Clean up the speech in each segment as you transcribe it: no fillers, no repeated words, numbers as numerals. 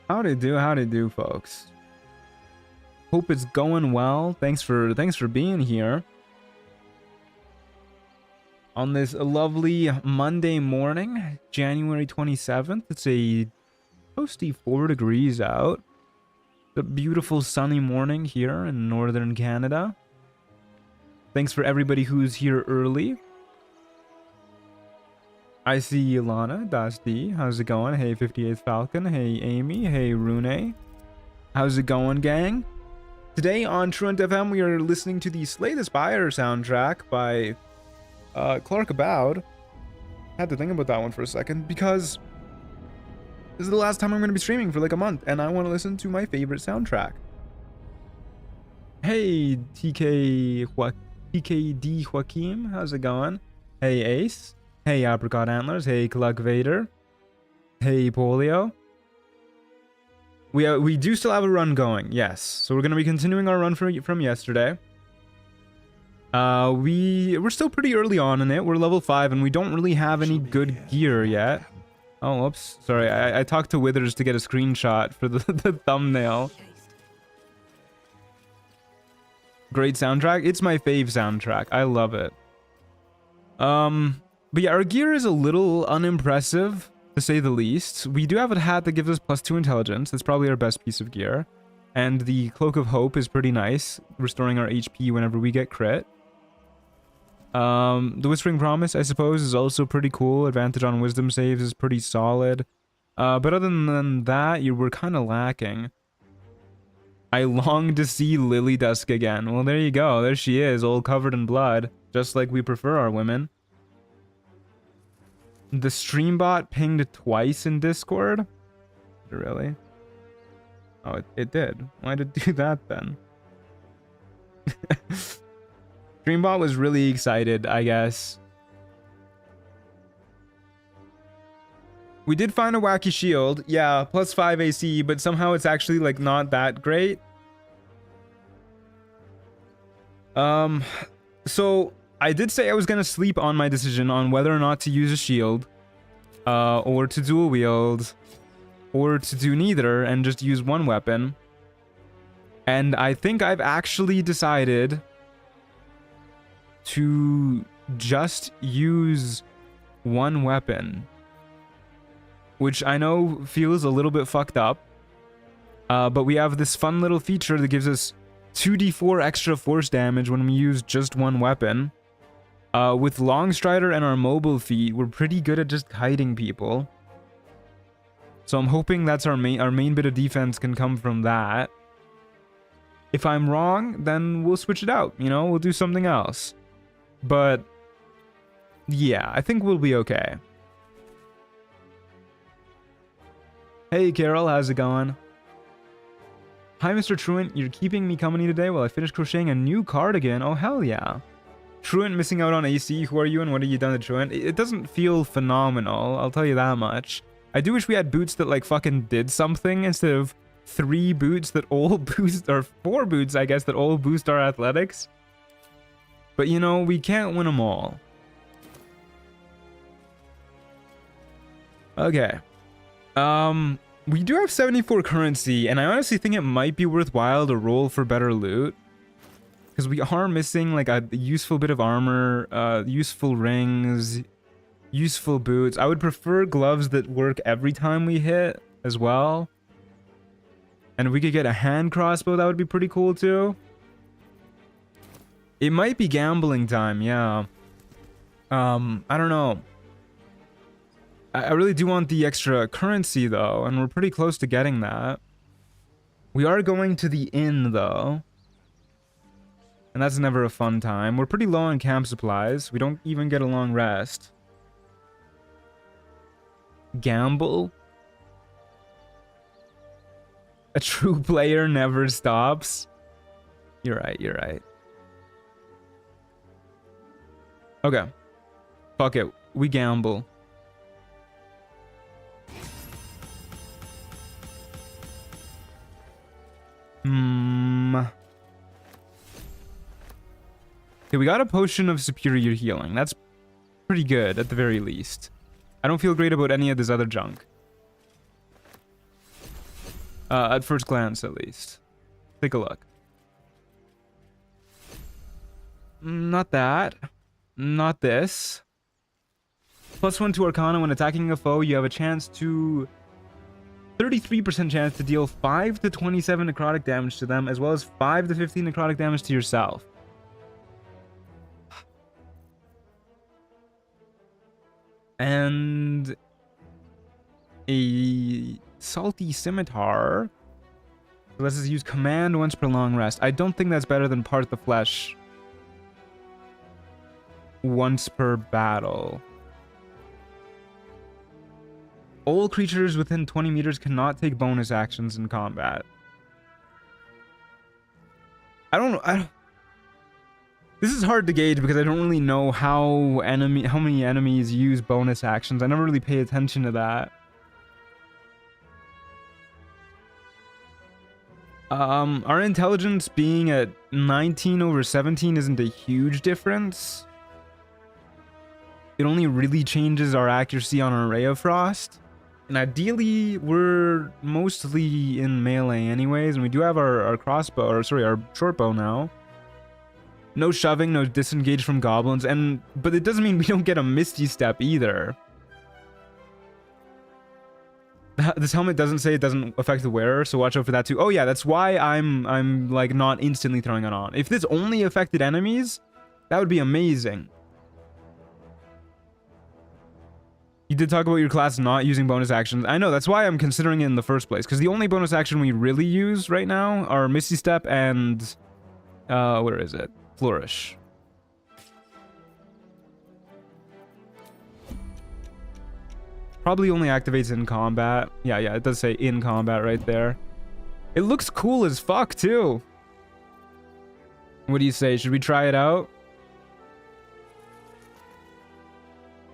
Howdy do, folks. Hope it's going well. Thanks for being here on this lovely Monday morning, January 27th. It's a toasty 4 degrees out. It's a beautiful sunny morning here in northern Canada. Thanks for everybody who's here early. I see Ilana, Dusty. How's it going? Hey, 58th Falcon. Hey, Amy. Hey, Rune. How's it going, gang? Today on Truant FM, we are listening to the Slay the Spire soundtrack by Clark Aboud. Had to think about that one for a second because this is the last time I'm going to be streaming for like a month, and I want to listen to my favorite soundtrack. Hey, TKD Joaquim. How's it going? Hey, Ace. Hey, Apricot Antlers. Hey, Cluck Vader. Hey, Polio. We do still have a run going, yes. So we're going to be continuing our run from yesterday. We're still pretty early on in it. We're level 5, and we don't really have any good gear yet. Oh, whoops. Sorry, I talked to Withers to get a screenshot for the thumbnail. Great soundtrack. It's my fave soundtrack. I love it. But yeah, our gear is a little unimpressive, to say the least. We do have a hat that gives us +2 intelligence. That's probably our best piece of gear. And the Cloak of Hope is pretty nice, restoring our HP whenever we get crit. The Whispering Promise, I suppose, is also pretty cool. Advantage on wisdom saves is pretty solid. But other than that, we're kind of lacking. I long to see Lily Dusk again. Well, there you go. There she is, all covered in blood, just like we prefer our women. The streambot pinged twice in Discord? Really? Oh, it did. Why did it do that then? Streambot was really excited, I guess. We did find a wacky shield. Yeah, +5 AC, but somehow it's actually like not that great. So I did say I was gonna sleep on my decision on whether or not to use a shield, or to dual wield, or to do neither and just use one weapon. And I think I've actually decided to just use one weapon, which I know feels a little bit fucked up, but we have this fun little feature that gives us 2d4 extra force damage when we use just one weapon. With Longstrider and our mobile feat, we're pretty good at just kiting people. So I'm hoping that's our main bit of defense can come from that. If I'm wrong, then we'll switch it out, you know, we'll do something else. But yeah, I think we'll be okay. Hey Carol, how's it going? Hi Mr. Truant, you're keeping me company today while I finish crocheting a new cardigan. Oh hell yeah. Truant missing out on AC. Who are you and what have you done to Truant? It doesn't feel phenomenal, I'll tell you that much. I do wish we had boots that like fucking did something instead of 3 boots that all boost, or 4 boots I guess that all boost our athletics. But you know, we can't win them all. Okay. We do have 74 currency, and I honestly think it might be worthwhile to roll for better loot. Because we are missing like a useful bit of armor, useful rings, useful boots. I would prefer gloves that work every time we hit as well. And if we could get a hand crossbow, that would be pretty cool too. It might be gambling time, yeah. I don't know. I really do want the extra currency though, and we're pretty close to getting that. We are going to the inn though. And that's never a fun time. We're pretty low on camp supplies. We don't even get a long rest. Gamble? A true player never stops. You're right, you're right. Okay. Fuck it. We gamble. Okay, we got a potion of superior healing. That's pretty good, at the very least. I don't feel great about any of this other junk. At first glance, at least. Take a look. Not that. Not this. +1 to Arcana. When attacking a foe, you have a chance to... 33% chance to deal 5 to 27 necrotic damage to them, as well as 5 to 15 necrotic damage to yourself. And a salty scimitar lets us use command once per long rest. I don't think that's better than part the flesh once per battle. All creatures within 20 meters cannot take bonus actions in combat. I don't This is hard to gauge because I don't really know how many enemies use bonus actions. I never really pay attention to that. Our intelligence being at 19 over 17 isn't a huge difference. It only really changes our accuracy on our Ray of Frost. And ideally, we're mostly in melee anyways, and we do have our crossbow, or sorry, our short bow now. No shoving, no disengage from goblins, but it doesn't mean we don't get a Misty Step either. This helmet doesn't say it doesn't affect the wearer, so watch out for that too. Oh yeah, that's why I'm like not instantly throwing it on. If this only affected enemies, that would be amazing. You did talk about your class not using bonus actions. I know, that's why I'm considering it in the first place, because the only bonus action we really use right now are Misty Step and where is it? Flourish. Probably only activates in combat. Yeah, it does say in combat right there. It looks cool as fuck too. What do you say? Should we try it out?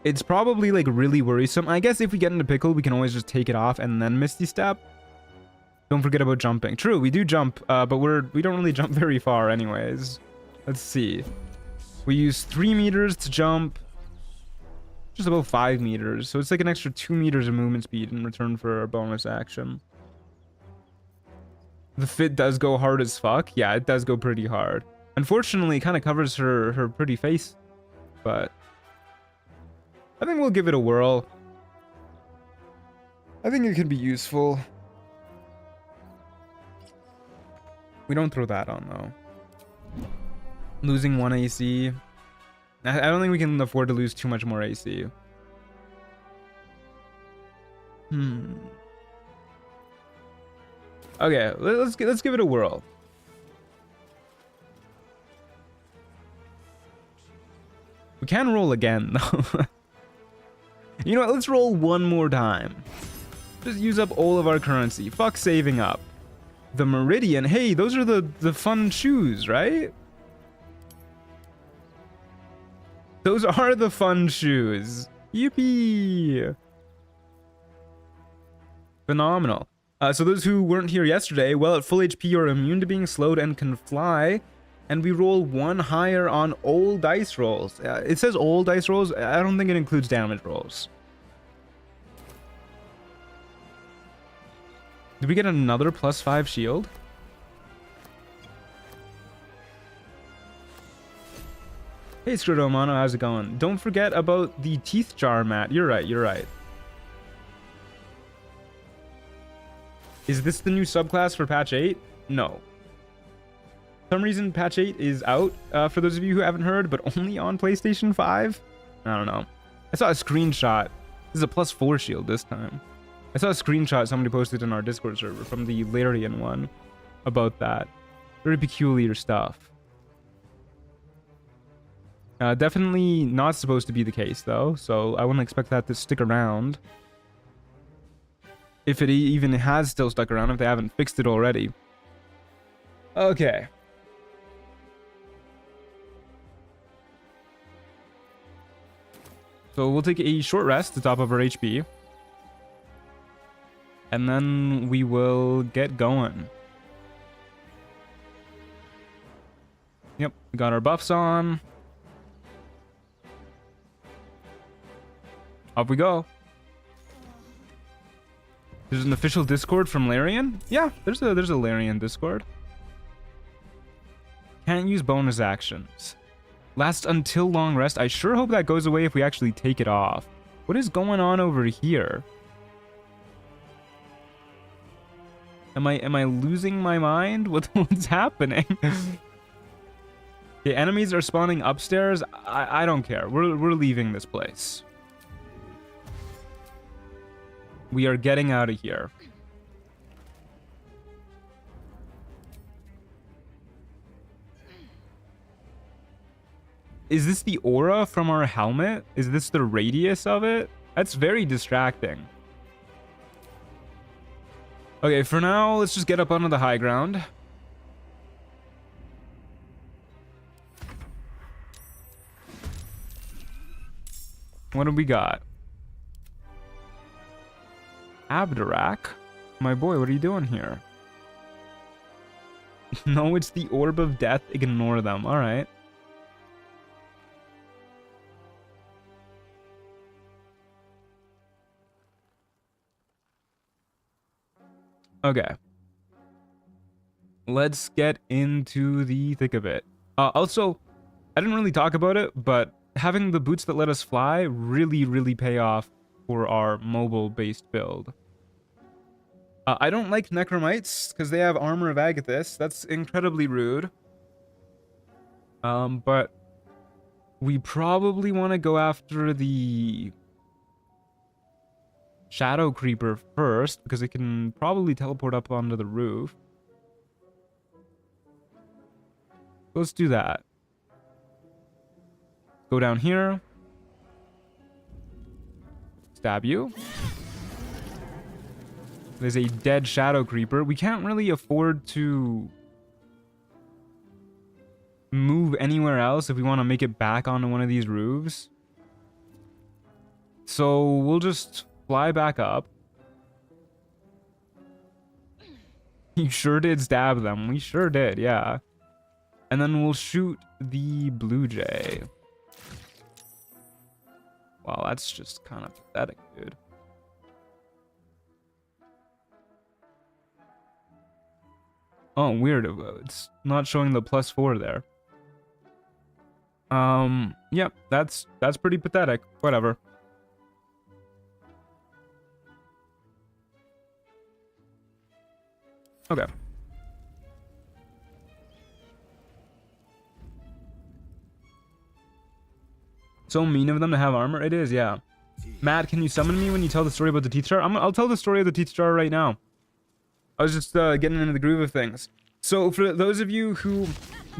It's probably like really worrisome. I guess if we get into pickle, we can always just take it off and then Misty Step. Don't forget about jumping. True, we do jump, but we don't really jump very far anyways. Let's see. We use 3 meters to jump. Just about 5 meters. So it's like an extra 2 meters of movement speed in return for our bonus action. The fit does go hard as fuck. Yeah, it does go pretty hard. Unfortunately, it kind of covers her pretty face. But I think we'll give it a whirl. I think it could be useful. We don't throw that on, though. Losing 1 AC. I don't think we can afford to lose too much more AC. Okay, let's give it a whirl. We can roll again, though. You know what? Let's roll one more time. Just use up all of our currency. Fuck saving up. The Meridian. Hey, those are the fun shoes, right? Those are the fun shoes. Yippee! Phenomenal. So those who weren't here yesterday, well, at full HP, you're immune to being slowed and can fly. And we roll 1 higher on all dice rolls. It says all dice rolls. I don't think it includes damage rolls. Did we get another +5 shield? Hey, Scrodomano, how's it going? Don't forget about the teeth jar, Matt. You're right. Is this the new subclass for patch 8? No. For some reason, patch 8 is out, for those of you who haven't heard, but only on PlayStation 5? I don't know. I saw a screenshot. This is a +4 shield this time. I saw a screenshot somebody posted in our Discord server from the Larian one about that. Very peculiar stuff. Definitely not supposed to be the case, though, so I wouldn't expect that to stick around. If it even has still stuck around, if they haven't fixed it already. Okay. So we'll take a short rest to top up our HP. And then we will get going. Yep, we got our buffs on. Up we go. There's an official Discord from Larian? Yeah, there's a Larian Discord. Can't use bonus actions. Last until long rest. I sure hope that goes away if we actually take it off. What is going on over here? Am I losing my mind? What's happening? The enemies are spawning upstairs. I don't care. We're leaving this place. We are getting out of here. Is this the aura from our helmet? Is this the radius of it? That's very distracting. Okay, for now, let's just get up onto the high ground. What do we got? Abdurak? My boy, what are you doing here? No, it's the Orb of Death. Ignore them. Alright. Okay. Let's get into the thick of it. Also, I didn't really talk about it, but having the boots that let us fly really pay off for our mobile-based build. I don't like Necromites, because they have Armor of Agathis. That's incredibly rude. But we probably want to go after the Shadow Creeper first, because it can probably teleport up onto the roof. Let's do that. Go down here. Stab you. There's a dead Shadow Creeper. We can't really afford to move anywhere else if we want to make it back onto one of these roofs. So we'll just fly back up. You sure did stab them. We sure did, yeah. And then we'll shoot the Blue Jay. Wow, that's just kind of pathetic, dude. Oh, weird. It's not showing the +4 there. Yep, that's pretty pathetic. Whatever. Okay. So mean of them to have armor. It is, yeah. Matt, can you summon me when you tell the story about the teeth jar? I'll tell the story of the teeth jar right now. I was just getting into the groove of things. So for those of you who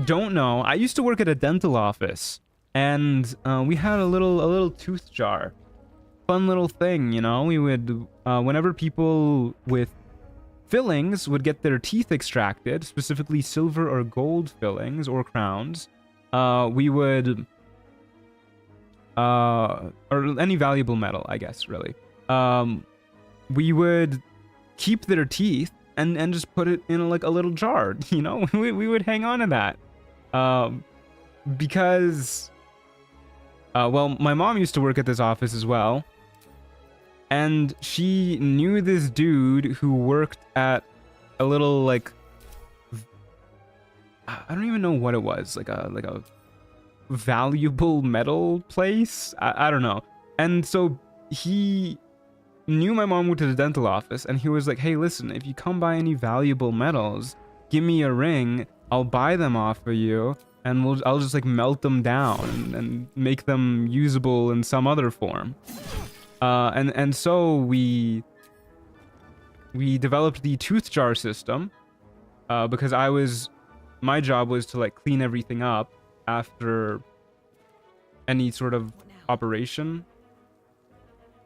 don't know, I used to work at a dental office, and we had a little tooth jar. Fun little thing, you know. We would whenever people with fillings would get their teeth extracted, specifically silver or gold fillings or crowns, we would or any valuable metal, I guess, really. We would keep their teeth and just put it in like a little jar, you know. we would hang on to that because well, my mom used to work at this office as well, and she knew this dude who worked at a little, like, I don't even know what it was, like a valuable metal place. I don't know. And so he knew my mom went to the dental office, and he was like, hey, listen, if you come by any valuable metals, give me a ring, I'll buy them off of you, and I'll just like melt them down and make them usable in some other form. And so we developed the tooth jar system, because my job was to like clean everything up after any sort of operation.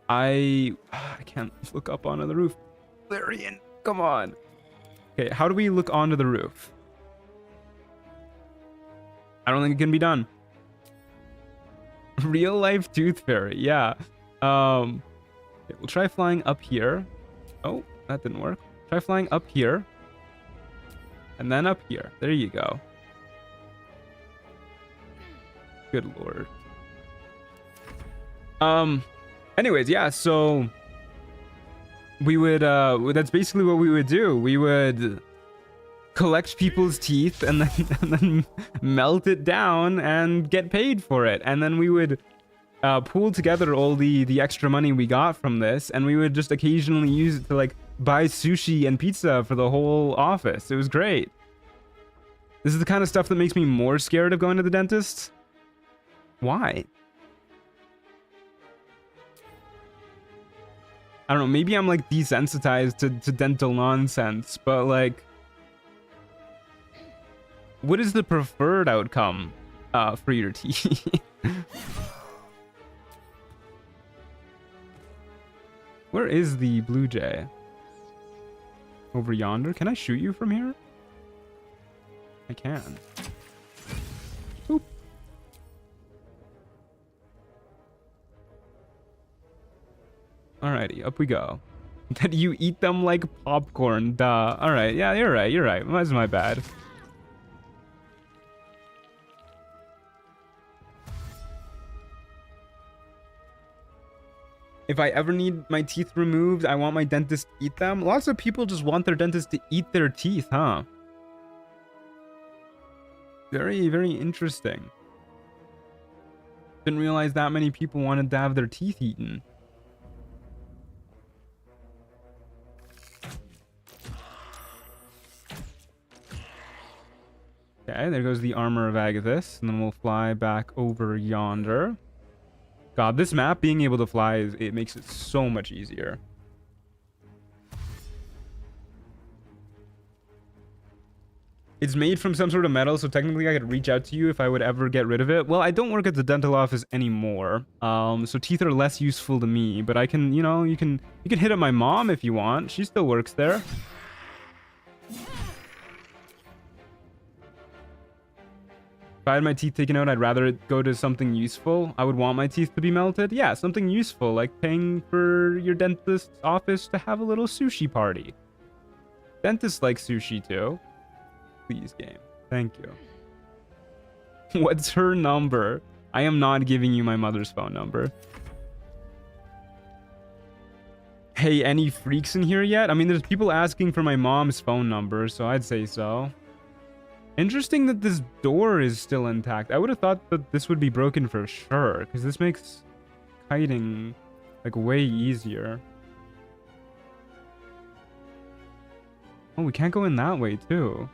I can't look up onto the roof. Larian, come on. Okay, how do we look onto the roof? I don't think it can be done. Real life tooth fairy, yeah. Okay, we'll try flying up here. Oh, that didn't work. Try flying up here. And then up here. There you go. Good lord. Anyways, yeah, so we would that's basically what we would do. We would collect people's teeth and then melt it down and get paid for it, and then we would pool together all the extra money we got from this, and we would just occasionally use it to like buy sushi and pizza for the whole office. It was great. This is the kind of stuff that makes me more scared of going to the dentist. Why? I don't know, maybe I'm like desensitized to dental nonsense, but like, what is the preferred outcome for your teeth? Where is the blue jay? Over yonder? Can I shoot you from here? I can. Boop. Alrighty, up we go. That you eat them like popcorn, duh. Alright, yeah, you're right. That's my bad. If I ever need my teeth removed, I want my dentist to eat them. Lots of people just want their dentist to eat their teeth, huh? Very, very interesting. Didn't realize that many people wanted to have their teeth eaten. Okay, there goes the armor of Agathis, and then we'll fly back over yonder. God, this map being able to fly, it makes it so much easier. It's made from some sort of metal, so technically I could reach out to you if I would ever get rid of it. Well, I don't work at the dental office anymore, so teeth are less useful to me. But I can, you know, you can hit up my mom if you want. She still works there. If I had my teeth taken out, I'd rather it go to something useful. I would want my teeth to be melted. Yeah, something useful, like paying for your dentist's office to have a little sushi party. Dentists like sushi too. Please, game. Thank you. What's her number? I am not giving you my mother's phone number. Hey, any freaks in here yet? I mean, there's people asking for my mom's phone number, so I'd say so. Interesting that this door is still intact. I would have thought that this would be broken for sure, because this makes kiting like way easier. Oh, we can't go in that way too.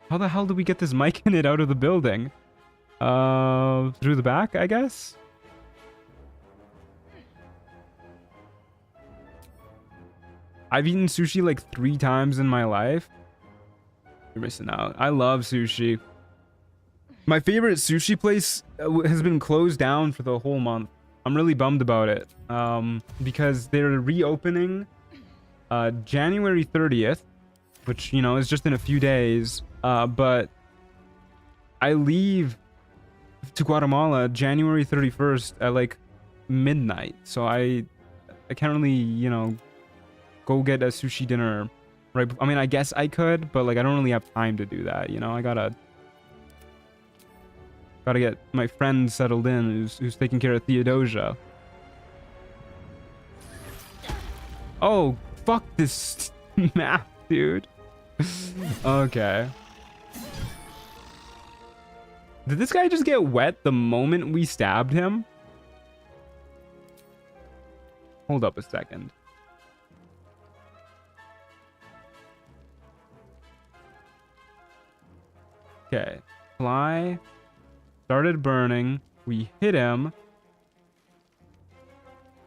How the hell did we get this mic in it out of the building? Through the back, I guess? I've eaten sushi like 3 times in my life. You're missing out. I love sushi. My favorite sushi place has been closed down for the whole month. I'm really bummed about it. Because they're reopening January 30th, which, you know, is just in a few days. But I leave to Guatemala January 31st at like midnight. So I can't really, you know, go get a sushi dinner right. I mean, I guess I could, but like I don't really have time to do that, you know. I gotta get my friend settled in who's taking care of Theodosia. Oh, fuck this map, dude. Okay. Did this guy just get wet the moment we stabbed him? Hold up a second. Okay, fly, started burning, we hit him.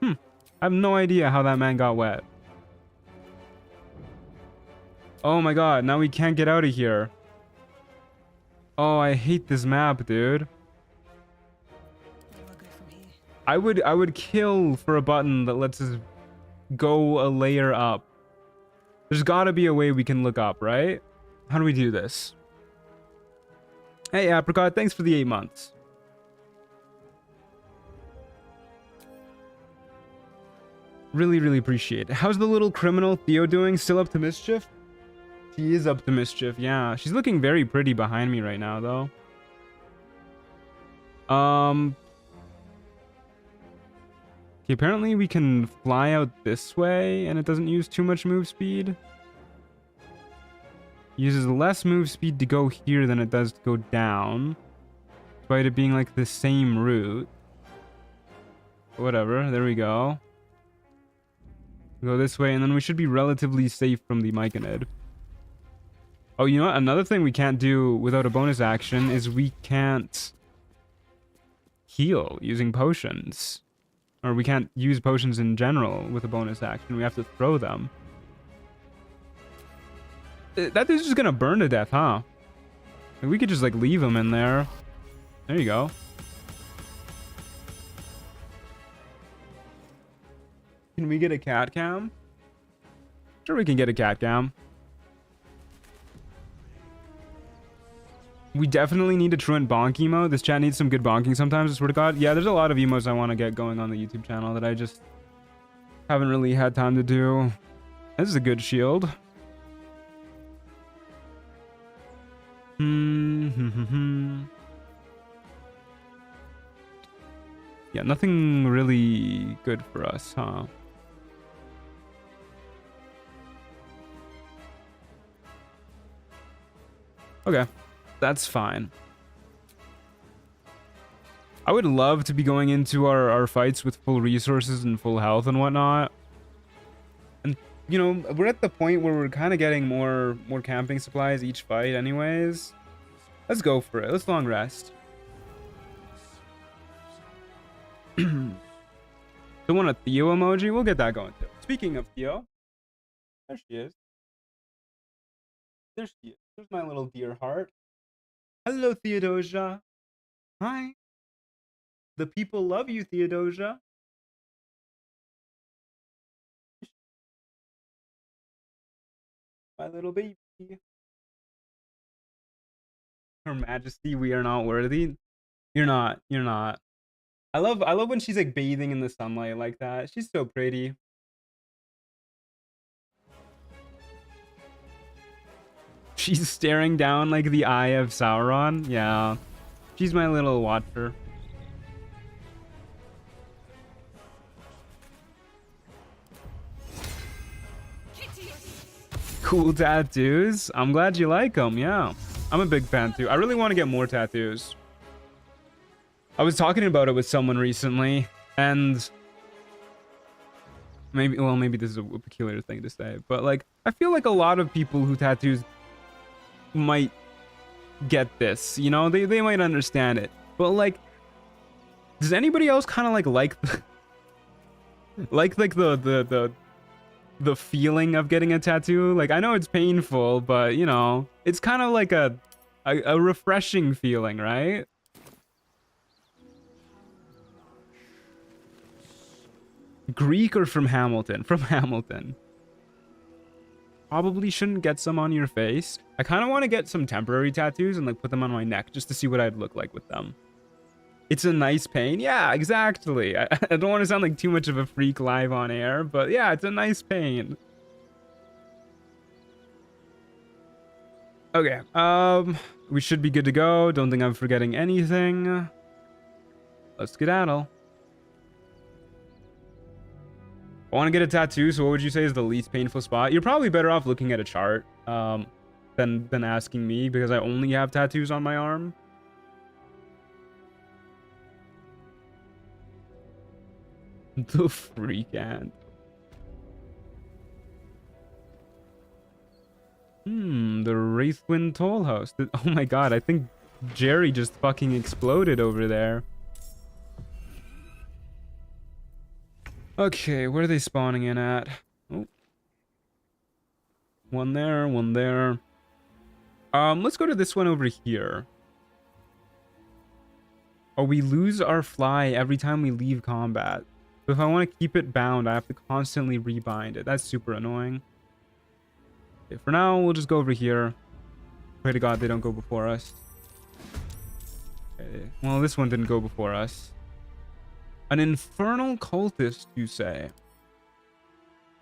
I have no idea how that man got wet. Oh my god, now we can't get out of here. Oh, I hate this map, dude. I would kill for a button that lets us go a layer up. There's gotta be a way we can look up, right? How do we do this? Hey, Apricot, thanks for the 8 months. Really, really appreciate it. How's the little criminal Theo doing? Still up to mischief? She is up to mischief, yeah. She's looking very pretty behind me right now, though. Okay, apparently we can fly out this way and it doesn't use too much move speed. Uses less move speed to go here than it does to go down, despite it being like the same route. Whatever, there we go. Go this way, and then we should be relatively safe from the Myconid. Oh, you know what? Another thing we can't do without a bonus action is we can't heal using potions. Or we can't use potions in general with a bonus action. We have to throw them. That dude's just gonna burn to death, huh? We could just like leave him in there. There you go. Can we get a cat cam? Sure, we can get a cat cam. We definitely need a truant bonk emote. This chat needs some good bonking sometimes, I swear to God. Yeah, there's a lot of emotes I want to get going on the YouTube channel that I just haven't really had time to do. This is a good shield. Yeah, nothing really good for us, huh? Okay, that's fine. I would love to be going into our fights with full resources and full health and whatnot. And, you know, we're at the point where we're kind of getting more camping supplies each fight anyways. Let's go for it. Let's long rest. Still want a Theo emoji? We'll get that going too. Speaking of Theo, there she is. There she is. There's my little dear heart. Hello, Theodosia. Hi. The people love you, Theodosia. My little baby. Her Majesty, we are not worthy. You're not. You're not. I love when she's like bathing in the sunlight like that. She's so pretty. She's staring down like the eye of Sauron. Yeah. She's my little watcher. Cool tattoos. I'm glad you like them. Yeah. I'm a big fan too. I really want to get more tattoos. I was talking about it with someone recently, and maybe this is a peculiar thing to say, but like I feel like a lot of people who tattoos might get this, you know, they might understand it, but like, does anybody else kind of like the feeling of getting a tattoo? Like, I know it's painful, but you know, it's kind of like a refreshing feeling, right? Greek or from Hamilton? From Hamilton. Probably shouldn't get some on your face. I kind of want to get some temporary tattoos and like put them on my neck just to see what I'd look like with them. It's a nice pain. Yeah, exactly. I don't want to sound like too much of a freak live on air, but yeah, it's a nice pain. Okay, we should be good to go. Don't think I'm forgetting anything. Let's skedaddle. I want to get a tattoo, so what would you say is the least painful spot? You're probably better off looking at a chart than asking me, because I only have tattoos on my arm. The freak ant. The Wraithwind Toll House. Oh my god, I think Jerry just fucking exploded over there. Okay, where are they spawning in at? Oh. One there, one there. Let's go to this one over here. Oh, we lose our fly every time we leave combat. So if I want to keep it bound, I have to constantly rebind it. That's super annoying. Okay, for now, we'll just go over here. Pray to God they don't go before us. Okay. Well, this one didn't go before us. An infernal cultist, you say?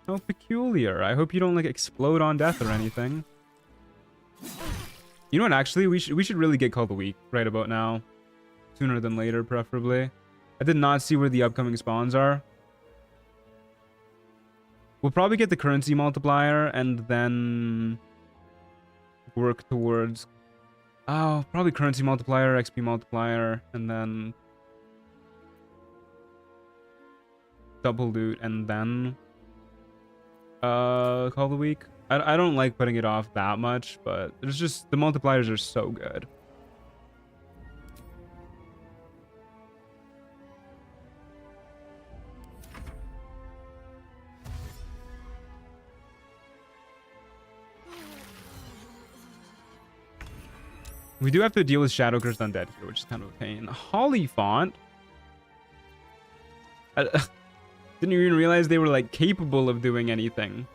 How peculiar. I hope you don't like explode on death or anything. You know what, actually, we should really get Call of the Week right about now. Sooner than later, preferably. I did not see where the upcoming spawns are. We'll probably get the currency multiplier and then work towards... Oh, probably currency multiplier, XP multiplier, and then double loot, and then call the week. I don't like putting it off that much, but there's just... The multipliers are so good. We do have to deal with Shadow Cursed Undead here, which is kind of a pain. Holly Font? I didn't even realize they were, like, capable of doing anything.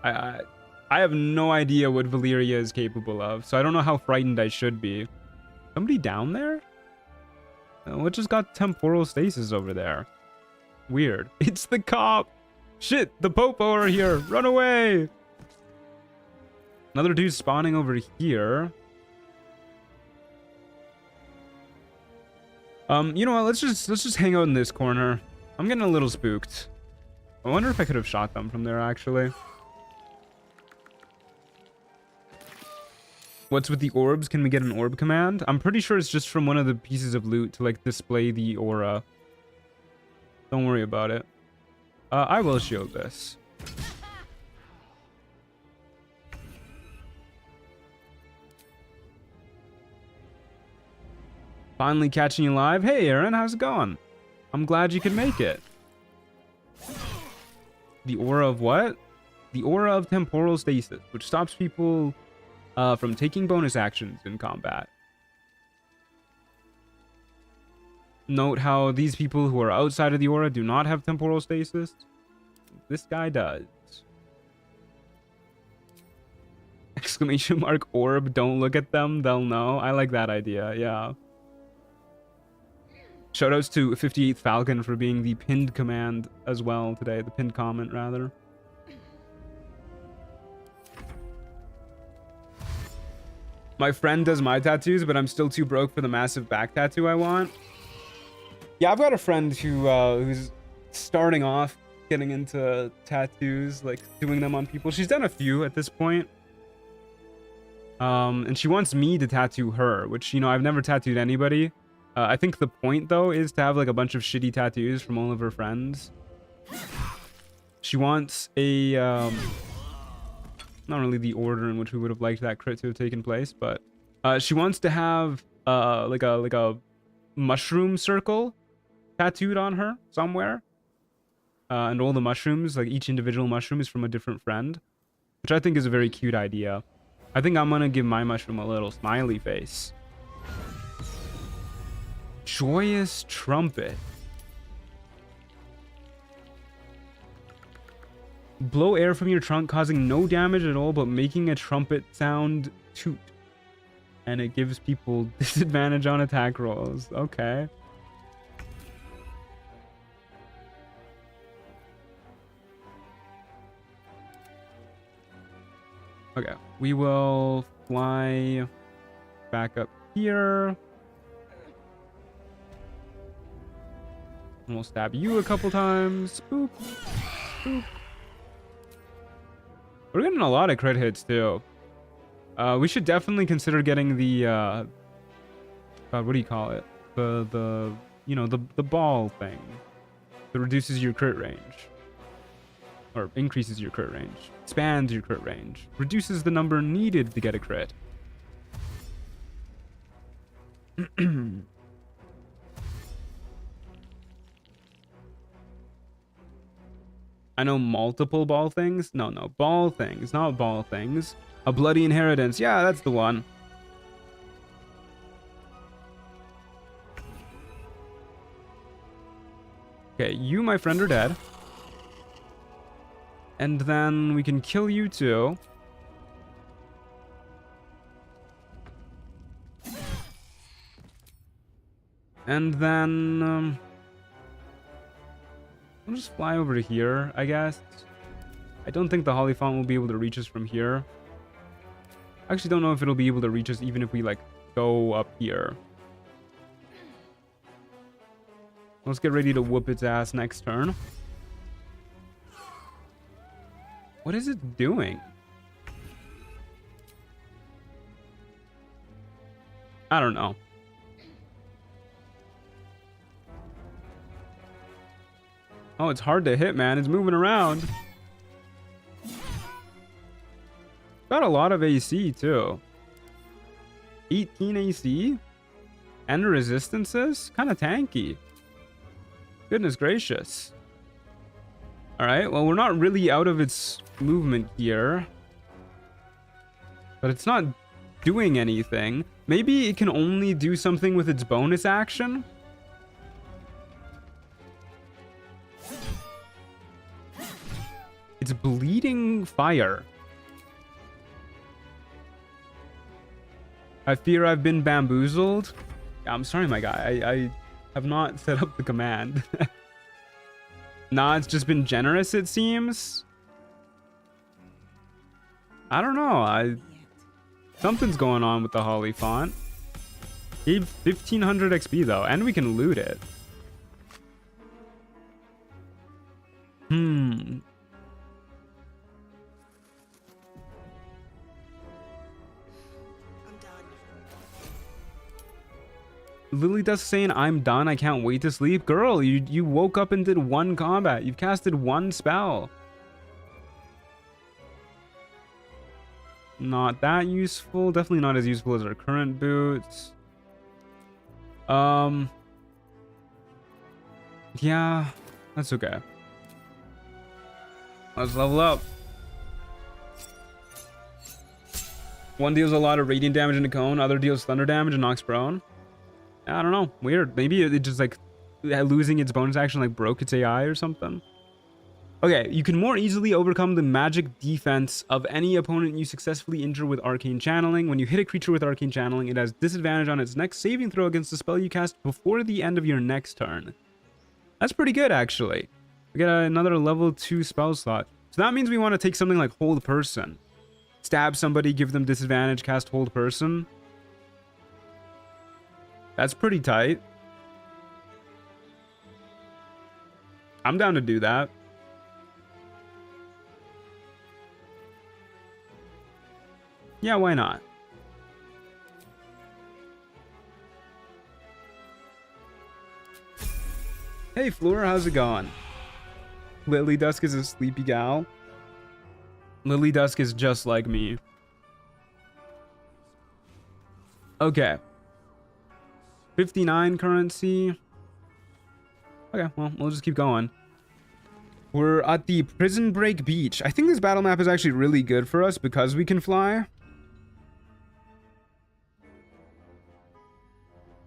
I have no idea what Valyria is capable of, so I don't know how frightened I should be. Somebody down there? What just got temporal stasis over there? Weird. It's the cop! Shit, the Popo are here! Run away! Another dude spawning over here. You know what? Let's just hang out in this corner. I'm getting a little spooked. I wonder if I could have shot them from there, actually. What's with the orbs? Can we get an orb command? I'm pretty sure it's just from one of the pieces of loot to, like, display the aura. Don't worry about it. I will shield this. Finally catching you live. Hey, Aaron, how's it going? I'm glad you could make it. The aura of what? The aura of temporal stasis, which stops people from taking bonus actions in combat. Note how these people who are outside of the aura do not have temporal stasis. This guy does. Exclamation mark orb, don't look at them, they'll know. I like that idea, yeah. Shoutouts to 58th Falcon for being the pinned command as well today. The pinned comment, rather. My friend does my tattoos, but I'm still too broke for the massive back tattoo I want. Yeah, I've got a friend who who's starting off getting into tattoos, like doing them on people. She's done a few at this point. And she wants me to tattoo her, which, you know, I've never tattooed anybody. I think the point, though, is to have, like, a bunch of shitty tattoos from all of her friends. She wants a, not really the order in which we would have liked that crit to have taken place, but, she wants to have, like a mushroom circle tattooed on her somewhere. And all the mushrooms, like, each individual mushroom is from a different friend, which I think is a very cute idea. I think I'm gonna give my mushroom a little smiley face. Joyous trumpet. Blow air from your trunk, causing no damage at all, but making a trumpet sound toot. And it gives people disadvantage on attack rolls. Okay. Okay, we will fly back up here. And we'll stab you a couple times. Boop. Boop. We're getting a lot of crit hits too. We should definitely consider getting the God, what do you call it? The you know, the ball thing that reduces your crit range. Or increases your crit range. Expands your crit range. Reduces the number needed to get a crit. I know multiple ball things. No, ball things, not ball things. A bloody inheritance. Yeah, that's the one. Okay, you, my friend, are dead. And then we can kill you too. And then I'll just fly over to here, I guess. I don't think the Hollyphant will be able to reach us from here. I actually don't know if it'll be able to reach us even if we, like, go up here. Let's get ready to whoop its ass next turn. What is it doing? I don't know. Oh, it's hard to hit, man. It's moving around. Got a lot of AC, too. 18 AC? And resistances? Kind of tanky. Goodness gracious. Alright, well, we're not really out of its movement here. But it's not doing anything. Maybe it can only do something with its bonus action? It's bleeding fire. I fear I've been bamboozled. I'm sorry, my guy. I have not set up the command. Nah, it's just been generous, it seems. I don't know. Something's going on with the Holly font. Gave 1500 XP though, and we can loot it. Lily Dusk saying, I'm done. I can't wait to sleep. Girl, you woke up and did one combat. You've casted one spell. Not that useful. Definitely not as useful as our current boots. Yeah, that's okay. Let's level up. One deals a lot of radiant damage in a cone. Other deals thunder damage and knocks prone. I don't know. Weird. Maybe it just like losing its bonus action like broke its AI or something. Okay, you can more easily overcome the magic defense of any opponent you successfully injure with Arcane Channeling. When you hit a creature with Arcane Channeling, it has disadvantage on its next saving throw against the spell you cast before the end of your next turn. That's pretty good, actually. We get another level 2 spell slot. So that means we want to take something like Hold Person. Stab somebody, give them disadvantage, cast Hold Person. That's pretty tight. I'm down to do that. Yeah, why not? Hey, Fleur, how's it going? Lily Dusk is a sleepy gal. Lily Dusk is just like me. Okay. 59 currency. Okay, well, we'll just keep going. We're at the Prison Break Beach. I think this battle map is actually really good for us because we can fly.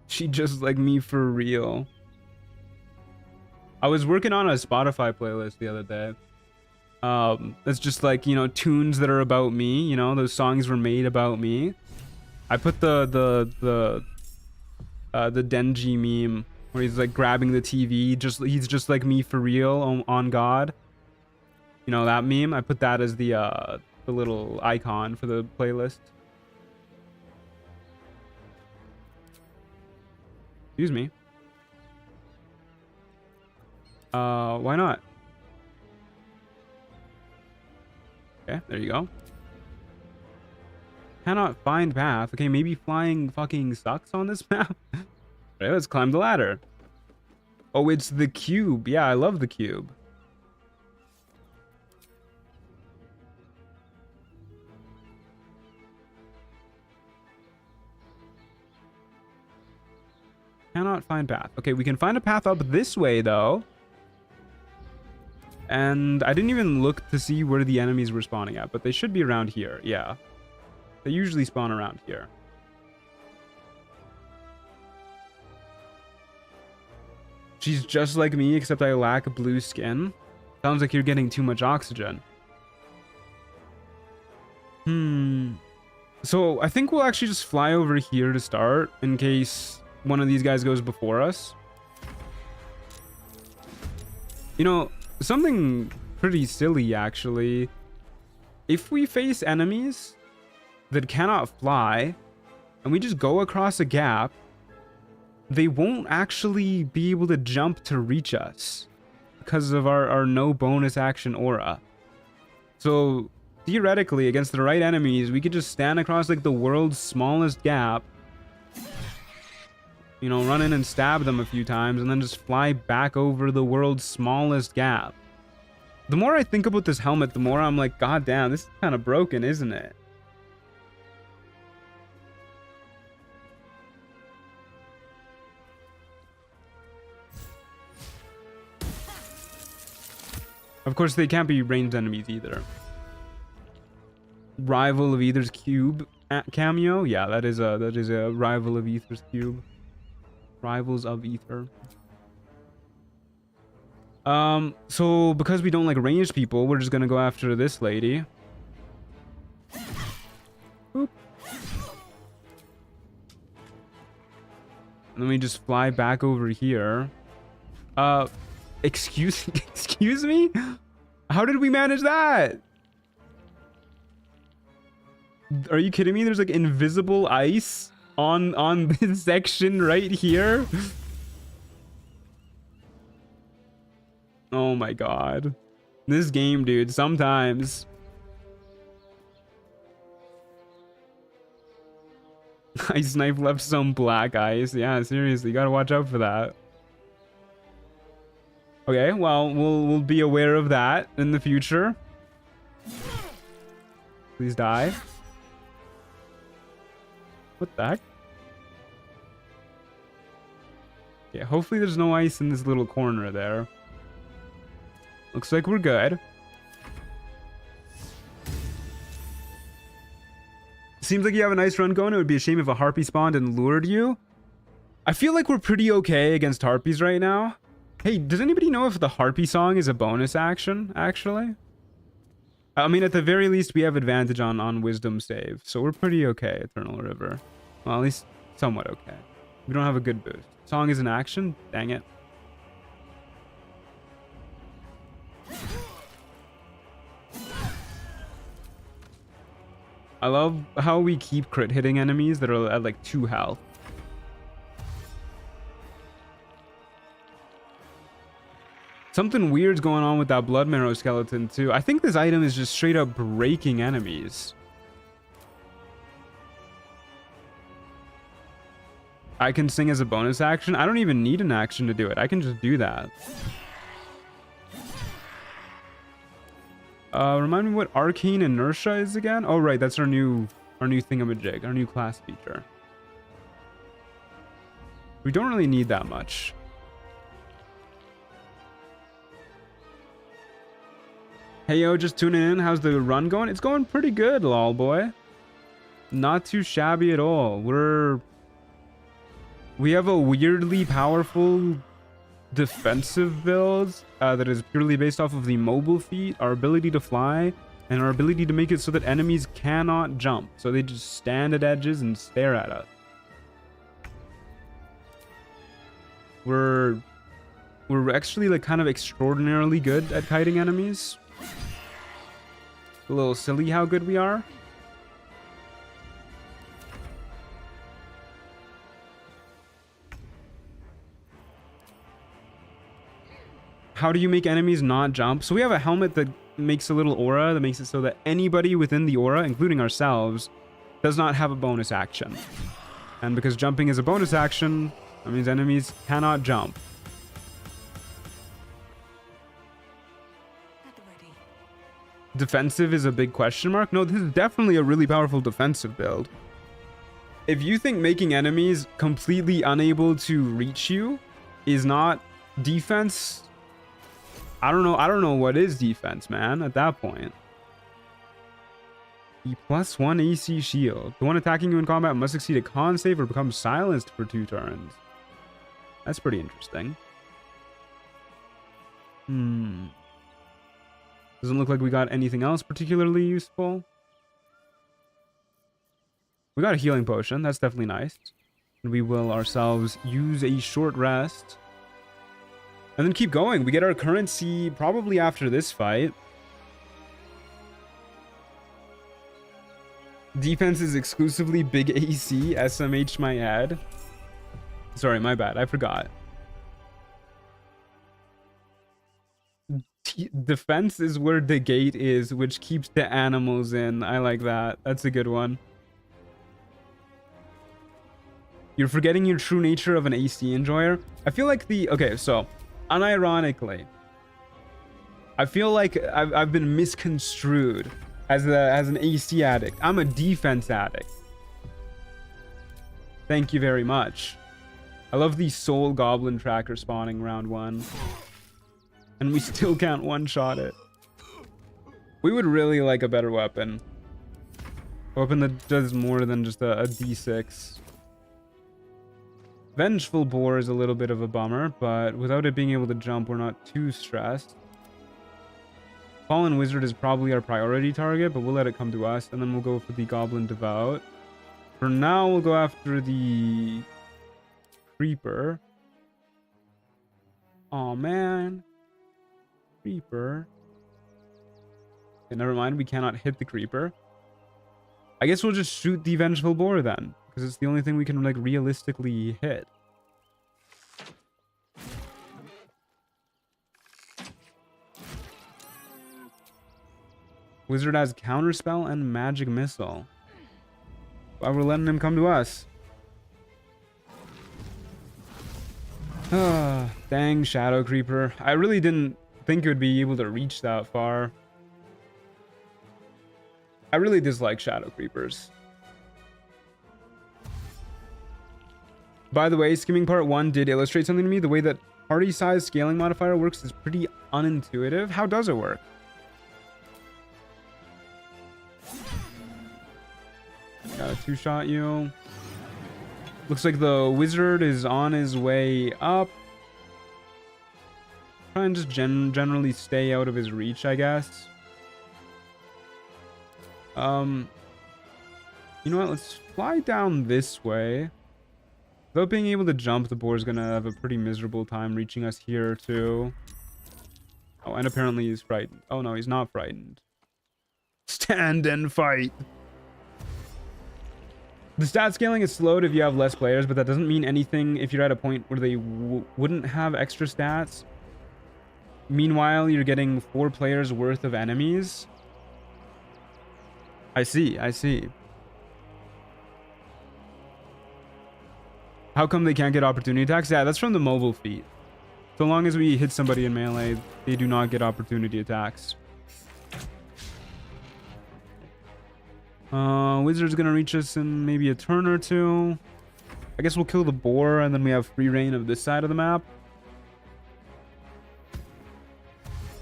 She just like me for real. I was working on a Spotify playlist the other day. It's just like, you know, tunes that are about me. You know, those songs were made about me. I put the Denji meme where he's like grabbing the TV. He's just like me for real on God. You know that meme? I put that as the little icon for the playlist. Excuse me. Why not? Okay, there you go. Cannot find path. Okay, maybe flying fucking sucks on this map. Okay, let's climb the ladder. Oh, it's the cube. Yeah, I love the cube. Cannot find path. Okay, we can find a path up this way, though. And I didn't even look to see where the enemies were spawning at, but they should be around here. Yeah. They usually spawn around here. She's just like me, except I lack blue skin. Sounds like you're getting too much oxygen. So I think we'll actually just fly over here to start in case one of these guys goes before us. You know, something pretty silly, actually. If we face enemies that cannot fly, and we just go across a gap, they won't actually be able to jump to reach us because of our no bonus action aura. So theoretically, against the right enemies, we could just stand across like the world's smallest gap, you know, run in and stab them a few times, and then just fly back over the world's smallest gap. The more I think about this helmet, the more I'm like, god damn, this is kind of broken, isn't it? Of course, they can't be ranged enemies either. Rival of Aether's Cube cameo? Yeah, that is a rival of Aether's Cube. Rivals of Aether. So because we don't like ranged people, we're just gonna go after this lady. Boop. And then we just fly back over here. Excuse me? How did we manage that? Are you kidding me? There's like invisible ice on this section right here. Oh my god. This game, dude, sometimes. Ice Knife left some black ice. Yeah, seriously, you gotta watch out for that. Okay, well, we'll be aware of that in the future. Please die. What the heck? Yeah, hopefully there's no ice in this little corner there. Looks like we're good. Seems like you have a nice run going. It would be a shame if a harpy spawned and lured you. I feel like we're pretty okay against harpies right now. Hey, does anybody know if the harpy song is a bonus action, actually? I mean, at the very least, we have advantage on wisdom save. So we're pretty okay, Eternal River. Well, at least somewhat okay. We don't have a good boost. Song is an action? Dang it. I love how we keep crit hitting enemies that are at like 2 health. Something weird's going on with that blood marrow skeleton too. I think this item is just straight up breaking enemies. I can sing as a bonus action. I don't even need an action to do it. I can just do that. Remind me what arcane inertia is again? Oh right, that's our new thingamajig, our new class feature. We don't really need that much. Hey yo, just tuning in. How's the run going? It's going pretty good, lol boy. Not too shabby at all. We have a weirdly powerful defensive build that is purely based off of the mobile feat, our ability to fly, and our ability to make it so that enemies cannot jump. So they just stand at edges and stare at us. We're actually like kind of extraordinarily good at kiting enemies. A little silly how good we are. How do you make enemies not jump? So we have a helmet that makes a little aura that makes it so that anybody within the aura, including ourselves, does not have a bonus action. And because jumping is a bonus action, that means enemies cannot jump. Defensive is a big question mark. No, this is definitely a really powerful defensive build. If you think making enemies completely unable to reach you is not defense, I don't know what is defense, man, at that point. The +1 AC shield. The one attacking you in combat must succeed a con save or become silenced for 2 turns. That's pretty interesting. Doesn't look like we got anything else particularly useful. We got a healing potion. That's definitely nice. And we will ourselves use a short rest. And then keep going. We get our currency probably after this fight. Defense is exclusively big AC. SMH my head. Sorry, my bad. I forgot. Defense is where the gate is, which keeps the animals in. I like that. That's a good one. You're forgetting your true nature of an AC enjoyer. I feel like okay, so unironically, I feel like I've been misconstrued as an AC addict. I'm a defense addict. Thank you very much. I love the soul goblin tracker spawning round 1. And we still can't one-shot it. We would really like a better weapon. A weapon that does more than just a D6. Vengeful Boar is a little bit of a bummer, but without it being able to jump, we're not too stressed. Fallen Wizard is probably our priority target, but we'll let it come to us, and then we'll go for the Goblin Devout. For now, we'll go after the Creeper. Oh man. Creeper. Okay, never mind. We cannot hit the Creeper. I guess we'll just shoot the Vengeful Boar then, because it's the only thing we can like realistically hit. Wizard has Counterspell and Magic Missile. Why we're letting him come to us. Dang, Shadow Creeper. I really didn't think it would be able to reach that far. I really dislike Shadow Creepers. By the way, Skimming Part 1 did illustrate something to me. The way that party size scaling modifier works is pretty unintuitive. How does it work? Gotta two-shot you. Looks like the wizard is on his way up. Try and just generally stay out of his reach, I guess. You know what? Let's fly down this way. Without being able to jump, the boar's gonna have a pretty miserable time reaching us here, too. Oh, and apparently he's frightened. Oh, no, he's not frightened. Stand and fight! The stat scaling is slowed if you have less players, but that doesn't mean anything if you're at a point where they wouldn't have extra stats. Meanwhile, you're getting 4 players worth of enemies. I see, I see. How come they can't get opportunity attacks? Yeah, that's from the mobile feat. So long as we hit somebody in melee, they do not get opportunity attacks. Wizard's gonna reach us in maybe a turn or 2. I guess we'll kill the boar and then we have free reign of this side of the map.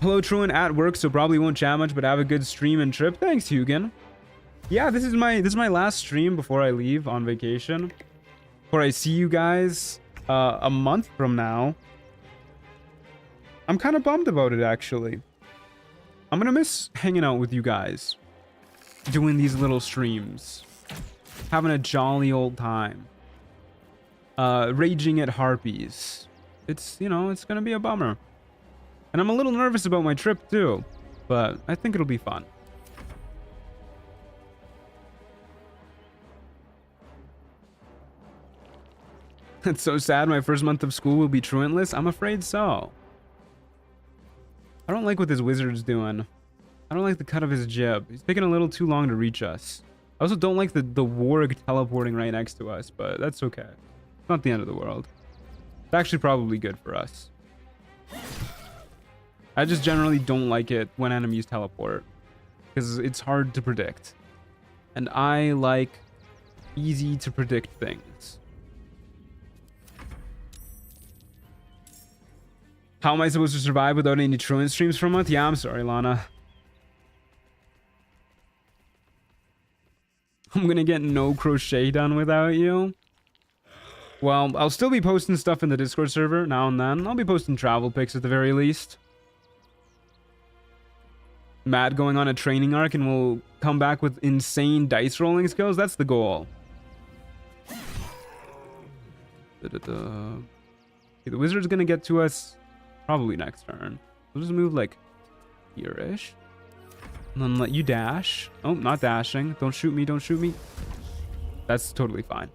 Hello, Truant, at work, so probably won't chat much, but have a good stream and trip. Thanks, Hugin. Yeah, this is my last stream before I leave on vacation. Before I see you guys a month from now. I'm kind of bummed about it, actually. I'm gonna miss hanging out with you guys. Doing these little streams. Having a jolly old time. Raging at harpies. It's, you know, it's gonna be a bummer. And I'm a little nervous about my trip, too. But I think it'll be fun. It's so sad my first month of school will be truantless. I'm afraid so. I don't like what this wizard's doing. I don't like the cut of his jib. He's taking a little too long to reach us. I also don't like the warg teleporting right next to us, but that's okay. It's not the end of the world. It's actually probably good for us. I just generally don't like it when enemies teleport, because it's hard to predict. And I like easy to predict things. How am I supposed to survive without any truant streams for a month? Yeah, I'm sorry, Lana. I'm gonna get no crochet done without you. Well, I'll still be posting stuff in the Discord server now and then. I'll be posting travel pics at the very least. Matt going on a training arc and we'll come back with insane dice rolling skills. That's the goal. Okay, the wizard's gonna get to us probably next turn. We'll just move like here-ish. And then let you dash. Oh, not dashing. Don't shoot me, don't shoot me. That's totally fine.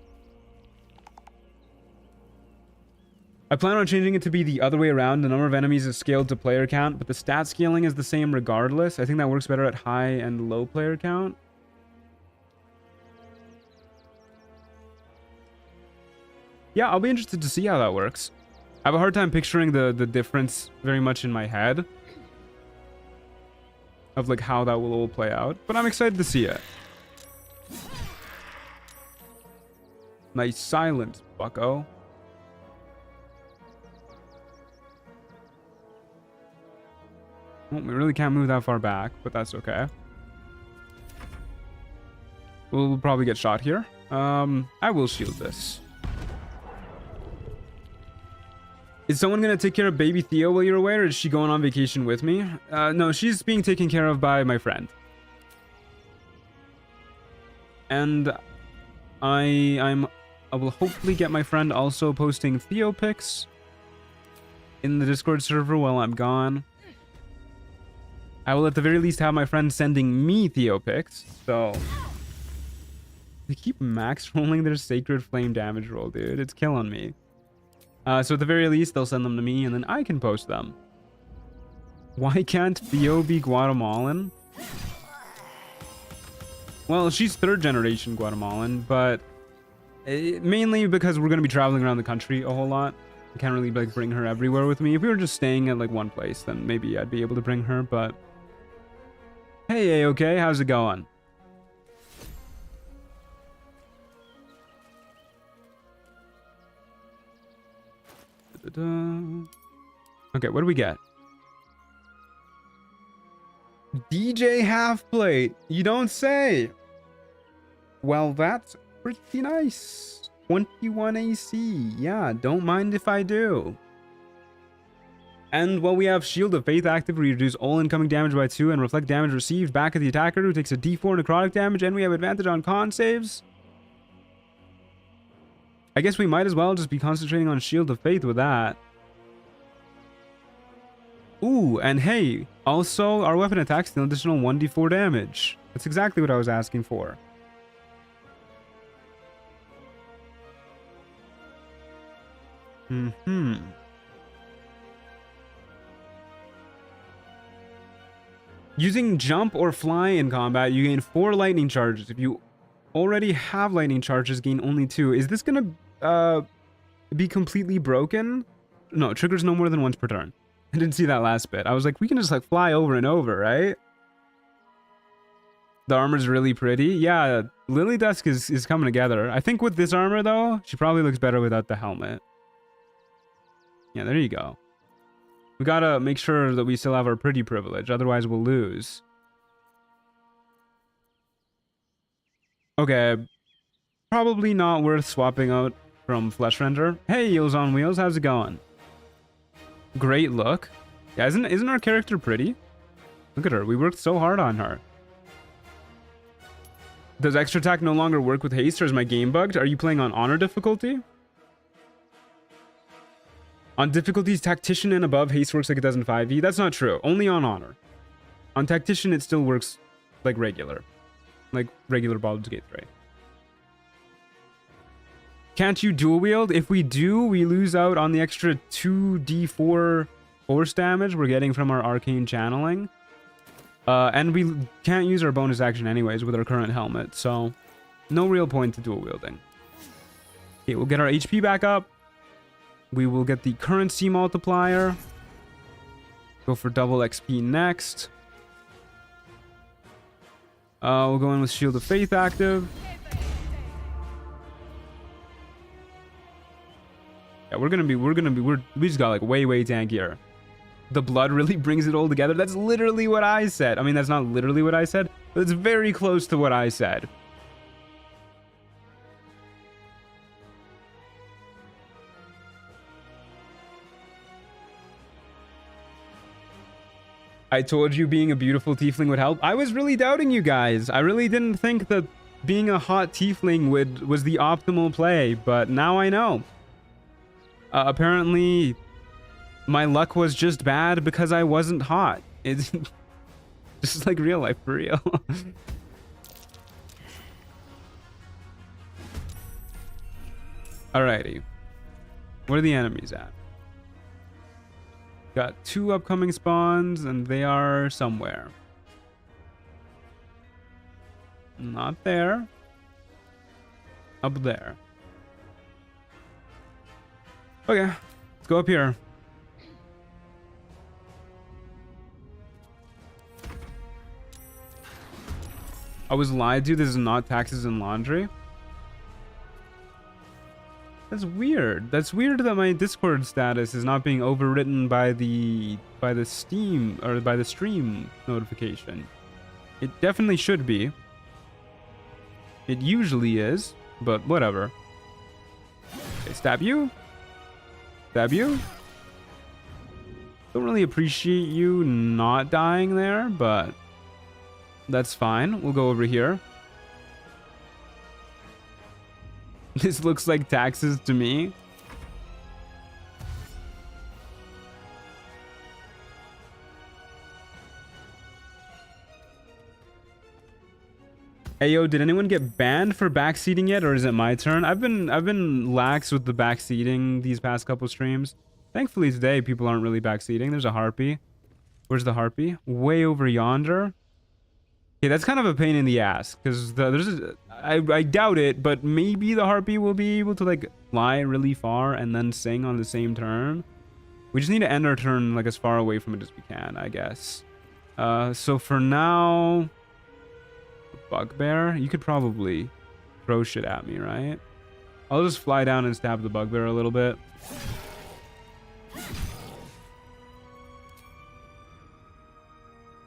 I plan on changing it to be the other way around. The number of enemies is scaled to player count, but the stat scaling is the same regardless. I think that works better at high and low player count. Yeah, I'll be interested to see how that works. I have a hard time picturing the difference very much in my head of like how that will all play out, but I'm excited to see it. Nice silence, bucko. Well, we really can't move that far back, but that's okay. We'll probably get shot here. I will shield this. Is someone gonna take care of baby Theo while you're away, or is she going on vacation with me? No, she's being taken care of by my friend. And I will hopefully get my friend also posting Theo pics in the Discord server while I'm gone. I will at the very least have my friend sending me Theo pics, so... They keep max rolling their Sacred Flame damage roll, dude. It's killing me. So at the very least, they'll send them to me, and then I can post them. Why can't Theo be Guatemalan? Well, she's 3rd generation Guatemalan, but mainly because we're going to be traveling around the country a whole lot. I can't really like bring her everywhere with me. If we were just staying at like one place, then maybe I'd be able to bring her, but... Hey, okay, how's it going? Okay, what do we get? DJ half plate. You don't say. Well, that's pretty nice. 21 AC. Yeah, don't mind if I do. And while we have Shield of Faith active, we reduce all incoming damage by 2 and reflect damage received back at the attacker who takes a D4 necrotic damage, and we have advantage on con saves. I guess we might as well just be concentrating on Shield of Faith with that. Ooh, and hey, also our weapon attacks deal additional 1d4 damage. That's exactly what I was asking for. Using jump or fly in combat, you gain 4 lightning charges. If you already have lightning charges, gain only 2. Is this gonna be completely broken? No, it triggers no more than once per turn. I didn't see that last bit. I was like, we can just like fly over and over, right? The armor's really pretty. Yeah, Lily Dusk is coming together. I think with this armor though, she probably looks better without the helmet. Yeah, there you go. We gotta make sure that we still have our pretty privilege, otherwise we'll lose. Okay, probably not worth swapping out from Flesh Render. Hey, Eels on Wheels, how's it going? Great look. Yeah, isn't our character pretty? Look at her. We worked so hard on her. Does extra attack no longer work with haste, or is my game bugged? Are you playing on honor difficulty? On difficulties Tactician and above, haste works like it does in 5e. That's not true. Only on honor. On Tactician, it still works like regular. Like regular Baldur's Gate 3. Can't you dual wield? If we do, we lose out on the extra 2d4 force damage we're getting from our arcane channeling. And we can't use our bonus action anyways with our current helmet, so no real point to dual wielding. Okay, we'll get our HP back up. We will get the currency multiplier. Go for double XP next. We'll go in with Shield of Faith active. Yeah, we just got like way tankier. The blood really brings it all together. That's literally what I said. I mean, that's not literally what I said, but it's very close to what I said. I told you being a beautiful tiefling would help. I was really doubting you guys. I really didn't think that being a hot tiefling was the optimal play, but now I know. Apparently, my luck was just bad because I wasn't hot. It's just like real life, for real. Alrighty. Where are the enemies at? Got 2 upcoming spawns, and they are somewhere. Not there. Up there. Okay, let's go up here. I was lied to. This is not taxes and laundry. That's weird. That's weird that my Discord status is not being overwritten by the Steam or by the stream notification. It definitely should be. It usually is, but whatever. Okay, stab you. Stab you. Don't really appreciate you not dying there, but that's fine. We'll go over here. This looks like taxes to me. Hey yo, did anyone get banned for backseating yet, or is it my turn? I've been lax with the backseating these past couple streams. Thankfully today people aren't really backseating. There's a harpy. Where's the harpy? Way over yonder. Yeah, that's kind of a pain in the ass because I doubt it, but maybe the harpy will be able to like fly really far and then sing on the same turn. We just need to end our turn like as far away from it as we can, I guess. So for now, bugbear, you could probably throw shit at me, right? I'll just fly down and stab the bugbear a little bit.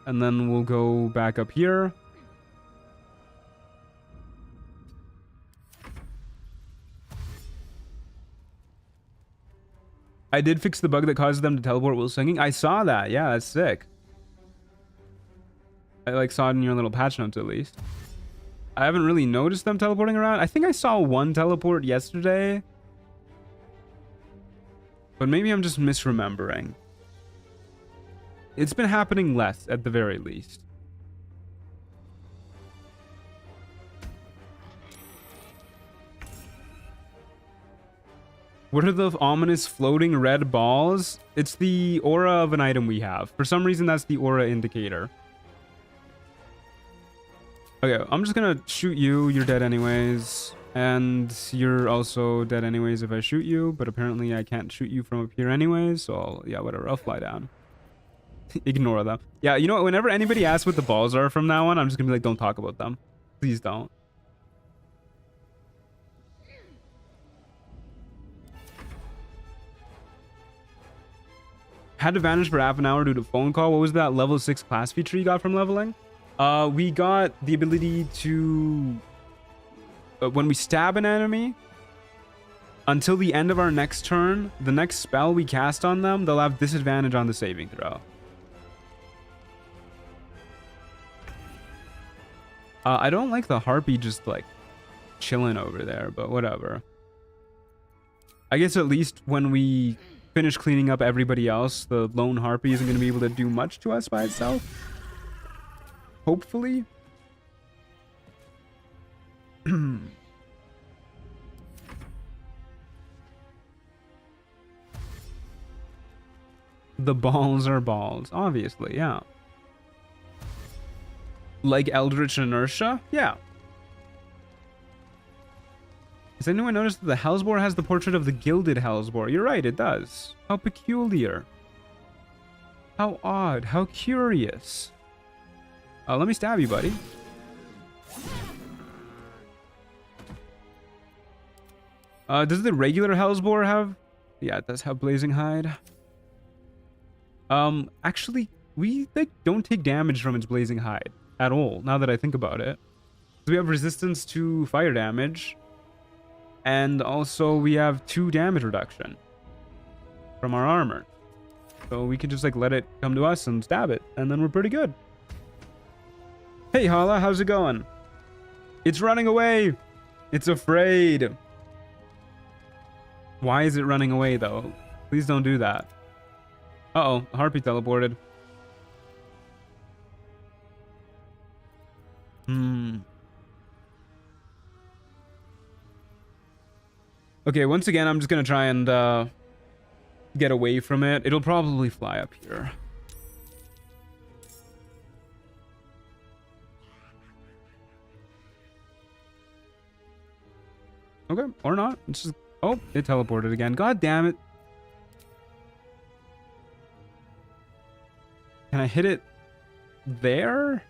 And then we'll go back up here. I did fix the bug that causes them to teleport while singing. I saw that. Yeah, that's sick. I like saw it in your little patch notes at least. I haven't really noticed them teleporting around. I think I saw one teleport yesterday. But maybe I'm just misremembering. It's been happening less, at the very least. What are the ominous floating red balls? It's the aura of an item we have. For some reason, that's the aura indicator. Okay, I'm just gonna shoot you. You're dead anyways. And you're also dead anyways if I shoot you. But apparently I can't shoot you from up here anyways. So, yeah, whatever. I'll fly down. Ignore them. Yeah, you know what? Whenever anybody asks what the balls are from now on, I'm just gonna be like, don't talk about them. Please don't. Had advantage for half an hour due to phone call. What was that level 6 class feature you got from leveling? We got the ability to... when we stab an enemy, until the end of our next turn, the next spell we cast on them, they'll have disadvantage on the saving throw. I don't like the harpy just like chilling over there, but whatever. I guess at least when we finish cleaning up everybody else, the lone harpy isn't going to be able to do much to us by itself. Hopefully. The balls are balls, obviously, yeah. Like Eldritch Inertia? Yeah. Has anyone noticed that the Hellsboar has the portrait of the Gilded Hellsboar? You're right, it does. How peculiar. How odd. How curious. Let me stab you, buddy. Does the regular Hellsboar have... Yeah, it does have Blazing Hide. Actually, we like don't take damage from its Blazing Hide at all, now that I think about it. So we have resistance to fire damage. And also we have 2 damage reduction from our armor. So we can just like let it come to us and stab it. And then we're pretty good. Hey, Hala, how's it going? It's running away. It's afraid. Why is it running away, though? Please don't do that. Uh-oh, a harpy teleported. Okay, once again, I'm just going to try and get away from it. It'll probably fly up here. Okay, or not. It's just... Oh, it teleported again. God damn it. Can I hit it there?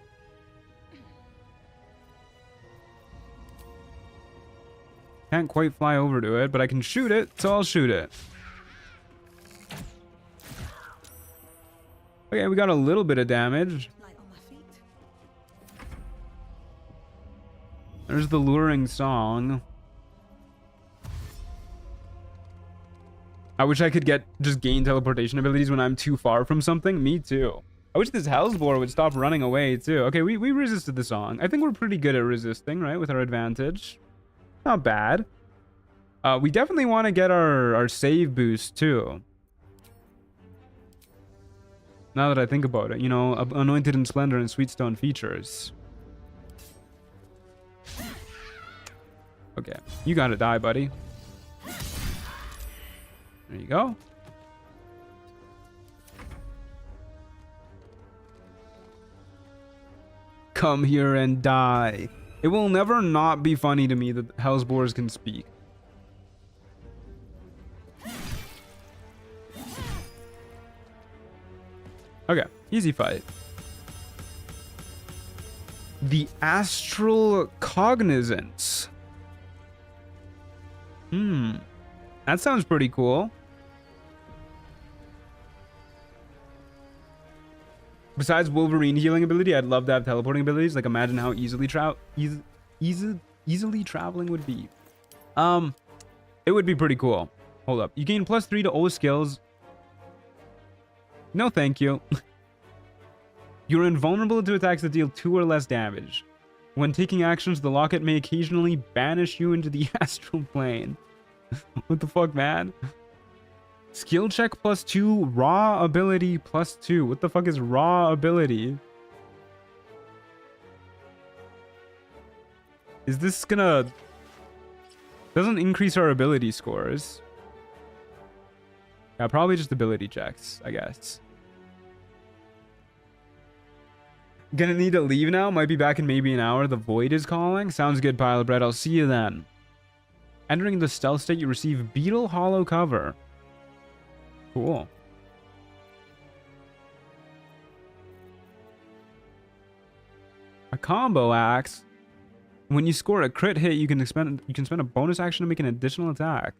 Can't quite fly over to it, but I can shoot it, so I'll shoot it. Okay, we got a little bit of damage. There's the luring song. I wish I could just gain teleportation abilities when I'm too far from something. Me too. I wish this Hellsboar would stop running away too. Okay, we resisted the song. I think we're pretty good at resisting, right? With our advantage. Not bad. We definitely want to get our save boost too. Now that I think about it, you know, Anointed in Splendor and Sweetstone features. Okay, you gotta die, buddy. There you go. Come here and die. It will never not be funny to me that Hellsboars can speak. Okay, easy fight. The Astral Cognizance. That sounds pretty cool. Besides Wolverine healing ability, I'd love to have teleporting abilities. Like, imagine how easily traveling would be. It would be pretty cool. Hold up. You gain +3 to all skills. No, thank you. You're invulnerable to attacks that deal 2 or less damage. When taking actions, the locket may occasionally banish you into the astral plane. What the fuck, man? Skill check +2, raw ability +2. What the fuck is raw ability? Is this gonna... Doesn't increase our ability scores. Yeah, probably just ability checks, I guess. Gonna need to leave now. Might be back in maybe an hour. The void is calling. Sounds good, pile of bread. I'll see you then. Entering the stealth state, you receive Beetle Hollow Cover. Cool. A combo axe. When you score a crit hit, you can spend a bonus action to make an additional attack.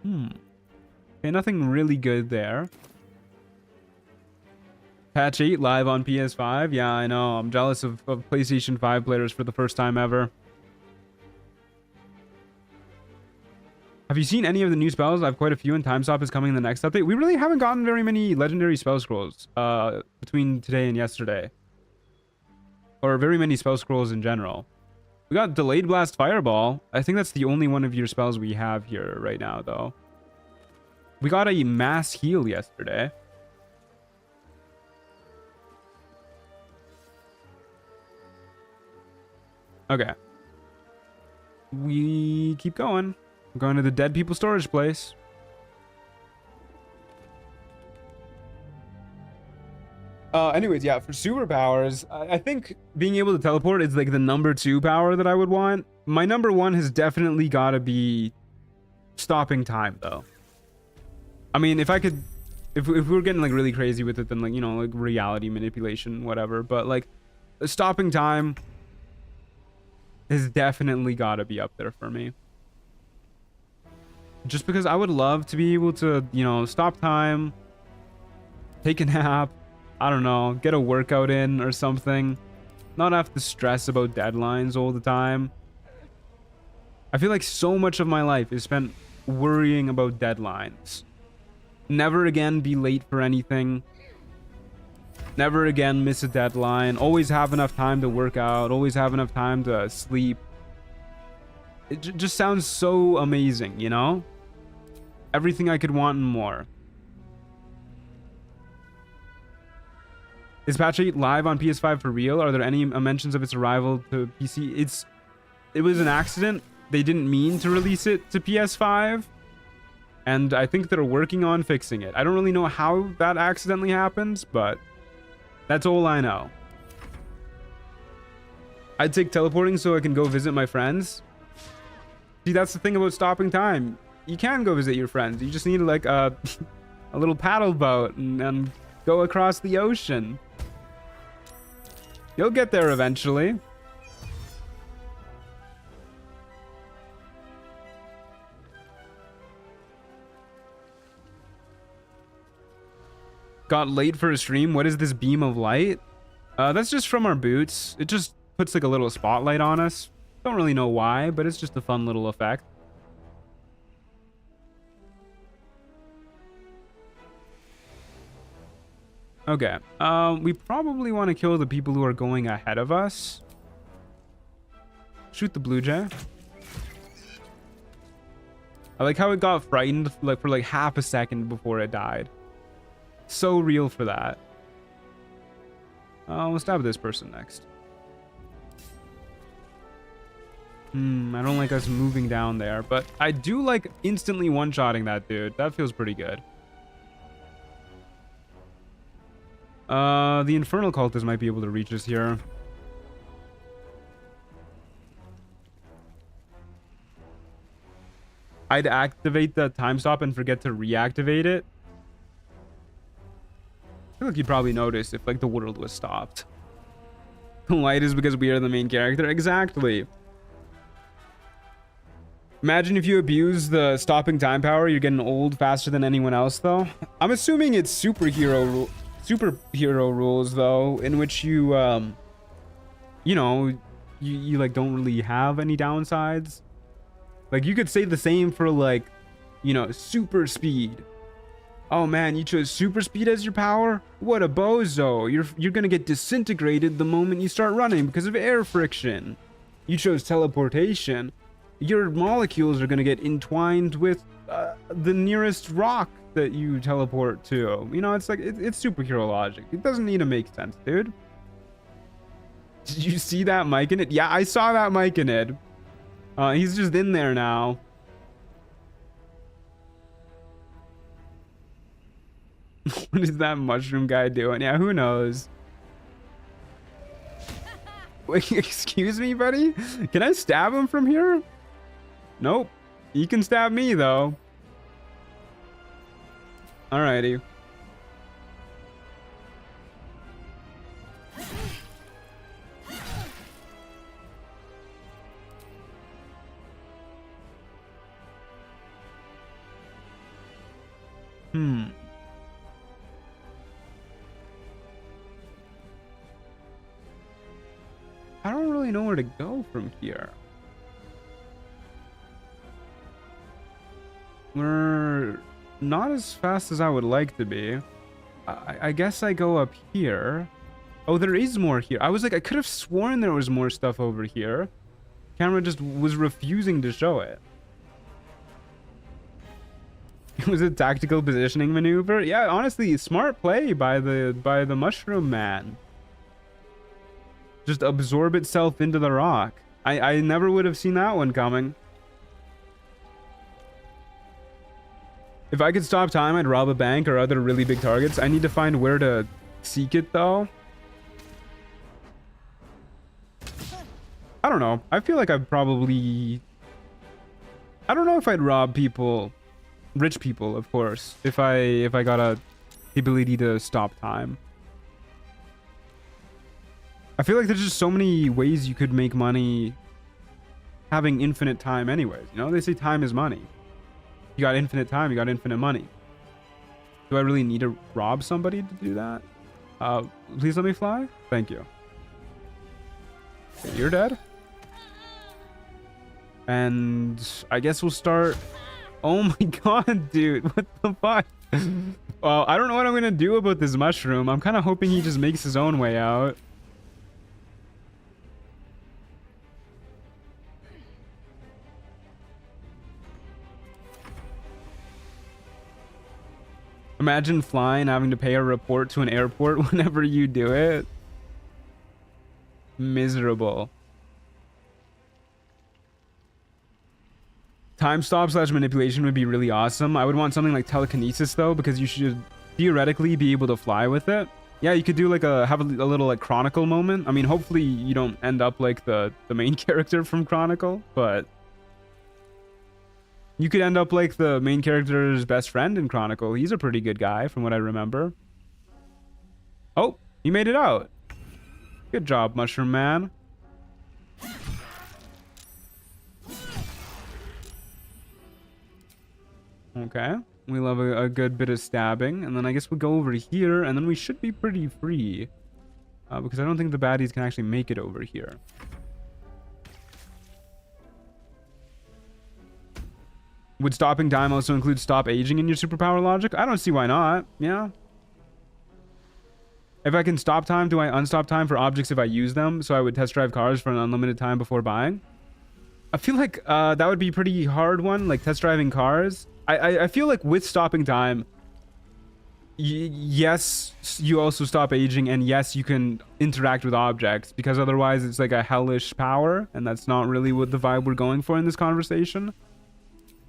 Okay, nothing really good there. Patch 8 live on PS5. Yeah, I know. I'm jealous of PlayStation 5 players for the first time ever. Have you seen any of the new spells? I have quite a few, and Time Stop is coming in the next update. We really haven't gotten very many legendary spell scrolls between today and yesterday. Or very many spell scrolls in general. We got Delayed Blast Fireball. I think that's the only one of your spells we have here right now, though. We got a Mass Heal yesterday. Okay. We keep going. We're going to the dead people storage place. Anyways, yeah, for superpowers, I think being able to teleport is like the #2 power that I would want. My #1 has definitely got to be stopping time, though. I mean, if I could, if we were getting like really crazy with it, then like, you know, like reality manipulation, whatever. But like stopping time has definitely got to be up there for me. Just because I would love to be able to, you know, stop time, take a nap, I don't know, get a workout in or something. Not have to stress about deadlines all the time. I feel like so much of my life is spent worrying about deadlines. Never again be late for anything. Never again miss a deadline. Always have enough time to work out. Always have enough time to sleep. It just sounds so amazing, you know? Everything I could want and more. Is patch 8 live on PS5 for real? Are there any mentions of its arrival to PC? It was an accident. They didn't mean to release it to PS5. And I think they're working on fixing it. I don't really know how that accidentally happens, but that's all I know. I'd take teleporting so I can go visit my friends. See, that's the thing about stopping time. You can go visit your friends. You just need like a little paddle boat and go across the ocean. You'll get there eventually. Got late for a stream. What is this beam of light? That's just from our boots. It just puts like a little spotlight on us. Don't really know why, but it's just a fun little effect. Okay. We probably want to kill the people who are going ahead of us. Shoot the blue jay. I like how it got frightened like for like half a second before it died. So real for that. We'll stab this person next. I don't like us moving down there, but I do like instantly one-shotting that dude. That feels pretty good. The infernal cultist might be able to reach us here. I'd activate the time stop and forget to reactivate it. I feel like you'd probably notice if like the world was stopped. The light is because we are the main character. Exactly. Imagine if you abuse the stopping time power, you're getting old faster than anyone else though. I'm assuming it's superhero rules though, in which you you know, you like don't really have any downsides. Like you could say the same for like, you know, super speed. Oh man, you chose super speed as your power? What a bozo. You're gonna get disintegrated the moment you start running because of air friction. You chose teleportation. Your molecules are gonna get entwined with the nearest rock that you teleport to. You know, it's like, it's superhero logic. It doesn't need to make sense, dude. Did you see that mic in it? Yeah, I saw that mic in it. He's just in there now. What is that mushroom guy doing? Yeah, who knows? Wait, excuse me, buddy? Can I stab him from here? Nope. He can stab me, though. Alrighty. I don't really know where to go from here. We're not as fast as I would like to be. I guess I go up here. Oh, there is more here. I was like, I could have sworn there was more stuff over here. Camera just was refusing to show it. It was a tactical positioning maneuver. Yeah, honestly, smart play by the mushroom man. Just absorb itself into the rock. I never would have seen that one coming. If I could stop time, I'd rob a bank or other really big targets. I need to find where to seek it, though. I don't know. I feel like I'd probably... I don't know if I'd rob people. Rich people, of course. If I got the ability to stop time. I feel like there's just so many ways you could make money having infinite time anyways. You know, they say time is money. You got infinite time, you got infinite money. Do I really need to rob somebody to do that? Please let me fly? Thank you. Okay, you're dead. And I guess we'll start... Oh my god, dude. What the fuck? Well, I don't know what I'm going to do about this mushroom. I'm kind of hoping he just makes his own way out. Imagine flying, having to pay a report to an airport whenever you do it. Miserable. Time stop / manipulation would be really awesome. I would want something like telekinesis though, because you should theoretically be able to fly with it. Yeah, you could do like have a little like Chronicle moment. I mean, hopefully you don't end up like the main character from Chronicle, but you could end up like the main character's best friend in Chronicle. He's a pretty good guy from what I remember. Oh, you made it out. Good job, Mushroom Man. Okay, we love a good bit of stabbing, and then I guess we'll go over here, and then we should be pretty free, because I don't think the baddies can actually make it over here. Would stopping time also include stop aging in your superpower logic? I don't see why not. Yeah. If I can stop time, do I unstop time for objects if I use them? So I would test drive cars for an unlimited time before buying? I feel like that would be a pretty hard one, like test driving cars. I feel like with stopping time, yes, you also stop aging, and yes, you can interact with objects, because otherwise it's like a hellish power, and that's not really what the vibe we're going for in this conversation.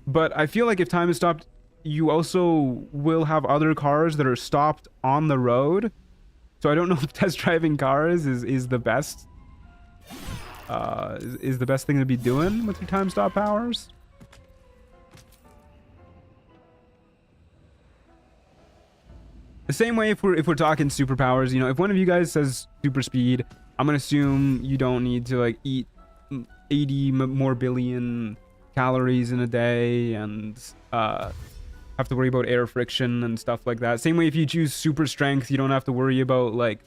But I feel like if time is stopped, you also will have other cars that are stopped on the road. So I don't know if test driving cars is the best is the best thing to be doing with your time stop powers. The same way if we're talking superpowers, you know, if one of you guys says super speed, I'm gonna assume you don't need to like eat 80 more billion calories in a day and have to worry about air friction and stuff like that. Same way if you choose super strength, you don't have to worry about like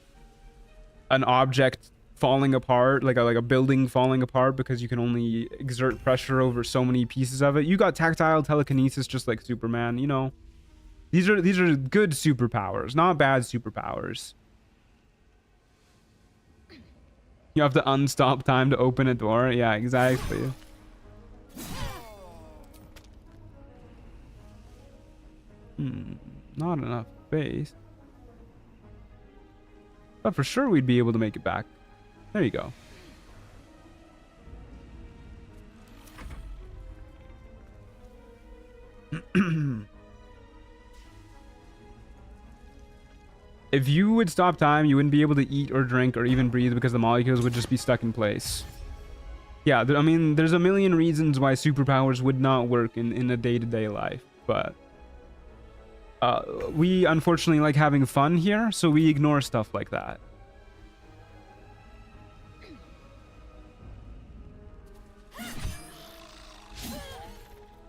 an object falling apart, like a building falling apart, because you can only exert pressure over so many pieces of it. You got tactile telekinesis just like Superman, you know. These are good superpowers, not bad superpowers. You have to unstop time to open a door. Yeah, exactly. Not enough space. But for sure we'd be able to make it back. There you go. If you would stop time, you wouldn't be able to eat or drink or even breathe, because the molecules would just be stuck in place. Yeah, I mean, there's a million reasons why superpowers would not work in a day-to-day life, but we unfortunately like having fun here, so we ignore stuff like that.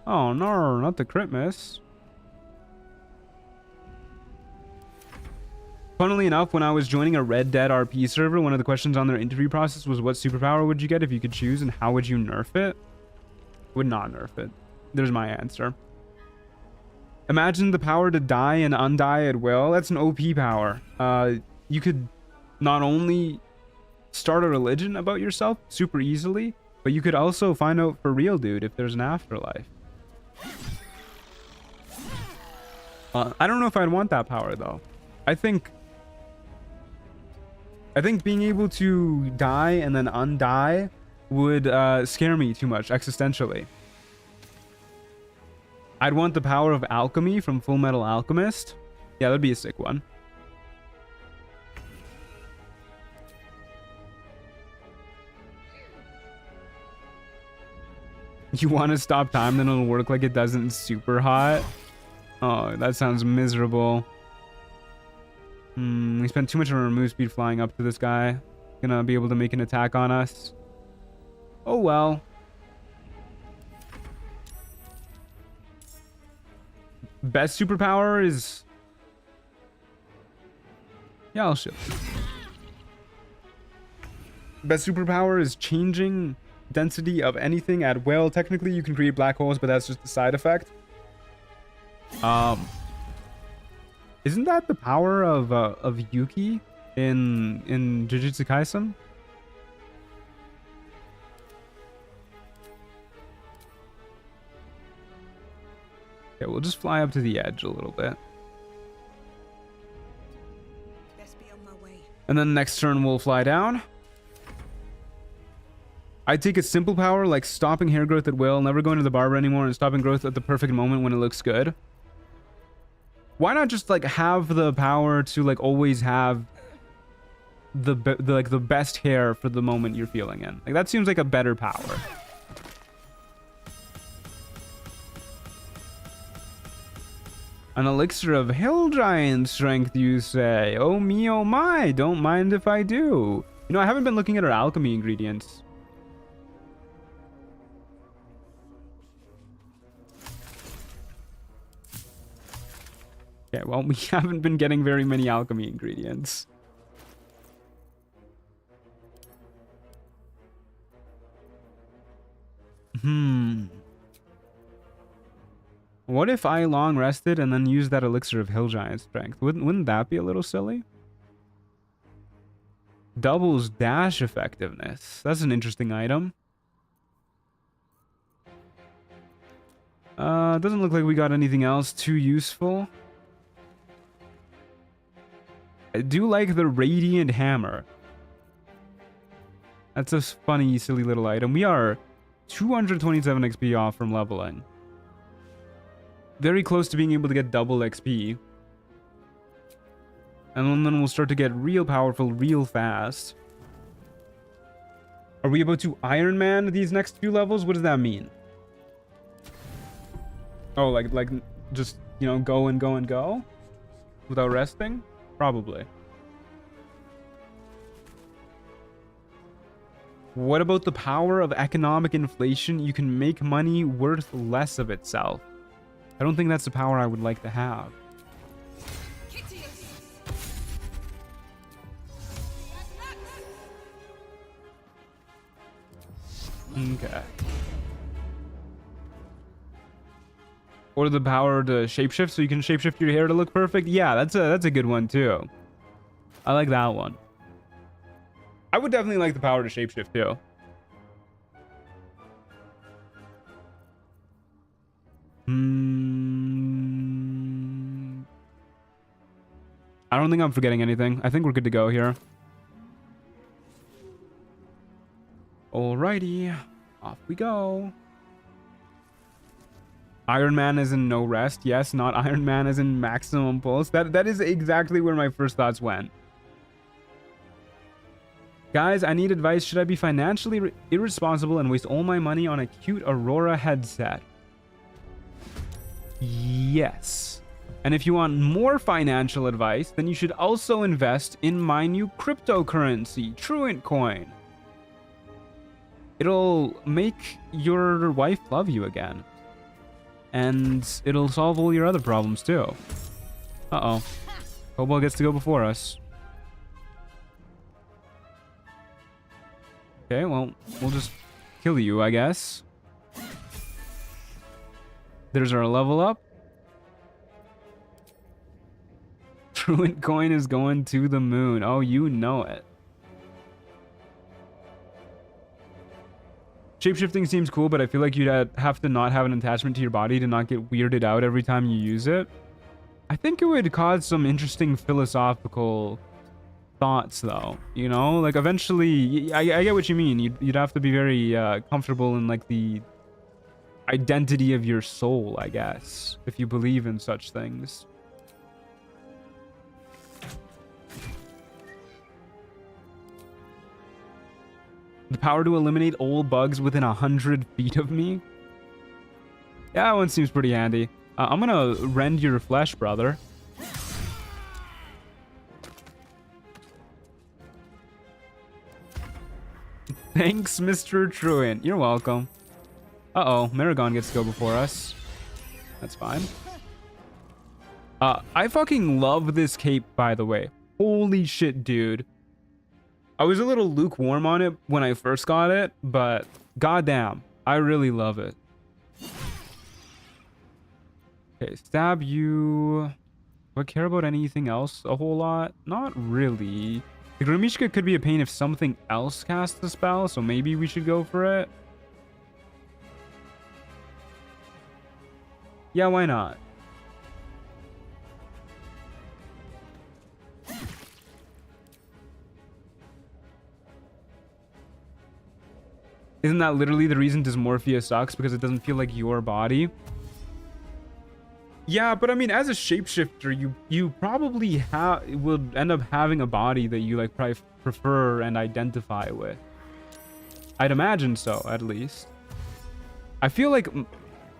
Oh no, not the crit miss. Funnily enough, when I was joining a Red Dead RP server, one of the questions on their interview process was, what superpower would you get if you could choose, and how would you nerf it? Would not nerf it. There's my answer. Imagine the power to die and undie at will. That's an OP power. You could not only start a religion about yourself super easily, but you could also find out for real, dude, if there's an afterlife. I don't know if I'd want that power, though. I think being able to die and then undie would scare me too much existentially. I'd want the power of alchemy from Full Metal Alchemist. Yeah, that'd be a sick one. You want to stop time, then it'll work like it doesn't super hot. Oh, that sounds miserable. We spent too much of our move speed flying up to this guy. Gonna be able to make an attack on us. Oh well. Best superpower is... Yeah, I'll show you. Best superpower is changing density of anything at will. Technically, you can create black holes, but that's just a side effect. Isn't that the power of Yuki in Jujutsu Kaisen? Okay, we'll just fly up to the edge a little bit. Best be on my way. And then next turn we'll fly down. I take a simple power like stopping hair growth at will, never going to the barber anymore, and stopping growth at the perfect moment when it looks good. Why not just like have the power to like always have the best hair for the moment you're feeling in? Like that seems like a better power. An elixir of hill giant strength, you say? Oh me, oh my! Don't mind if I do. You know, I haven't been looking at our alchemy ingredients. Okay, well, we haven't been getting very many alchemy ingredients. What if I long rested and then used that elixir of hill giant strength? Wouldn't that be a little silly? Doubles dash effectiveness. That's an interesting item. Doesn't look like we got anything else too useful. I do like the Radiant Hammer. That's a funny, silly little item. We are 227 XP off from leveling. Very close to being able to get double XP. And then we'll start to get real powerful real fast. Are we about to Iron Man these next few levels? What does that mean? Oh, like just, you know, go and go and go? Without resting? Probably. What about the power of economic inflation? You can make money worth less of itself. I don't think that's the power I would like to have. Okay. Or the power to shapeshift, so you can shapeshift your hair to look perfect. Yeah, that's a good one too. I like that one. I would definitely like the power to shapeshift too. I don't think I'm forgetting anything. I think we're good to go here. Alrighty, off we go. Iron Man is in no rest. Yes, not Iron Man is in maximum pulse. That is exactly where my first thoughts went. Guys, I need advice. Should I be financially irresponsible and waste all my money on a cute Aurora headset? Yes. And if you want more financial advice, then you should also invest in my new cryptocurrency, Truant Coin. It'll make your wife love you again. And it'll solve all your other problems too. Uh-oh. Cobalt gets to go before us. Okay, well, we'll just kill you, I guess. There's our level up. Truant Coin is going to the moon. Oh, you know it. Shapeshifting seems cool, but I feel like you'd have to not have an attachment to your body to not get weirded out every time you use it. I think it would cause some interesting philosophical thoughts, though. You know, like eventually, I get what you mean. You'd have to be very comfortable in like the identity of your soul, I guess, if you believe in such things. The power to eliminate all bugs within 100 feet of me? Yeah, that one seems pretty handy. I'm gonna rend your flesh, brother. Thanks, Mr. Truant. You're welcome. Uh-oh, Maragon gets to go before us. That's fine. I fucking love this cape, by the way. Holy shit, dude. I was a little lukewarm on it when I first got it, but goddamn, I really love it. Okay, stab you. Do I care about anything else a whole lot? Not really. The Grimishka could be a pain if something else casts the spell, so maybe we should go for it. Yeah, why not? Isn't that literally the reason dysmorphia sucks? Because it doesn't feel like your body? Yeah, but I mean, as a shapeshifter, you probably will end up having a body that you like probably prefer and identify with. I'd imagine so, at least. I feel like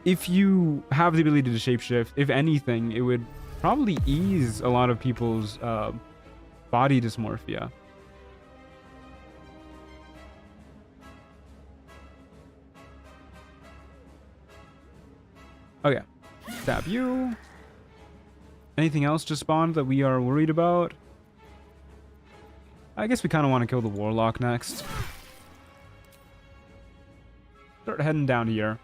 if you have the ability to shapeshift, if anything, it would probably ease a lot of people's body dysmorphia. Okay, stab you. Anything else just spawned that we are worried about? I guess we kind of want to kill the warlock next. Start heading down here.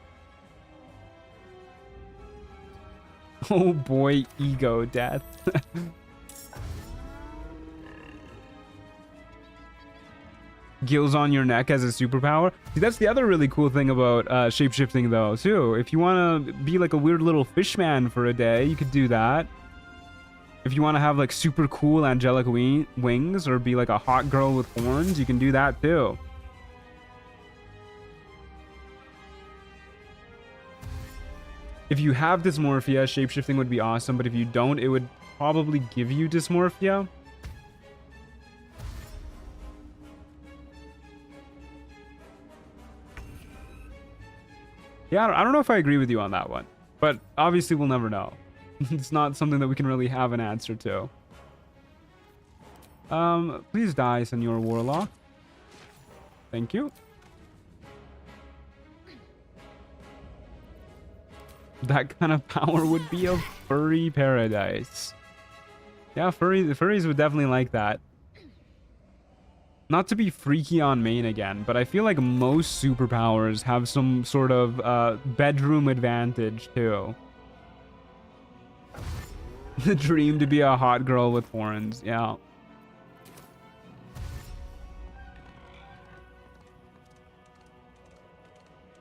Oh boy, ego death. Gills on your neck as a superpower. See, that's the other really cool thing about shapeshifting, though, too. If you want to be like a weird little fishman for a day, you could do that. If you want to have like super cool angelic wings or be like a hot girl with horns, you can do that, too. If you have dysmorphia, shapeshifting would be awesome, but if you don't, it would probably give you dysmorphia. Yeah, I don't know if I agree with you on that one, but obviously we'll never know. It's not something that we can really have an answer to. Please die, Senor Warlock. Thank you. That kind of power would be a furry paradise. Yeah, the furries would definitely like that. Not to be freaky on main again, but I feel like most superpowers have some sort of bedroom advantage too. The dream to be a hot girl with horns, yeah.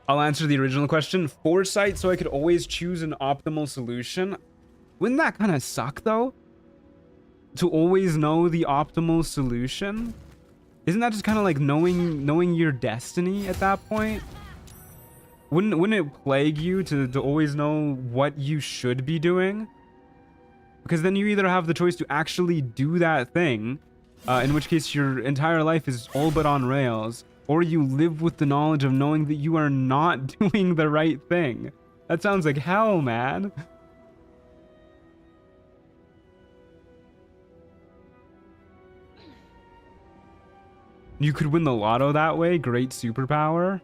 I'll answer the original question. Foresight, so I could always choose an optimal solution. Wouldn't that kind of suck, though? To always know the optimal solution? Isn't that just kind of like knowing your destiny at that point? Wouldn't it plague you to always know what you should be doing? Because then you either have the choice to actually do that thing, in which case your entire life is all but on rails, or you live with the knowledge of knowing that you are not doing the right thing. That sounds like hell, man. You could win the lotto that way. Great superpower.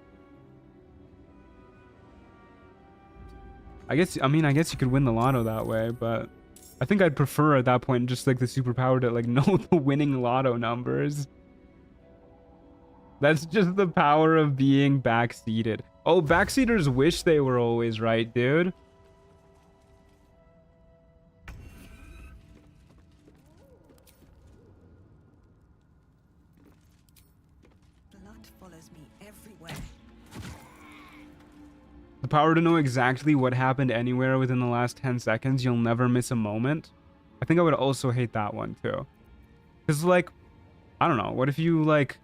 I guess you could win the lotto that way, but I think I'd prefer at that point just like the superpower to like know the winning lotto numbers. That's just the power of being backseated. Oh, backseaters wish they were always right, dude. Blood follows me everywhere. The power to know exactly what happened anywhere within the last 10 seconds. You'll never miss a moment. I think I would also hate that one too. Because like, I don't know. What if you like...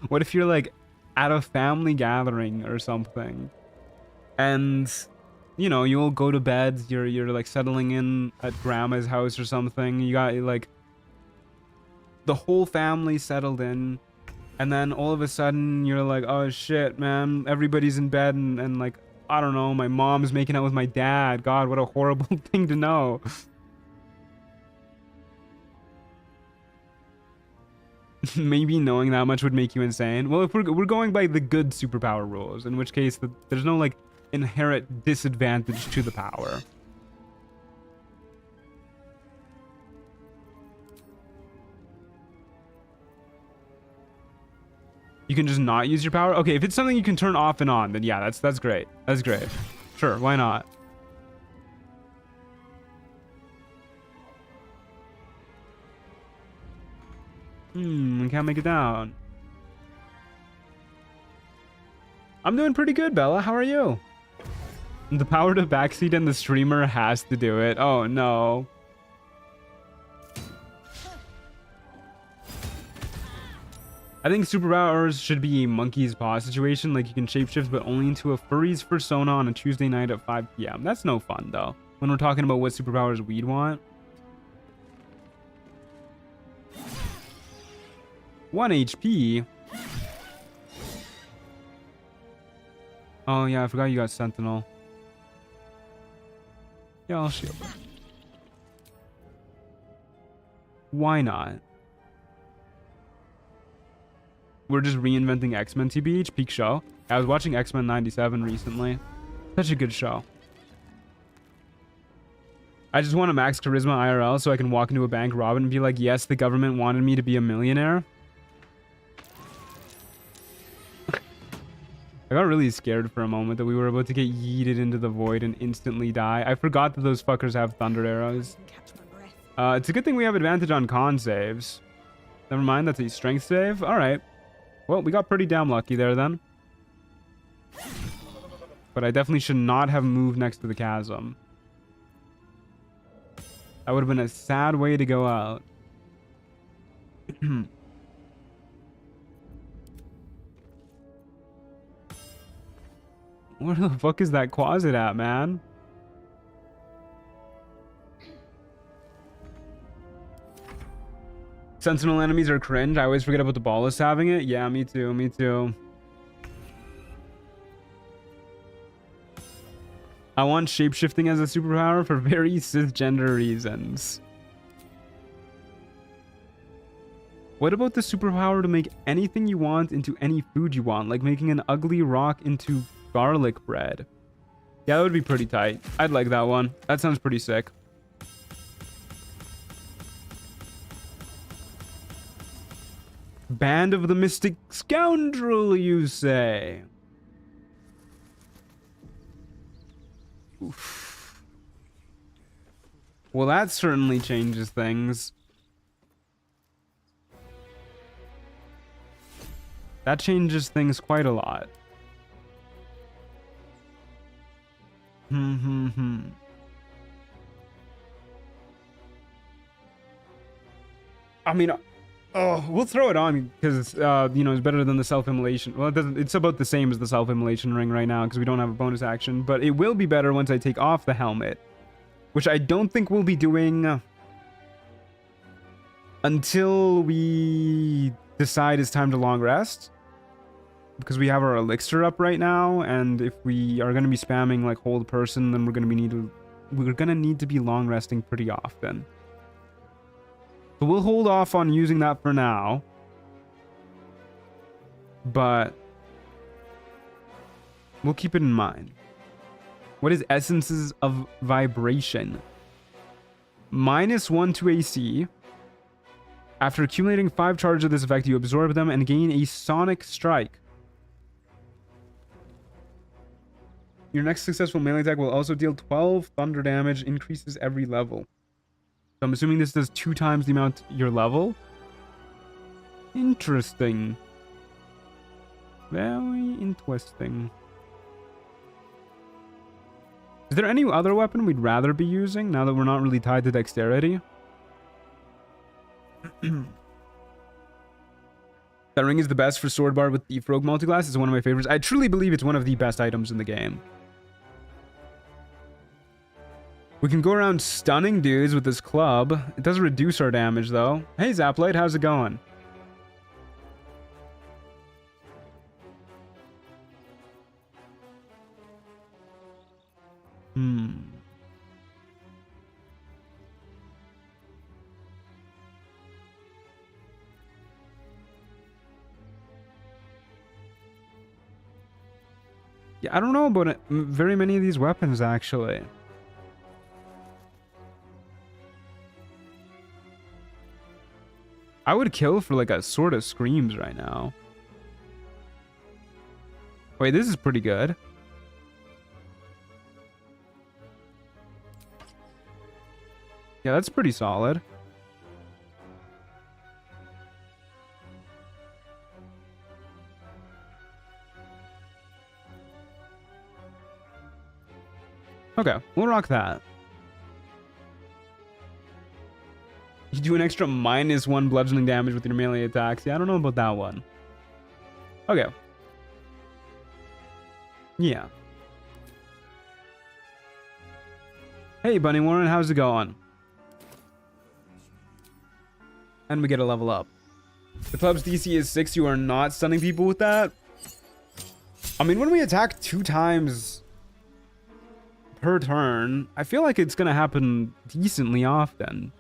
What if you're like at a family gathering or something and you know you'll go to bed, you're like settling in at grandma's house or something, you got like the whole family settled in, and then all of a sudden you're like, oh shit, man, everybody's in bed and like, I don't know, my mom's making out with my dad. God, what a horrible thing to know. Maybe knowing that much would make you insane. Well, if we're going by the good superpower rules, in which case there's no like inherent disadvantage to the power. You can just not use your power? Okay, if it's something you can turn off and on, then yeah, that's great. That's great. Sure, why not? I can't make it down. I'm doing pretty good, Bella. How are you? The power to backseat and the streamer has to do it. Oh, no. I think superpowers should be a monkey's paw situation. Like you can shapeshift, but only into a furry's persona on a Tuesday night at 5 p.m. That's no fun, though. When we're talking about what superpowers we'd want. 1 HP. Oh, yeah, I forgot you got Sentinel. Yeah, I'll shield it. Why not? We're just reinventing X-Men TBH. Peak show. I was watching X-Men 97 recently. Such a good show. I just want to max charisma IRL so I can walk into a bank, rob it, and be like, yes, the government wanted me to be a millionaire. I got really scared for a moment that we were about to get yeeted into the void and instantly die. I forgot that those fuckers have thunder arrows. It's a good thing we have advantage on con saves. Never mind, that's a strength save. All right. Well, we got pretty damn lucky there then. But I definitely should not have moved next to the chasm. That would have been a sad way to go out. Where the fuck is that closet at, man? Sentinel enemies are cringe. I always forget about the ballast having it. Yeah, me too. Me too. I want shapeshifting as a superpower for very cisgender reasons. What about the superpower to make anything you want into any food you want? Like making an ugly rock into garlic bread. Yeah, that would be pretty tight. I'd like that one. That sounds pretty sick. Band of the Mystic Scoundrel, you say? Oof. Well, that certainly changes things. That changes things quite a lot. I mean, oh, we'll throw it on because you know, it's better than the self-immolation. Well, it doesn't. It's about the same as the self-immolation ring right now because we don't have a bonus action. But it will be better once I take off the helmet, which I don't think we'll be doing until we decide it's time to long rest. Because we have our elixir up right now, and if we are going to be spamming like hold person, then we're going to need to be long resting pretty often. So we'll hold off on using that for now. But we'll keep it in mind. What is Essences of Vibration? -1 to AC. After accumulating 5 charges of this effect, you absorb them and gain a sonic strike. Your next successful melee attack will also deal 12 thunder damage, increases every level. So I'm assuming this does 2 times the amount your level. Interesting. Very interesting. Is there any other weapon we'd rather be using now that we're not really tied to dexterity? That ring is the best for sword bar with Thief Rogue multiclass. It's one of my favorites. I truly believe it's one of the best items in the game. We can go around stunning dudes with this club. It does reduce our damage, though. Hey, Zaplight, how's it going? Yeah, I don't know about very many of these weapons, actually. I would kill for like a Sword of Screams right now. Wait, this is pretty good. Yeah, that's pretty solid. Okay, we'll rock that. You do an extra -1 bludgeoning damage with your melee attacks. Yeah, I don't know about that one. Okay. Yeah. Hey, Bunny Warren, how's it going? And we get a level up. The club's DC is 6. You are not stunning people with that. I mean, when we attack 2 times per turn, I feel like it's going to happen decently often.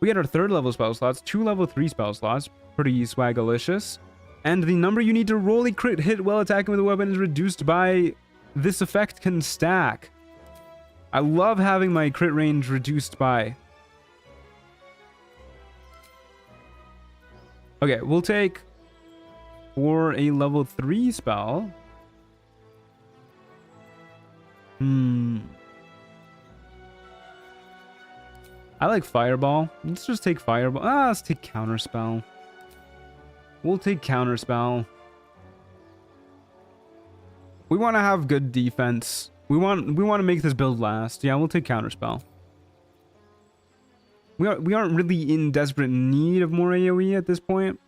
We get our 3rd level spell slots, 2 level 3 spell slots. Pretty swagalicious. And the number you need to roll a crit hit while attacking with a weapon is reduced by this effect can stack. I love having my crit range reduced by. Okay, we'll take for a level 3 spell. I like Fireball. Let's just take Fireball. Let's take Counterspell. We'll take Counterspell. We want to have good defense. We want to make this build last. Yeah, we'll take Counterspell. We aren't really in desperate need of more AoE at this point.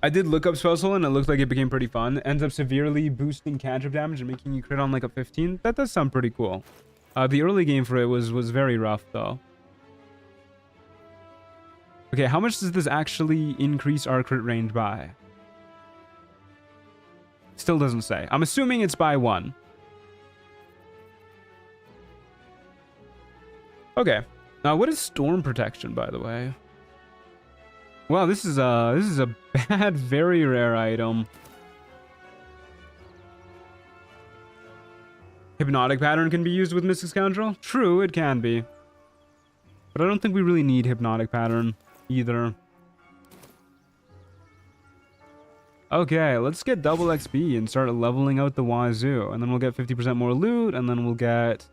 I did look up Spell Soul and it looked like it became pretty fun. Ends up severely boosting cantrip damage and making you crit on like a 15. That does sound pretty cool. The early game for it was very rough though. Okay, how much does this actually increase our crit range by? Still doesn't say. I'm assuming it's by 1. Okay. Now, what is Storm Protection, by the way? Wow, this is a bad, very rare item. Hypnotic Pattern can be used with Mystic Scoundrel? True, it can be. But I don't think we really need Hypnotic Pattern either. Okay, let's get double XP and start leveling out the wazoo. And then we'll get 50% more loot, and then we'll get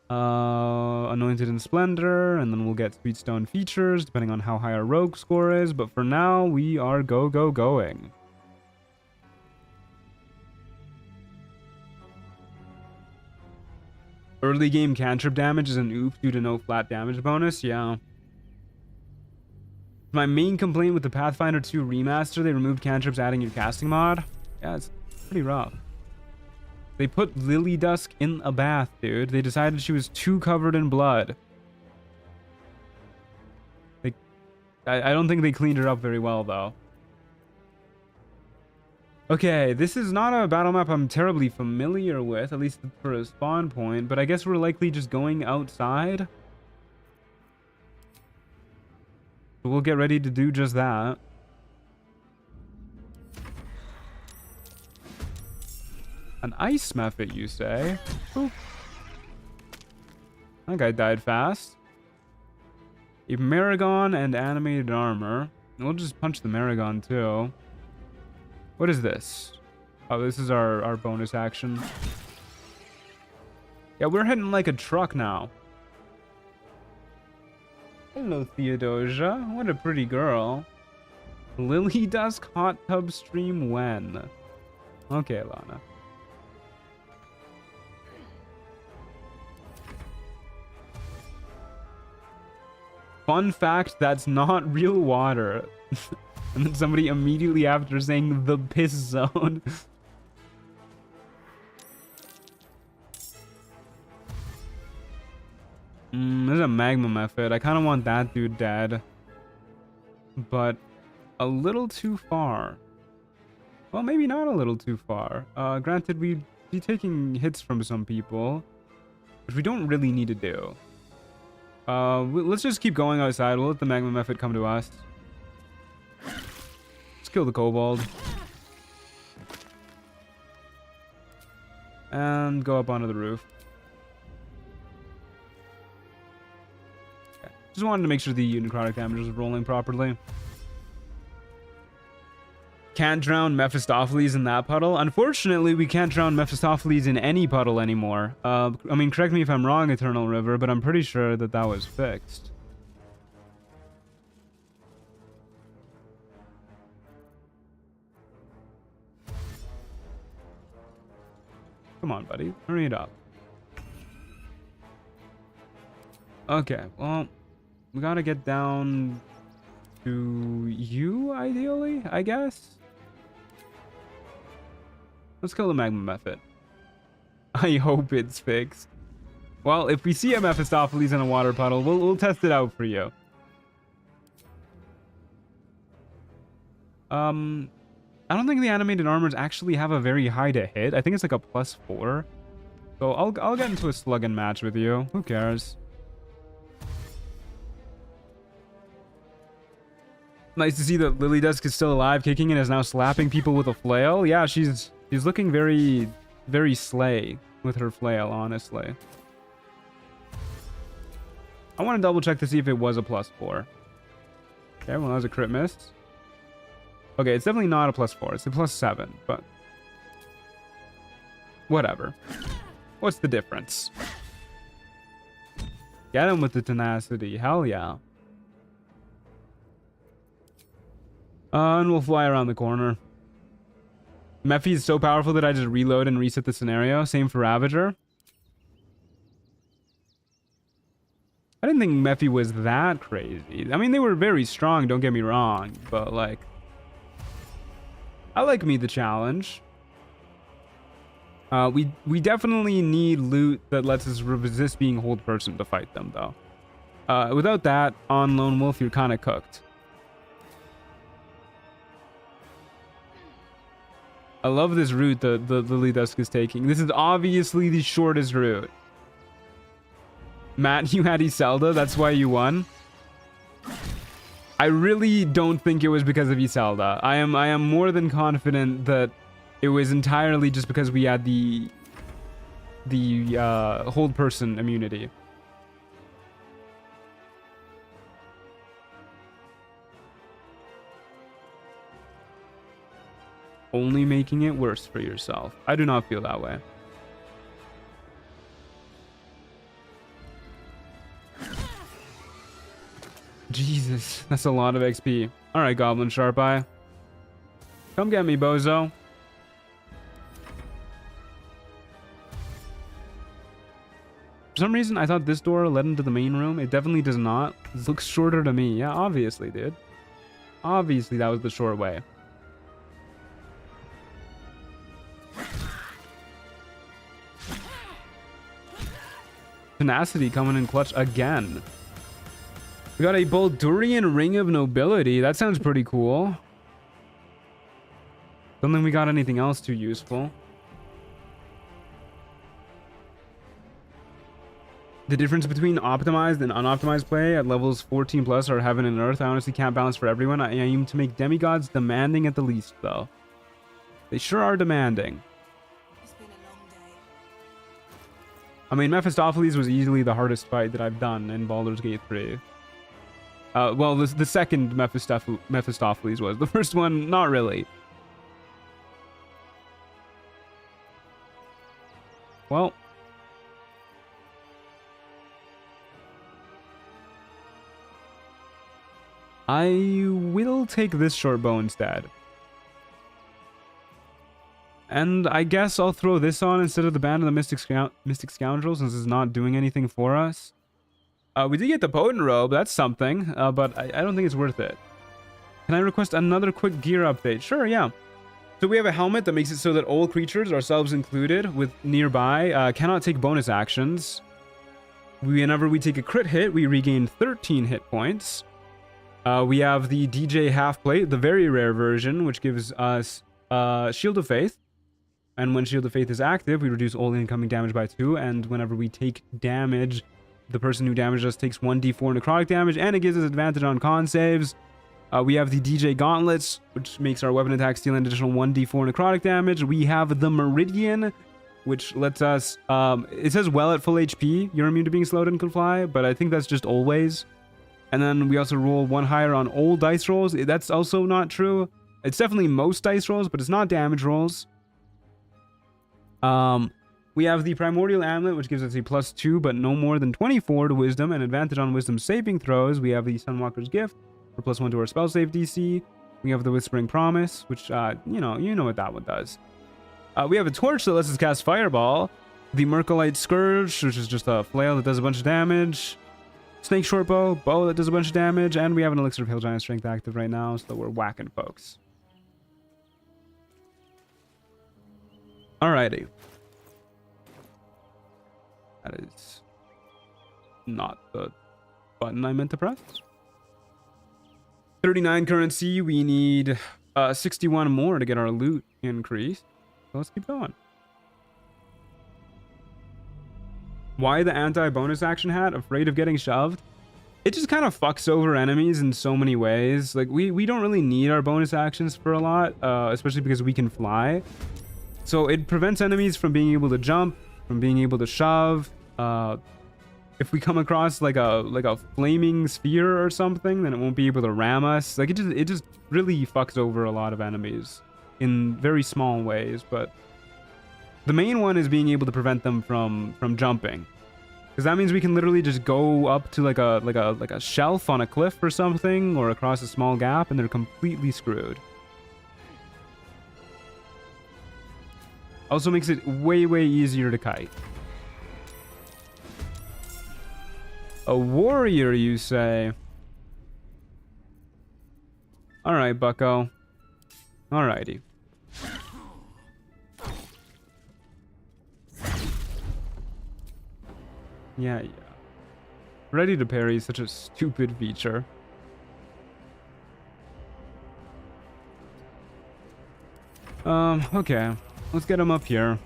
Anointed in Splendor, and then we'll get Sweetstone features, depending on how high our rogue score is. But for now, we are going. Early game cantrip damage is an oof due to no flat damage bonus. Yeah. My main complaint with the Pathfinder 2 remaster, they removed cantrips adding your casting mod. Yeah, it's pretty rough. They put Lily Dusk in a bath, dude. They decided she was too covered in blood. I don't think they cleaned her up very well, though. Okay, this is not a battle map I'm terribly familiar with, at least for a spawn point, but I guess we're likely just going outside. We'll get ready to do just that. An ice method, you say? Ooh. That guy died fast. A Maragon and animated armor. We'll just punch the Maragon too. What is this? Oh, this is our bonus action. Yeah, we're hitting like a truck now. Hello, Theodosia. What a pretty girl. Lily Dusk hot tub stream when? Okay, Lana. Fun fact, that's not real water. And then somebody immediately after saying the piss zone. There's a magma method. I kind of want that dude dead. But a little too far. Well, maybe not a little too far. Granted, we'd be taking hits from some people, which we don't really need to do. Let's just keep going outside. We'll let the magma method come to us. Let's kill the kobold. And go up onto the roof. Okay. Just wanted to make sure the necrotic damage was rolling properly. Can't drown Mephistopheles in that puddle. Unfortunately, we can't drown Mephistopheles in any puddle anymore. I mean, correct me if I'm wrong, Eternal River, but I'm pretty sure that that was fixed. Come on, buddy. Hurry it up. Okay, well, We gotta get down to you, ideally, I guess. Let's kill the magma method. I hope it's fixed. Well, if we see a Mephistopheles in a water puddle, we'll test it out for you. I don't think the animated armors actually have a very high to hit. I think it's like a +4. So I'll get into a slugging match with you. Who cares? Nice to see that Lily Dusk is still alive, kicking and is now slapping people with a flail. Yeah, she's looking very, very slay with her flail, honestly. I want to double check to see if it was a +4. Okay, well, that was a crit miss. Okay, it's definitely not a +4. It's a +7, but whatever. What's the difference? Get him with the tenacity. Hell yeah. And we'll fly around the corner. Mephi is so powerful that I just reload and reset the scenario. Same for Ravager. I didn't think Mephi was that crazy. I mean, they were very strong, don't get me wrong. But, like, I like me the challenge. We definitely need loot that lets us resist being hold person to fight them, though. Without that, on Lone Wolf, you're kind of cooked. I love this route that the Lily Dusk is taking. This is obviously the shortest route. Matt, you had Iselda, that's why you won. I really don't think it was because of Iselda. I am more than confident that it was entirely just because we had the hold person immunity. Only making it worse for yourself. I do not feel that way. Jesus, that's a lot of XP. Alright, Goblin Sharp Eye. Come get me, bozo. For some reason, I thought this door led into the main room. It definitely does not. It looks shorter to me. Yeah, obviously, dude. Obviously, that was the short way. Tenacity coming in clutch again. We got a Baldurian Ring of Nobility. That sounds pretty cool. Don't think we got anything else too useful. The difference between optimized and unoptimized play at levels 14 plus are heaven and earth. I honestly can't balance for everyone. I aim to make demigods demanding at the least, though. They sure are demanding. It's been a long day. I mean, Mephistopheles was easily the hardest fight that I've done in Baldur's Gate 3. Well, the second Mephistopheles was. The first one, not really. Well. I will take this short bow instead. And I guess I'll throw this on instead of the Band of the Mystic Scoundrels, since it's not doing anything for us. We did get the Potent Robe, that's something, but I don't think it's worth it. Can I request another quick gear update? Sure, yeah. So we have a helmet that makes it so that all creatures, ourselves included, with nearby, cannot take bonus actions. Whenever we take a crit hit, we regain 13 hit points. We have the DJ half plate, the very rare version, which gives us Shield of Faith. And when Shield of Faith is active, we reduce all incoming damage by 2. And whenever we take damage, the person who damaged us takes 1d4 necrotic damage, and it gives us advantage on con saves. We have the DJ Gauntlets, which makes our weapon attack steal an additional 1d4 necrotic damage. We have the Meridian, which lets us... it says well at full HP, you're immune to being slowed and can fly, but I think that's just always. And then we also roll 1 higher on all dice rolls. That's also not true. It's definitely most dice rolls, but it's not damage rolls. We have the Primordial Amulet, which gives us a +2, but no more than 24 to Wisdom, and advantage on Wisdom saving throws. We have the Sunwalker's Gift, for +1 to our spell save DC. We have the Whispering Promise, which, you know what that one does. We have a Torch that lets us cast Fireball. The Mercolite Scourge, which is just a flail that does a bunch of damage. Snake short bow, bow that does a bunch of damage, and we have an elixir of Hail Giant Strength active right now, so we're whacking folks. Alrighty. That is not the button I meant to press. 39 currency, we need 61 more to get our loot increased. So let's keep going. Why the anti-bonus action hat? Afraid of getting shoved? It just kind of fucks over enemies in so many ways. Like, we don't really need our bonus actions for a lot, especially because we can fly. So it prevents enemies from being able to jump, from being able to shove. If we come across like a flaming sphere or something, then it won't be able to ram us. Like, it just really fucks over a lot of enemies in very small ways, but the main one is being able to prevent them from jumping, because that means we can literally just go up to like a shelf on a cliff or something, or across a small gap, and they're completely screwed. Also makes it way easier to kite. A warrior, you say? All right, bucko. Alrighty. Yeah. Ready to parry is such a stupid feature. Okay. Let's get him up here.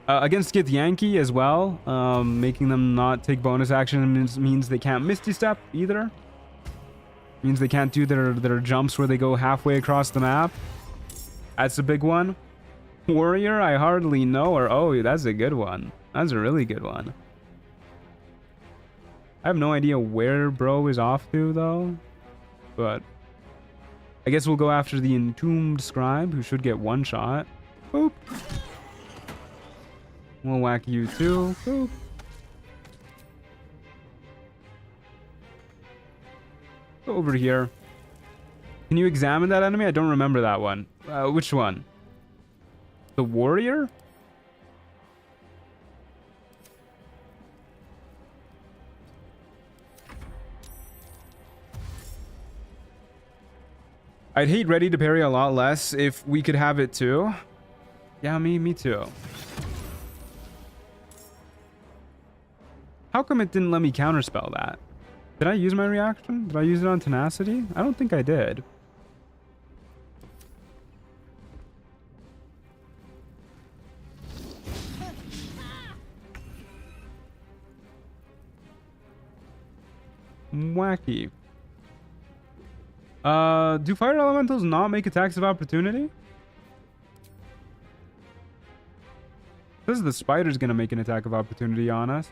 Against Skith Yankee as well, making them not take bonus action means they can't Misty Step either. Means they can't do their jumps where they go halfway across the map. That's a big one. Warrior, I hardly know, or oh, that's a good one. That's a really good one. I have no idea where bro is off to though, but I guess we'll go after the Entombed Scribe, who should get one shot. Boop. We'll whack you too. Boop. Go over here. Can you examine that enemy? I don't remember that one. Which one? The warrior? I'd hate ready to parry a lot less if we could have it too. Yeah, me too. How come it didn't let me counterspell that? Did I use my reaction? Did I use it on tenacity? I don't think I did. Wacky. Do fire elementals not make attacks of opportunity? This is the spider's gonna make an attack of opportunity on us.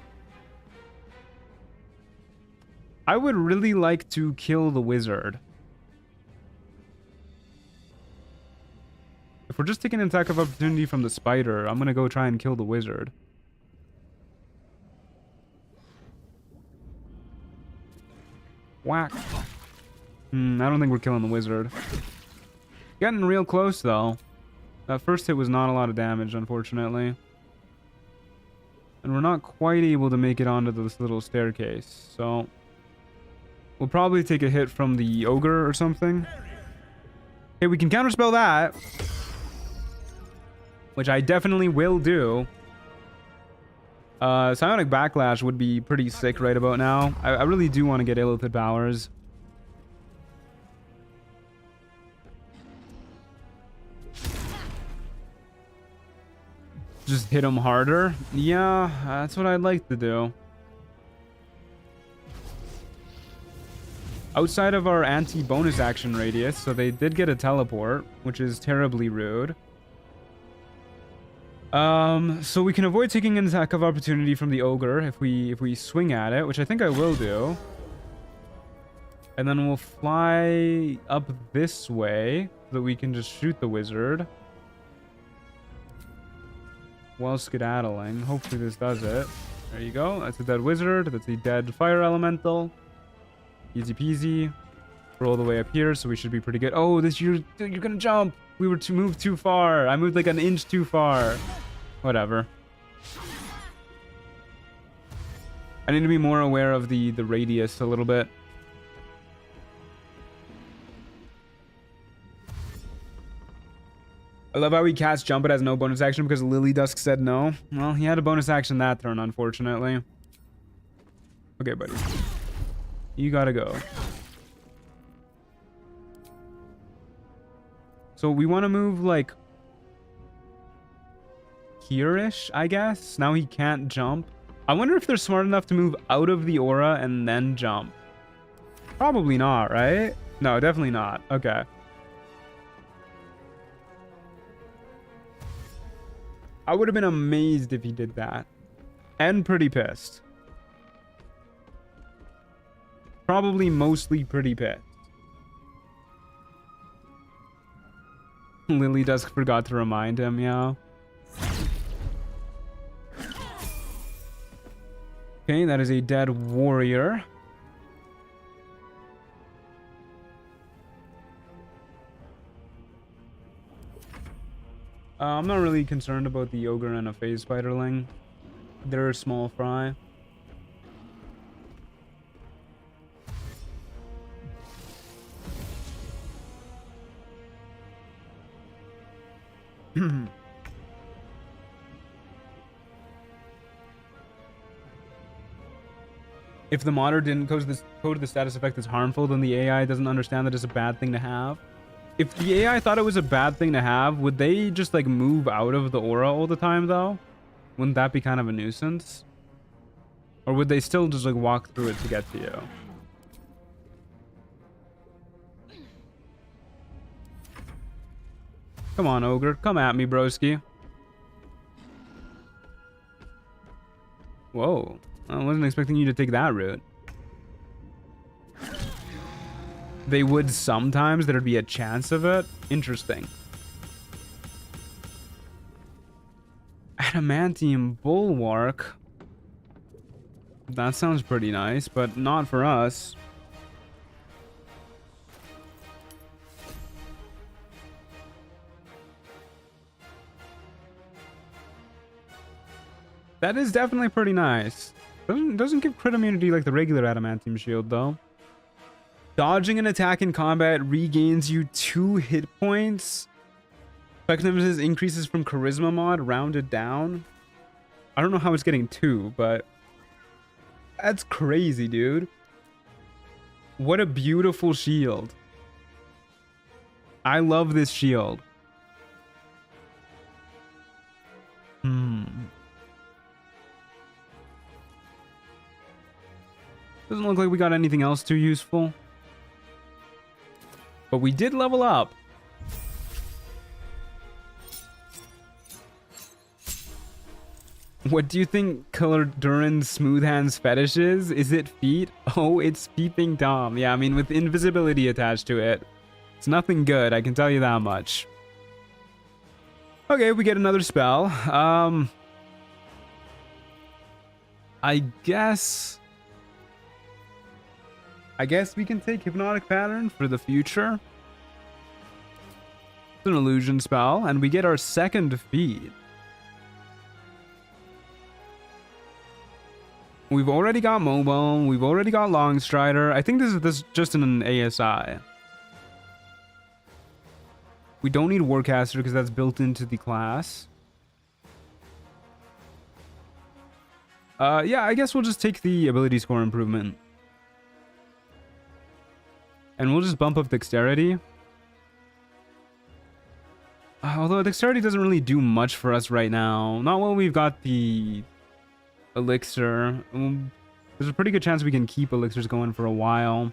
I would really like to kill the wizard. If we're just taking an attack of opportunity from the spider, I'm gonna go try and kill the wizard. Whack. I don't think we're killing the wizard. Getting real close though. That first hit was not a lot of damage, unfortunately. And we're not quite able to make it onto this little staircase, so we'll probably take a hit from the ogre or something. Okay, we can counterspell that, which I definitely will do. Psionic Backlash would be pretty sick right about now. I really do want to get Illithid Powers. Just hit him harder. Yeah, that's what I'd like to do. Outside of our anti-bonus action radius, so they did get a teleport, which is terribly rude. So we can avoid taking an attack of opportunity from the ogre if we swing at it, which I think I will do. And then we'll fly up this way so that we can just shoot the wizard while skedaddling. Hopefully this does it. There you go. That's a dead wizard. That's a dead fire elemental. Easy peasy. We're all the way up here, so we should be pretty good. Oh, you're gonna jump. We were to move too far. I moved like an inch too far. Whatever. I need to be more aware of the radius a little bit. I love how he cast jump, but has no bonus action because Lily Dusk said no. Well, he had a bonus action that turn, unfortunately. Okay, buddy. You gotta go. So we want to move, like, here-ish, I guess. Now he can't jump. I wonder if they're smart enough to move out of the aura and then jump. Probably not, right? No, definitely not. Okay. I would have been amazed if he did that. And pretty pissed. Probably mostly pretty pissed. Lily Dusk forgot to remind him, yeah. Okay, that is a dead warrior. I'm not really concerned about the ogre and a phase spiderling. They're a small fry. If the modder didn't code the status effect as harmful, then the AI doesn't understand that it's a bad thing to have. If the AI thought it was a bad thing to have, would they just like move out of the aura all the time though? Wouldn't that be kind of a nuisance? Or would they still just like walk through it to get to you? Come on, ogre. Come at me, broski. Whoa. I wasn't expecting you to take that route. They would sometimes. There'd be a chance of it. Interesting. Adamantium Bulwark. That sounds pretty nice, but not for us. That is definitely pretty nice. Doesn't give crit immunity like the regular adamantium shield though. Dodging an attack in combat regains you 2 hit points. Effectiveness increases from charisma mod rounded down. I don't know how it's getting 2, but that's crazy, dude. What a beautiful shield. I love this shield. Doesn't look like we got anything else too useful. But we did level up. What do you think Color Duran's smooth hands fetish is? Is it feet? Oh, it's peeping Tom. Yeah, I mean, with invisibility attached to it, it's nothing good, I can tell you that much. Okay, we get another spell. I guess we can take Hypnotic Pattern for the future. It's an illusion spell, and we get our second feed. We've already got Mobile, we've already got Longstrider. I think this is just in an ASI. We don't need Warcaster because that's built into the class. Yeah, I guess we'll just take the ability score improvement. And we'll just bump up Dexterity. Although Dexterity doesn't really do much for us right now. Not while we've got the Elixir. There's a pretty good chance we can keep Elixirs going for a while.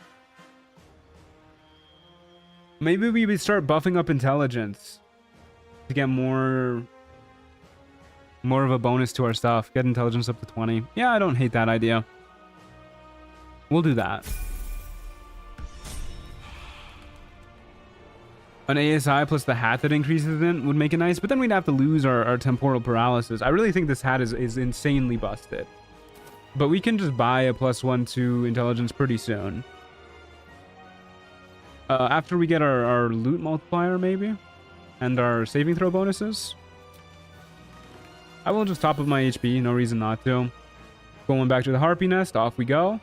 Maybe we would start buffing up Intelligence to get more of a bonus to our stuff. Get Intelligence up to 20. Yeah, I don't hate that idea. We'll do that. An ASI plus the hat that increases it would make it nice, but then we'd have to lose our temporal paralysis. I really think this hat is insanely busted. But we can just buy a +1 to intelligence pretty soon. After we get our loot multiplier, maybe? And our saving throw bonuses? I will just top up my HP, no reason not to. Going back to the Harpy Nest. Off we go.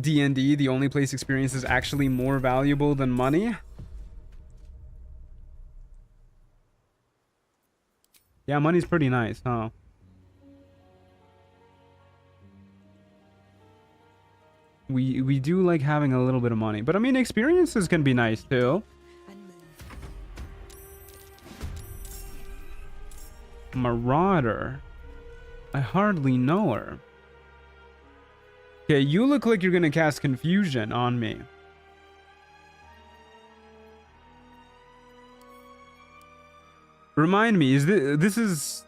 D&D, the only place experience is actually more valuable than money. Yeah, money's pretty nice, huh? We do like having a little bit of money, but I mean experiences can be nice too. Marauder. I hardly know her. Okay, you look like you're gonna cast confusion on me. Remind me, is this is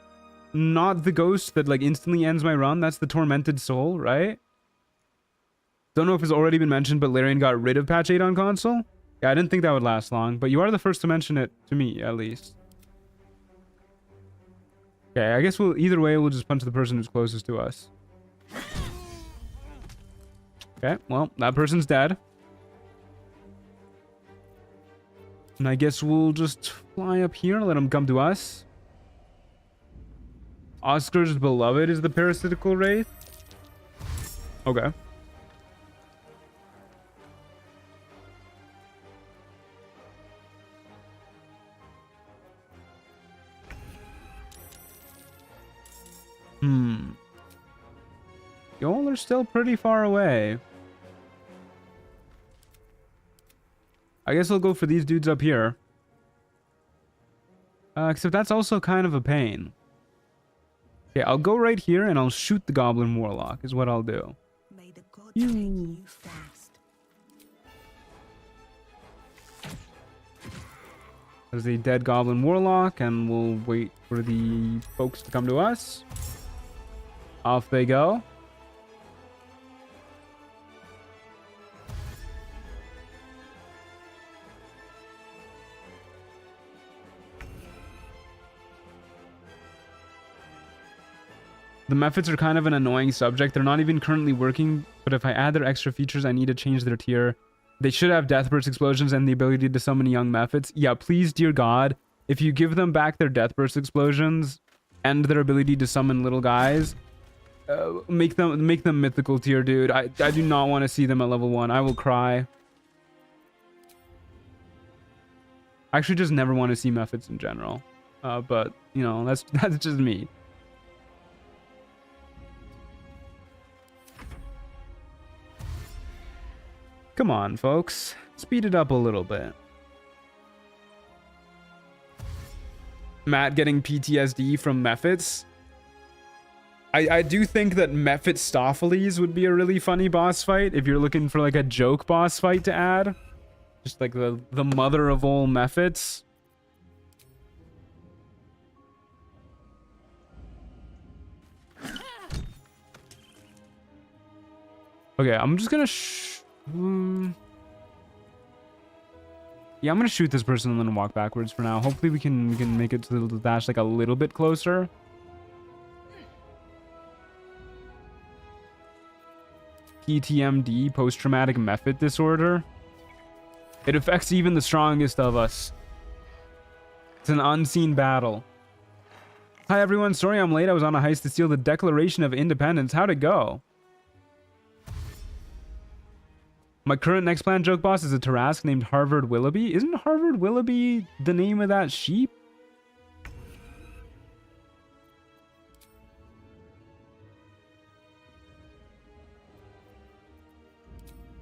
not the ghost that like instantly ends my run? That's the tormented soul, right? Don't know if it's already been mentioned, but Larian got rid of patch 8 on console. Yeah, I didn't think that would last long, but you are the first to mention it to me, at least. Okay, I guess either way, we'll just punch the person who's closest to us. Okay, well, that person's dead. And I guess we'll just fly up here and let him come to us. Oscar's beloved is the parasitical wraith. Okay. Y'all are still pretty far away. I guess I'll go for these dudes up here. Except that's also kind of a pain. Okay, I'll go right here and I'll shoot the Goblin Warlock is what I'll do. May the gods take you fast. There's a dead Goblin Warlock, and we'll wait for the folks to come to us. Off they go. The methods are kind of an annoying subject. They're not even currently working, but if I add their extra features, I need to change their tier. They should have Death Burst explosions and the ability to summon young methods. Yeah, please, dear God, if you give them back their Death Burst explosions and their ability to summon little guys, make them mythical tier, dude. I do not want to see them at level 1. I will cry. I actually just never want to see methods in general. But, you know, that's just me. Come on, folks. Speed it up a little bit. Matt getting PTSD from Mephits. I do think that Mephistopheles would be a really funny boss fight if you're looking for like a joke boss fight to add. Just like the mother of all Mephits. Okay, I'm just gonna yeah, I'm gonna shoot this person and then walk backwards for now. Hopefully we can make it to the dash like a little bit closer. PTMD, post-traumatic method disorder. It affects even the strongest of us. It's an unseen battle. Hi everyone, sorry I'm late. I was on a heist to steal the Declaration of Independence. How'd it go? My current next plan joke boss is a Tarask named Harvard Willoughby. Isn't Harvard Willoughby the name of that sheep?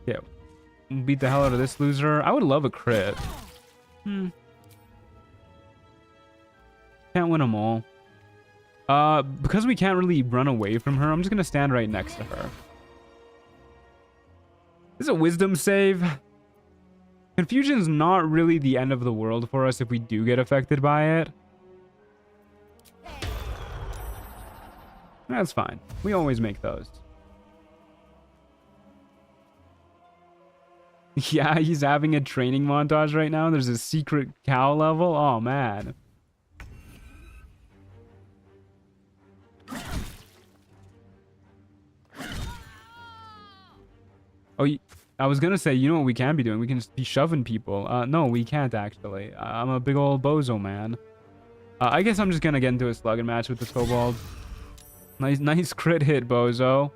Yeah. Beat the hell out of this loser. I would love a crit. Can't win them all. Because we can't really run away from her, I'm just gonna stand right next to her. This is a wisdom save. Confusion's not really the end of the world for us if we do get affected by it. That's fine. We always make those. Yeah, he's having a training montage right now. There's a secret cow level. Oh, man. Oh, I was gonna say, you know what we can be doing? We can just be shoving people. No, we can't actually. I'm a big old bozo, man. I guess I'm just gonna get into a slugging match with this kobold. Nice crit hit, bozo.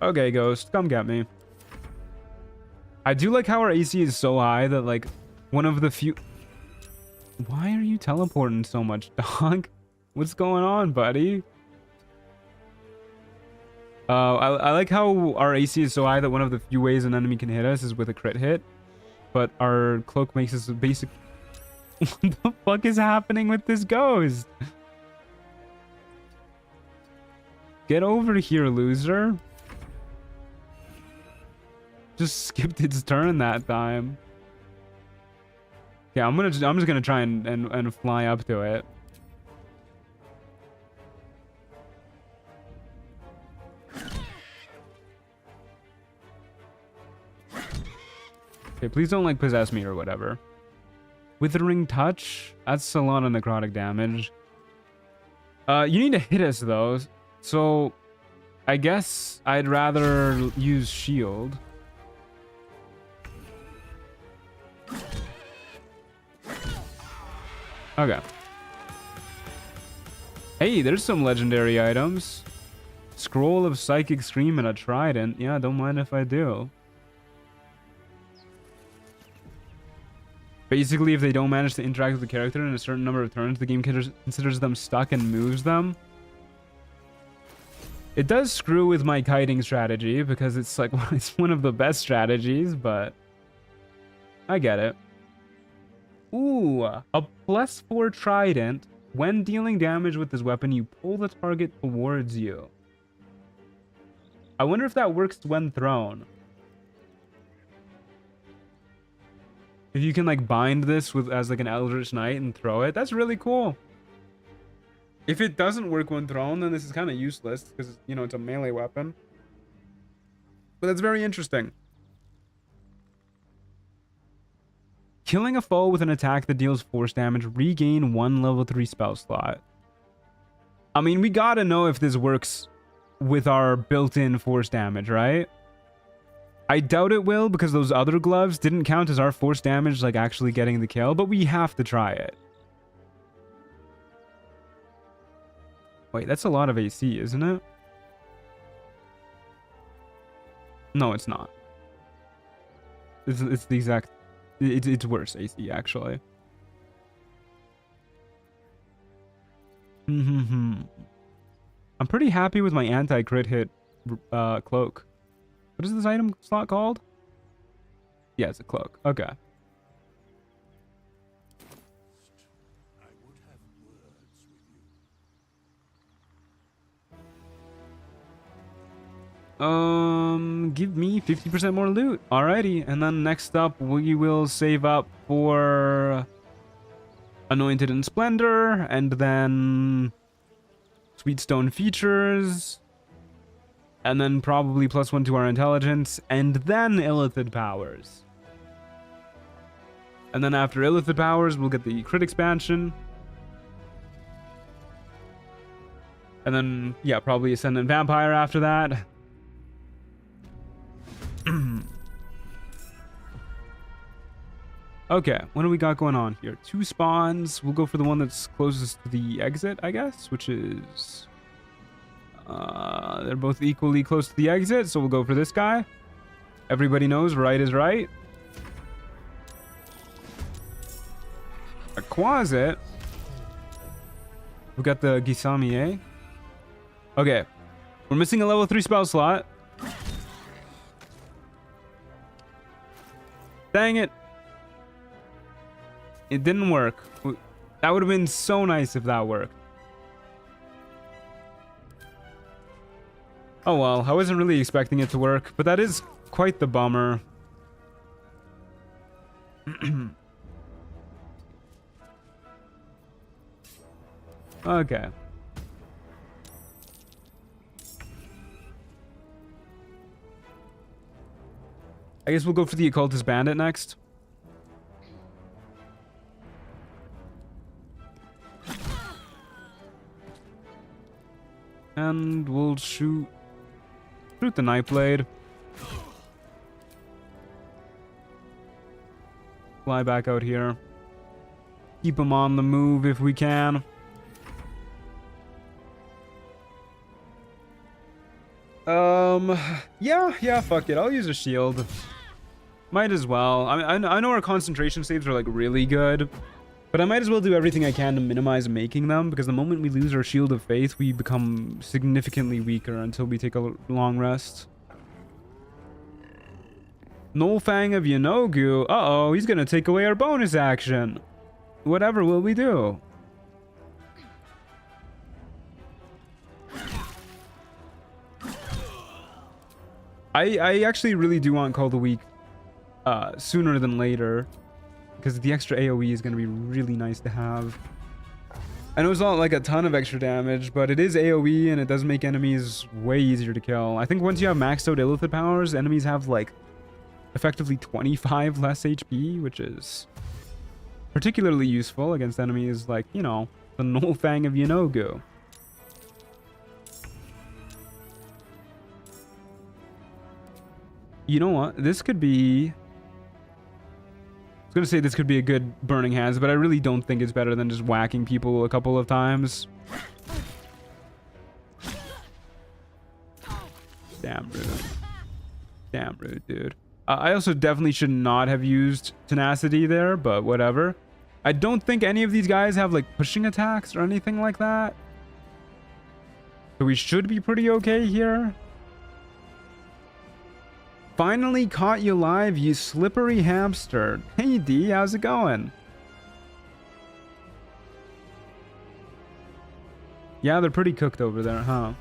Okay, Ghost, come get me. I do like how our AC is so high that, like, one of the few... Why are you teleporting so much, dog? What's going on, buddy? I like how our AC is so high that one of the few ways an enemy can hit us is with a crit hit. But our cloak makes us a basic... What the fuck is happening with this ghost? Get over here, loser. Just skipped its turn that time. Yeah, I'm just gonna try and fly up to it. Okay, please don't like possess me or whatever. Withering touch? That's a lot of necrotic damage. You need to hit us though. So I guess I'd rather use shield. Okay. Hey, there's some legendary items. Scroll of Psychic Scream and a Trident. Yeah, don't mind if I do. Basically, if they don't manage to interact with the character in a certain number of turns, the game considers them stuck and moves them. It does screw with my kiting strategy because it's like it's one of the best strategies, but I get it. Ooh, a +4 trident. When dealing damage with this weapon, you pull the target towards you. I wonder if that works when thrown. If you can like bind this with as like an Eldritch Knight and throw it, that's really cool. If it doesn't work when thrown, then this is kind of useless because, you know, it's a melee weapon. But that's very interesting. Killing a foe with an attack that deals force damage, regain 1 level 3 spell slot. I mean, we gotta know if this works with our built-in force damage, right? I doubt it will because those other gloves didn't count as our force damage, like actually getting the kill, but we have to try it. Wait, that's a lot of AC, isn't it? No, it's not. It's the exact... It's worse AC, actually. I'm pretty happy with my anti-crit hit cloak. What is this item slot called? Yeah, it's a cloak. Okay. Give me 50% more loot. Alrighty, and then next up we will save up for Anointed and Splendor, and then Sweetstone features, and then probably +1 to our intelligence, and then Illithid powers. And then after Illithid powers, we'll get the crit expansion. And then, yeah, probably Ascendant Vampire after that. Okay, what do we got going on here? 2 spawns. We'll go for the one that's closest to the exit, I guess, which is... they're both equally close to the exit, so we'll go for this guy. Everybody knows right is right. A Quasit. We've got the Gisamier. Okay. We're missing a level 3 spell slot. Dang it. It didn't work. That would have been so nice if that worked. Oh well, I wasn't really expecting it to work, but that is quite the bummer. Okay. I guess we'll go for the Occultist Bandit next. And we'll shoot the Nightblade. Fly back out here. Keep him on the move if we can. Yeah, fuck it. I'll use a shield. Might as well. I mean, I know our concentration saves are like really good, but I might as well do everything I can to minimize making them, because the moment we lose our Shield of Faith, we become significantly weaker until we take a long rest. Nullfang of Yanogu. Uh-oh, he's gonna take away our bonus action. Whatever will we do? I actually really do want Call the Weak sooner than later, because the extra AoE is going to be really nice to have. I know it's not like a ton of extra damage, but it is AoE and it does make enemies way easier to kill. I think once you have maxed out Illithid powers, enemies have like effectively 25 less HP, which is particularly useful against enemies like, you know, the Nullfang of Yanogu. You know what? This could be... I was going to say this could be a good Burning Hands, but I really don't think it's better than just whacking people a couple of times. Damn rude. Damn rude, dude. I also definitely should not have used Tenacity there, but whatever. I don't think any of these guys have, like, pushing attacks or anything like that. So we should be pretty okay here. Finally caught you live, you slippery hamster. Hey D, how's it going? Yeah, they're pretty cooked over there, huh?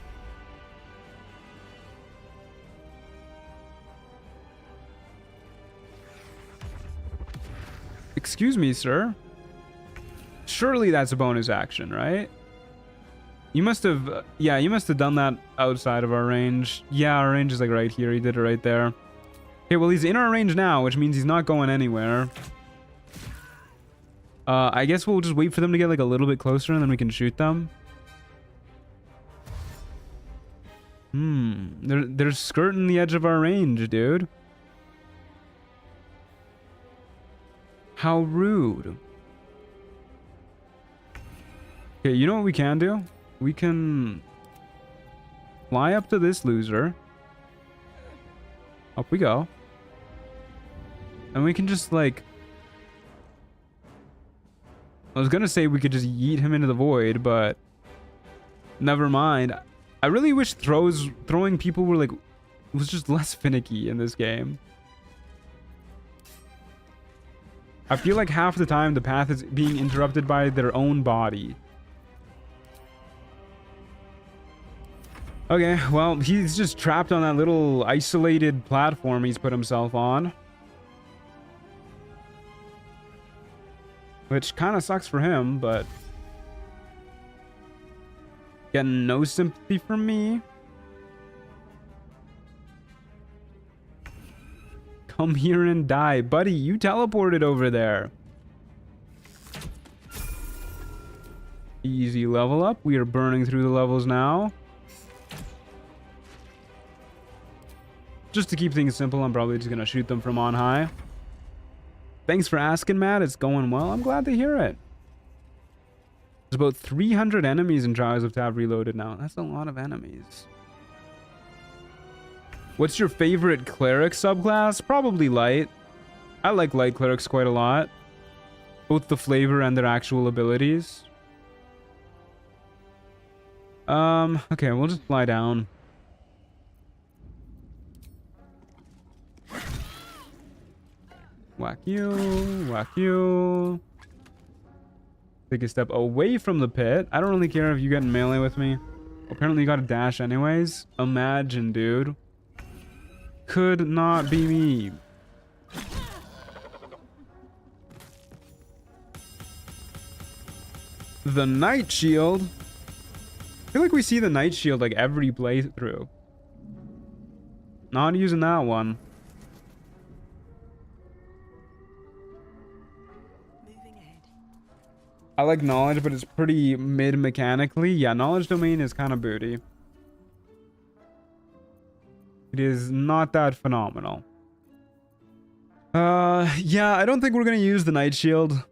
Excuse me, sir. Surely that's a bonus action, right? You must have... yeah, you must have done that outside of our range. Yeah, our range is like right here. He did it right there. Okay, well, he's in our range now, which means he's not going anywhere. I guess we'll just wait for them to get like a little bit closer and then we can shoot them. They're skirting the edge of our range, dude. How rude. Okay, you know what we can do? We can fly up to this loser. Up we go. And we can just, like... I was gonna say we could just yeet him into the void, but... never mind. I really wish throwing people were, like... was just less finicky in this game. I feel like half the time the path is being interrupted by their own body. Okay, well, he's just trapped on that little isolated platform he's put himself on. Which kind of sucks for him, but... getting no sympathy from me. Come here and die. Buddy, you teleported over there. Easy level up. We are burning through the levels now. Just to keep things simple, I'm probably just going to shoot them from on high. Thanks for asking, Matt. It's going well. I'm glad to hear it. There's about 300 enemies in Trials of Tav Reloaded now. That's a lot of enemies. What's your favorite cleric subclass? Probably light. I like light clerics quite a lot. Both the flavor and their actual abilities. Okay, we'll just fly down. Whack you, whack you. Take a step away from the pit. I don't really care if you get in melee with me. Apparently you got a dash anyways. Imagine, dude. Could not be me. The Night Shield. I feel like we see the Night Shield like every playthrough. Not using that one. I like knowledge, but it's pretty mid mechanically. Yeah, knowledge domain is kind of booty. It is not that phenomenal. Yeah, I don't think we're gonna use the Night Shield.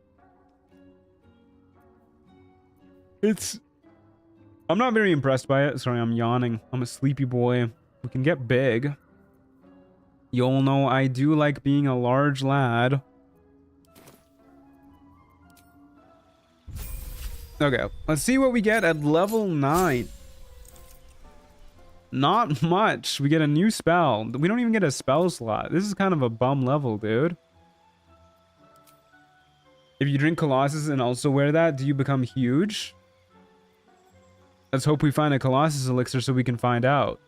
I'm not very impressed by it. Sorry, I'm yawning. I'm a sleepy boy. We can get big. You all know I do like being a large lad. Okay, let's see what we get at level 9. Not much. We get a new spell. We don't even get a spell slot. This is kind of a bum level, dude. If you drink Colossus and also wear that, do you become huge? Let's hope we find a Colossus elixir so we can find out.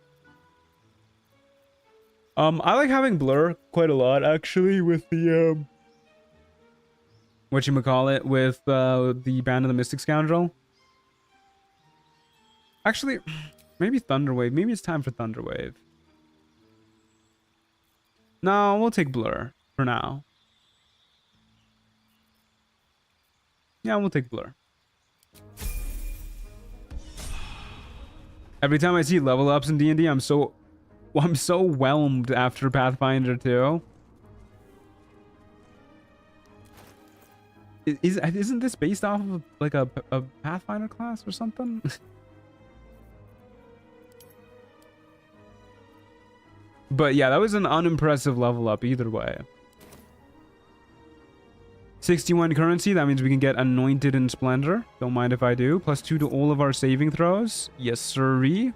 I like having Blur quite a lot, actually, with the, whatchamacallit, with, the Band of the Mystic Scoundrel. Actually, maybe Thunderwave. Maybe it's time for Thunderwave. No, we'll take Blur for now. Yeah, we'll take Blur. Every time I see level ups in D&D, I'm so whelmed after Pathfinder 2. Isn't this based off of like a Pathfinder class or something? But yeah, that was an unimpressive level up either way. 61 currency, that means we can get Anointed in Splendor. Don't mind if I do. +2 to all of our saving throws. Yes, sirree.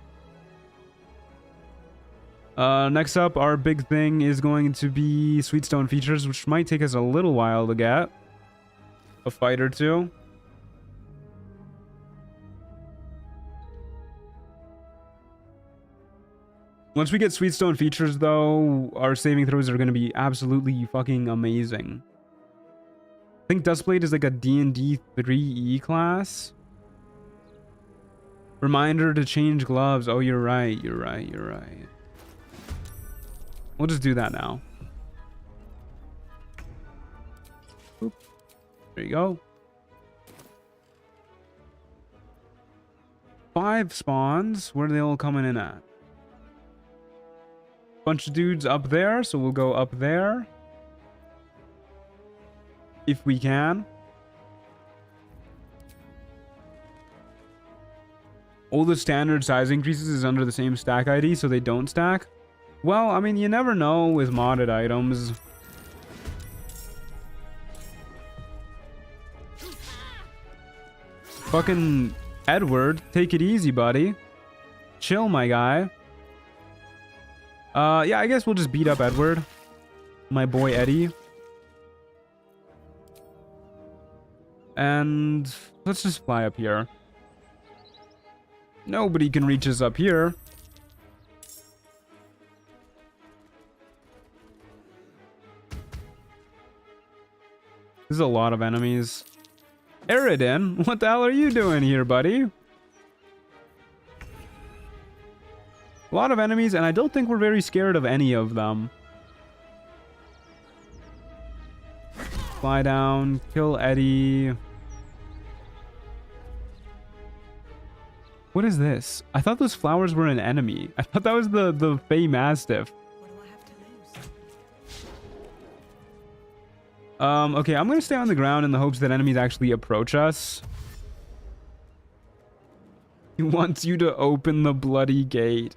Next up, our big thing is going to be Sweetstone features, which might take us a little while to get. A fight or two. Once we get Sweetstone features, though, our saving throws are going to be absolutely fucking amazing. I think Duskblade is like a D&D 3E class. Reminder to change gloves. Oh, you're right. You're right. You're right. We'll just do that now. Oop. There you go. 5 spawns. Where are they all coming in at? Bunch of dudes up there, so we'll go up there. If we can. All the standard size increases is under the same stack ID, so they don't stack. Well, I mean, you never know with modded items. Fucking Edward, take it easy, buddy. Chill, my guy. Yeah, I guess we'll just beat up Edward. My boy Eddie. And let's just fly up here. Nobody can reach us up here. There's a lot of enemies. Eridan, what the hell are you doing here, buddy? A lot of enemies, and I don't think we're very scared of any of them. Fly down, kill Eddie. What is this? I thought those flowers were an enemy. I thought that was the Fey Mastiff. What do I have to lose? Okay, I'm gonna stay on the ground in the hopes that enemies actually approach us. He wants you to open the bloody gate.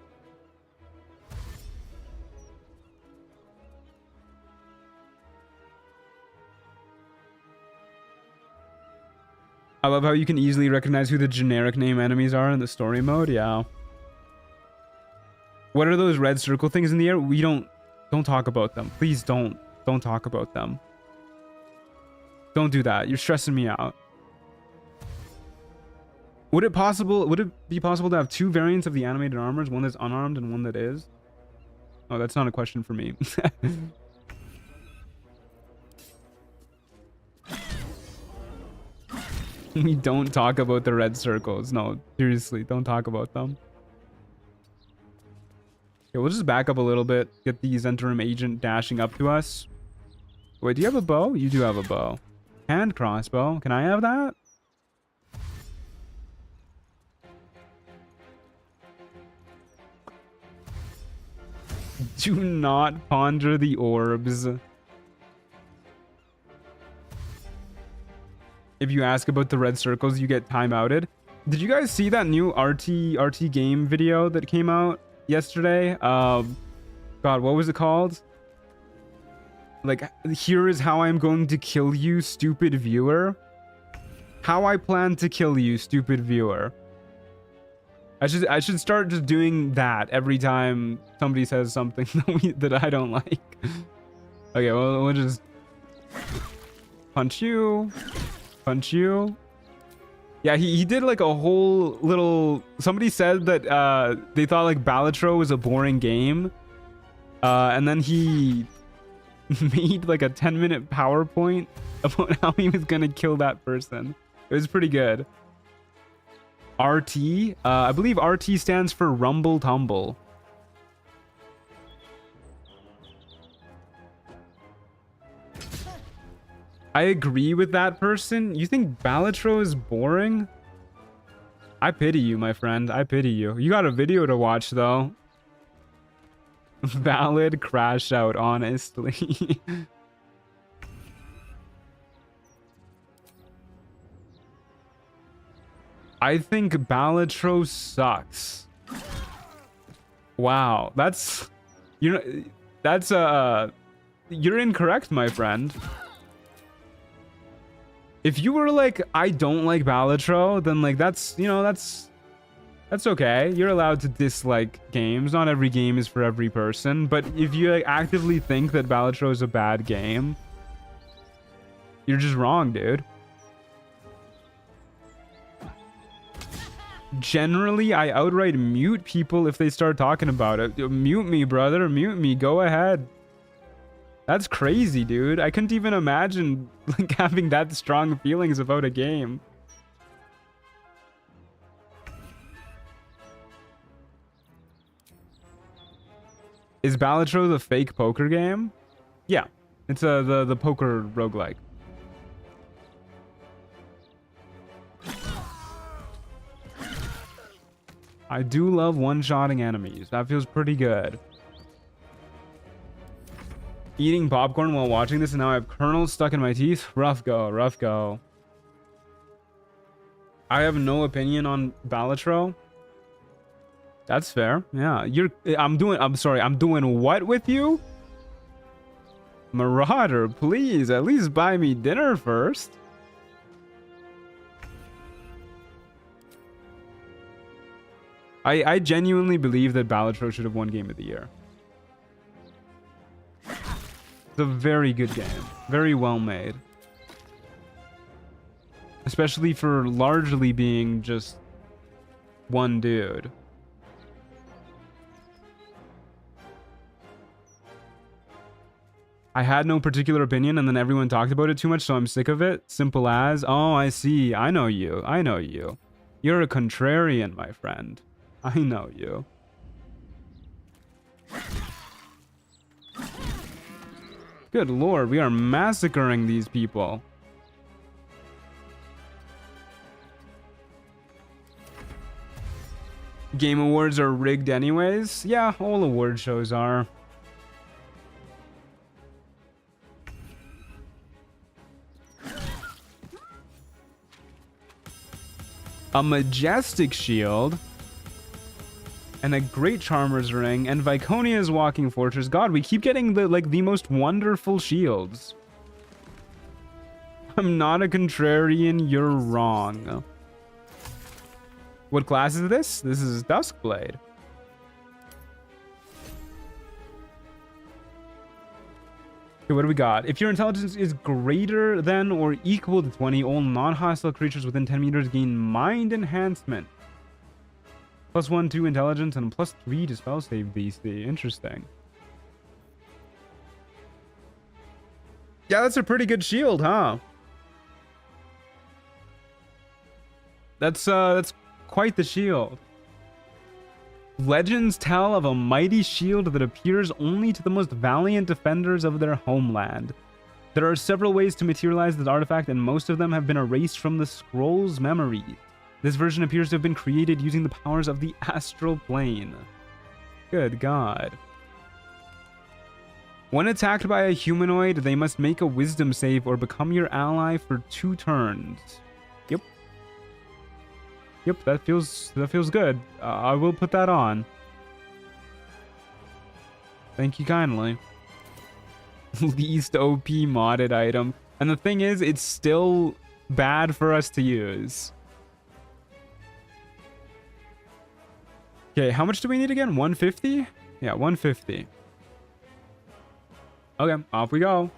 I love how you can easily recognize who the generic name enemies are in the story mode. Yeah. What are those red circle things in the air? We don't talk about them. Please don't talk about them. Don't do that. You're stressing me out. Would it be possible to have 2 variants of the animated armors, one that's unarmed and one that is? Oh, that's not a question for me. We don't talk about the red circles. No, seriously, don't talk about them. Okay, we'll just back up a little bit. Get the Zentrum agent dashing up to us. Wait, do you have a bow? You do have a bow. Hand crossbow. Can I have that? Do not ponder the orbs. If you ask about the red circles, you get timeouted. Did you guys see that new RT game video that came out yesterday? God, what was it called? Like, here is how I'm going to kill you, stupid viewer. How I plan to kill you, stupid viewer. I should start just doing that every time somebody says something that I don't like. Okay, well, we'll just punch you. Punch you. Yeah, he did like a whole little... Somebody said that they thought like Balatro was a boring game. And then he made like a 10-minute PowerPoint about how he was gonna kill that person. It was pretty good. RT? I believe RT stands for Rumble Tumble. I agree with that person. You think Balatro is boring? I pity you, my friend. I pity you. You got a video to watch, though. Valid crash out, honestly. I think Balatro sucks. Wow, that's... You know, that's you're incorrect, my friend. If you were like, I don't like Balatro, then like that's, you know, that's okay. You're allowed to dislike games. Not every game is for every person. But if you like actively think that Balatro is a bad game, you're just wrong, dude. Generally, I outright mute people if they start talking about it. Mute me, brother. Mute me. Go ahead. That's crazy, dude. I couldn't even imagine like having that strong feelings about a game. Is Balatro the fake poker game? Yeah, it's the poker roguelike. I do love one-shotting enemies. That feels pretty good. Eating popcorn while watching this, and now I have kernels stuck in my teeth. Rough go, rough go. I have no opinion on Balatro. That's fair. Yeah, I'm doing what with you? Marauder, please, at least buy me dinner first. I genuinely believe that Balatro should have won Game of the Year. It's a very good game. Very well made. Especially for largely being just one dude. I had no particular opinion, and then everyone talked about it too much, so I'm sick of it. Simple as. Oh, I see. I know you. I know you. You're a contrarian, my friend. I know you. Good lord, we are massacring these people. Game awards are rigged anyways? Yeah, all award shows are. A majestic shield. And a great Charmer's Ring, and Viconia's Walking Fortress. God, we keep getting the most wonderful shields. I'm not a contrarian, you're wrong. What class is this? This is Duskblade. Okay, what do we got? If your intelligence is greater than or equal to 20, all non-hostile creatures within 10 meters gain mind enhancement. +1 to intelligence and +3 to spell save DC. Interesting. Yeah, that's a pretty good shield, huh? That's quite the shield. Legends tell of a mighty shield that appears only to the most valiant defenders of their homeland. There are several ways to materialize this artifact, and most of them have been erased from the scroll's memory. This version appears to have been created using the powers of the astral plane. Good God. When attacked by a humanoid, they must make a wisdom save or become your ally for 2 turns. Yep. Yep, that feels good. I will put that on. Thank you kindly. Least OP modded item. And the thing is, it's still bad for us to use. Okay, how much do we need again? 150? Yeah, 150. Okay, off we go.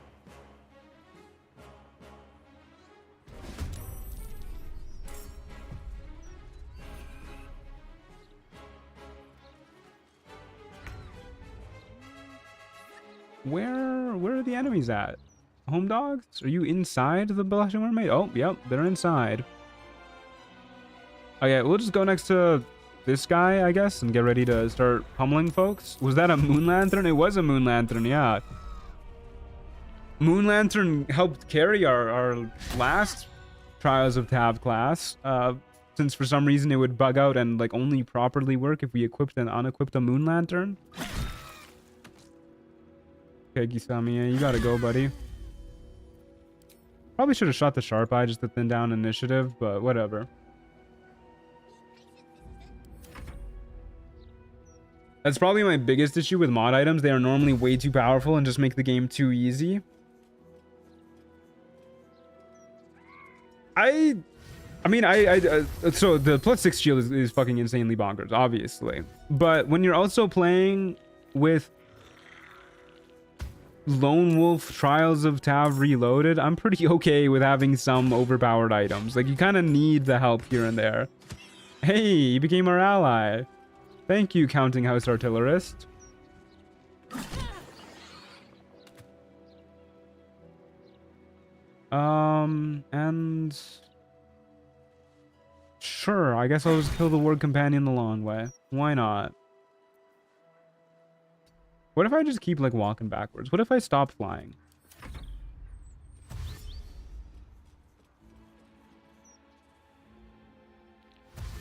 Where are the enemies at? Home dogs? Are you inside the Blushing Mermaid? Oh, yep, they're inside. Okay, we'll just go next to this guy, I guess, and get ready to start pummeling folks. Was that a Moon Lantern? It was a Moon Lantern, yeah. Moon Lantern helped carry our last Trials of Tav class, since for some reason it would bug out and like only properly work if we equipped and unequipped a Moon Lantern. Okay, Gisamiya, you gotta go, buddy. Probably should have shot the Sharp Eye just to thin down initiative, but whatever. That's probably my biggest issue with mod items. They are normally way too powerful and just make the game too easy. So the +6 shield is fucking insanely bonkers, obviously. But when you're also playing with Lonewolf Trials of Tav Reloaded, I'm pretty okay with having some overpowered items. Like, you kind of need the help here and there. Hey, you became our ally. Thank you, Counting House Artillerist. And sure, I guess I'll just kill the Ward Companion the long way. Why not? What if I just keep, like, walking backwards? What if I stop flying?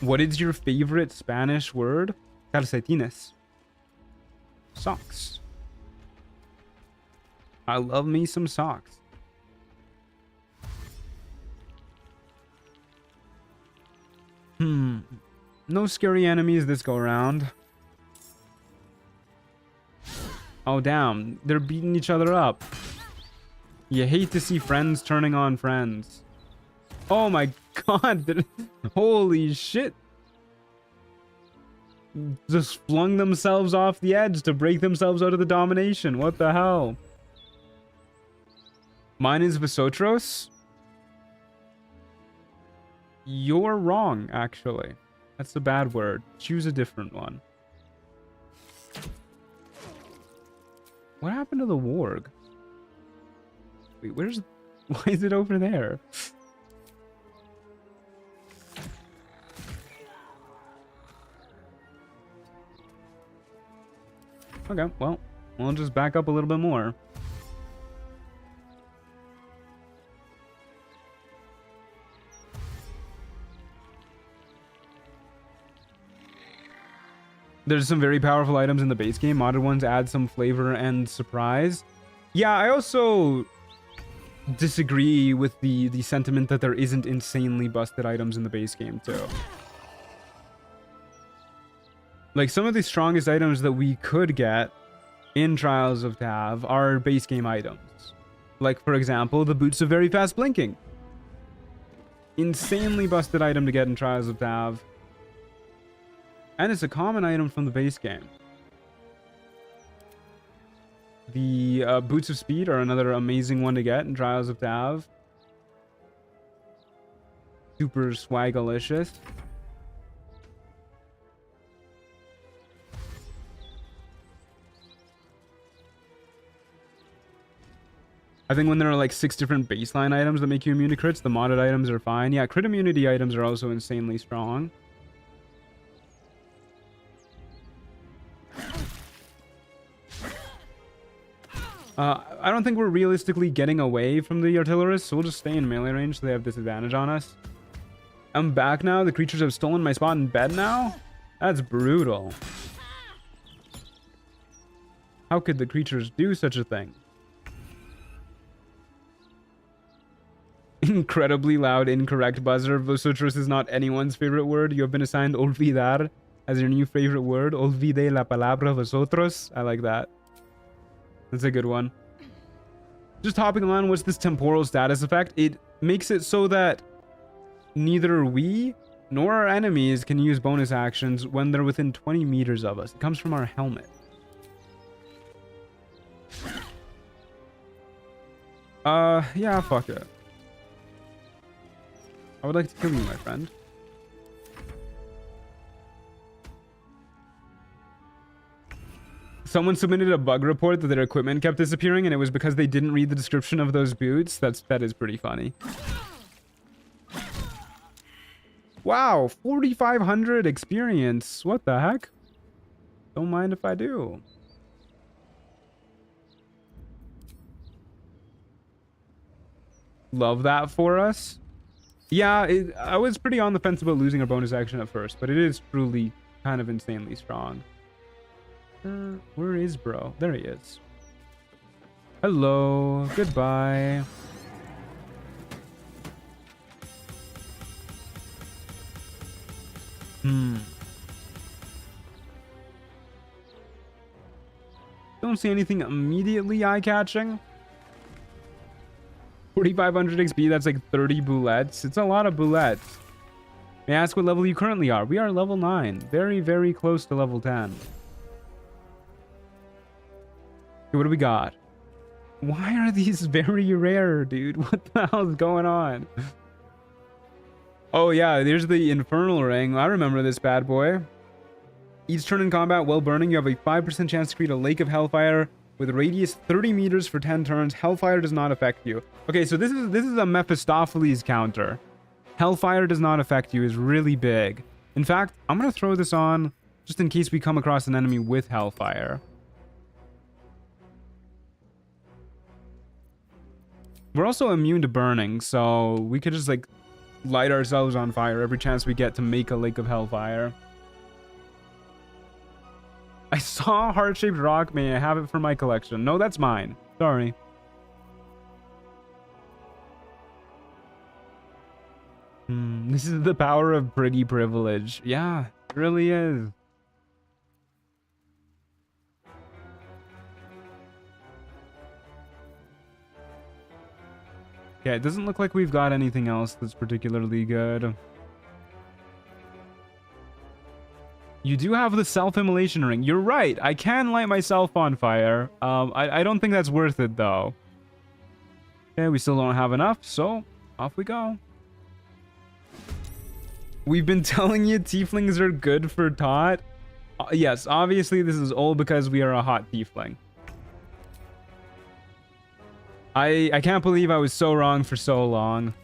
What is your favorite Spanish word? Calcetines. Socks. I love me some socks. No scary enemies this go around. Oh, damn. They're beating each other up. You hate to see friends turning on friends. Oh my god. Holy shit. Just flung themselves off the edge to break themselves out of the domination. What the hell? Mine is Visotros. You're wrong, actually. That's a bad word. Choose a different one. What happened to the warg? Wait, where's... Why is it over there? Okay, well, we'll just back up a little bit more. There's some very powerful items in the base game. Modded ones add some flavor and surprise. Yeah, I also disagree with the sentiment that there isn't insanely busted items in the base game too. Like, some of the strongest items that we could get in Trials of Tav are base game items. Like, for example, the Boots of Very Fast Blinking. Insanely busted item to get in Trials of Tav. And it's a common item from the base game. The Boots of Speed are another amazing one to get in Trials of Tav. Super swagalicious. I think when there are like 6 different baseline items that make you immune to crits, the modded items are fine. Yeah, crit immunity items are also insanely strong. I don't think we're realistically getting away from the artillerists, so we'll just stay in melee range so they have disadvantage on us. I'm back now. The creatures have stolen my spot in bed now? That's brutal. How could the creatures do such a thing? Incredibly loud, incorrect buzzer. Vosotros is not anyone's favorite word. You have been assigned olvidar as your new favorite word. Olvide la palabra vosotros. I like that. That's a good one. Just hopping on, what's this temporal status effect? It makes it so that neither we nor our enemies can use bonus actions when they're within 20 meters of us. It comes from our helmet. Yeah, fuck it. I would like to kill you, my friend. Someone submitted a bug report that their equipment kept disappearing, and it was because they didn't read the description of those boots. That is pretty funny. Wow, 4,500 experience. What the heck? Don't mind if I do. Love that for us. Yeah, I was pretty on the fence about losing our bonus action at first, but it is truly kind of insanely strong. Where is bro? There he is. Hello. Goodbye. Don't see anything immediately eye-catching. 4,500 XP, that's like 30 boulettes. It's a lot of boulettes. May I ask what level you currently are? We are level 9. Very, very close to level 10. Okay, what do we got? Why are these very rare, dude? What the hell is going on? Oh yeah, there's the Infernal Ring. I remember this bad boy. Each turn in combat while burning, you have a 5% chance to create a lake of hellfire with a radius 30 meters for 10 turns. Hellfire does not affect you. Okay, so this is a Mephistopheles counter. Hellfire does not affect you is really big. In fact, I'm gonna throw this on just in case we come across an enemy with Hellfire. We're also immune to burning, so we could just like light ourselves on fire every chance we get to make a lake of hellfire. I saw a heart-shaped rock. May I have it for my collection? No, that's mine. Sorry. This is the power of pretty privilege. Yeah, it really is. Yeah, it doesn't look like we've got anything else that's particularly good. You do have the self-immolation ring. You're right. I can light myself on fire. I don't think that's worth it, though. Okay, we still don't have enough, so off we go. We've been telling you tieflings are good for tot. Yes, obviously this is all because we are a hot tiefling. I can't believe I was so wrong for so long.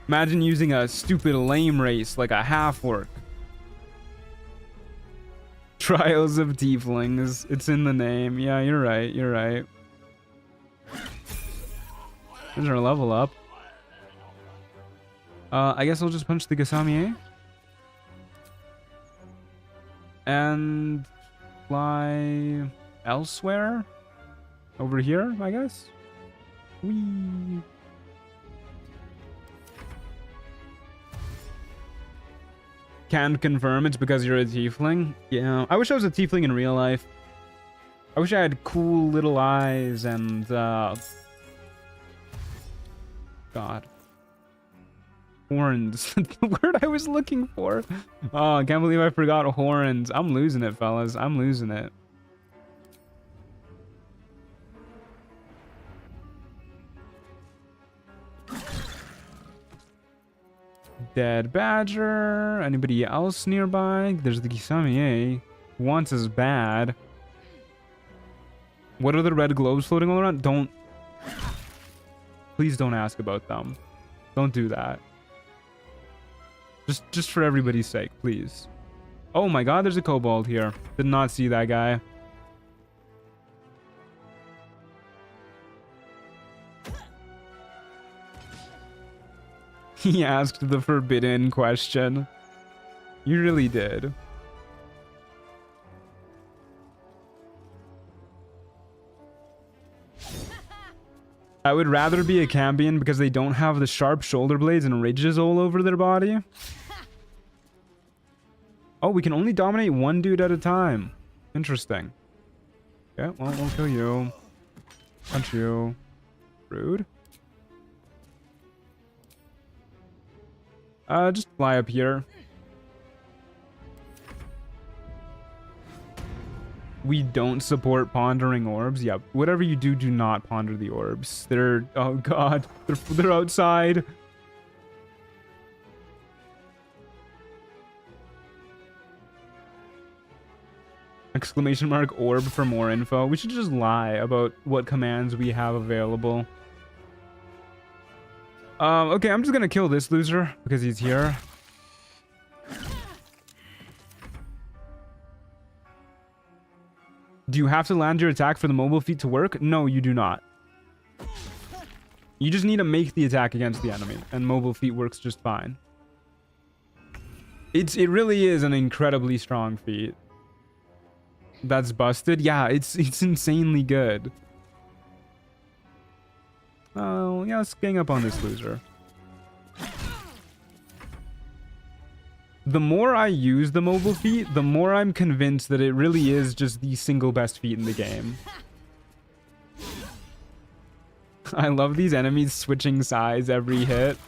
Imagine using a stupid lame race like a half-orc. Trials of Tieflings. It's in the name. Yeah, you're right. You're right. There's our level up. I guess I'll just punch the Gasamier. And fly elsewhere. Over here, I guess. Whee. Can confirm it's because you're a tiefling. Yeah, I wish I was a tiefling in real life. I wish I had cool little eyes and God, horns. The word I was looking for. Oh, I can't believe I forgot horns. I'm losing it, fellas. I'm losing it. Dead badger. Anybody else nearby? There's the Gisamier. Wants us bad. What are the red globes floating all around? Don't. Please don't ask about them. Don't do that. Just for everybody's sake, please. Oh my god, there's a kobold here. Did not see that guy. He asked the forbidden question. You really did. I would rather be a champion because they don't have the sharp shoulder blades and ridges all over their body. Oh, we can only dominate one dude at a time. Interesting. Yeah, well, we'll kill you. Punch you. Rude. Just fly up here. We don't support pondering orbs. Yep. Whatever you do, do not ponder the orbs. They're... Oh, God. They're outside. Exclamation mark orb for more info. We should just lie about what commands we have available. Okay, I'm just gonna kill this loser because he's here. Do you have to land your attack for the mobile feat to work? No, you do not. You just need to make the attack against the enemy, and mobile feat works just fine. It really is an incredibly strong feat. That's busted? Yeah, it's insanely good. Oh, yeah, let's gang up on this loser. The more I use the mobile feat, the more I'm convinced that it really is just the single best feat in the game. I love these enemies switching sides every hit.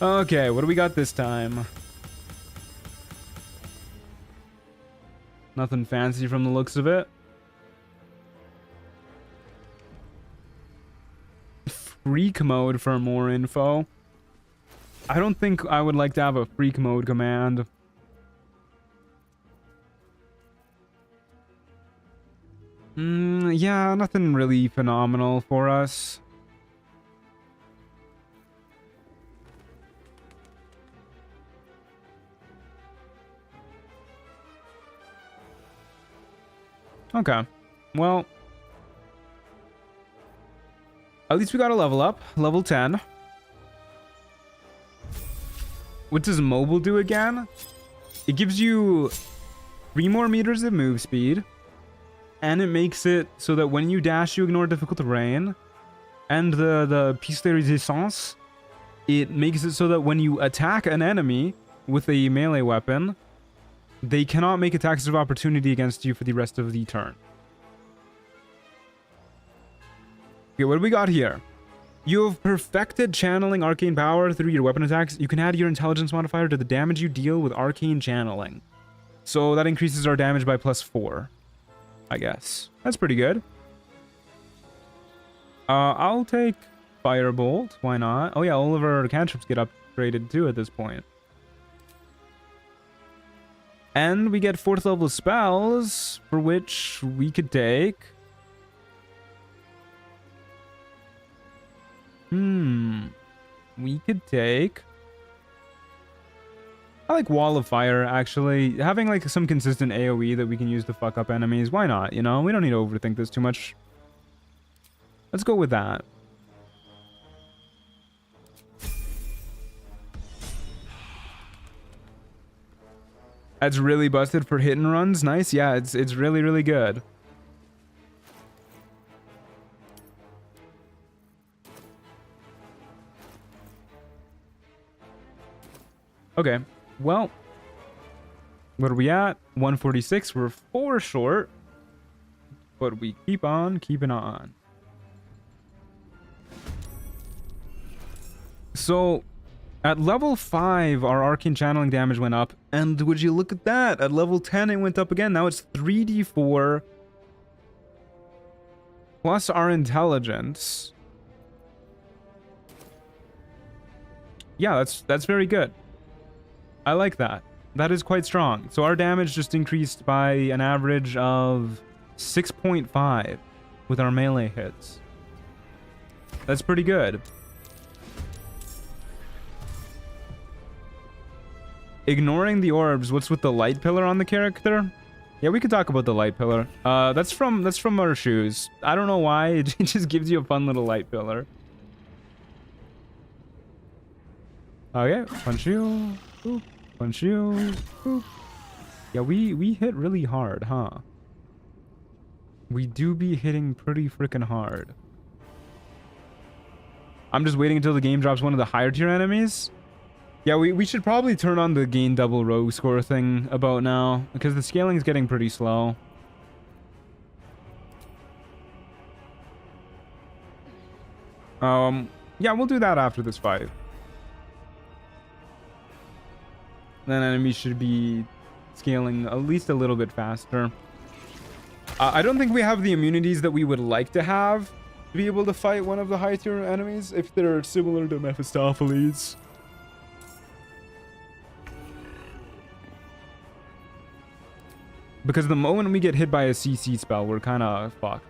Okay, what do we got this time? Nothing fancy from the looks of it. Freak mode for more info. I don't think I would like to have a freak mode command. Yeah, nothing really phenomenal for us. Okay, well, at least we got a level up, level 10. What does mobile do again? It gives you 3 more meters of move speed, and it makes it so that when you dash, you ignore difficult terrain, and the piece de résistance, it makes it so that when you attack an enemy with a melee weapon, they cannot make attacks of opportunity against you for the rest of the turn. Okay, what do we got here? You have perfected channeling arcane power through your weapon attacks. You can add your intelligence modifier to the damage you deal with arcane channeling. So that increases our damage by +4, I guess. That's pretty good. I'll take Firebolt. Why not? Oh yeah, all of our cantrips get upgraded too at this point. And we get 4th level spells, for which we could take... We could take... I like Wall of Fire, actually. Having like some consistent AoE that we can use to fuck up enemies. Why not, you know? We don't need to overthink this too much. Let's go with that. That's really busted for hit and runs. Nice. Yeah, it's really, really good. Okay. Well, what are we at? 146. We're 4 short. But we keep on keeping on. So... at level 5, our arcane channeling damage went up, and would you look at that? At level 10, it went up again. Now it's 3d4 plus our intelligence. Yeah, that's very good. I like that. That is quite strong. So our damage just increased by an average of 6.5 with our melee hits. That's pretty good. Ignoring the orbs, what's with the light pillar on the character? Yeah, we could talk about the light pillar. That's from our shoes. I don't know why, it just gives you a fun little light pillar. Okay, punch you. Ooh, punch you. Ooh, Yeah, we hit really hard, huh? We do be hitting pretty freaking hard. I'm just waiting until the game drops one of the higher tier enemies. Yeah, we should probably turn on the gain double rogue score thing about now, because the scaling is getting pretty slow. Yeah, we'll do that after this fight. Then enemies should be scaling at least a little bit faster. I don't think we have the immunities that we would like to have to be able to fight one of the high tier enemies if they're similar to Mephistopheles. Because the moment we get hit by a CC spell, we're kind of fucked.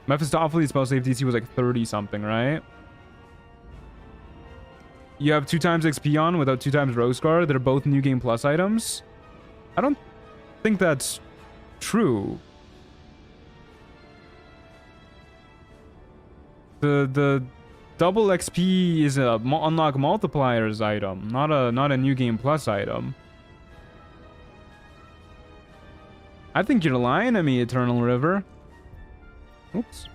Mephistopheles spell save DC was like 30 something, right? You have 2 times XP on without 2 times Rogue Scar. They're both New Game Plus items. I don't think that's true. The double XP is a unlock multipliers item, not a New Game Plus item. I think you're lying to me, Eternal River. Oops.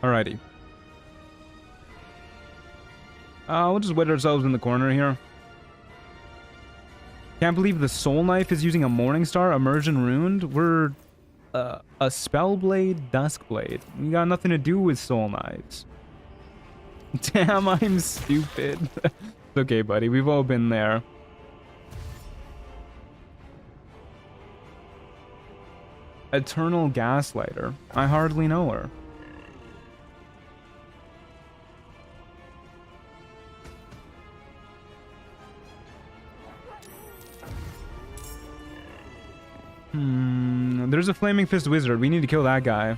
Alrighty. We'll just wait ourselves in the corner here. Can't believe the Soul Knife is using a Morningstar Immersion Ruined. We're a Spellblade, Duskblade. We got nothing to do with Soul Knives. Damn, I'm stupid. It's okay, buddy. We've all been there. Eternal Gaslighter. I hardly know her. There's a Flaming Fist Wizard. We need to kill that guy.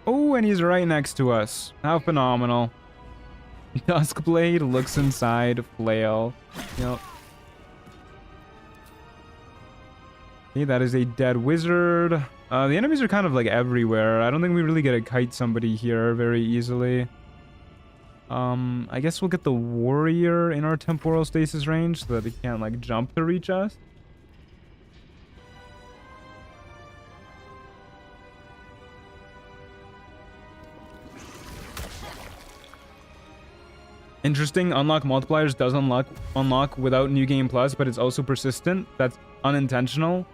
Oh, and he's right next to us. How phenomenal. Duskblade looks inside Flail. Yep. Okay, that is a dead wizard. The enemies are kind of like everywhere. I don't think we really get to kite somebody here very easily. I guess we'll get the warrior in our temporal stasis range so that he can't like jump to reach us. Interesting. Unlock multipliers does unlock without New Game Plus, but it's also persistent. That's unintentional.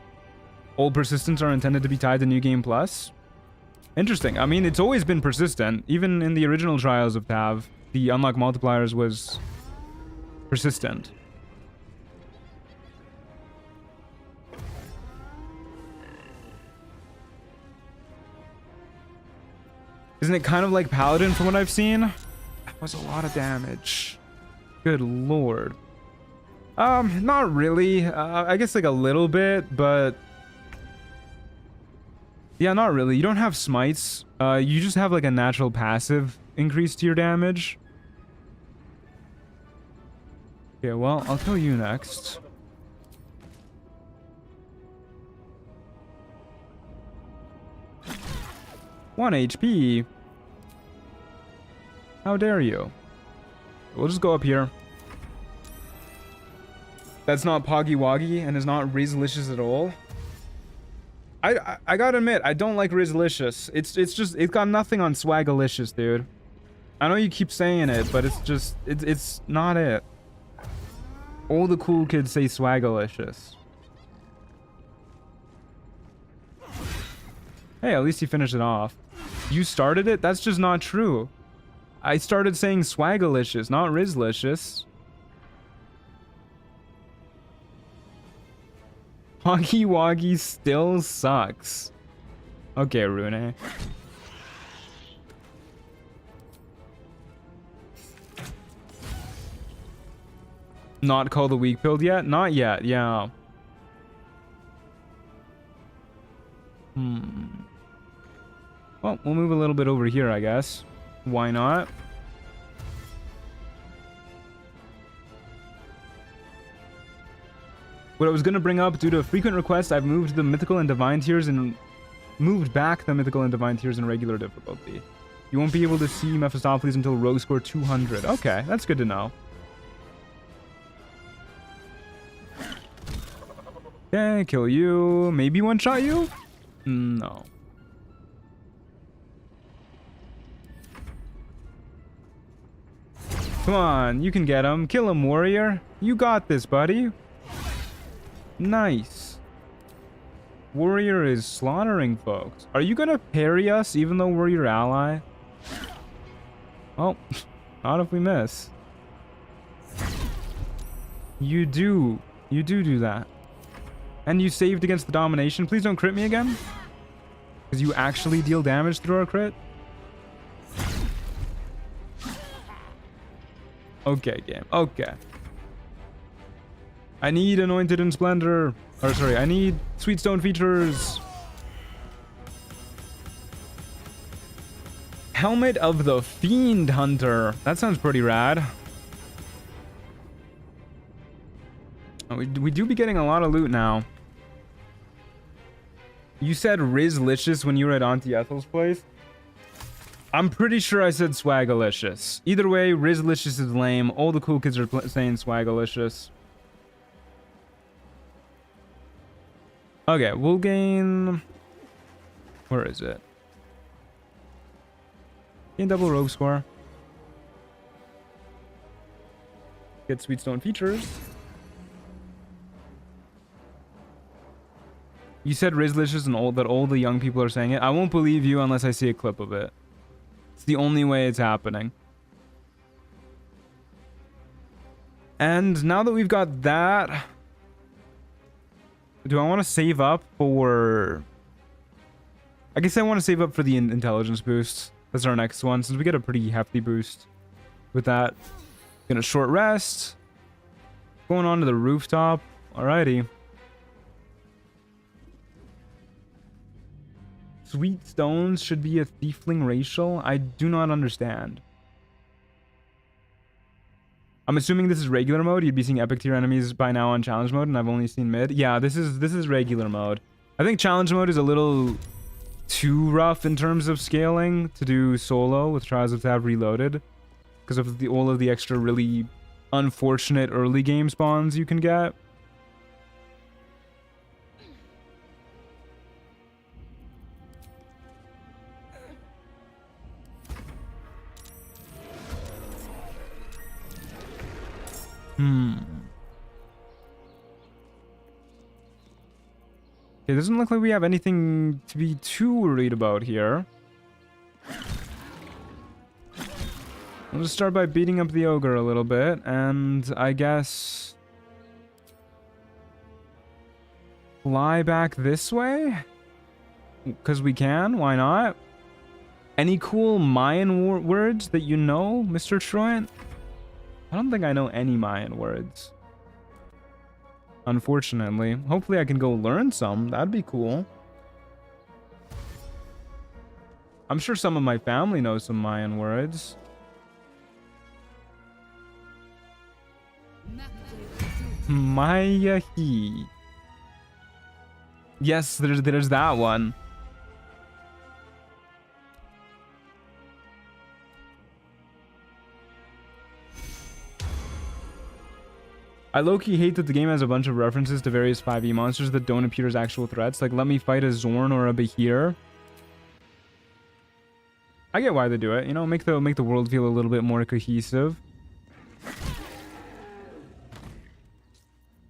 All persistents are intended to be tied to New Game Plus. Interesting. I mean, it's always been persistent. Even in the original Trials of Tav, the unlock multipliers was persistent. Isn't it kind of like Paladin from what I've seen? Was a lot of damage. Good lord. Not really. I guess like a little bit, but yeah, not really. You don't have smites. You just have like a natural passive increase to your damage. Okay, well, I'll kill you next. One HP. How dare you? We'll just go up here. That's not Poggy Woggy and is not Rizlicious at all. I gotta admit, I don't like Rizlicious. It's got nothing on Swagalicious, dude. I know you keep saying it, but it's not it. All the cool kids say Swagalicious. Hey, at least you finished it off. You started it? That's just not true. I started saying Swagalicious, not Rizlicious. Hoggy Woggy still sucks. Okay, Rune. Not called the weak build yet? Not yet, yeah. Well, we'll move a little bit over here, I guess. Why not? What I was going to bring up, due to frequent requests, I've moved the mythical and divine tiers and moved back the mythical and divine tiers in regular difficulty. You won't be able to see Mephistopheles until rogue score 200. Okay, that's good to know. Okay, kill you. Maybe one-shot you? No. Come on, you can get him. Kill him, warrior. You got this, buddy. Nice. Warrior is slaughtering folks. Are you gonna parry us even though we're your ally? Oh, not if we miss. You do that. And you saved against the domination. Please don't crit me again. Because you actually deal damage through our crit. Okay, game. Okay. I need Anointed in Splendor. Or sorry, I need Sweet Stone features. Helmet of the Fiend Hunter. That sounds pretty rad. Oh, we do be getting a lot of loot now. You said Rizlicious when you were at Auntie Ethel's place? I'm pretty sure I said Swagalicious. Either way, Rizlicious is lame. All the cool kids are saying Swagalicious. Okay, we'll gain... Where is it? Gain double rogue score. Get Sweet Stone features. You said Rizlicious and that all the young people are saying it. I won't believe you unless I see a clip of it. It's the only way it's happening. And now that we've got that... Do I want to save up for... I guess I want to save up for the intelligence boost. That's our next one, since we get a pretty hefty boost with that. Gonna short rest. Going on to the rooftop. Alrighty. Sweet Stones should be a Thiefling racial? I do not understand. I'm assuming this is regular mode. You'd be seeing epic tier enemies by now on challenge mode, and I've only seen mid. Yeah, this is regular mode. I think challenge mode is a little too rough in terms of scaling to do solo with Trials of Tav Reloaded, because of all of the extra really unfortunate early game spawns you can get. It doesn't look like we have anything to be too worried about here. We'll just start by beating up the ogre a little bit, and I guess fly back this way? Because we can, why not? Any cool Mayan words that you know, Mr. Truant? I don't think I know any Mayan words. Unfortunately. Hopefully I can go learn some. That'd be cool. I'm sure some of my family knows some Mayan words. Mayahi. Yes, there's that one. I low-key hate that the game has a bunch of references to various 5e monsters that don't appear as actual threats. Like, let me fight a Zorn or a Bahir. I get why they do it, you know, make the world feel a little bit more cohesive.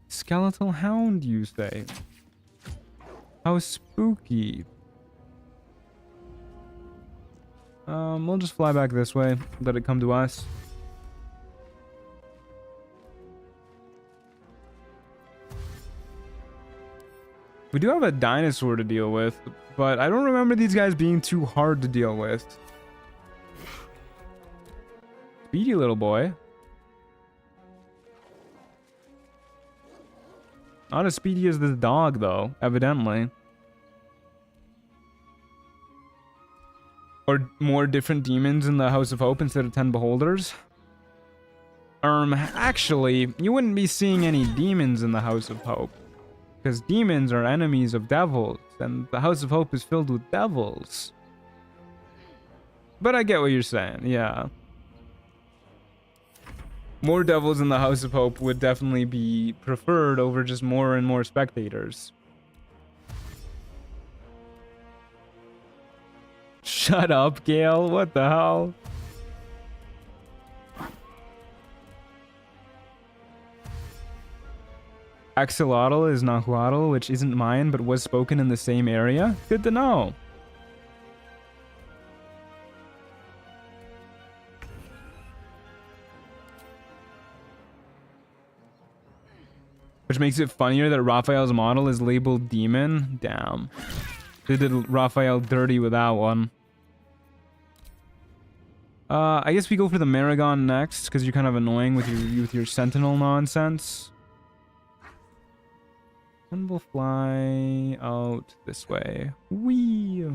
Skeletal Hound, you say? How spooky. We'll just fly back this way. Let it come to us. We do have a dinosaur to deal with, but I don't remember these guys being too hard to deal with. Speedy little boy. Not as speedy as this dog, though, evidently. Or more different demons in the House of Hope instead of 10 beholders. Actually, you wouldn't be seeing any demons in the House of Hope. Because demons are enemies of devils, and the House of Hope is filled with devils. But I get what you're saying, yeah. More devils in the House of Hope would definitely be preferred over just more and more spectators. Shut up, Gale. What the hell? Axolotl is Nahuatl, which isn't mine, but was spoken in the same area. Good to know. Which makes it funnier that Raphael's model is labeled demon. Damn. They did Raphael dirty with that one. I guess we go for the Maragon next, because you're kind of annoying with your Sentinel nonsense. And we'll fly out this way. Whee!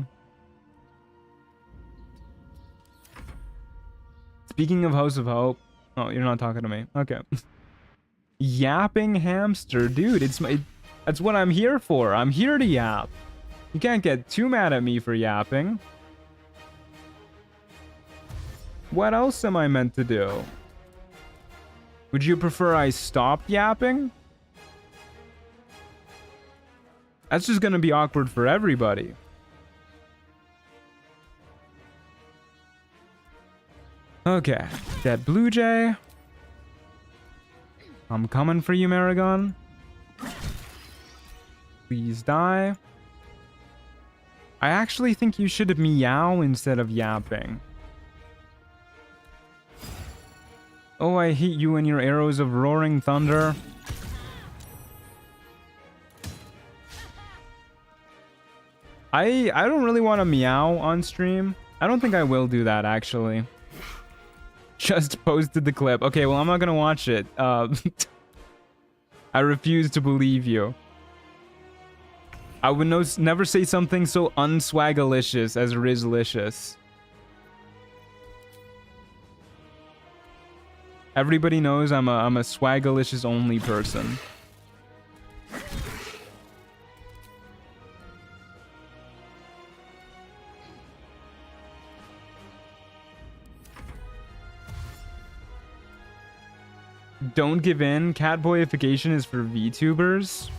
Speaking of House of Hope. Oh, you're not talking to me. Okay. Yapping hamster. Dude, that's what I'm here for. I'm here to yap. You can't get too mad at me for yapping. What else am I meant to do? Would you prefer I stop yapping? That's just gonna be awkward for everybody. Okay, dead blue jay. I'm coming for you, Maragon. Please die. I actually think you should meow instead of yapping. Oh, I hate you and your arrows of roaring thunder. I don't really want to meow on stream. I don't think I will do that, actually. Just posted the clip. Okay, well, I'm not gonna watch it. I refuse to believe you. I would never say something so unswaggalicious as Rizlicious. Everybody knows I'm a swaggalicious only person. Don't give in. Catboyification is for VTubers.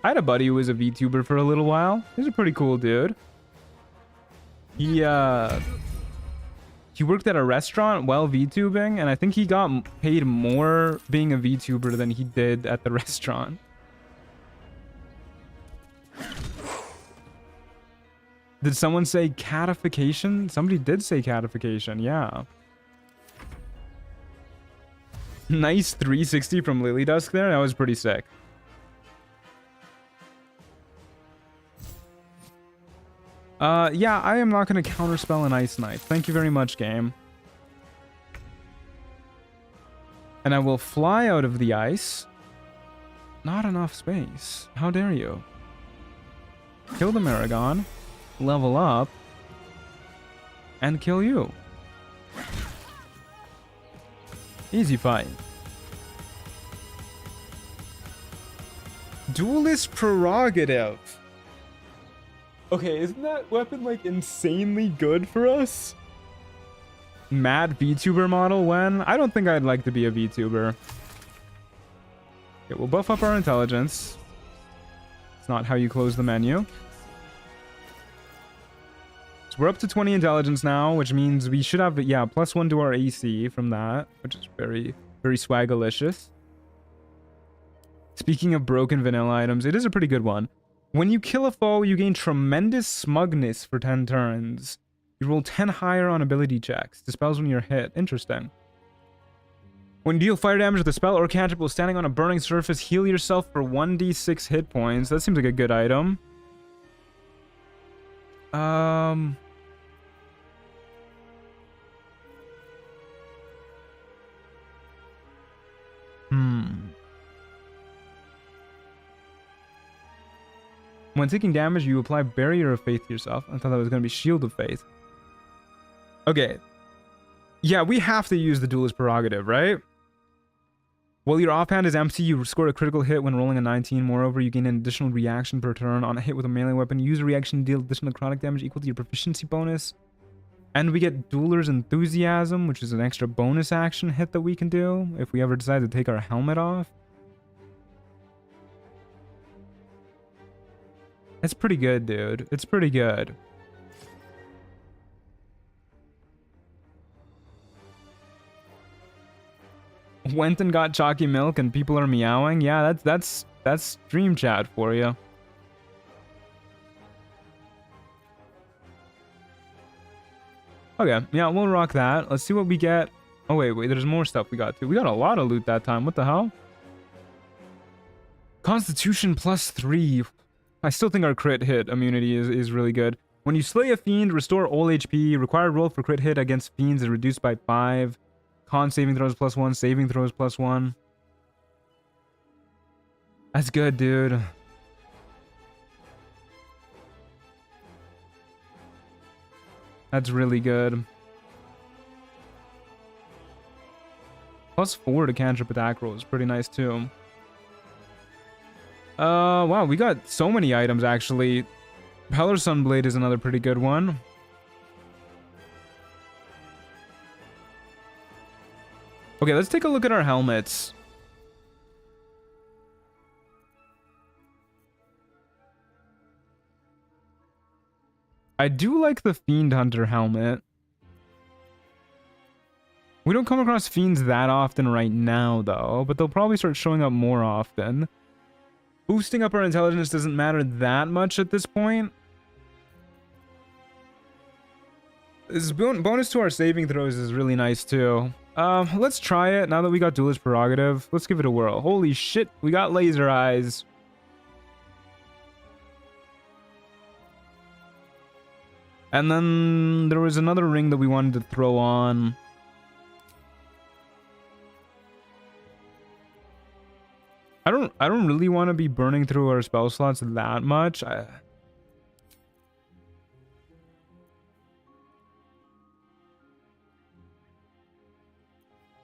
I had a buddy who was a VTuber for a little while. He's a pretty cool dude. He worked at a restaurant while VTubing, and I think he got paid more being a VTuber than he did at the restaurant. Did someone say catification? Somebody did say catification, yeah. Nice 360 from Lily Dusk there. That was pretty sick. Yeah, I am not going to counterspell an Ice Knight. Thank you very much, game. And I will fly out of the ice. Not enough space. How dare you? Kill the Maragon. Level up. And kill you. Easy fight. Duelist Prerogative. Okay, isn't that weapon like insanely good for us? Mad VTuber model when? I don't think I'd like to be a VTuber. Okay, we'll buff up our intelligence. It's not how you close the menu. So we're up to 20 intelligence now, which means we should have, yeah, +1 to our AC from that, which is very, very swaggalicious. Speaking of broken vanilla items, it is a pretty good one. When you kill a foe, you gain tremendous smugness for 10 turns. You roll 10 higher on ability checks. Dispels when you're hit. Interesting. When you deal fire damage with a spell or cantrip while standing on a burning surface, heal yourself for 1d6 hit points. That seems like a good item. When taking damage, you apply Barrier of Faith to yourself. I thought that was going to be Shield of Faith. Okay. Yeah, we have to use the Duelist Prerogative, right? While your offhand is empty, you score a critical hit when rolling a 19. Moreover, you gain an additional reaction per turn on a hit with a melee weapon. Use a reaction to deal additional necrotic damage equal to your proficiency bonus. And we get Dueler's Enthusiasm, which is an extra bonus action hit that we can do if we ever decide to take our helmet off. It's pretty good, dude. It's pretty good. Went and got chalky milk and people are meowing. Yeah, that's stream chat for you. Okay, yeah, we'll rock that. Let's see what we get. Oh wait, there's more stuff we got too. We got a lot of loot that time. What the hell? Constitution +3. I still think our crit hit immunity is really good. When you slay a fiend, restore all HP. Required roll for crit hit against fiends is reduced by 5. Con saving throws +1, saving throws +1. That's good, dude. That's really good. +4 to cantrip attack roll is pretty nice too. Wow, we got so many items actually. Pellar Sunblade is another pretty good one. Okay, let's take a look at our helmets. I do like the Fiend Hunter helmet. We don't come across fiends that often right now, though, but they'll probably start showing up more often. Boosting up our intelligence doesn't matter that much at this point. This bonus to our saving throws is really nice, too. Let's try it now that we got Duelist Prerogative. Let's give it a whirl. Holy shit, we got laser eyes. And then there was another ring that we wanted to throw on. I don't really want to be burning through our spell slots that much. I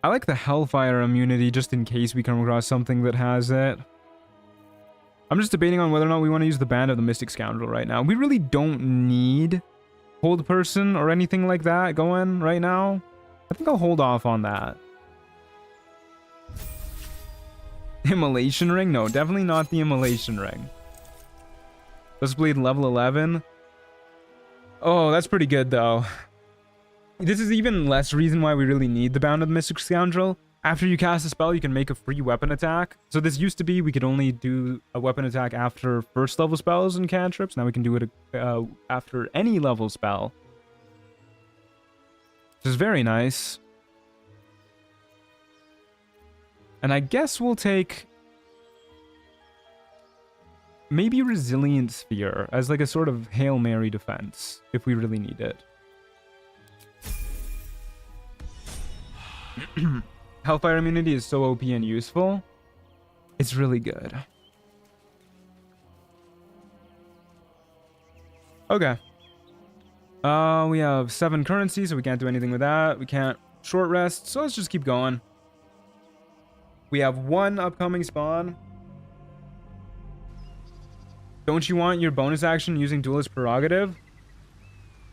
like the Hellfire immunity just in case we come across something that has it. I'm just debating on whether or not we want to use the Band of the Mystic Scoundrel right now. We really don't need Hold Person or anything like that going right now. I think I'll hold off on that. Immolation Ring? No, definitely not the Immolation Ring. Duskblade level 11. Oh, that's pretty good though. This is even less reason why we really need the Bound of the Mystic Scoundrel. After you cast a spell, you can make a free weapon attack. So this used to be we could only do a weapon attack after first level spells and cantrips. Now we can do it after any level spell. Which is very nice. And I guess we'll take maybe Resilient Sphere as like a sort of Hail Mary defense if we really need it. Hellfire immunity is so OP and useful. It's really good. Okay. We have 7 currency, so we can't do anything with that. We can't short rest, so let's just keep going. We have 1 upcoming spawn. Don't you want your bonus action using Duelist Prerogative?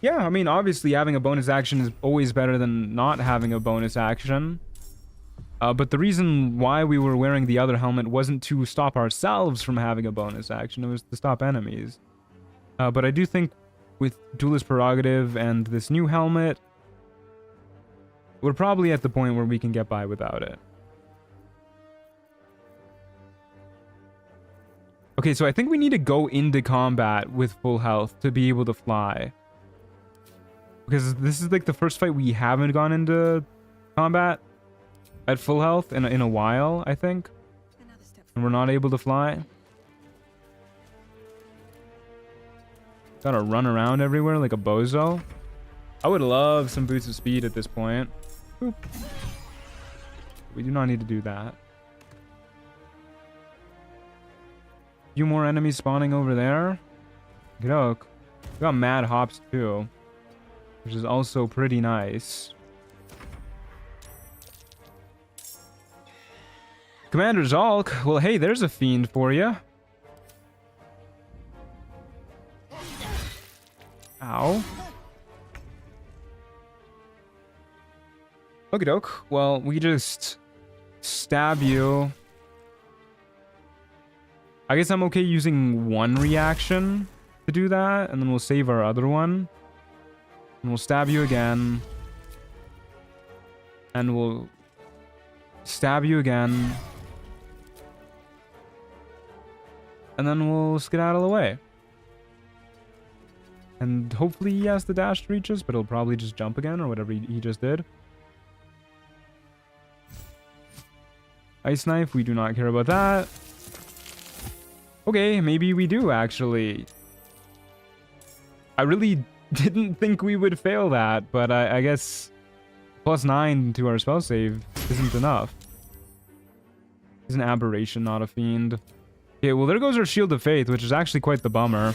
Yeah, I mean, obviously having a bonus action is always better than not having a bonus action. But the reason why we were wearing the other helmet wasn't to stop ourselves from having a bonus action. It was to stop enemies. But I do think with Duelist Prerogative and this new helmet, we're probably at the point where we can get by without it. Okay, so I think we need to go into combat with full health to be able to fly. Because this is like the first fight we haven't gone into combat at full health in a while, I think. And we're not able to fly. Gotta run around everywhere like a bozo. I would love some boots of speed at this point. Boop. We do not need to do that. Few more enemies spawning over there. Look. We got mad hops too, which is also pretty nice. Commander Zalk. Well, hey, there's a fiend for you. Ow. Okie doke. Well, we just stab you. I guess I'm okay using one reaction to do that, and then we'll save our other one. And we'll stab you again. And we'll stab you again. And then we'll skedaddle away. And hopefully he has the dash to reach us, but he'll probably just jump again or whatever he just did. Ice Knife, we do not care about that. Okay, maybe we do actually. I really didn't think we would fail that, but I guess +9 to our spell save isn't enough. He's an aberration, not a fiend. Okay, well there goes our Shield of Faith, which is actually quite the bummer.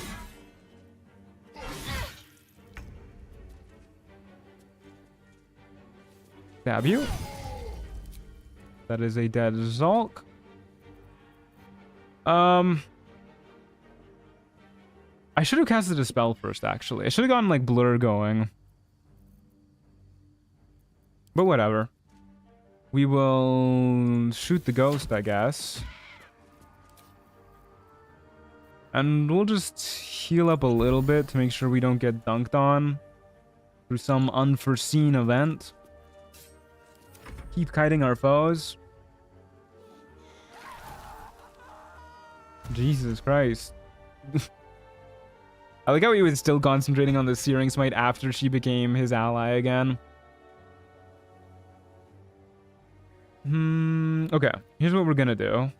Stab you. That is a dead Zalk. I should have casted a spell first, actually. I should have gotten, like, Blur going. But whatever. We will shoot the ghost, I guess. And we'll just heal up a little bit to make sure we don't get dunked on through some unforeseen event. Keep kiting our foes. Jesus Christ. I like how he was still concentrating on the Searing Smite after she became his ally again. Okay, here's what we're gonna do.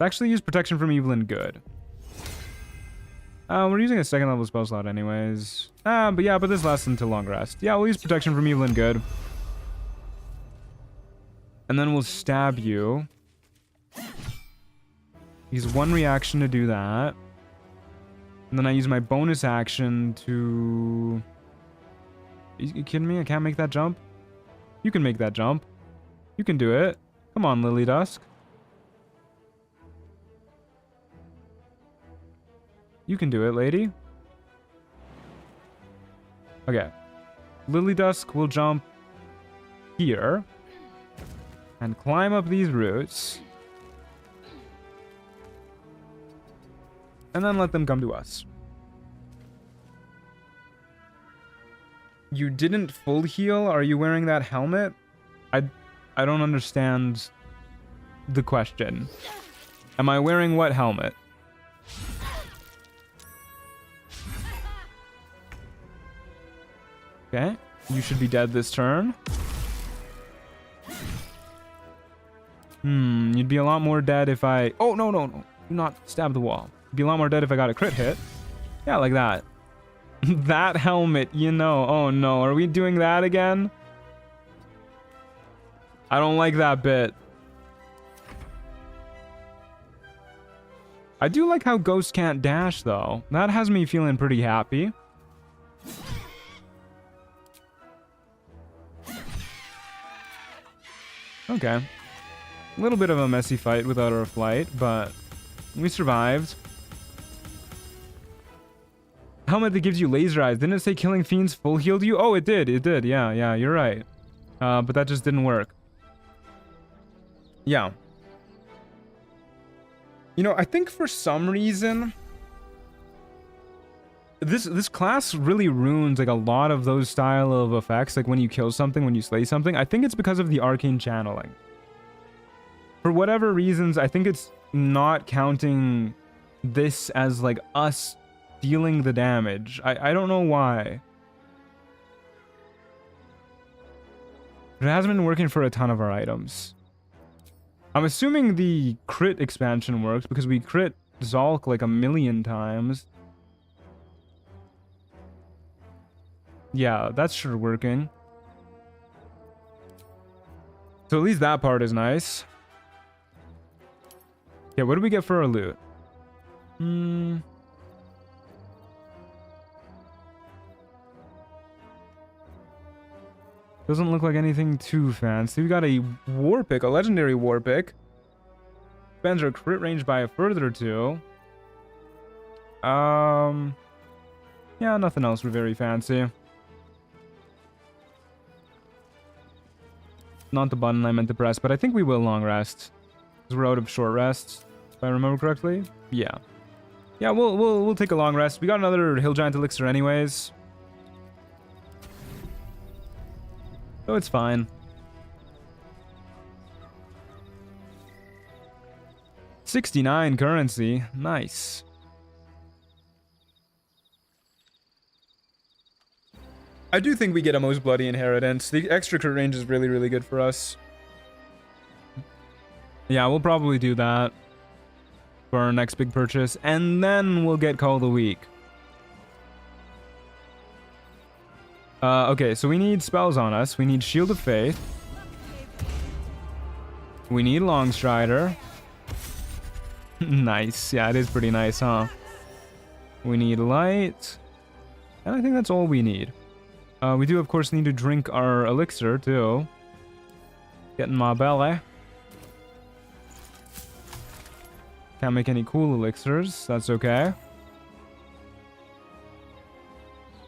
Actually use Protection from Evil and Good. We're using a 2nd level spell slot anyways. But this lasts until Long Rest. Yeah, we'll use Protection from Evil and Good. And then we'll stab you. Use one reaction to do that. And then I use my bonus action to... You kidding me? I can't make that jump? You can make that jump. You can do it. Come on, Lily Dusk. You can do it, lady. Okay. Lily Dusk will jump here. And climb up these roots. And then let them come to us. You didn't full heal? Are you wearing that helmet? I don't understand the question. Am I wearing what helmet? Okay. You should be dead this turn. You'd be a lot more dead if I... Oh, no. Do not stab the wall. Be a lot more dead if I got a crit hit. Yeah, like that. That helmet, you know. Oh no, are we doing that again? I don't like that bit. I do like how Ghost can't dash though. That has me feeling pretty happy. Okay. A little bit of a messy fight without our flight, but we survived. Helmet that gives you laser eyes. Didn't it say killing fiends full healed you? Oh, it did. It did. Yeah, you're right. But that just didn't work. Yeah. You know, I think for some reason this class really ruins like a lot of those style of effects, like when you kill something, when you slay something. I think it's because of the arcane channeling. For whatever reasons, I think it's not counting this as like us dealing the damage. I don't know why. But it hasn't been working for a ton of our items. I'm assuming the crit expansion works because we crit Zalk like 1,000,000 times. Yeah, that's sure working. So at least that part is nice. Yeah, what do we get for our loot? Doesn't look like anything too fancy. We got a war pick, a legendary war pick. Expands our crit range by a further 2. Yeah, nothing else very fancy. Not the button I meant to press, but I think we will long rest. Because we're out of short rests, if I remember correctly. Yeah. Yeah, we'll take a long rest. We got another Hill Giant Elixir anyways. So it's fine. $69 currency. Nice. I do think we get a Most Bloody Inheritance. The extra crit range is really, really good for us. Yeah, we'll probably do that for our next big purchase. And then we'll get Call of the Week. Okay, so we need spells on us. We need Shield of Faith. We need Longstrider. Nice. Yeah, it is pretty nice, huh? We need Light. And I think that's all we need. We do, of course, need to drink our elixir, too. Getting my belly. Can't make any cool elixirs. That's okay.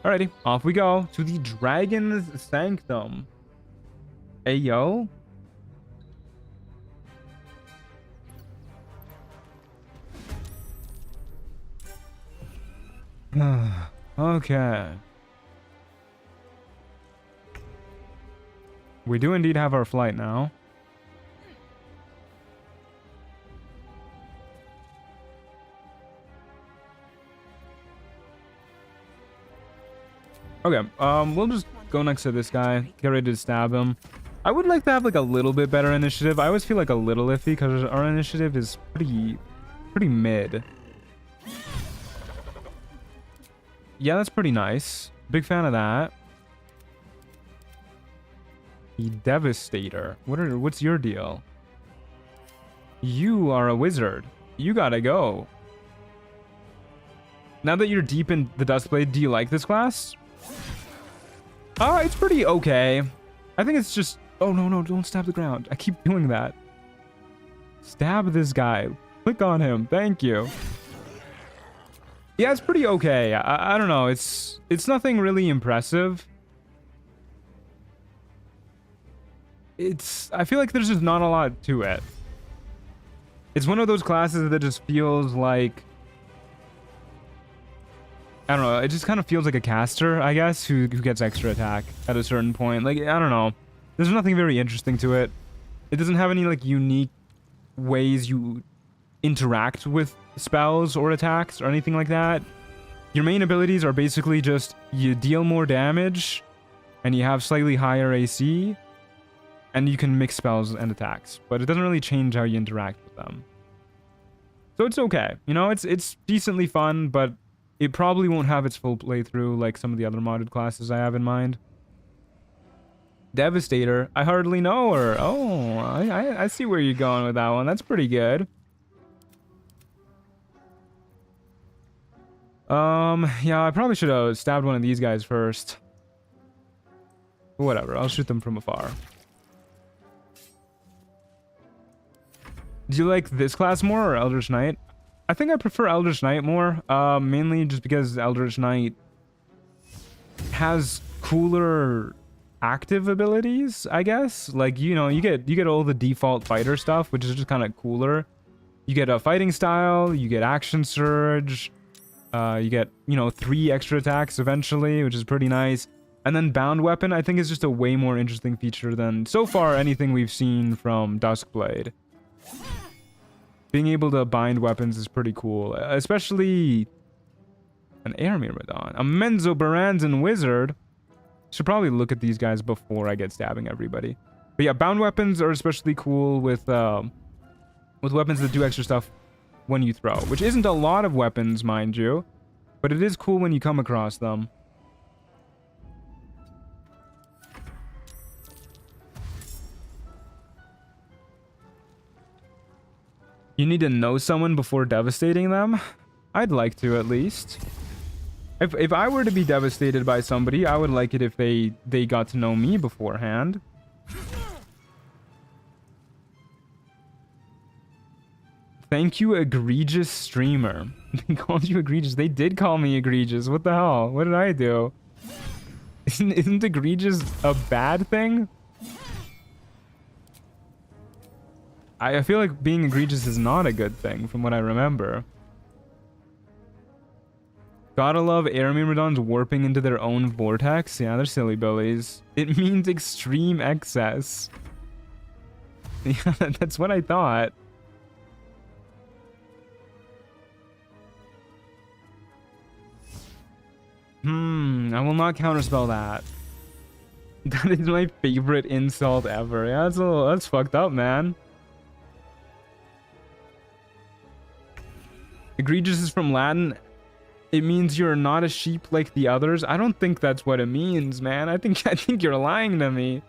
Alrighty, off we go to the Dragon's Sanctum. Ayo. Okay. We do indeed have our flight now. Okay, we'll just go next to this guy, get ready to stab him. I would like to have like a little bit better initiative. I always feel like a little iffy because our initiative is pretty mid. Yeah, that's pretty nice. Big fan of that. The Devastator. What's your deal? You are a wizard. You gotta go. Now that you're deep in the Duskblade, do you like this class? It's pretty okay. I think it's just... Oh, no, don't stab the ground. I keep doing that. Stab this guy. Click on him. Thank you. Yeah, it's pretty okay. I don't know. It's nothing really impressive. I feel like there's just not a lot to it. It's one of those classes that just feels like... I don't know, it just kind of feels like a caster, I guess, who gets extra attack at a certain point. Like, I don't know. There's nothing very interesting to it. It doesn't have any, like, unique ways you interact with spells or attacks or anything like that. Your main abilities are basically just you deal more damage and you have slightly higher AC and you can mix spells and attacks, but it doesn't really change how you interact with them. So it's okay. You know, it's decently fun, but it probably won't have its full playthrough like some of the other modded classes I have in mind. Devastator. I hardly know her. Oh, I see where you're going with that one. That's pretty good. Yeah, I probably should have stabbed one of these guys first. Whatever, I'll shoot them from afar. Do you like this class more or Eldritch Knight? I think I prefer Eldritch Knight more, mainly just because Eldritch Knight has cooler active abilities, I guess. Like, you know, you get all the default fighter stuff, which is just kind of cooler. You get a fighting style, you get action surge, you get, you know, 3 extra attacks eventually, which is pretty nice. And then bound weapon, I think, is just a way more interesting feature than so far anything we've seen from Duskblade. Being able to bind weapons is pretty cool, especially an Air Myrmidon, a Menzoberranzan wizard. Should probably look at these guys before I get stabbing everybody. But yeah, bound weapons are especially cool with weapons that do extra stuff when you throw, which isn't a lot of weapons, mind you, but it is cool when you come across them. You need to know someone before devastating them? I'd like to, at least. If I were to be devastated by somebody, I would like it if they got to know me beforehand. Thank you, egregious streamer. They called you egregious. They did call me egregious. What the hell? What did I do? Isn't egregious a bad thing? I feel like being egregious is not a good thing, from what I remember. Gotta love Aramyrmidons warping into their own vortex. Yeah, they're silly billies. It means extreme excess. Yeah, that's what I thought. I will not counterspell that. That is my favorite insult ever. Yeah, that's fucked up, man. Egregious is from Latin. It means you're not a sheep like the others. I don't think that's what it means, man. I think you're lying to me.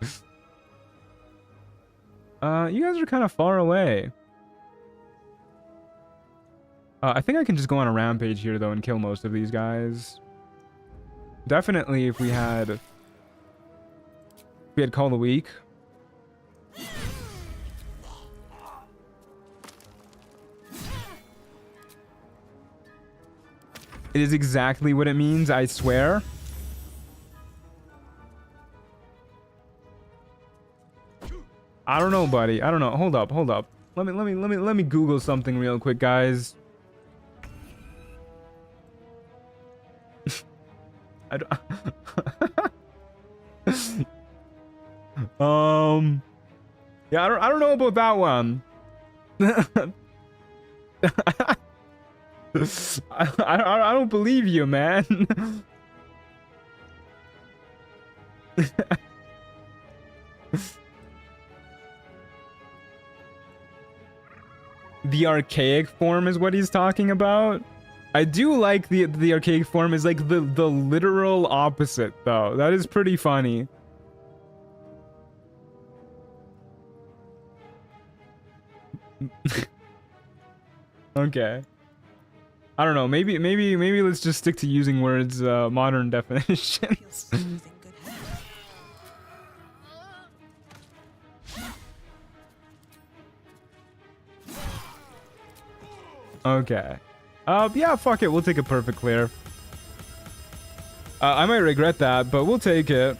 You guys are kind of far away. I think I can just go on a rampage here though and kill most of these guys. Definitely if we had Call the Week. It is exactly what it means, I swear. I don't know, buddy. I don't know. Hold up. Let me Google something real quick, guys. I don't yeah, I don't know about that one. I don't believe you, man. The archaic form is what he's talking about. I do like the archaic form is like the literal opposite though. That is pretty funny. Okay. I don't know. Maybe let's just stick to using words modern definitions. Okay. Yeah, fuck it. We'll take a perfect clear. I might regret that, but we'll take it.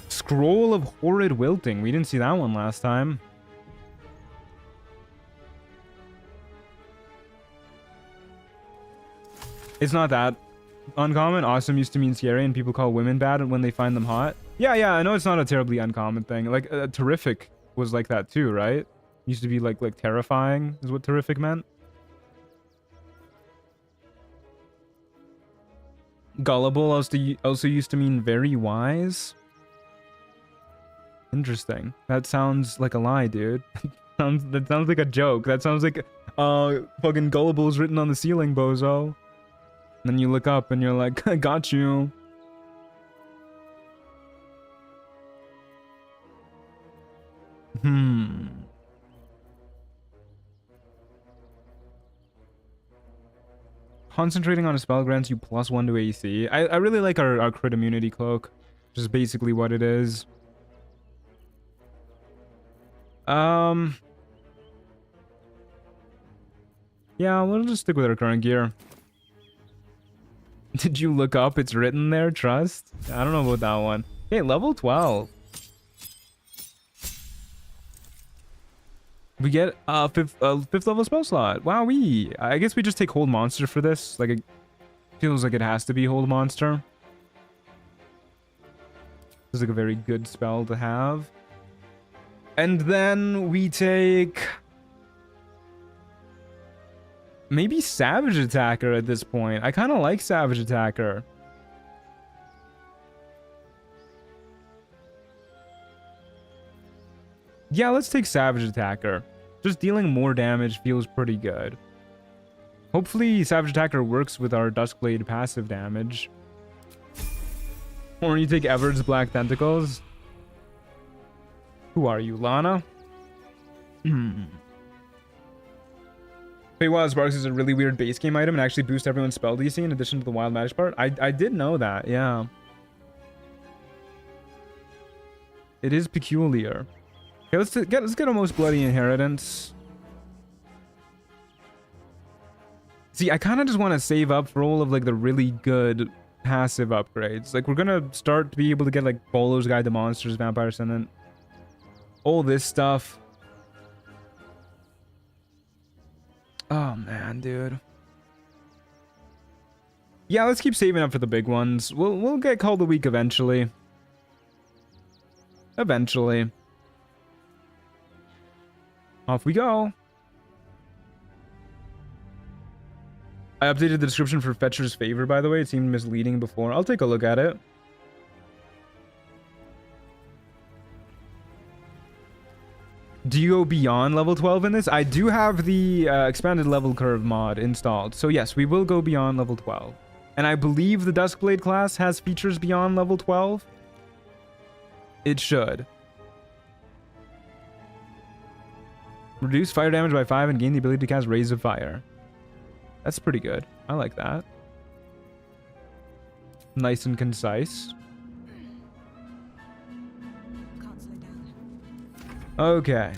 Scroll of Horrid Wilting. We didn't see that one last time. It's not that uncommon. Awesome used to mean scary, and people call women bad when they find them hot. Yeah, I know it's not a terribly uncommon thing. Like, terrific was like that too, right? Used to be like terrifying is what terrific meant. Gullible also used to mean very wise. Interesting. That sounds like a lie, dude. That sounds like a joke. That sounds like fucking gullible is written on the ceiling, bozo. And then you look up and you're like, I got you. Concentrating on a spell grants you +1 to AC. I really like our crit immunity cloak. Which is basically what it is. Yeah, we'll just stick with our current gear. Did you look up? It's written there, trust? I don't know about that one. Hey, level 12. We get a fifth level spell slot. Wowee. I guess we just take Hold Monster for this. Like, it feels like it has to be Hold Monster. This is like a very good spell to have. And then we take... maybe Savage Attacker at this point. I kind of like Savage Attacker. Yeah, let's take Savage Attacker. Just dealing more damage feels pretty good. Hopefully Savage Attacker works with our Duskblade passive damage. Or you take Everard's Black Tentacles. Who are you, Lana? Wild Sparks is a really weird base game item and actually boosts everyone's spell DC in addition to the wild magic part. I did know that, yeah. It is peculiar. Okay, let's get a Most Bloody Inheritance. See, I kind of just want to save up for all of like the really good passive upgrades. Like we're gonna start to be able to get like Bolo's Guide to Monsters, Vampire Ascendant, all this stuff. Oh man, dude. Yeah, let's keep saving up for the big ones. We'll get Call of the Week eventually. Eventually. Off we go. I updated the description for Fetcher's Favor, by the way. It seemed misleading before. I'll take a look at it. Do you go beyond level 12 in this? I do have the expanded level curve mod installed. So yes, we will go beyond level 12. And I believe the Duskblade class has features beyond level 12. It should. Reduce fire damage by 5 and gain the ability to cast Rays of Fire. That's pretty good. I like that. Nice and concise. Can't slow down. Okay.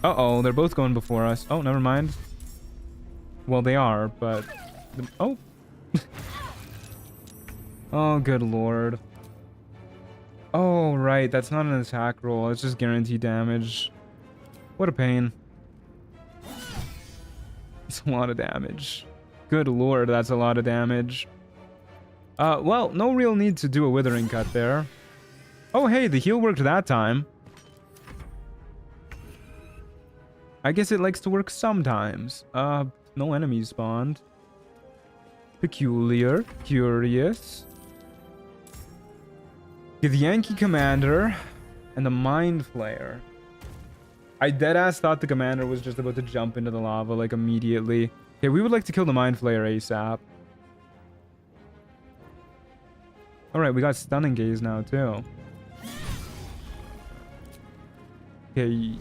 Uh-oh, they're both going before us. Oh, never mind. Well, they are, but... Oh! Oh, good lord. Oh, right. That's not an attack roll. It's just guaranteed damage. What a pain. It's a lot of damage. Good lord, that's a lot of damage. Well, no real need to do a Withering Cut there. Oh, hey, the heal worked that time. I guess it likes to work sometimes. No enemies spawned. Peculiar. Curious. Get the Yankee Commander and the Mind Flayer. I deadass thought the commander was just about to jump into the lava, like, immediately. Okay, we would like to kill the Mind Flayer ASAP. Alright, we got Stunning Gaze now, too. Okay,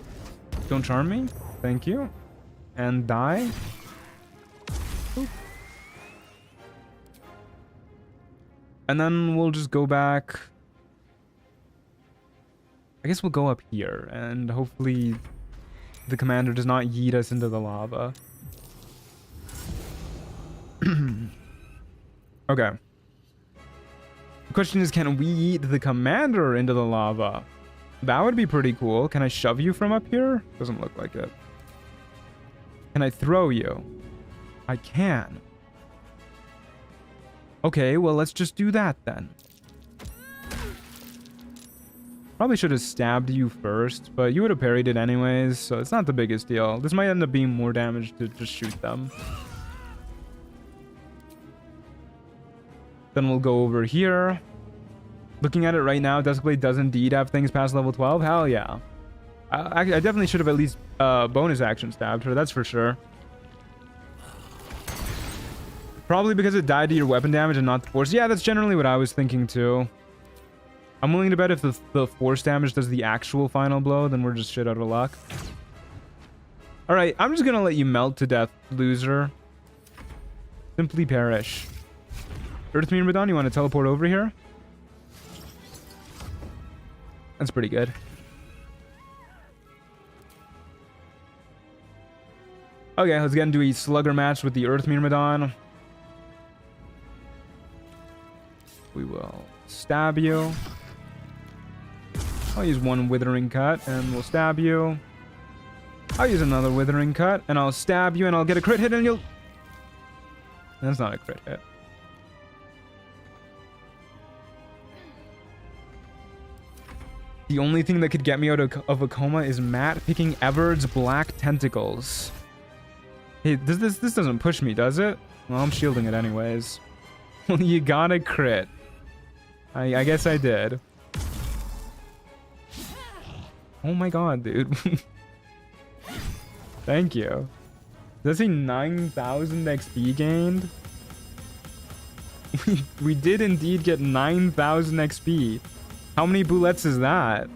don't charm me. Thank you. And die. Oop. And then we'll just go back... I guess we'll go up here, and hopefully the commander does not yeet us into the lava. Okay. The question is, can we yeet the commander into the lava? That would be pretty cool. Can I shove you from up here? Doesn't look like it. Can I throw you? I can. Okay, well, let's just do that then. Probably should have stabbed you first, but you would have parried it anyways, so it's not the biggest deal. This might end up being more damage to just shoot them. Then we'll go over here. Looking at it right now, Duskblade does indeed have things past level 12. Hell yeah. I definitely should have at least bonus action stabbed her, that's for sure. Probably because it died to your weapon damage and not the force. Yeah, that's generally what I was thinking too. I'm willing to bet if the force damage does the actual final blow, then we're just shit out of luck. Alright, I'm just gonna let you melt to death, loser. Simply perish. Earth Myrmidon, you want to teleport over here? That's pretty good. Okay, let's get into a slugger match with the Earth Myrmidon. We will stab you. I'll use one Withering Cut, and we'll stab you. I'll use another Withering Cut, and I'll stab you, and I'll get a crit hit, and you'll... That's not a crit hit. The only thing that could get me out of a coma is Matt picking Everard's Black Tentacles. Hey, this doesn't push me, does it? Well, I'm shielding it anyways. Well, you got a crit. I guess I did. Oh my god, dude. Thank you. Does that say 9,000 XP gained? We did indeed get 9,000 XP. How many bullets is that?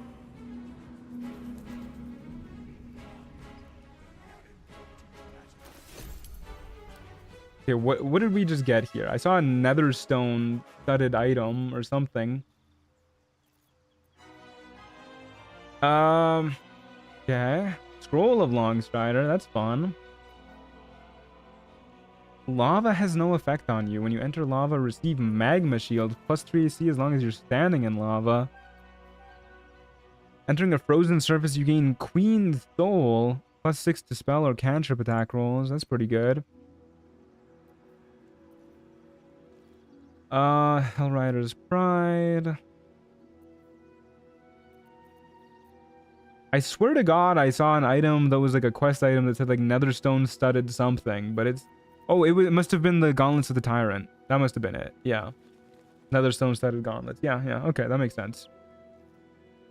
Okay, what did we just get here? I saw a netherstone studded item or something. Okay. Scroll of Longstrider, that's fun. Lava has no effect on you. When you enter lava, receive magma shield, +3 AC as long as you're standing in lava. Entering a frozen surface, you gain Queen Soul, +6 to spell or cantrip attack rolls. That's pretty good. Hellrider's Pride. I swear to God, I saw an item that was like a quest item that said like Netherstone studded something, but it's... Oh, it must have been the Gauntlets of the Tyrant. That must have been it. Yeah. Netherstone studded gauntlets. Yeah, yeah. Okay, that makes sense.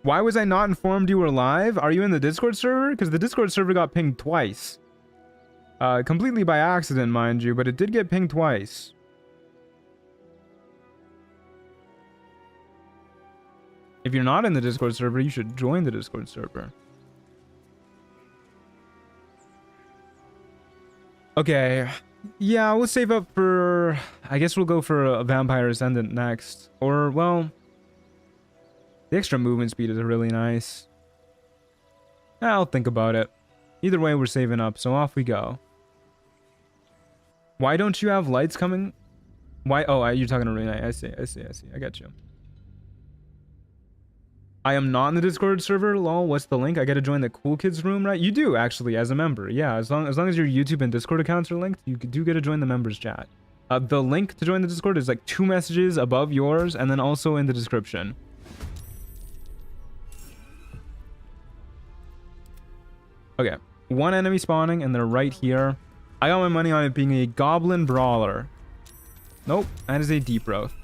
Why was I not informed you were live? Are you in the Discord server? Because the Discord server got pinged twice. Completely by accident, mind you, but it did get pinged twice. If you're not in the Discord server, you should join the Discord server. Okay. Yeah, we'll save up for... I guess we'll go for a Vampire Ascendant next. Or, well... The extra movement speed is really nice. I'll think about it. Either way, we're saving up, so off we go. Why don't you have lights coming? Why? Oh, you're talking to Renee. I see. I got you. I am not in the Discord server, lol. What's the link? I gotta join the cool kids room, right? You do, actually, as a member. Yeah, as long as your YouTube and Discord accounts are linked, you do get to join the members chat. The link to join the Discord is like 2 messages above yours, and then also in the description. Okay, 1 enemy spawning, and they're right here. I got my money on it being a Goblin Brawler. Nope, that is a Deep Growth.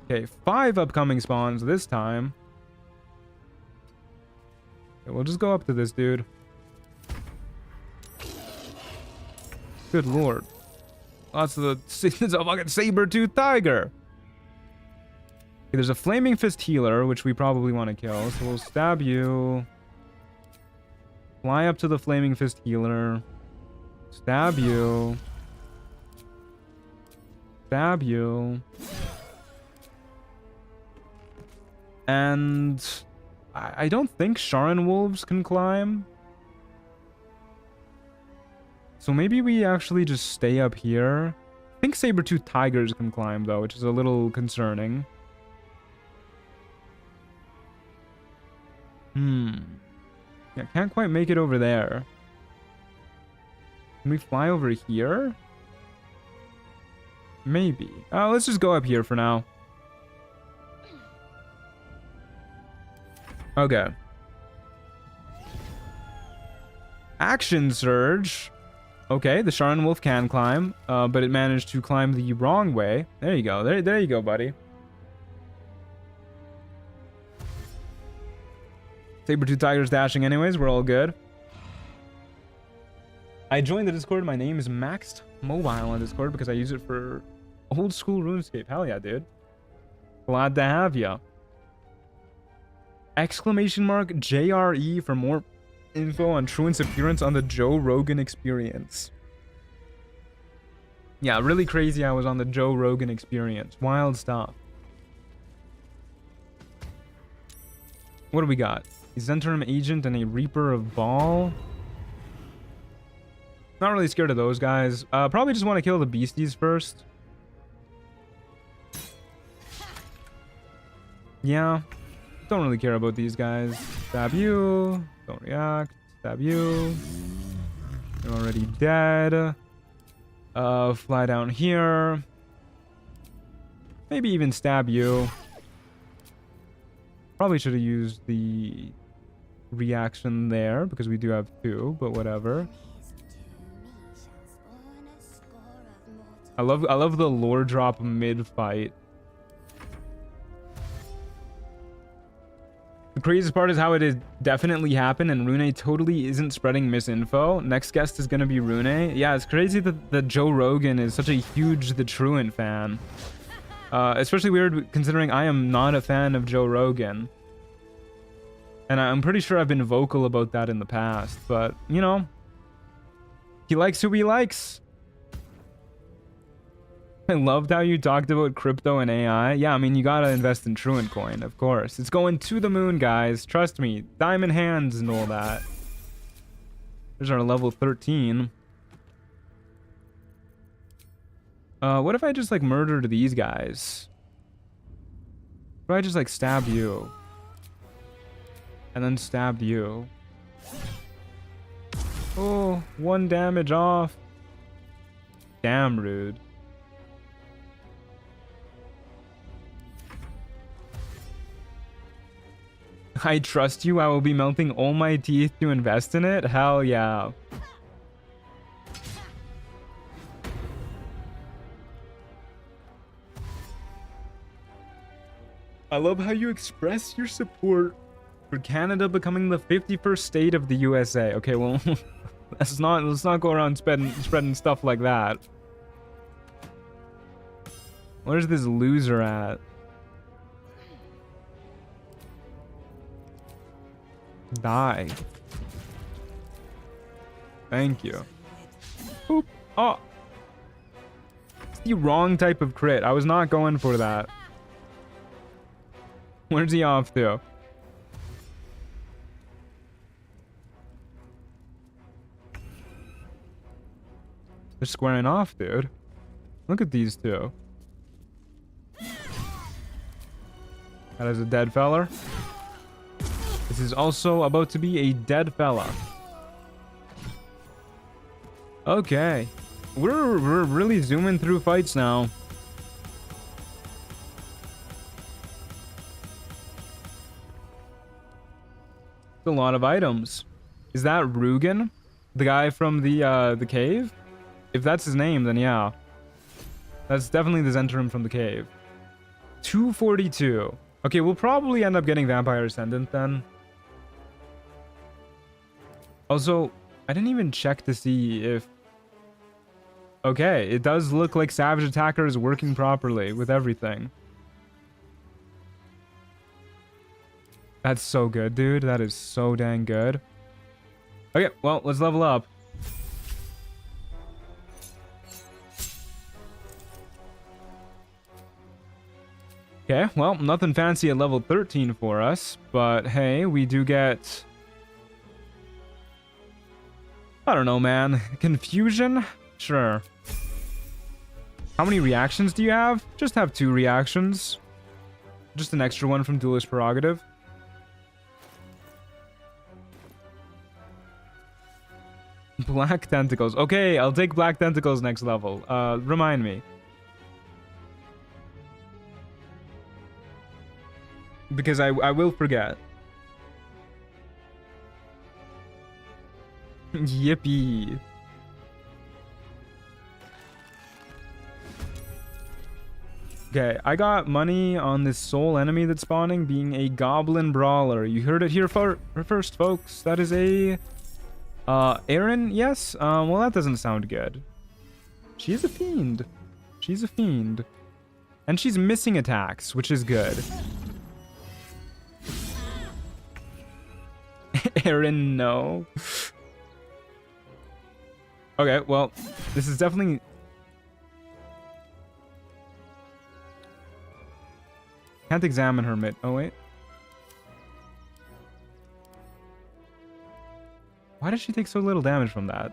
Okay, 5 upcoming spawns this time. Okay, we'll just go up to this dude. Good lord. Lots of the... It's a fucking saber-toothed tiger. Okay, there's a Flaming Fist healer, which we probably want to kill. So we'll stab you. Fly up to the Flaming Fist healer. Stab you. Stab you. And I don't think Sharon Wolves can climb. So maybe we actually just stay up here. I think saber-toothed tigers can climb though, which is a little concerning. Yeah, can't quite make it over there. Can we fly over here? Maybe. Let's just go up here for now. Okay. Action Surge. Okay, the Sharon Wolf can climb, but it managed to climb the wrong way. There you go. There you go, buddy. Saber-tooth tiger's dashing anyways. We're all good. I joined the Discord. My name is Maxed Mobile on Discord because I use it for old school RuneScape. Hell yeah, dude. Glad to have ya. Exclamation mark JRE for more info on Truant's appearance on the Joe Rogan Experience. Yeah, really crazy I was on the Joe Rogan Experience. Wild stuff. What do we got? A Zentrum Agent and a Reaper of Ball. Not really scared of those guys. Probably just want to kill the beasties first. Yeah. Don't really care about these guys. Stab you. Don't react. Stab you. You're already dead. Fly down here. Maybe even stab you. Probably should have used the reaction there because we do have 2, but whatever. I love the lore drop mid-fight. The craziest part is how it is definitely happened and Rune totally isn't spreading misinfo. Next guest is gonna be Rune. Yeah, it's crazy that Joe Rogan is such a huge The Truant fan. Especially weird considering I am not a fan of Joe Rogan. And I'm pretty sure I've been vocal about that in the past, but, you know. He likes who he likes. I loved how you talked about crypto and AI. Yeah, I mean, you gotta invest in Truant Coin, of course. It's going to the moon, guys. Trust me. Diamond hands and all that. There's our level 13. What if I just, like, murdered these guys? What if I just, like, stabbed you? And then stabbed you? Oh, 1 damage off. Damn rude. I trust you. I will be melting all my teeth to invest in it. Hell yeah. I love how you express your support for Canada becoming the 51st state of the USA. Okay, well, let's not go around spreading stuff like that. Where's this loser at? Die. Thank you. Oop. Oh. It's the wrong type of crit. I was not going for that. Where's he off to? They're squaring off, dude. Look at these two. That is a dead feller. This is also about to be a dead fella. Okay. We're really zooming through fights now. It's a lot of items. Is that Rugen? The guy from the cave? If that's his name, then yeah. That's definitely the Zentrum from the cave. 242. Okay, we'll probably end up getting Vampire Ascendant then. Also, I didn't even check to see if... Okay, it does look like Savage Attacker is working properly with everything. That's so good, dude. That is so dang good. Okay, well, let's level up. Okay, well, nothing fancy at level 13 for us, but hey, we do get... I don't know, man. Confusion? Sure. How many reactions do you have? Just have 2 reactions. Just an extra one from Duelist Prerogative. Black Tentacles. Okay, I'll take Black Tentacles next level. Remind me. Because I will forget. Yippee. Okay, I got money on this sole enemy that's spawning being a Goblin Brawler. You heard it here first, folks. That is a... Erin? Yes? Well, that doesn't sound good. She's a fiend. She's a fiend. And she's missing attacks, which is good. Erin, no. Okay, well, this is definitely... Can't examine her mid... Oh, wait. Why does she take so little damage from that?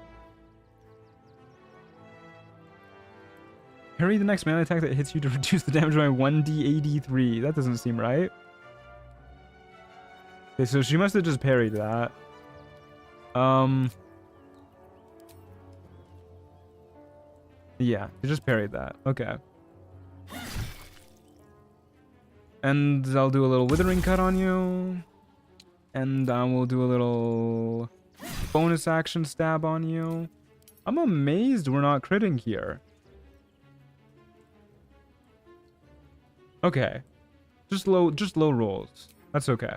Parry the next melee attack that hits you to reduce the damage by 1d83. That doesn't seem right. Okay, so she must have just parried that. Yeah, she just parried that. Okay. And I'll do a little Withering Cut on you. And we'll do a little bonus action stab on you. I'm amazed we're not critting here. Okay. Just low rolls. That's okay.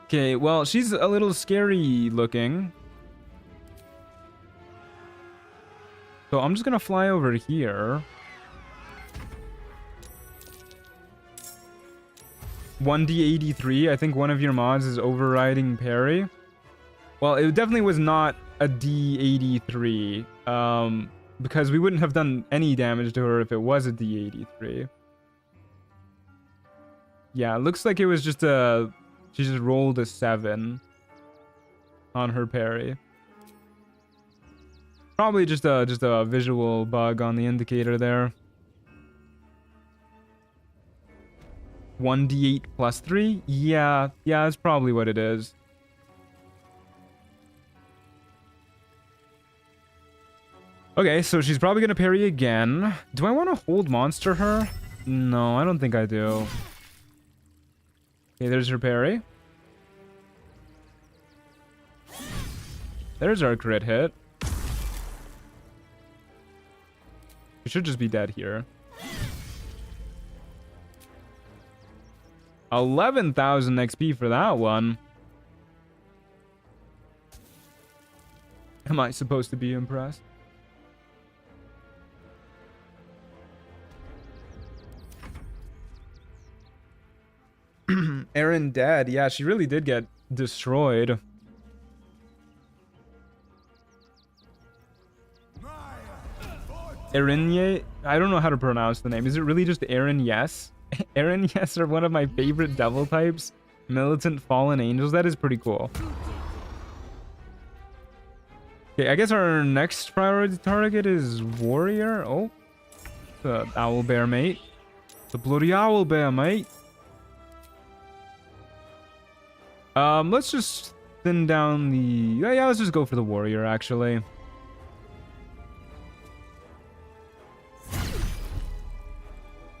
Okay, well, she's a little scary looking. So I'm just gonna fly over here. 1d83. I think one of your mods is overriding parry. Well, it definitely was not a d83. Because we wouldn't have done any damage to her if it was a d83. Yeah, it looks like it was just a... She just rolled a 7 on her parry. Probably just a visual bug on the indicator there. 1d8 plus 3? Yeah, that's probably what it is. Okay, so she's probably gonna parry again. Do I want to hold monster her? No, I don't think I do. Okay, there's her parry. There's our crit hit. We should just be dead here. 11,000 XP for that one. Am I supposed to be impressed? Erin dead. Yeah, she really did get destroyed. Erinye? I don't know how to pronounce the name. Is it really just Erin Yes? Erin Yes are one of my favorite devil types. Militant Fallen Angels. That is pretty cool. Okay, I guess our next priority target is Warrior. Oh. The Owl Bear, mate. The bloody Owl Bear, mate. Let's just thin down the... Yeah, let's just go for the Warrior, actually.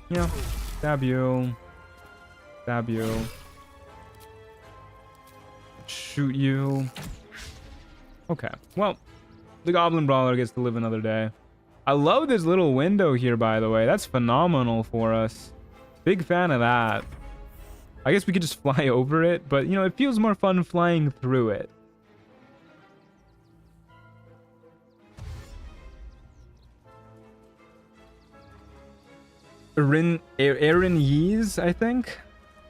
Yeah. Stab you. Stab you. Shoot you. Okay. Well, the Goblin Brawler gets to live another day. I love this little window here, by the way. That's phenomenal for us. Big fan of that. I guess we could just fly over it, but, you know, it feels more fun flying through it. Erinnyes, I think.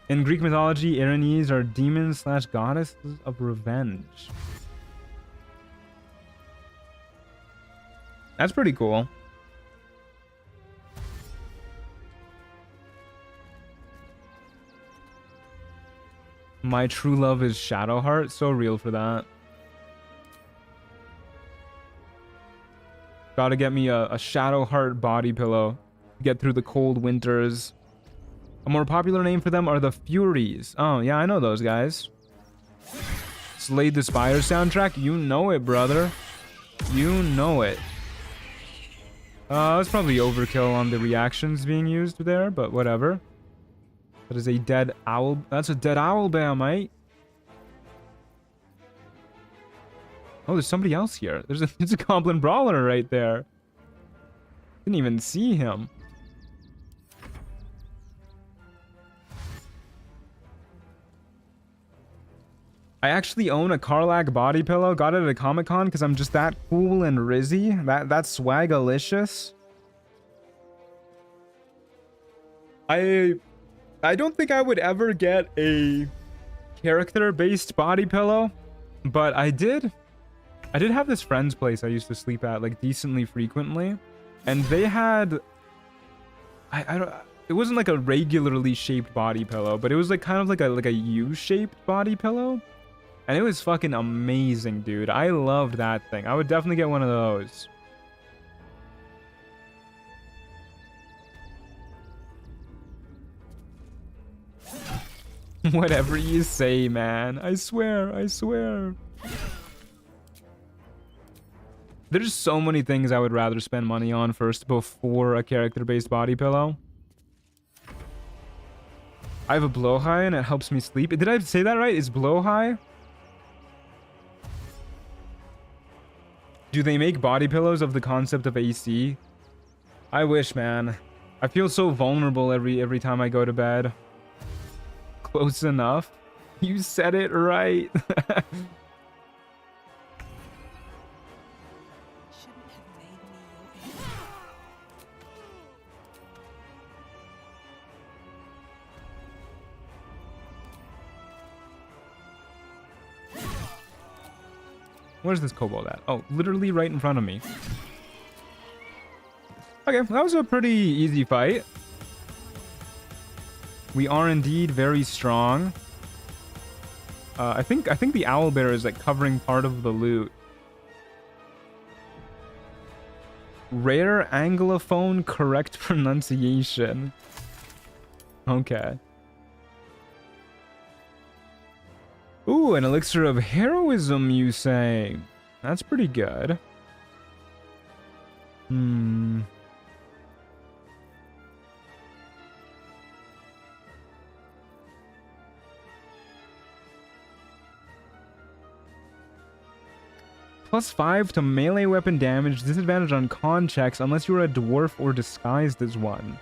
In Greek mythology, Erinnyes are demons / goddesses of revenge. That's pretty cool. My true love is Shadowheart. So real for that. Gotta get me a Shadowheart body pillow. Get through the cold winters. A more popular name for them are the Furies. Oh, yeah, I know those guys. Slay the Spire soundtrack? You know it, brother. You know it. That's probably overkill on the reactions being used there, but whatever. That is a dead owl. That's a dead owl bear, mate. Oh, there's somebody else here. There's a Goblin Brawler right there. Didn't even see him. I actually own a Karlach body pillow. Got it at a Comic-Con because I'm just that cool and rizzy. That's swagalicious. I don't think I would ever get a character-based body pillow, but I did have this friend's place I used to sleep at like decently frequently, and they had it wasn't like a regularly shaped body pillow, but it was like kind of like a U-shaped body pillow. And it was fucking amazing, dude. I loved that thing. I would definitely get one of those. Whatever you say, man. I swear, I swear. There's so many things I would rather spend money on first before a character-based body pillow. I have a blowhigh and it helps me sleep. Did I say that right? Is blowhigh? Do they make body pillows of the concept of AC? I wish, man. I feel so vulnerable every time I go to bed. Close enough. You said it right. Shouldn't have made me your enemy. Where's this kobold at? Oh, literally right in front of me. Okay, that was a pretty easy fight. We are indeed very strong. I think the owlbear is like covering part of the loot. Rare anglophone correct pronunciation. Okay. Ooh, an elixir of heroism, you say? That's pretty good. +5 to melee weapon damage, disadvantage on con checks unless you're a dwarf or disguised as one.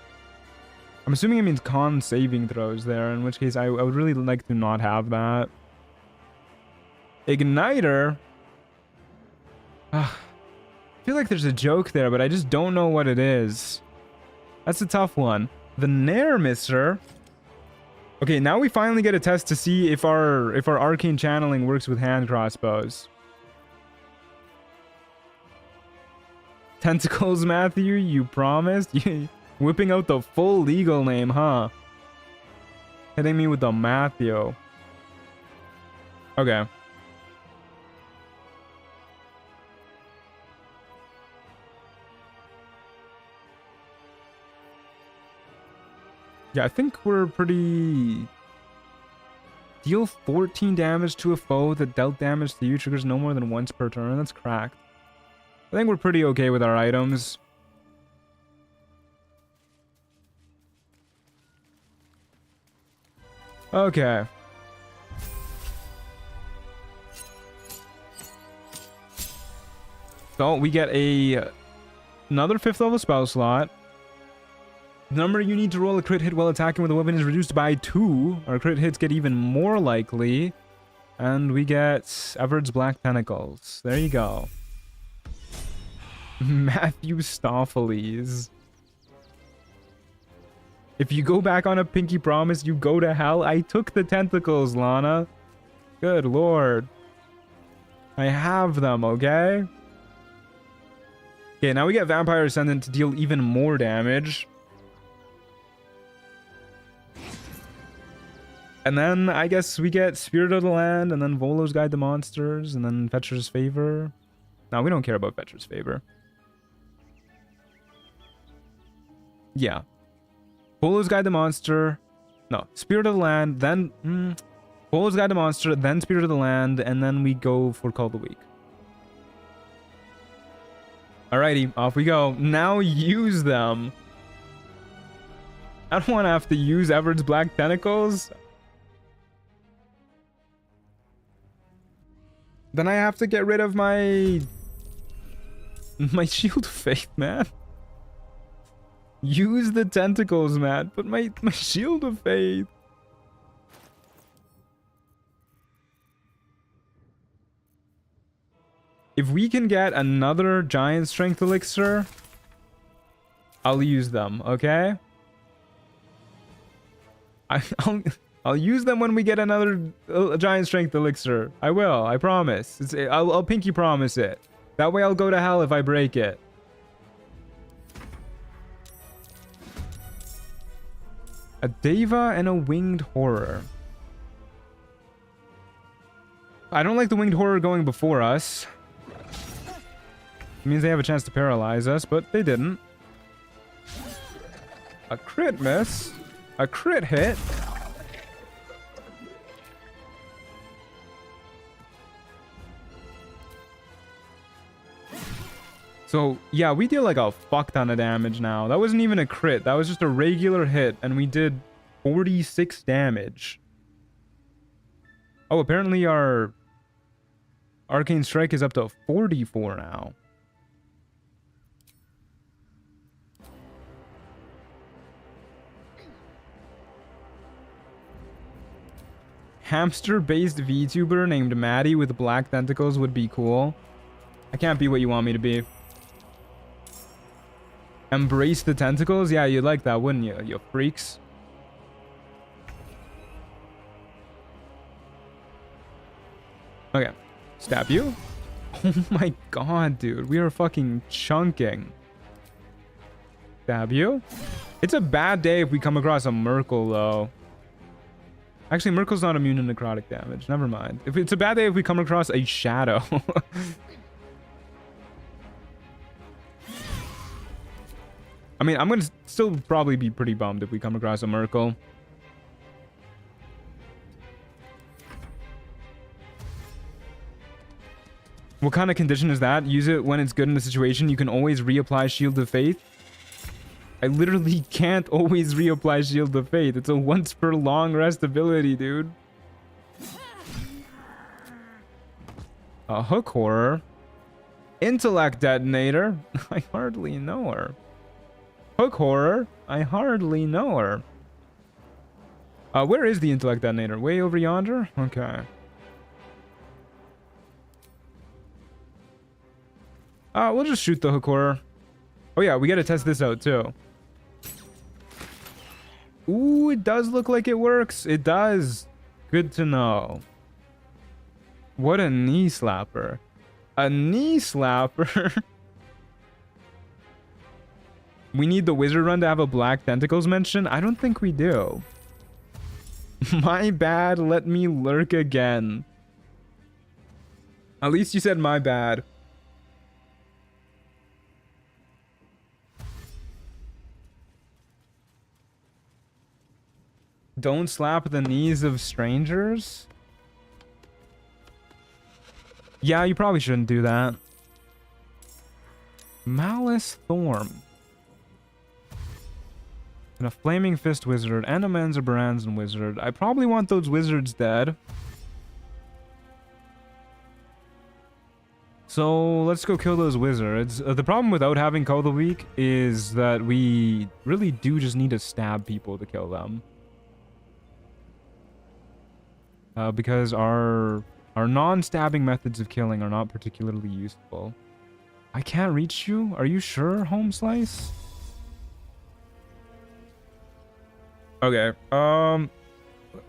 I'm assuming it means con saving throws there, in which case I would really like to not have that. Igniter? I feel like there's a joke there, but I just don't know what it is. That's a tough one. The Nair Mister. Okay, now we finally get a test to see if our arcane channeling works with hand crossbows. Tentacles, Matthew, you promised? Whipping out the full legal name, huh? Hitting me with the Matthew. Okay. Yeah, I think we're pretty... Deal 14 damage to a foe that dealt damage to you triggers no more than once per turn. That's cracked. I think we're pretty okay with our items. Okay. So we get another 5th level spell slot. The number you need to roll a crit hit while attacking with a weapon is reduced by 2. Our crit hits get even more likely. And we get Everard's Black Tentacles. There you go. Matthew Stopheles. If you go back on a pinky promise, you go to hell. I took the tentacles, Lana. Good lord. I have them, okay? Okay, now we get Vampire Ascendant to deal even more damage. And then I guess we get Spirit of the Land, and then Volo's Guide to Monsters, and then Fetcher's Favor. No, we don't care about Fetcher's Favor. Yeah. Volo's Guide to Monster. No, Spirit of the Land, then... Volo's Guide to Monster, then Spirit of the Land, and then we go for Call of the Week. Alrighty, off we go. Now use them. I don't want to have to use Everard's Black Tentacles. Then I have to get rid of my Shield of Faith, man. Use the tentacles, man. But my Shield of Faith. If we can get another Giant Strength Elixir, I'll use them, okay? I'll use them when we get another Giant Strength Elixir. I will, I promise. I'll pinky promise it. That way I'll go to hell if I break it. A Deva and a Winged Horror. I don't like the Winged Horror going before us. It means they have a chance to paralyze us, but they didn't. A crit miss. A crit hit. So, yeah, we deal like a fuck ton of damage now. That wasn't even a crit. That was just a regular hit, and we did 46 damage. Oh, apparently our Arcane Strike is up to 44 now. Hamster-based VTuber named Maddie with black tentacles would be cool. I can't be what you want me to be. Embrace the tentacles? Yeah, you'd like that, wouldn't you? You freaks. Okay. Stab you. Oh my god, dude. We are fucking chunking. Stab you. It's a bad day if we come across a Merkle, though. Actually, Merkle's not immune to necrotic damage. Never mind. If it's a bad day if we come across a Shadow. I mean, I'm going to still probably be pretty bummed if we come across a Merkle. What kind of condition is that? Use it when it's good in the situation. You can always reapply Shield of Faith. I literally can't always reapply Shield of Faith. It's a once per long rest ability, dude. A Hook Horror. Intellect Detonator. I hardly know her. Hook Horror. I hardly know her. Where is the Intellect Detonator? Way over yonder? Okay. We'll just shoot the Hook Horror. Oh yeah, we gotta test this out too. Ooh, it does look like it works. It does. Good to know. What a knee slapper. A knee slapper? We need the wizard run to have a black tentacles mention? I don't think we do. My bad, let me lurk again. At least you said my bad. Don't slap the knees of strangers? Yeah, you probably shouldn't do that. Malice Thorn. And a Flaming Fist Wizard and a Menza Baranzan Wizard. I probably want those wizards dead. So let's go kill those wizards. The problem without having Call of the Week is that we really do just need to stab people to kill them. Because our non-stabbing methods of killing are not particularly useful. I can't reach you? Are you sure, Home Slice? Okay,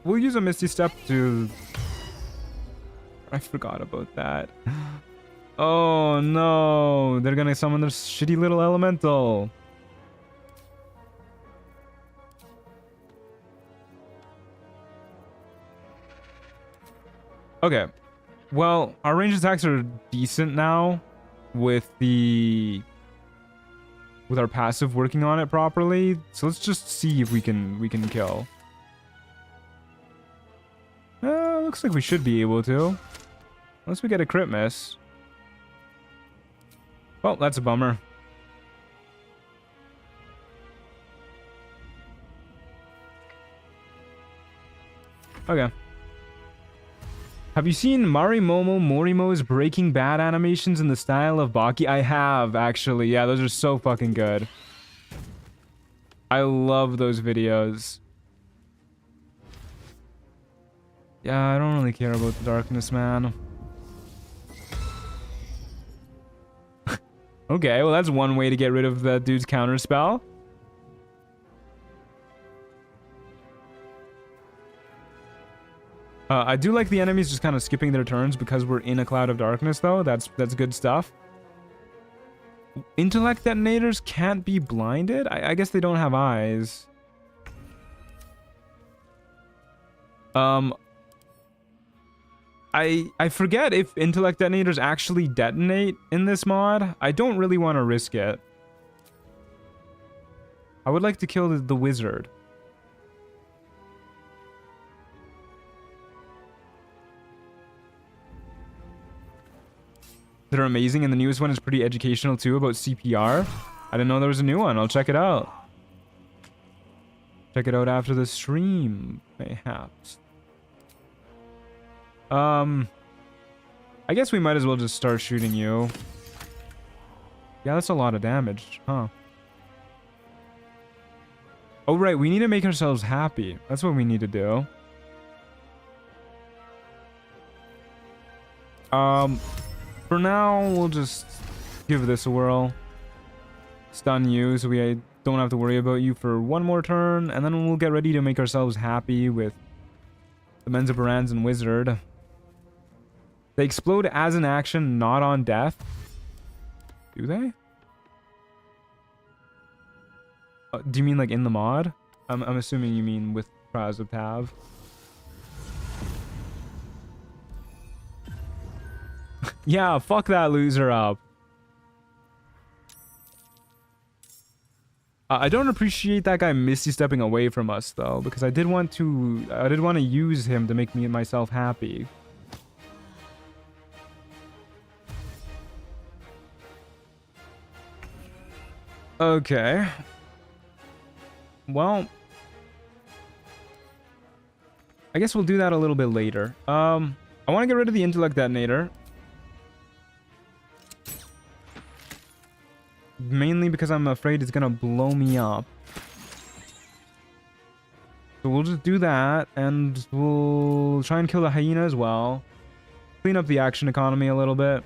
we'll use a Misty Step to... I forgot about that. Oh no, they're gonna summon their shitty little elemental. Okay, well, our range attacks are decent now with our passive working on it properly. So let's just see if we can kill. Looks like we should be able to. Unless we get a crit miss. Well, that's a bummer. Okay. Have you seen Marimomo Morimo's Breaking Bad animations in the style of Baki? I have, actually. Yeah, those are so fucking good. I love those videos. Yeah, I don't really care about the darkness, man. Okay, well that's one way to get rid of that dude's counterspell. I do like the enemies just kind of skipping their turns because we're in a cloud of darkness, though. That's good stuff. Intellect detonators can't be blinded? I guess they don't have eyes. I forget if intellect detonators actually detonate in this mod. I don't really want to risk it. I would like to kill the wizard. They're amazing, and the newest one is pretty educational too about CPR. I didn't know there was a new one. I'll check it out. Check it out after the stream, mayhaps. I guess we might as well just start shooting you. Yeah, that's a lot of damage, huh? Oh, right, we need to make ourselves happy. That's what we need to do. For now, we'll just give this a whirl. Stun you, so we don't have to worry about you for one more turn, and then we'll get ready to make ourselves happy with the Menza Baranzan Wizard. They explode as an action, not on death. Do they? Do you mean like in the mod? I'm assuming you mean with Trials of Tav. Yeah, fuck that loser up. I don't appreciate that guy Misty stepping away from us though, because I did want to use him to make me and myself happy. Okay. Well, I guess we'll do that a little bit later. I want to get rid of the intellect detonator. Mainly because I'm afraid it's gonna blow me up. So we'll just do that, and we'll try and kill the hyena as well. Clean up the action economy a little bit.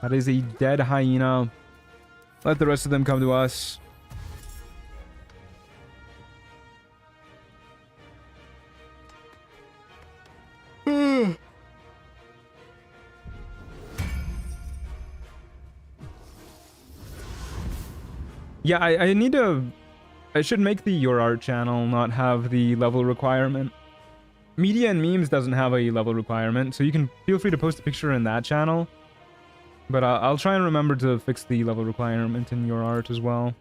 That is a dead hyena. Let the rest of them come to us. Yeah, I need to... I should make the Your Art channel not have the level requirement. Media and Memes doesn't have a level requirement, so you can feel free to post a picture in that channel. But I'll try and remember to fix the level requirement in Your Art as well.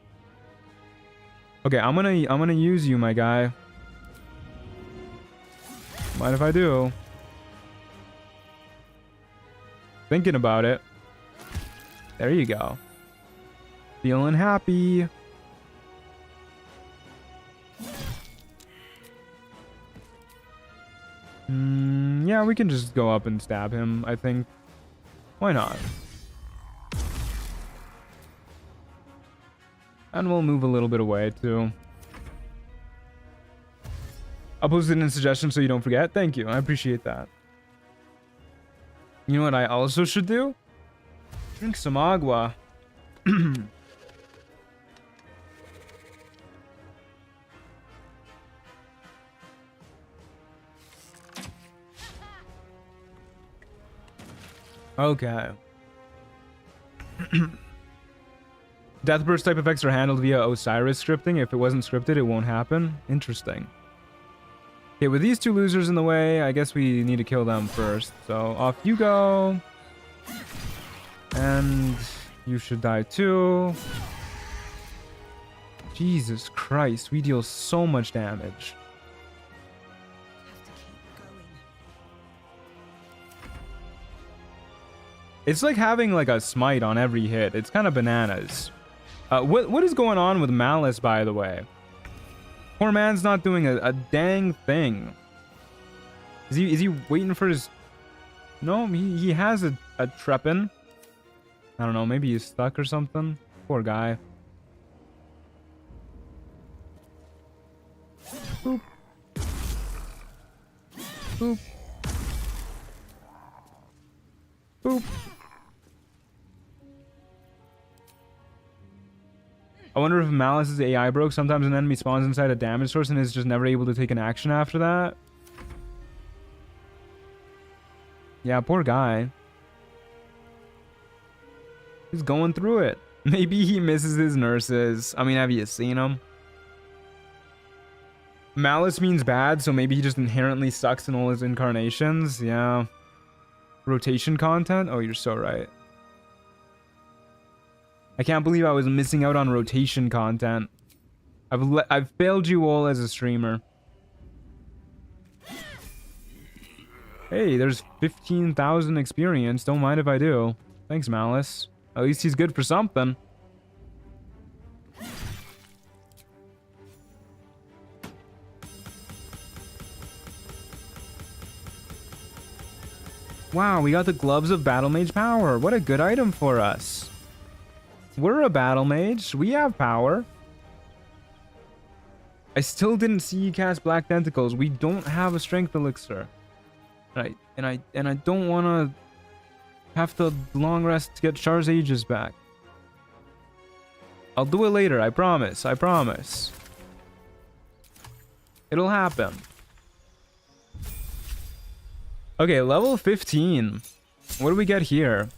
Okay, I'm gonna use you, my guy. Mind if I do? Thinking about it. There you go. Feeling happy. Yeah, we can just go up and stab him, I think. Why not? And we'll move a little bit away, too. I'll post it in suggestions so you don't forget. Thank you. I appreciate that. You know what I also should do? Drink some agua. Okay. Death burst type effects are handled via Osiris scripting. If it wasn't scripted, it won't happen. Interesting. Okay, with these two losers in the way, I guess we need to kill them first. So off you go. And you should die too. Jesus Christ, we deal so much damage. Have to keep going. It's like having like a smite on every hit. It's kind of bananas. What is going on with Malice, by the way? Poor man's not doing a dang thing. Is he waiting for his... No, he has a Treppin. I don't know, maybe he's stuck or something. Poor guy. Boop. Boop. Boop. I wonder if Malice's AI broke. Sometimes an enemy spawns inside a damage source and is just never able to take an action after that. Yeah, poor guy. He's going through it. Maybe he misses his nurses. I mean, have you seen him? Malice means bad, so maybe he just inherently sucks in all his incarnations. Yeah. Rotation content? Oh, you're so right. I can't believe I was missing out on rotation content. I've failed you all as a streamer. Hey, there's 15,000 experience. Don't mind if I do. Thanks, Malice. At least he's good for something. Wow, we got the Gloves of Battle Mage Power. What a good item for us. We're a battle mage. We have power. I still didn't see you cast Black Tentacles. We don't have a strength elixir. And I don't want to have to long rest to get Char's Ages back. I'll do it later. I promise. I promise. It'll happen. Okay, level 15. What do we get here?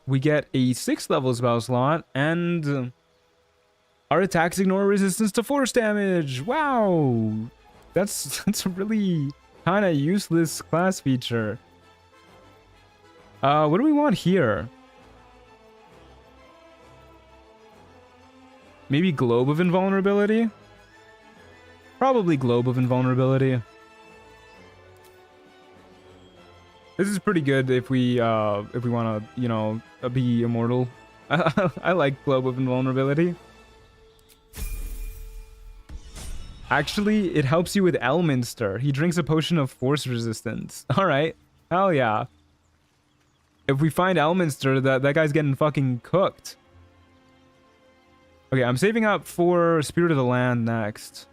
We get a 6th level spell slot, and our attacks ignore resistance to force damage. Wow, that's a really kind of useless class feature. What do we want here? Maybe Globe of Invulnerability? Probably Globe of Invulnerability. This is pretty good if we want to, you know, be immortal. I like Globe of Invulnerability. Actually, it helps you with Elminster. He drinks a potion of force resistance. All right. Hell yeah. If we find Elminster, that guy's getting fucking cooked. Okay, I'm saving up for Spirit of the Land next.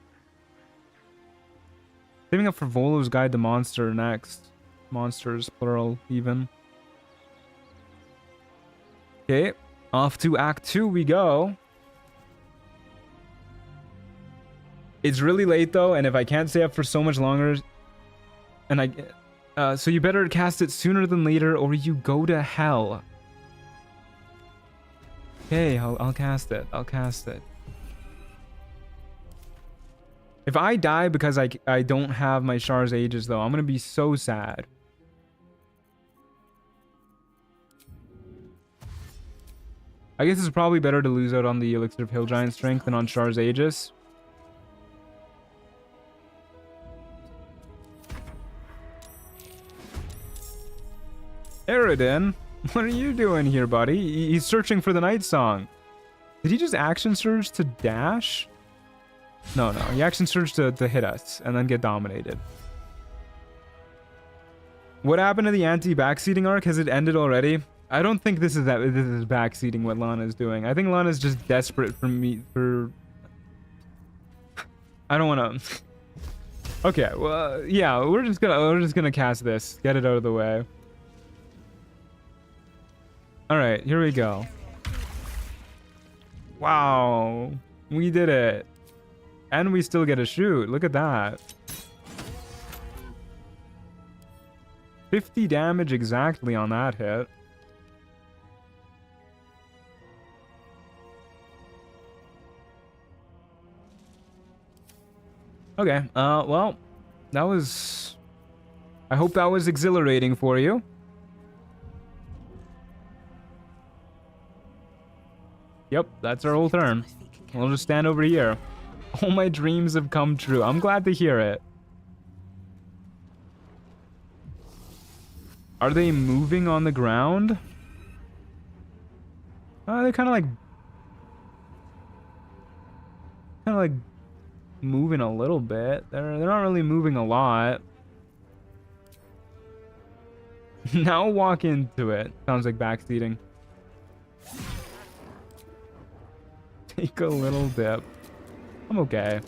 Saving up for Volo's Guide to Monster next. Monsters, plural, even. Okay, off to Act 2 we go. It's really late though, and if I can't stay up for so much longer, and so you better cast it sooner than later, or you go to hell. Okay, I'll cast it. I'll cast it. If I die because I don't have my Char's Ages though, I'm gonna be so sad. I guess it's probably better to lose out on the Elixir of Hill Giant Strength than on Char's Aegis. Aridin, what are you doing here, buddy? He's searching for the Night Song. Did he just action surge to dash? No, he action surged to hit us and then get dominated. What happened to the anti-backseating arc? Has it ended already? I don't think this is backseating what Lana's doing. I think Lana's just desperate for me for... I don't want to... Okay, well, yeah, we're just gonna cast this. Get it out of the way. All right, here we go. Wow, we did it. And we still get a shoot. Look at that. 50 damage exactly on that hit. Okay, well, that was... I hope that was exhilarating for you. Yep, that's our whole turn. We'll just stand over here. All my dreams have come true. I'm glad to hear it. Are they moving on the ground? They're kind of like moving a little bit. They're not really moving a lot. Now walk into it. Sounds like backseating. Take a little dip. I'm okay.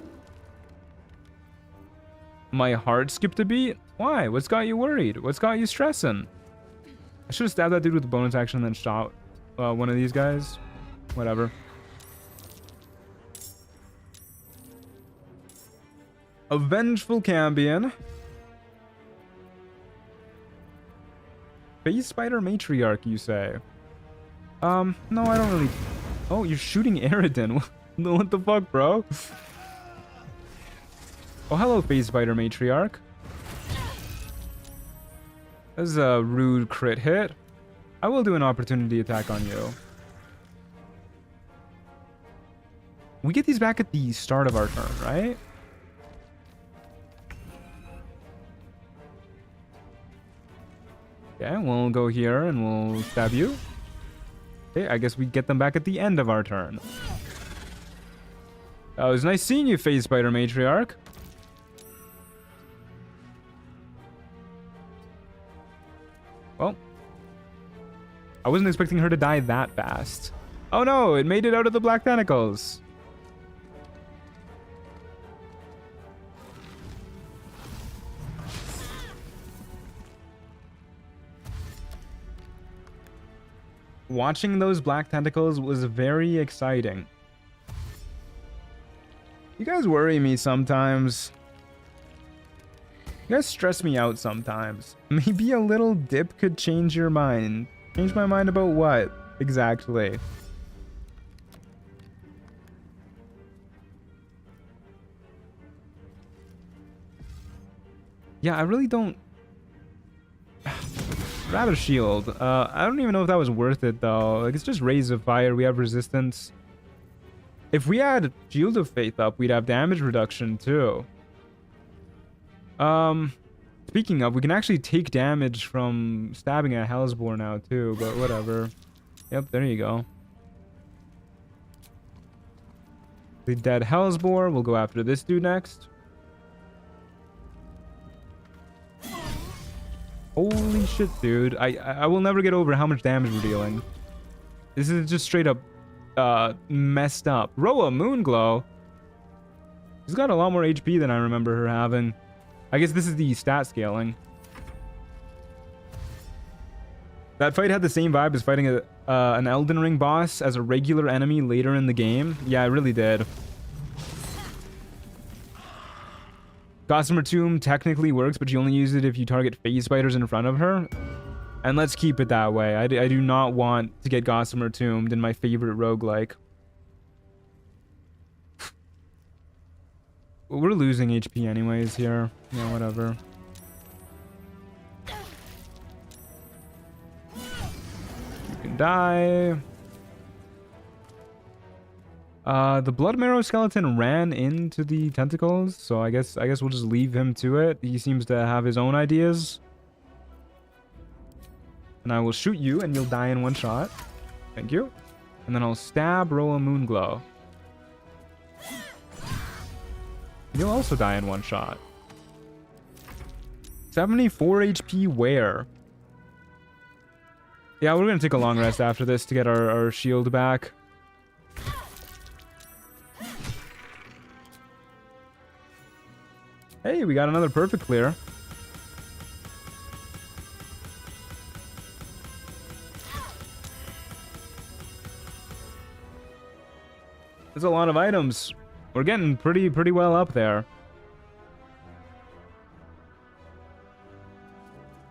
My heart skipped a beat? Why? What's got you worried? What's got you stressing? I should have stabbed that dude with the bonus action and then shot one of these guys. Whatever. A vengeful Cambion. Phase Spider Matriarch, you say? No, I don't really... Oh, you're shooting Aridin. What the fuck, bro? Oh, hello, Phase Spider Matriarch. That's a rude crit hit. I will do an opportunity attack on you. We get these back at the start of our turn, right? Okay, we'll go here and we'll stab you. Okay, I guess we get them back at the end of our turn. It was nice seeing you, Phase Spider Matriarch. Well, I wasn't expecting her to die that fast. Oh no, it made it out of the Black Tentacles. Watching those Black Tentacles was very exciting. You guys worry me sometimes. You guys stress me out sometimes. Maybe a little dip could change your mind. Change my mind about what? Exactly. Yeah, I really don't... Rather shield. I don't even know if that was worth it, though. Like, it's just Rays of Fire. We have resistance. If we had Shield of Faith up, we'd have damage reduction, too. Speaking of, we can actually take damage from stabbing at Hellsbore now, too. But whatever. Yep, there you go. The dead Hellsbore. We'll go after this dude next. Holy shit, dude. I will never get over how much damage we're dealing. This is just straight up messed up. Roa Moonglow. She's got a lot more HP than I remember her having. I guess this is the stat scaling. That fight had the same vibe as fighting an Elden Ring boss as a regular enemy later in the game. Yeah, it really did. Gossamer Tomb technically works, but you only use it if you target phase spiders in front of her. And let's keep it that way. I do not want to get Gossamer Tombed in my favorite roguelike. We're losing HP anyways here. Yeah, whatever. You can die. The Blood Marrow skeleton ran into the tentacles, so I guess we'll just leave him to it. He seems to have his own ideas. And I will shoot you, and you'll die in one shot. Thank you. And then I'll stab Roa Moonglow. You'll also die in one shot. 74 HP where? Yeah, we're gonna take a long rest after this to get our shield back. Hey, we got another perfect clear. There's a lot of items. We're getting pretty well up there.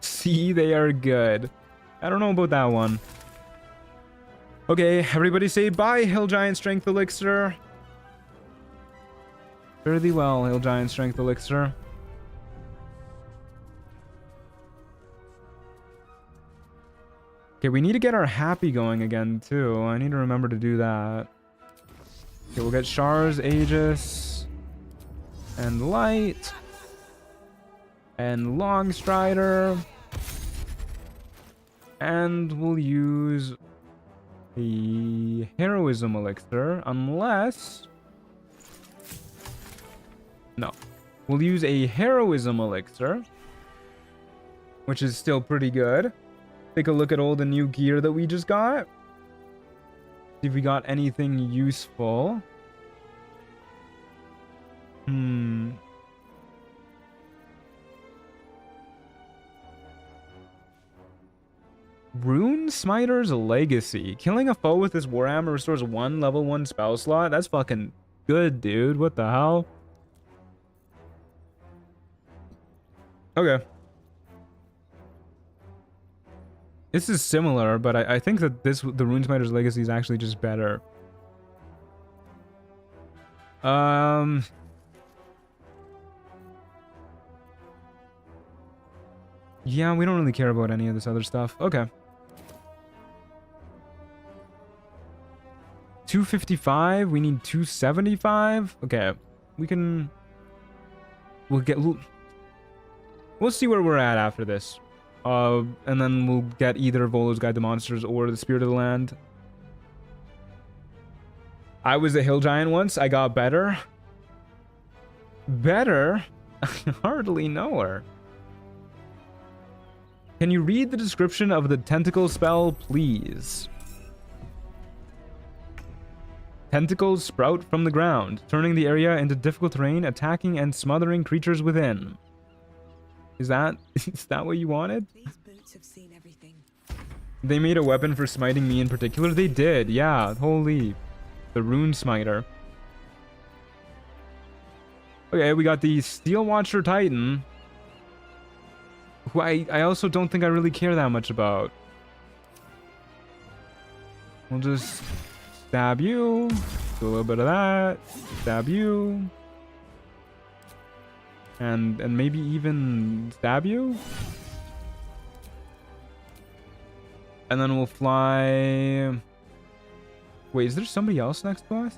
See, they are good. I don't know about that one. Okay, everybody say bye, Hill Giant Strength Elixir. Fare thee well, Hill Giant Strength Elixir. Okay, we need to get our happy going again, too. I need to remember to do that. Okay, we'll get Shar's Aegis. And Light. And Longstrider. And we'll use the Heroism Elixir, unless... No. We'll use a Heroism Elixir, which is still pretty good. Take a look at all the new gear that we just got. See if we got anything useful. Rune Smiter's Legacy. Killing a foe with this Warhammer restores 1 level 1 spell slot. That's fucking good, dude. What the hell? Okay. This is similar, but I think that the Rune Smiter's Legacy is actually just better. Yeah, we don't really care about any of this other stuff. Okay. 255. We need 275. Okay. We'll see where we're at after this. And then we'll get either Volo's Guide to Monsters or the Spirit of the Land. I was a hill giant once. I got better. Better? I hardly know her. Can you read the description of the tentacle spell, please? Tentacles sprout from the ground, turning the area into difficult terrain, attacking and smothering creatures within. Is that what you wanted? These boots have seen everything. They made a weapon for smiting me in particular? They did, yeah. Holy. The Rune Smiter. Okay, we got the Steel Watcher Titan. who I also don't think I really care that much about. We'll just stab you, do a little bit of that, stab you, and maybe even stab you. And then we'll fly. Wait, is there somebody else next to us?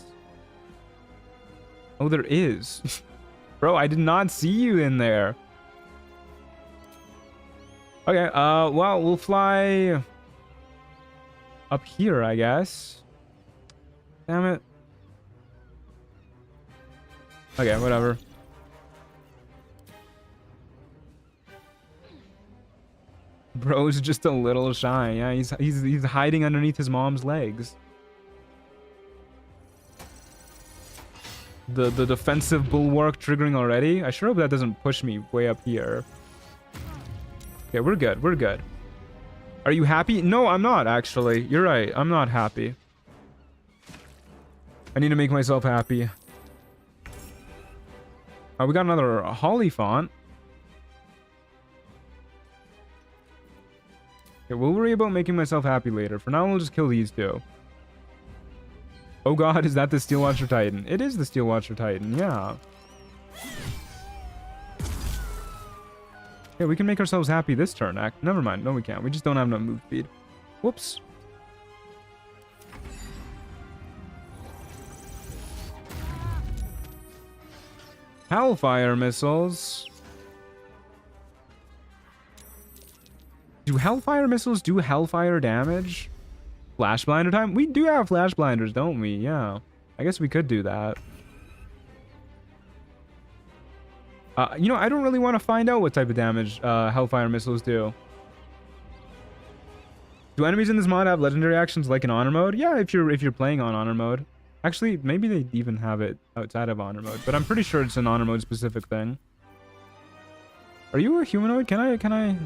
Oh, there is. Bro, I did not see you in there. Okay, well, we'll fly up here, I guess. Damn it. Okay, whatever. Bro's just a little shy. Yeah, he's hiding underneath his mom's legs. The defensive bulwark triggering already. I sure hope that doesn't push me way up here. Okay, we're good. We're good. Are you happy? No, I'm not, actually. You're right. I'm not happy. I need to make myself happy. Oh, we got another Holly font. Okay, we'll worry about making myself happy later. For now, we'll just kill these two. Oh god, is that the Steel Watcher Titan? It is the Steel Watcher Titan, yeah. Yeah, we can make ourselves happy this turn. Never mind, no we can't. We just don't have enough move speed. Whoops. Hellfire missiles. Do Hellfire missiles do Hellfire damage? Flash blinder time? We do have flash blinders, don't we? Yeah. I guess we could do that. You know, I don't really want to find out what type of damage Hellfire missiles do. Do enemies in this mod have legendary actions like in honor mode? Yeah, if you're playing on honor mode. Actually, maybe they even have it outside of honor mode, but I'm pretty sure it's an honor mode specific thing. Are you a humanoid? Can I?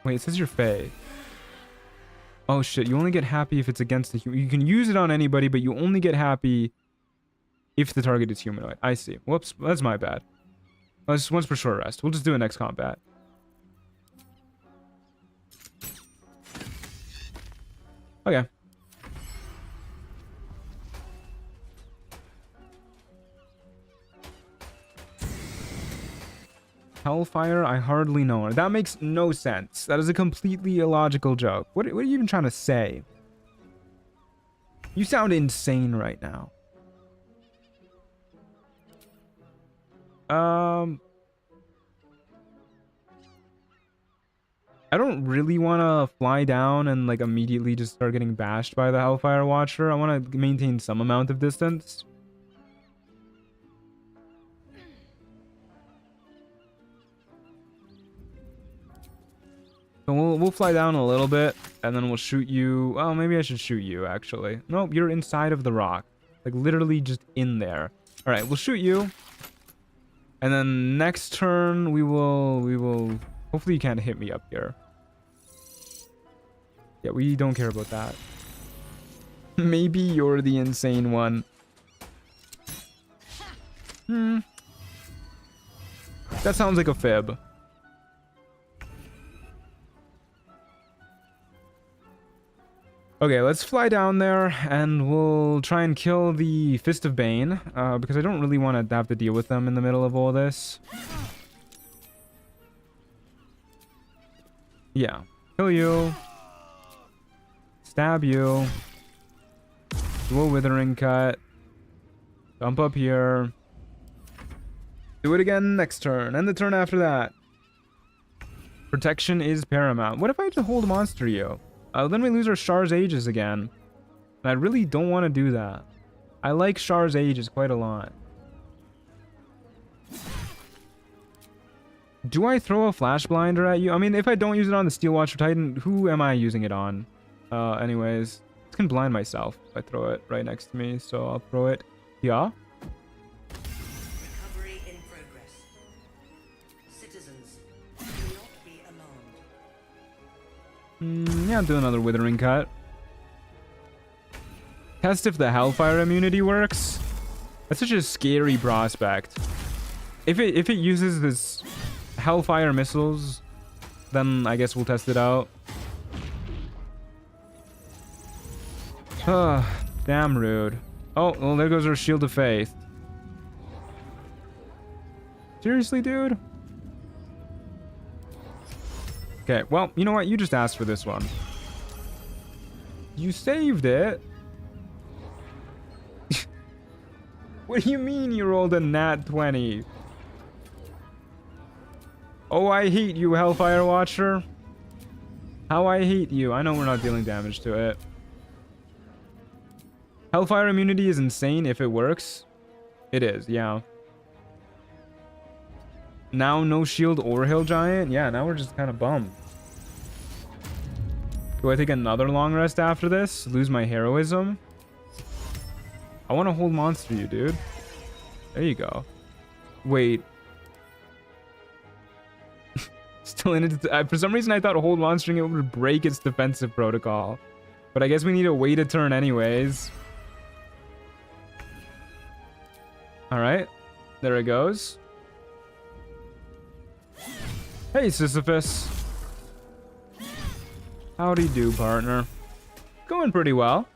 Wait, it says you're Fae. Oh shit, you only get happy if it's against the human. You can use it on anybody, but you only get happy if the target is humanoid. I see. Whoops, that's my bad. Once per short rest. We'll just do it next combat. Okay. Hellfire? I hardly know her. That makes no sense. That is a completely illogical joke. What are you even trying to say? You sound insane right now. I don't really want to fly down and like immediately just start getting bashed by the Hellfire Watcher. I want to maintain some amount of distance. So we'll fly down a little bit, and then we'll shoot you. Oh, maybe I should shoot you, actually. Nope, you're inside of the rock. Like, literally just in there. Alright, we'll shoot you. And then next turn, we will... Hopefully you can't hit me up here. Yeah, we don't care about that. Maybe you're the insane one. That sounds like a fib. Okay, let's fly down there, and we'll try and kill the Fist of Bane, because I don't really want to have to deal with them in the middle of all this. Yeah. Kill you. Stab you. Do a Withering Cut. Jump up here. Do it again next turn, and the turn after that. Protection is paramount. What if I just hold Monster You? Then we lose our Char's Ages again. And I really don't want to do that. I like Char's Ages quite a lot. Do I throw a Flash Blinder at you? I mean, if I don't use it on the Steel Watcher Titan, who am I using it on? Anyways, I can blind myself if I throw it right next to me, so I'll throw it here. Recovery in progress. Citizens, do not be alarmed. Yeah, do another Withering Cut. Test if the Hellfire immunity works. That's such a scary prospect. If it uses this Hellfire missiles, then I guess we'll test it out. Damn rude. Oh, well, there goes our Shield of Faith. Seriously, dude? Okay, well, you know what? You just asked for this one. You saved it. What do you mean you rolled a nat 20? Oh, I hate you, Hellfire Watcher. How I hate you. I know we're not dealing damage to it. Hellfire immunity is insane if it works. It is, yeah. Now no shield or hill giant? Yeah, now we're just kind of bummed. Do I take another long rest after this? Lose my heroism? I want to hold monster you, dude. There you go. Wait. Still in it. For some reason, I thought hold monstering it would break its defensive protocol. But I guess we need to wait a turn anyways. Alright. There it goes. Hey, Sisyphus. Howdy do, partner. Going pretty well.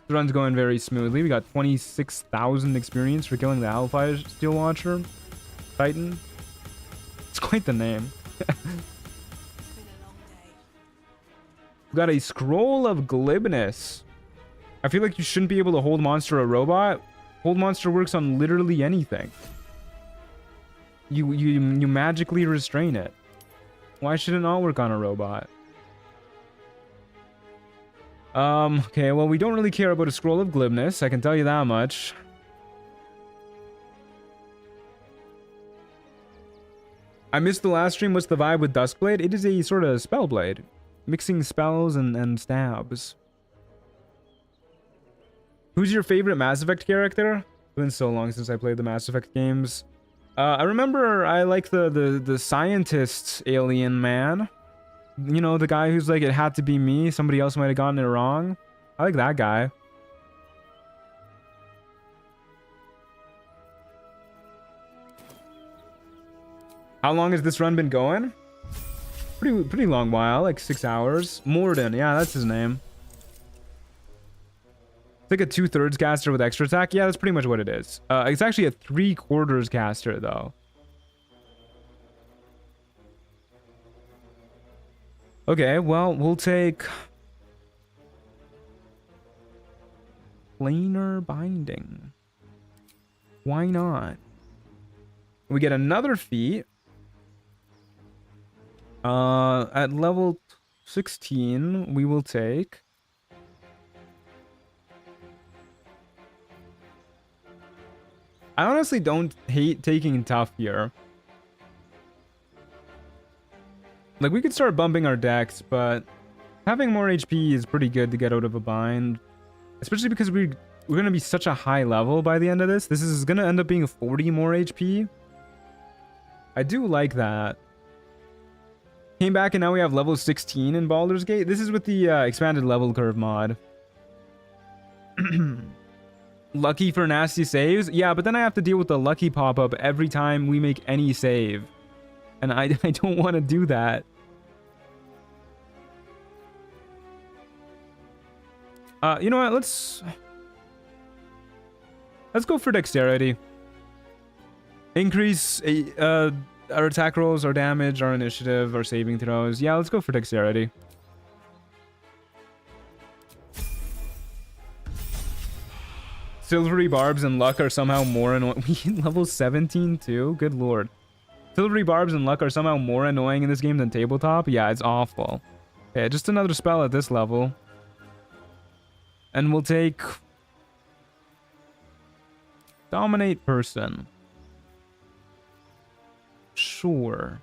The run's going very smoothly. We got 26,000 experience for killing the Hellfire Steel Watcher Titan. It's quite the name. It's been a long day. We got a Scroll of Glibness. I feel like you shouldn't be able to hold monster a robot. Hold monster works on literally anything. You magically restrain it. Why should it not work on a robot? Okay, well, we don't really care about a Scroll of Glibness, I can tell you that much. I missed the last stream. What's the vibe with Duskblade? It is a sort of spell blade. Mixing spells and stabs. Who's your favorite Mass Effect character? It's been so long since I played the Mass Effect games. I remember I like the scientist alien man. You know, the guy who's like, it had to be me. Somebody else might have gotten it wrong. I like that guy. How long has this run been going? Pretty long while, like 6 hours. Morden, yeah, that's his name. It's like a 2/3 caster with extra attack. Yeah, that's pretty much what it is. It's actually a 3/4 caster though. Okay, well, we'll take planar binding. Why not? We get another feat. At level 16, we will take I honestly don't hate taking tough here. Like, we could start bumping our decks, but having more HP is pretty good to get out of a bind. Especially because we're going to be such a high level by the end of this. This is going to end up being 40 more HP. I do like that. Came back and now we have level 16 in Baldur's Gate. This is with the expanded level curve mod. Lucky for nasty saves? Yeah, but then I have to deal with the lucky pop-up every time we make any save. And I don't want to do that. You know what? Let's go for dexterity. Increase our attack rolls, our damage, our initiative, our saving throws. Yeah, let's go for dexterity. Silvery barbs and luck are somehow more annoying. We hit level 17 too? Good lord. Silvery barbs and luck are somehow more annoying in this game than tabletop? Yeah, it's awful. Okay, just another spell at this level. And we'll take Dominate Person. Sure.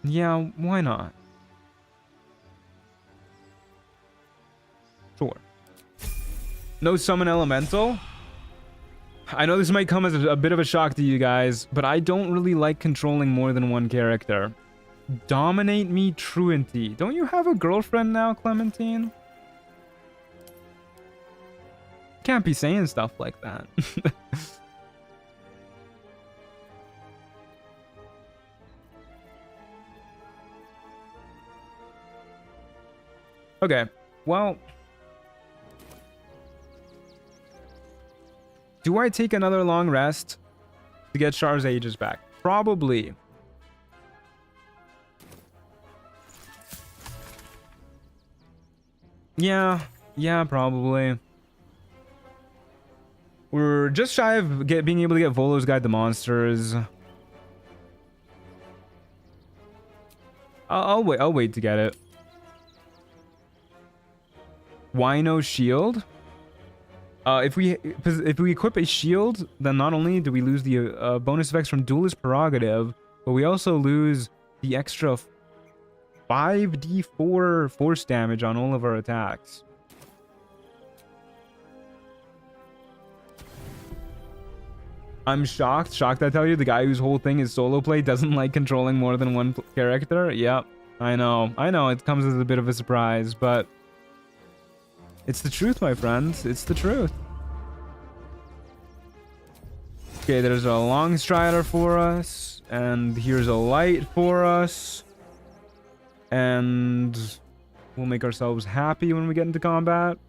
Yeah, why not? Sure. No Summon Elemental? I know this might come as a bit of a shock to you guys, but I don't really like controlling more than one character. Dominate me, Truanty. Don't you have a girlfriend now, Clementine? Can't be saying stuff like that. Okay, well, do I take another long rest to get Char's Aegis back? Probably. Yeah, probably. We're just shy of being able to get Volo's Guide to Monsters. I'll wait to get it. Wino Shield. If we equip a shield, then not only do we lose the bonus effects from Duelist Prerogative, but we also lose the extra 5d4 force damage on all of our attacks. I'm shocked, I tell you. The guy whose whole thing is solo play doesn't like controlling more than one character. Yep, I know, it comes as a bit of a surprise, but it's the truth, my friends. It's the truth. Okay, there's a long strider for us, and here's a light for us, and we'll make ourselves happy when we get into combat.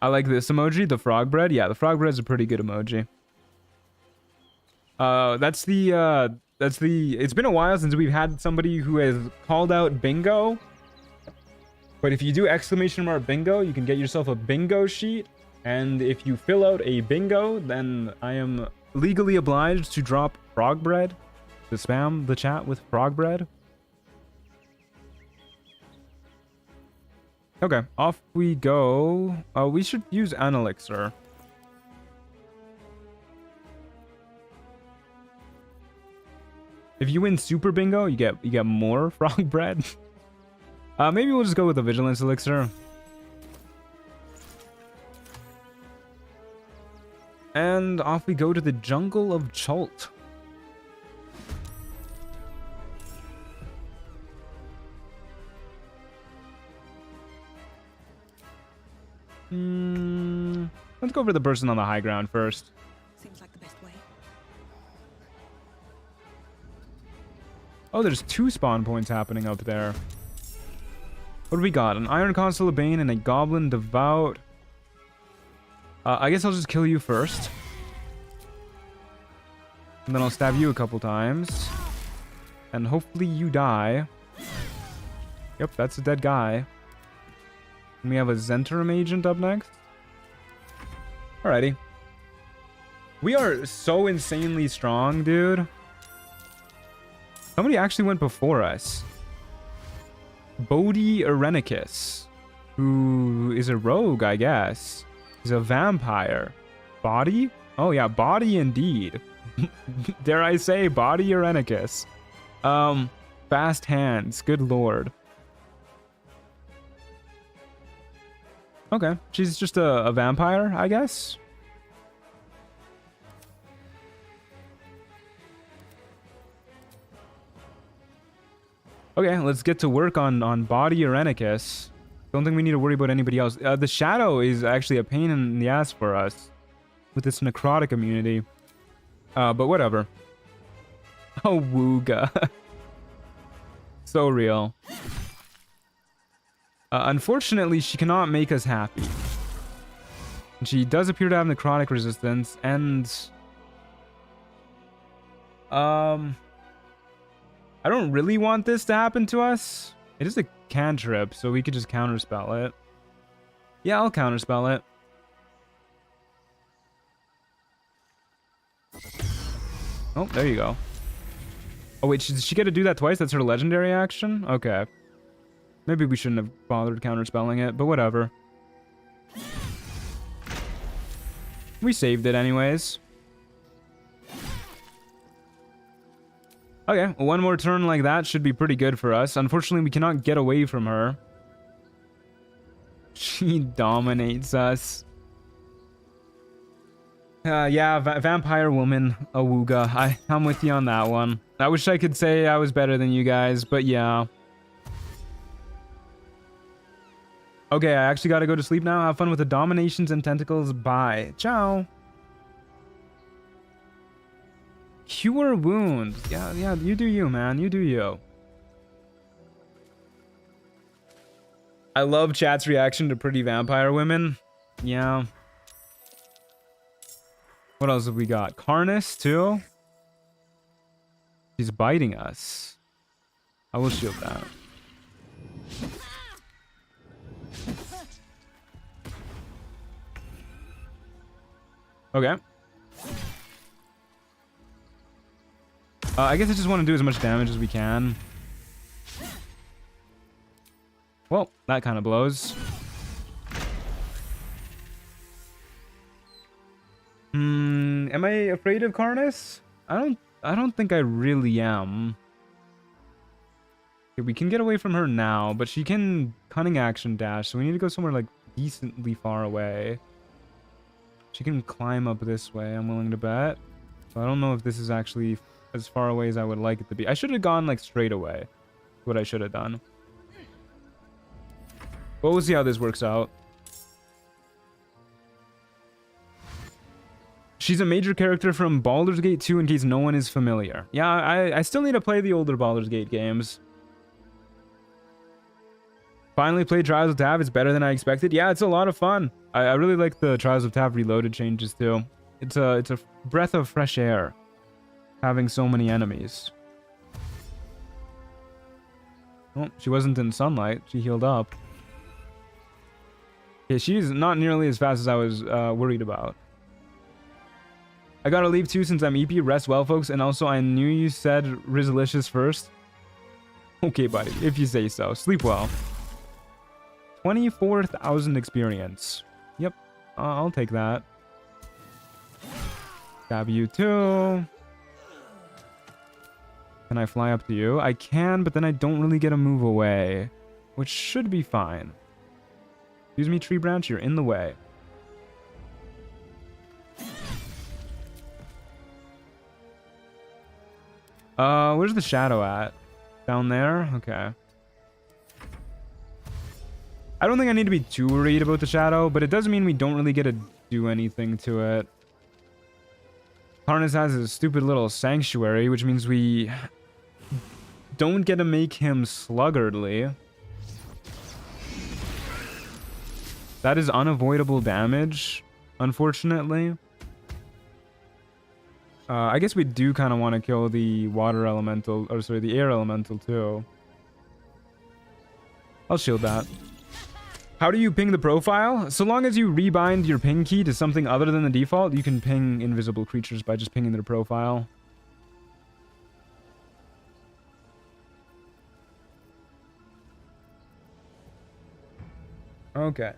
I like this emoji, the frog bread. Yeah, the frog bread's a pretty good emoji. It's been a while since we've had somebody who has called out bingo. But if you do exclamation mark bingo, you can get yourself a bingo sheet. And if you fill out a bingo, then I am legally obliged to drop frog bread, to spam the chat with frog bread. Okay, off we go. We should use an elixir. If you win super bingo, you get more frog bread. Maybe we'll just go with the vigilance elixir. And off we go to the jungle of Chult. Let's go for the person on the high ground first. Seems like the best way. Oh, there's 2 spawn points happening up there. What do we got? An Iron Consul of Bane and a Goblin Devout. I guess I'll just kill you first. And then I'll stab you a couple times. And hopefully you die. Yep, that's a dead guy. And we have a Zentrum agent up next. Alrighty. We are so insanely strong, dude. Somebody actually went before us. Bodhi Arenicus, who is a rogue, I guess. He's a vampire. Body? Oh yeah, body indeed. Dare I say, Body Arenicus. Fast hands, good lord. Okay, she's just a vampire, I guess. Okay, let's get to work on Body Arenicus. Don't think we need to worry about anybody else. The Shadow is actually a pain in the ass for us with its necrotic immunity. But whatever. Oh, Wooga. So real. Unfortunately, she cannot make us happy. She does appear to have necrotic resistance, and I don't really want this to happen to us. It is a cantrip, so we could just counterspell it. Yeah, I'll counterspell it. Oh, there you go. Oh wait, did she get to do that twice? That's her legendary action? Okay. Maybe we shouldn't have bothered counterspelling it, but whatever. We saved it anyways. Okay, one more turn like that should be pretty good for us. Unfortunately, we cannot get away from her. She dominates us. Yeah, vampire woman, awooga. I'm with you on that one. I wish I could say I was better than you guys, but yeah. Okay, I actually gotta go to sleep now. Have fun with the dominations and tentacles. Bye. Ciao. Cure wounds. Yeah, you do you, man. You do you. I love chat's reaction to pretty vampire women. Yeah. What else have we got? Karnus, too? She's biting us. I will shield that. Okay. I guess I just want to do as much damage as we can. Well, that kind of blows. Am I afraid of Karnus? I don't think I really am. Okay, we can get away from her now, but she can cunning action dash, so we need to go somewhere like decently far away. She can climb up this way, I'm willing to bet. So I don't know if this is actually as far away as I would like it to be. I should have gone like straight away. What I should have done. But we'll see how this works out. She's a major character from Baldur's Gate 2 in case no one is familiar. Yeah, I still need to play the older Baldur's Gate games. Finally played Trials of Tav. It's better than I expected. Yeah, it's a lot of fun. I really like the Trials of Tav Reloaded changes too. It's a breath of fresh air having so many enemies. Oh, she wasn't in sunlight. She healed up. Yeah, she's not nearly as fast as I was worried about. I gotta leave too since I'm EP. Rest well, folks. And also, I knew you said Rizalicious first. Okay, buddy. If you say so. Sleep well. 24,000 experience. Yep. I'll take that. Stab you too. Can I fly up to you? I can, but then I don't really get a move away. Which should be fine. Excuse me, tree branch. You're in the way. Where's the shadow at? Down there? Okay. I don't think I need to be too worried about the shadow, but it does mean we don't really get to do anything to it. Karnus has a stupid little sanctuary, which means we don't get to make him sluggardly. That is unavoidable damage, unfortunately. I guess we do kind of want to kill the water elemental, or sorry, the air elemental too. I'll shield that. How do you ping the profile? So long as you rebind your ping key to something other than the default, you can ping invisible creatures by just pinging their profile. Okay.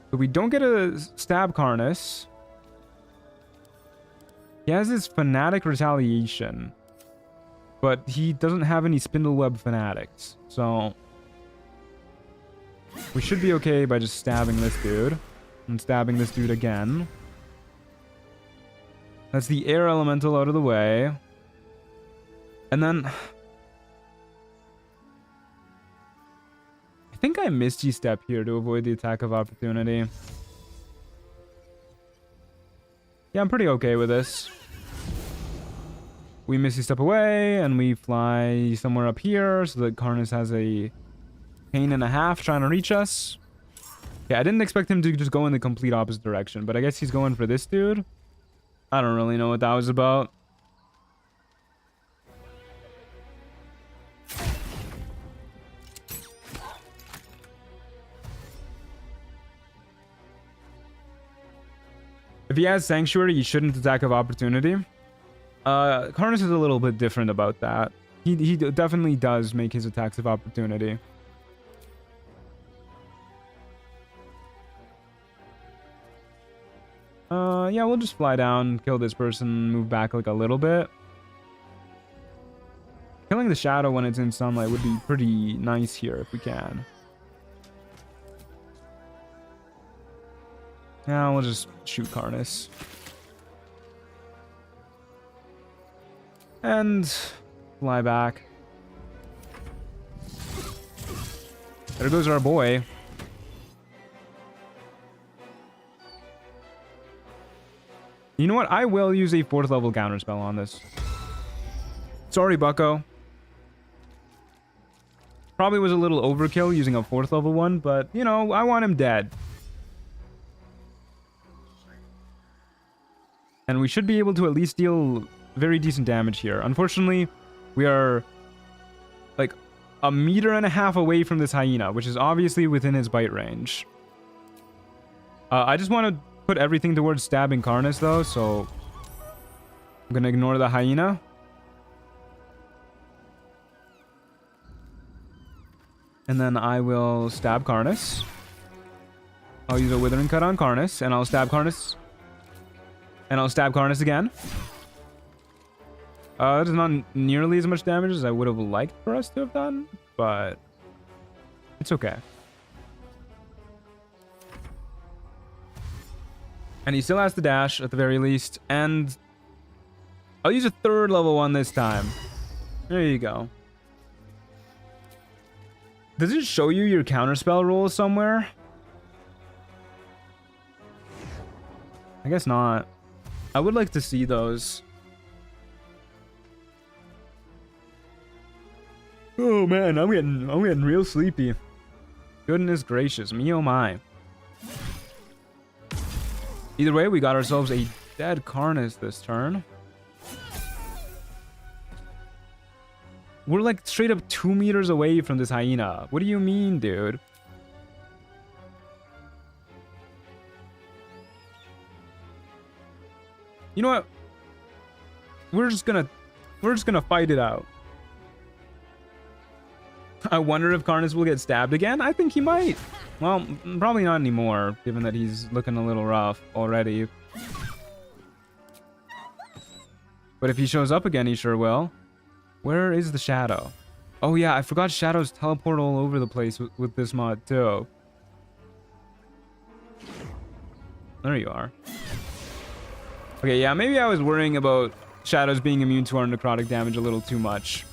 So we don't get a stab Karnus. He has his Fanatic Retaliation, but he doesn't have any Spindleweb Fanatics, so we should be okay by just stabbing this dude and stabbing this dude again. That's the air elemental out of the way. And then I think I Misty Step here to avoid the attack of opportunity. Yeah, I'm pretty okay with this. We Misty Step away, and we fly somewhere up here so that Karnus has a pain and a half trying to reach us. Yeah, I didn't expect him to just go in the complete opposite direction, but I guess he's going for this dude. I don't really know what that was about. If he has Sanctuary, he shouldn't attack of opportunity. Karnus is a little bit different about that. He definitely does make his attacks of opportunity. Yeah, we'll just fly down, kill this person, move back like a little bit. Killing the shadow when it's in sunlight would be pretty nice here if we can. Yeah, we'll just shoot Karnas. And fly back. There goes our boy. You know what? I will use a 4th level counterspell on this. Sorry, bucko. Probably was a little overkill using a 4th level one, but, you know, I want him dead. And we should be able to at least deal very decent damage here. Unfortunately, we are like 1.5 meters away from this hyena, which is obviously within his bite range. I just want to put everything towards stabbing Karnas, though, so I'm going to ignore the hyena. And then I will stab Karnas. I'll use a Withering Cut on Karnas, and I'll stab Karnas. And I'll stab Karnas again. That is not nearly as much damage as I would have liked for us to have done, but it's okay. And he still has the dash at the very least, and I'll use a 3rd level one this time. There you go. Does it show you your counterspell rolls somewhere? I guess not. I would like to see those. Oh man, I'm getting real sleepy. Goodness gracious, me oh my. Either way, we got ourselves a dead Karnas this turn. We're like straight up 2 meters away from this hyena. What do you mean, dude? You know what? We're just gonna fight it out. I wonder if Karnas will get stabbed again. I think he might. Well, probably not anymore, given that he's looking a little rough already. But if he shows up again, he sure will. Where is the shadow? Oh yeah, I forgot shadows teleport all over the place with this mod too. There you are. Okay, yeah, maybe I was worrying about shadows being immune to our necrotic damage a little too much.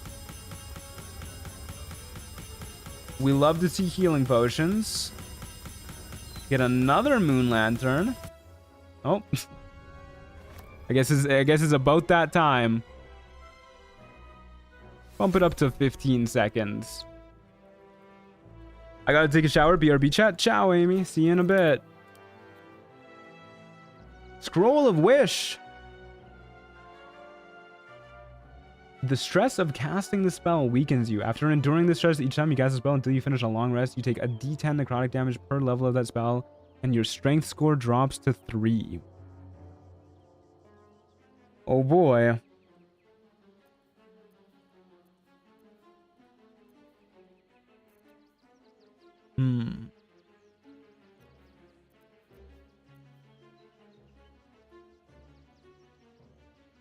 We love to see healing potions. Get another moon lantern. Oh. I guess it's about that time. Bump it up to 15 seconds. I gotta take a shower. BRB chat. Ciao, Amy. See you in a bit. Scroll of Wish. The stress of casting the spell weakens you. After enduring the stress each time you cast a spell until you finish a long rest, you take a d10 necrotic damage per level of that spell, and your strength score drops to 3. Oh boy.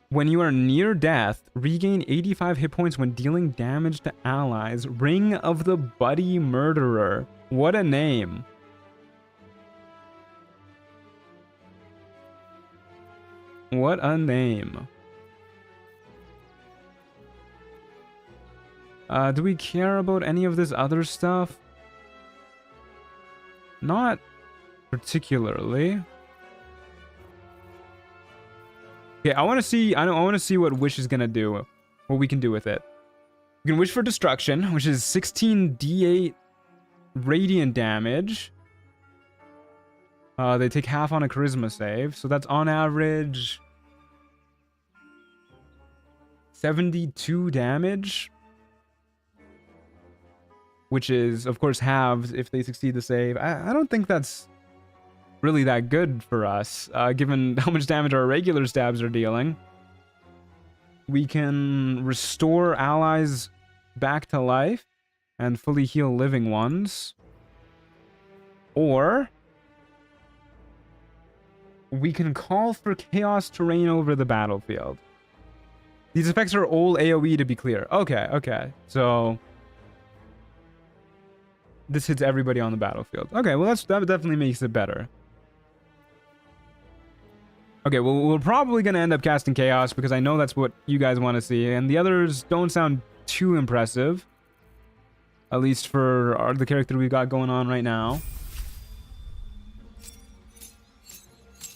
When you are near death, regain 85 hit points when dealing damage to allies. Ring of the Buddy Murderer. What a name. What a name. Do we care about any of this other stuff? Not particularly. Okay, I want to see what Wish is gonna do. What we can do with it. We can wish for destruction, which is 16d8 radiant damage. They take half on a charisma save, so that's on average 72 damage. Which is, of course, halved if they succeed the save. I don't think that's really that good for us, given how much damage our regular stabs are dealing. We can restore allies back to life and fully heal living ones. Or we can call for chaos to reign over the battlefield. These effects are all AoE to be clear. Okay, okay. So this hits everybody on the battlefield. Okay, well that definitely makes it better. Okay, well we're probably gonna end up casting Chaos because I know that's what you guys want to see, and the others don't sound too impressive. At least for the character we've got going on right now.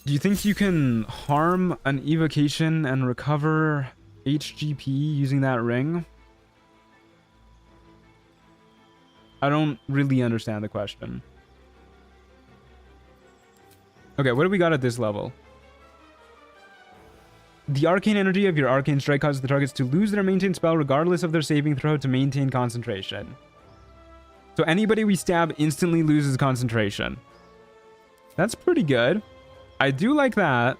Do you think you can harm an evocation and recover HGP using that ring? I don't really understand the question. Okay, what do we got at this level? The arcane energy of your arcane strike causes the targets to lose their maintain spell regardless of their saving throw to maintain concentration. So anybody we stab instantly loses concentration. That's pretty good. I do like that.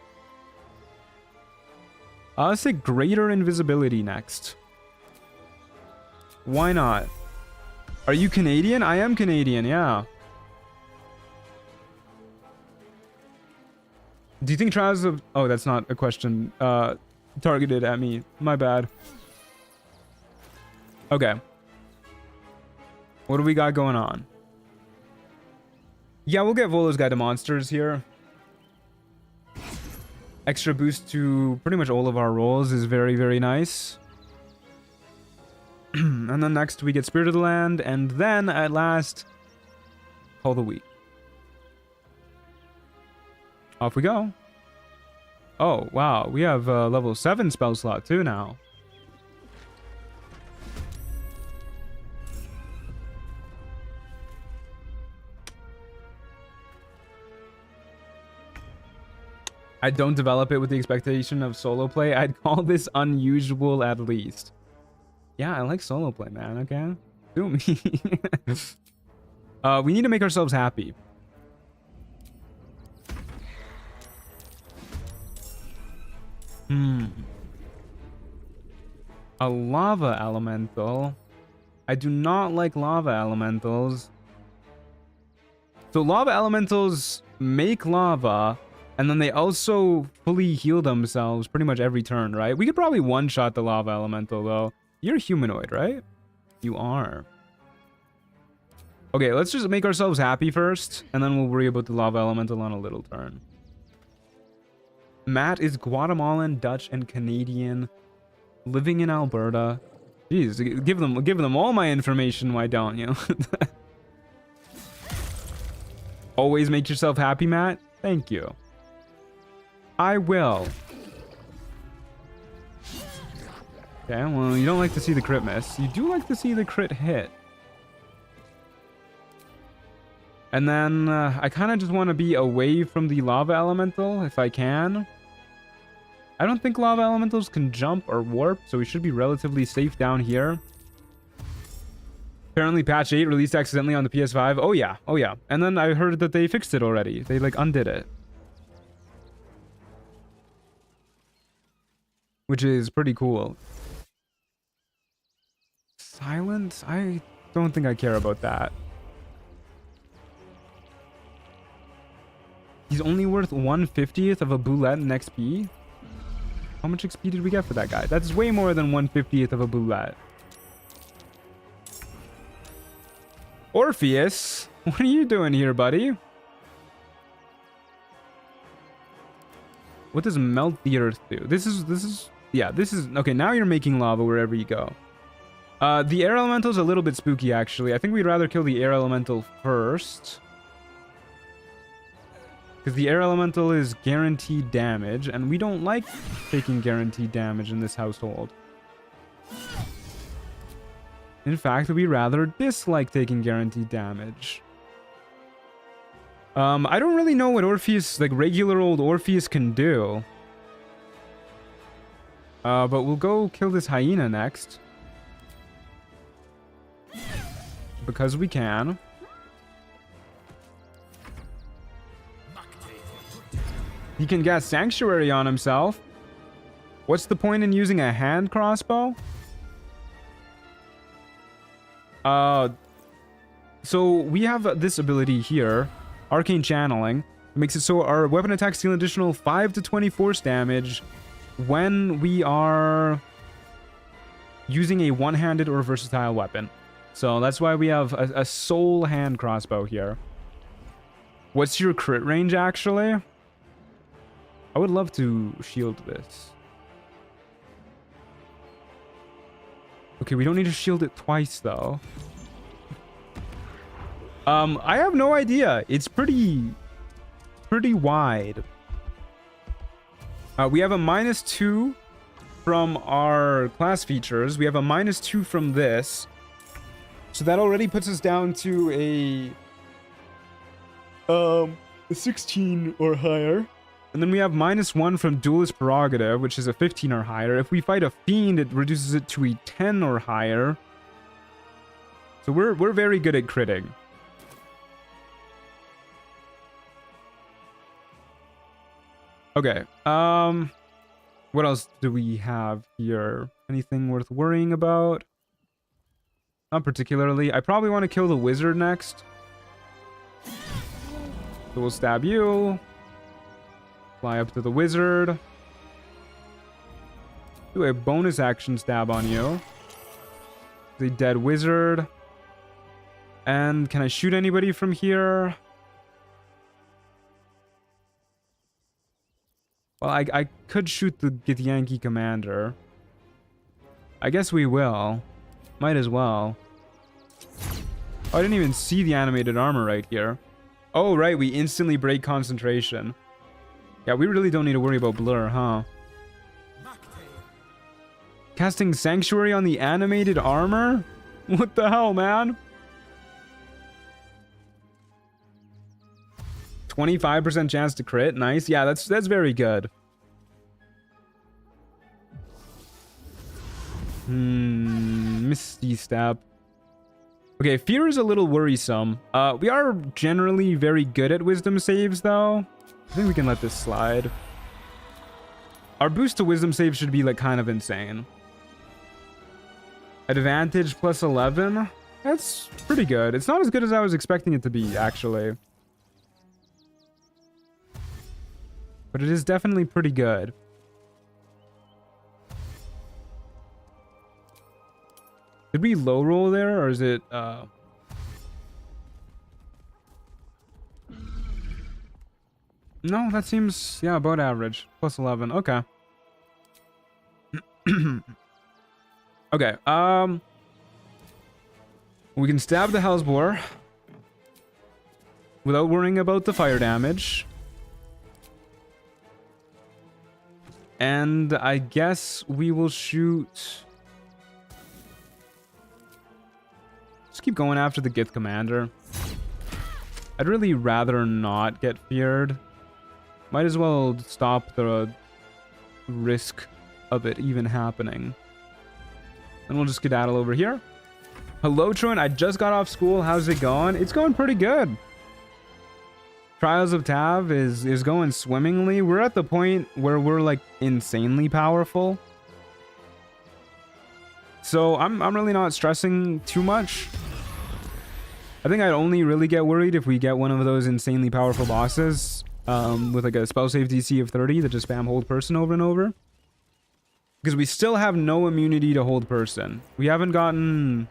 Let's say greater invisibility next. Why not? Are you Canadian? I am Canadian, yeah. Do you think Trials of... Oh, that's not a question targeted at me. My bad. Okay. What do we got going on? Yeah, we'll get Volo's Guide to Monsters here. Extra boost to pretty much all of our rolls is very, very nice. And then next we get Spirit of the Land, and then at last, Call of the Week. Off we go. Oh, wow. We have a level 7 spell slot too now. I don't develop it with the expectation of solo play. I'd call this unusual at least. Yeah, I like solo play, man. Okay? Do me. We need to make ourselves happy. A lava elemental. I do not like lava elementals. So lava elementals make lava, and then they also fully heal themselves pretty much every turn, right? We could probably one-shot the lava elemental, though. You're humanoid, right? You are. Okay, let's just make ourselves happy first, and then we'll worry about the lava elemental on a little turn. Matt is Guatemalan, Dutch, and Canadian, living in Alberta. Jeez, give them all my information, why don't you? Always make yourself happy, Matt. Thank you. I will. Okay, well, you don't like to see the crit miss. You do like to see the crit hit. And then I kind of just want to be away from the lava elemental if I can. I don't think lava elementals can jump or warp, so we should be relatively safe down here. Apparently patch 8 released accidentally on the PS5. Oh yeah, oh yeah. And then I heard that they fixed it already. They like undid it. Which is pretty cool. Silence? I don't think I care about that. He's only worth 1/50th of a boulette in XP. How much XP did we get for that guy? That's way more than 1/50th of a boulette. Orpheus, what are you doing here, buddy? What does melt the earth do? This is okay. Now you're making lava wherever you go. The air elemental is a little bit spooky, actually. I think we'd rather kill the air elemental first, because the air elemental is guaranteed damage, and we don't like taking guaranteed damage in this household. In fact, we rather dislike taking guaranteed damage. I don't really know what Orpheus, like regular old Orpheus, can do. But we'll go kill this hyena next. Because we can. He can get Sanctuary on himself. What's the point in using a hand crossbow? So we have this ability here, Arcane Channeling. It makes it so our weapon attacks deal an additional 5 to 20 force damage when we are using a one-handed or versatile weapon. So that's why we have a soul hand crossbow here. What's your crit range, actually? I would love to shield this. Okay, we don't need to shield it twice, though. I have no idea. It's pretty wide. We have a -2 from our class features. We have a -2 from this. So that already puts us down to a 16 or higher. And then we have -1 from Duelist Prerogative, which is a 15 or higher. If we fight a Fiend, it reduces it to a 10 or higher. So we're very good at critting. Okay, what else do we have here? Anything worth worrying about? Not particularly. I probably want to kill the wizard next. So we'll stab you. Fly up to the wizard. Do a bonus action stab on you. The dead wizard. And can I shoot anybody from here? Well, I could shoot the Githyanki commander. I guess we will. Might as well. Oh, I didn't even see the animated armor right here. Oh, right, we instantly break concentration. Yeah, we really don't need to worry about blur, huh? Casting Sanctuary on the animated armor? What the hell, man? 25% chance to crit. Nice. Yeah, that's very good. Misty Step. Okay, Fear is a little worrisome. We are generally very good at Wisdom saves, though. I think we can let this slide. Our boost to Wisdom save should be, like, kind of insane. Advantage plus 11? That's pretty good. It's not as good as I was expecting it to be, actually. But it is definitely pretty good. Did we low roll there, or is it No, that seems, yeah, about average. Plus 11. Okay. Okay, we can stab the Hellsboar without worrying about the fire damage. And I guess we will shoot... Just keep going after the Gith Commander. I'd really rather not get feared. Might as well stop the risk of it even happening. And we'll just skedaddle over here. Hello, Troy. I just got off school. How's it going? It's going pretty good. Trials of Tav is going swimmingly. We're at the point where we're like insanely powerful. So I'm really not stressing too much. I think I'd only really get worried if we get one of those insanely powerful bosses with like a spell save DC of 30 that just spam hold person over and over. Because we still have no immunity to hold person. We haven't gotten...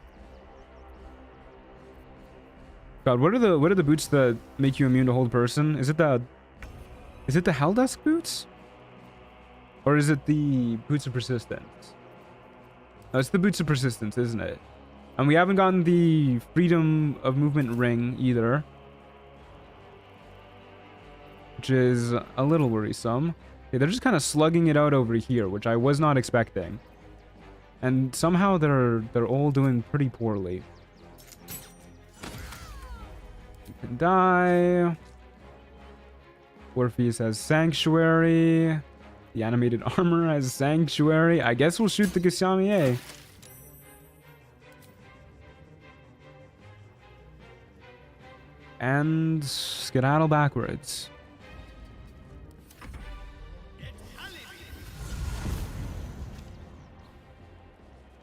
God, what are the boots that make you immune to hold person? Is it the Helldusk boots? Or is it the boots of persistence? No, it's the boots of persistence, isn't it? And we haven't gotten the freedom of movement ring either, which is a little worrisome. Okay, they're just kind of slugging it out over here, which I was not expecting. And somehow they're all doing pretty poorly. Can die. Orpheus has Sanctuary. The animated armor has Sanctuary. I guess we'll shoot the Githyanki. And skedaddle backwards.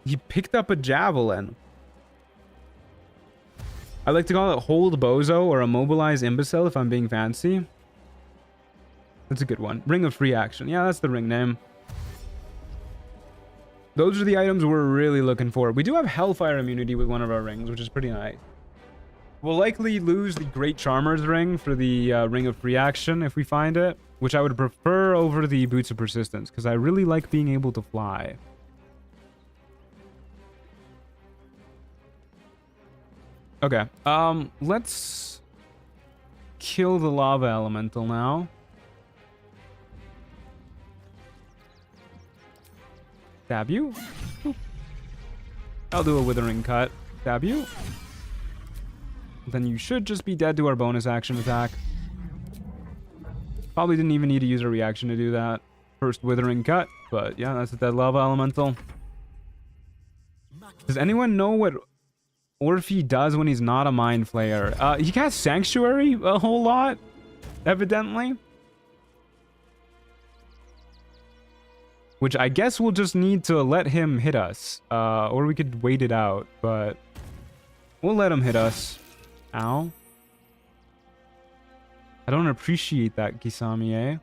He picked up a javelin. I like to call it Hold Bozo or Immobilize Imbecile if I'm being fancy. That's a good one. Ring of Free Action. Yeah, that's the ring name. Those are the items we're really looking for. We do have Hellfire immunity with one of our rings, which is pretty nice. We'll likely lose the Great Charmer's ring for the Ring of Free Action if we find it, which I would prefer over the Boots of Persistence, because I really like being able to fly. Okay, let's kill the Lava Elemental now. Stab you. Boop. I'll do a Withering Cut. Stab you. Then you should just be dead to our bonus action attack. Probably didn't even need to use a reaction to do that. First Withering Cut, but yeah, that's a dead Lava Elemental. Does anyone know what Orphe does when he's not a Mind Flayer? He casts Sanctuary a whole lot, evidently. Which I guess we'll just need to let him hit us. Or we could wait it out, but we'll let him hit us. Ow. I don't appreciate that, Kisame.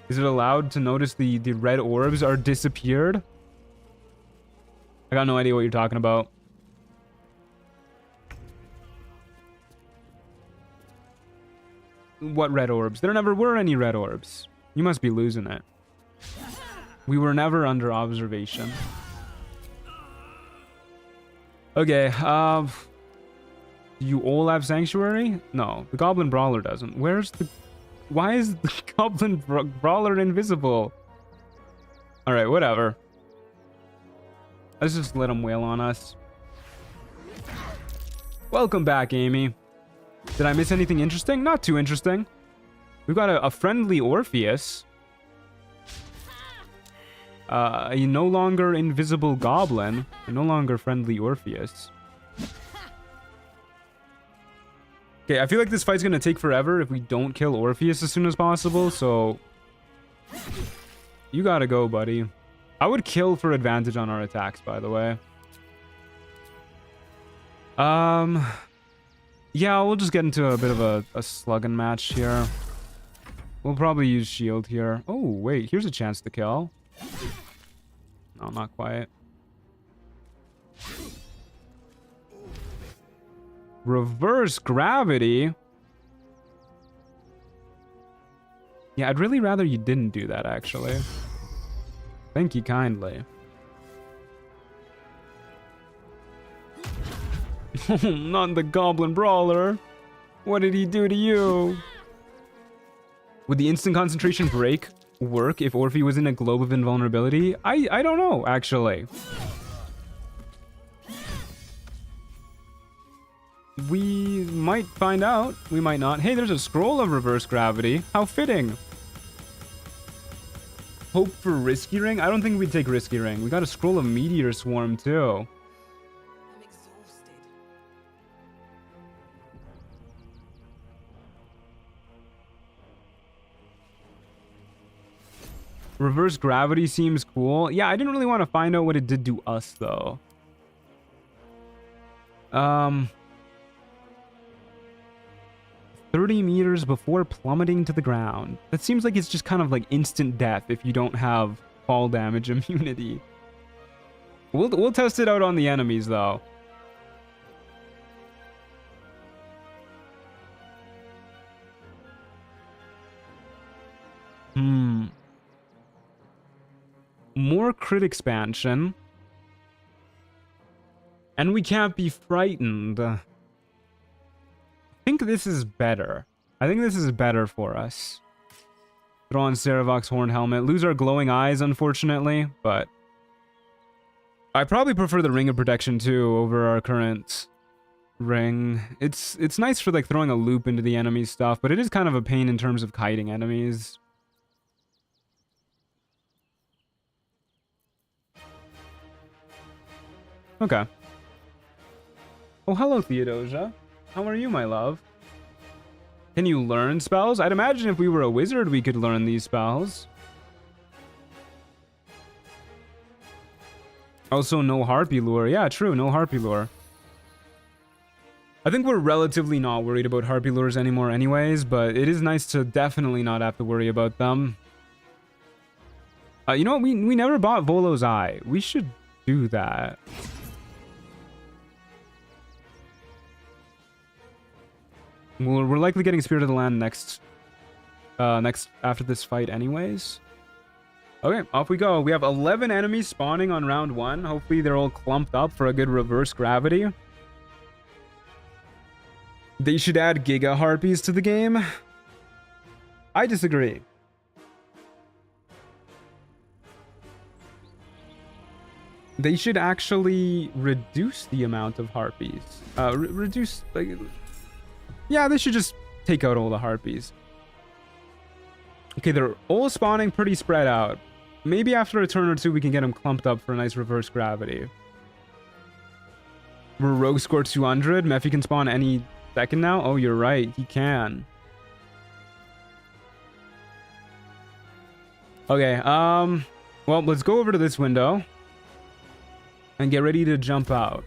Is it allowed to notice the red orbs are disappeared? I got no idea what you're talking about. What red orbs? There never were any red orbs. You must be losing it. We were never under observation. Okay, do you all have Sanctuary? No, the Goblin Brawler doesn't. Where's the... Why is the Goblin Brawler invisible? Alright, whatever. Let's just let him wail on us. Welcome back, Amy. Did I miss anything interesting? Not too interesting. We've got a friendly Orpheus. A no longer invisible goblin. A no longer friendly Orpheus. Okay, I feel like this fight's gonna take forever if we don't kill Orpheus as soon as possible, so... You gotta go, buddy. I would kill for advantage on our attacks, by the way. Yeah, we'll just get into a bit of a slugging match here. We'll probably use shield here. Oh, wait, here's a chance to kill. No, not quite. Reverse gravity? Yeah, I'd really rather you didn't do that, actually. Thank you kindly. Not the Goblin Brawler. What did he do to you? Would the instant concentration break work if Orphe was in a globe of invulnerability? I don't know, actually. We might find out. We might not. Hey, there's a scroll of reverse gravity. How fitting. Hope for Risky Ring? I don't think we'd take Risky Ring. We got a scroll of Meteor Swarm, too. I'm exhausted. Reverse gravity seems cool. Yeah, I didn't really want to find out what it did to us, though. 30 meters before plummeting to the ground. That seems like it's just kind of like instant death if you don't have fall damage immunity. We'll test it out on the enemies, though. More crit expansion. And we can't be frightened. I think this is better. I think this is better for us. Throw on Saravok's Horn Helmet. Lose our glowing eyes, unfortunately, but... I probably prefer the Ring of Protection, too, over our current ring. It's nice for, like, throwing a loop into the enemy stuff, but it is kind of a pain in terms of kiting enemies. Okay. Oh, hello, Theodosia. How are you, my love? Can you learn spells? I'd imagine if we were a wizard, we could learn these spells. Also, no Harpy Lure. Yeah, true, no Harpy Lure. I think we're relatively not worried about Harpy Lures anymore anyways, but it is nice to definitely not have to worry about them. You know what? We never bought Volo's Eye. We should do that. We're likely getting Spirit of the Land next after this fight anyways. Okay, off we go. We have 11 enemies spawning on round 1. Hopefully they're all clumped up for a good reverse gravity. They should add Giga Harpies to the game. I disagree. They should actually reduce the amount of Harpies. Reduce, like... Yeah, they should just take out all the Harpies. Okay, they're all spawning pretty spread out. Maybe after a turn or two, we can get them clumped up for a nice reverse gravity. We're Rogue score 200. Mephi can spawn any second now. Oh, you're right. He can. Okay, well, let's go over to this window and get ready to jump out.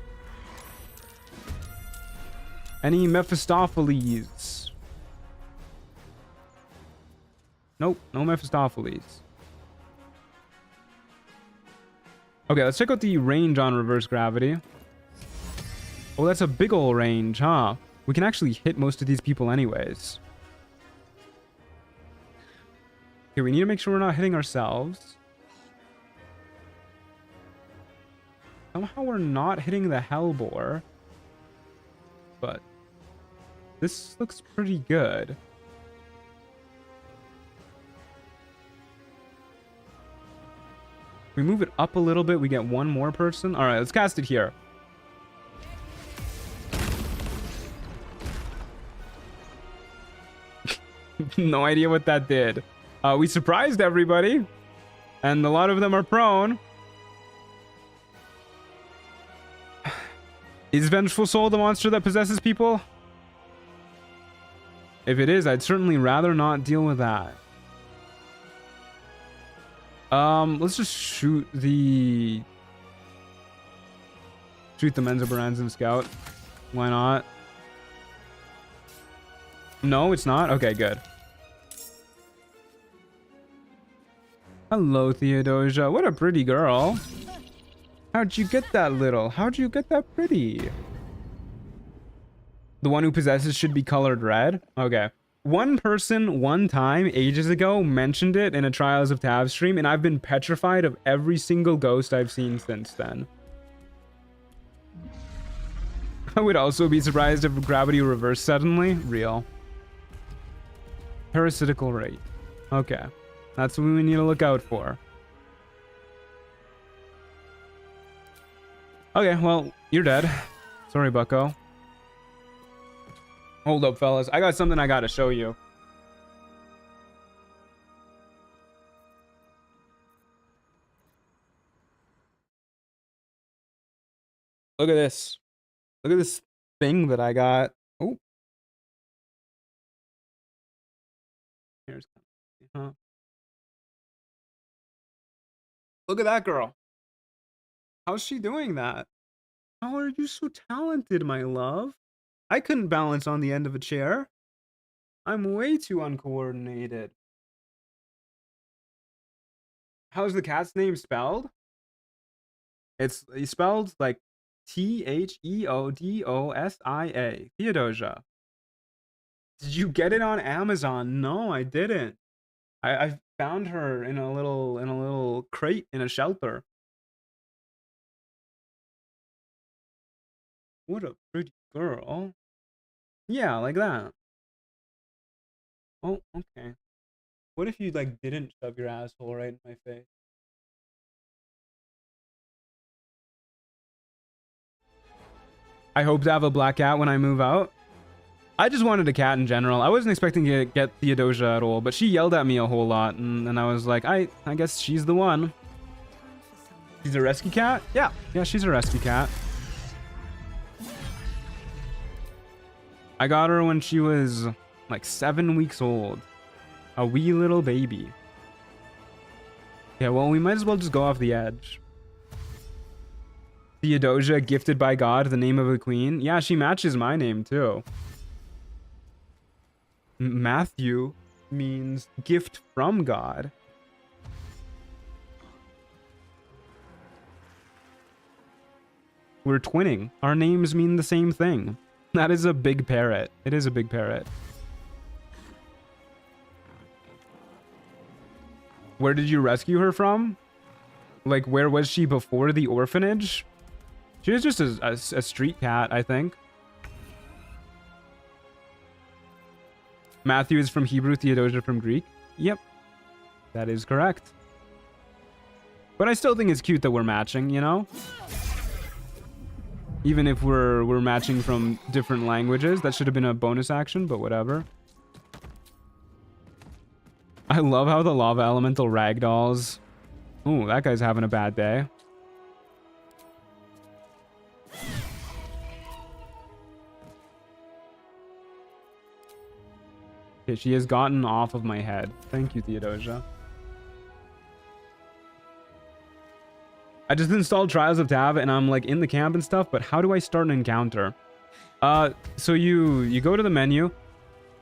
Any Mephistopheles? Nope, no Mephistopheles. Okay, let's check out the range on reverse gravity. Oh, that's a big ol' range, huh? We can actually hit most of these people anyways. Okay, we need to make sure we're not hitting ourselves. Somehow we're not hitting the Hellbore. But this looks pretty good. We move it up a little bit, we get one more person. All right, let's cast it here. No idea what that did. We surprised everybody, and a lot of them are prone. Is Vengeful Soul the monster that possesses people? If it is, I'd certainly rather not deal with that. Let's just shoot the Menzoberranzan Scout. Why not? No, it's not? Okay, good. Hello, Theodosia. What a pretty girl. How'd you get that little? How'd you get that pretty? The one who possesses should be colored red? Okay. One person, one time, ages ago, mentioned it in a Trials of Tav stream, and I've been petrified of every single ghost I've seen since then. I would also be surprised if gravity reversed suddenly. Real. Parasitical rate. Okay. That's what we need to look out for. Okay, well, you're dead. Sorry, bucko. Hold up, fellas. I got something I gotta show you. Look at this. Look at this thing that I got. Oh. Here's... Huh. Look at that girl. How's she doing that? How are you so talented, my love? I couldn't balance on the end of a chair. I'm way too uncoordinated. How's the cat's name spelled? It's spelled like Theodosia. Theodosia. Did you get it on Amazon? No, I didn't. I found her in a little crate in a shelter. What a pretty girl. Yeah, like that. Oh, okay. What if you like didn't shove your asshole right in my face? I hope to have a black cat when I move out. I just wanted a cat in general. I wasn't expecting to get Theodosia at all, but she yelled at me a whole lot, and I was like, I guess she's the one. She's a rescue cat? Yeah, she's a rescue cat. I got her when she was like 7 weeks old. A wee little baby. Yeah, well, we might as well just go off the edge. Theodosia, gifted by God, the name of a queen. Yeah, she matches my name too. Matthew means gift from God. We're twinning. Our names mean the same thing. That is a big parrot. It is a big parrot. Where did you rescue her from? Like, where was she before the orphanage? She was just a street cat, I think. Matthew is from Hebrew, Theodosia from Greek. Yep. That is correct. But I still think it's cute that we're matching, you know? Even if we're matching from different languages. That should have been a bonus action, but whatever. I love how the lava elemental ragdolls. Ooh, that guy's having a bad day. Okay, she has gotten off of my head. Thank you, Theodosia. I just installed Trials of Tav and I'm like in the camp and stuff, but how do I start an encounter? So you go to the menu.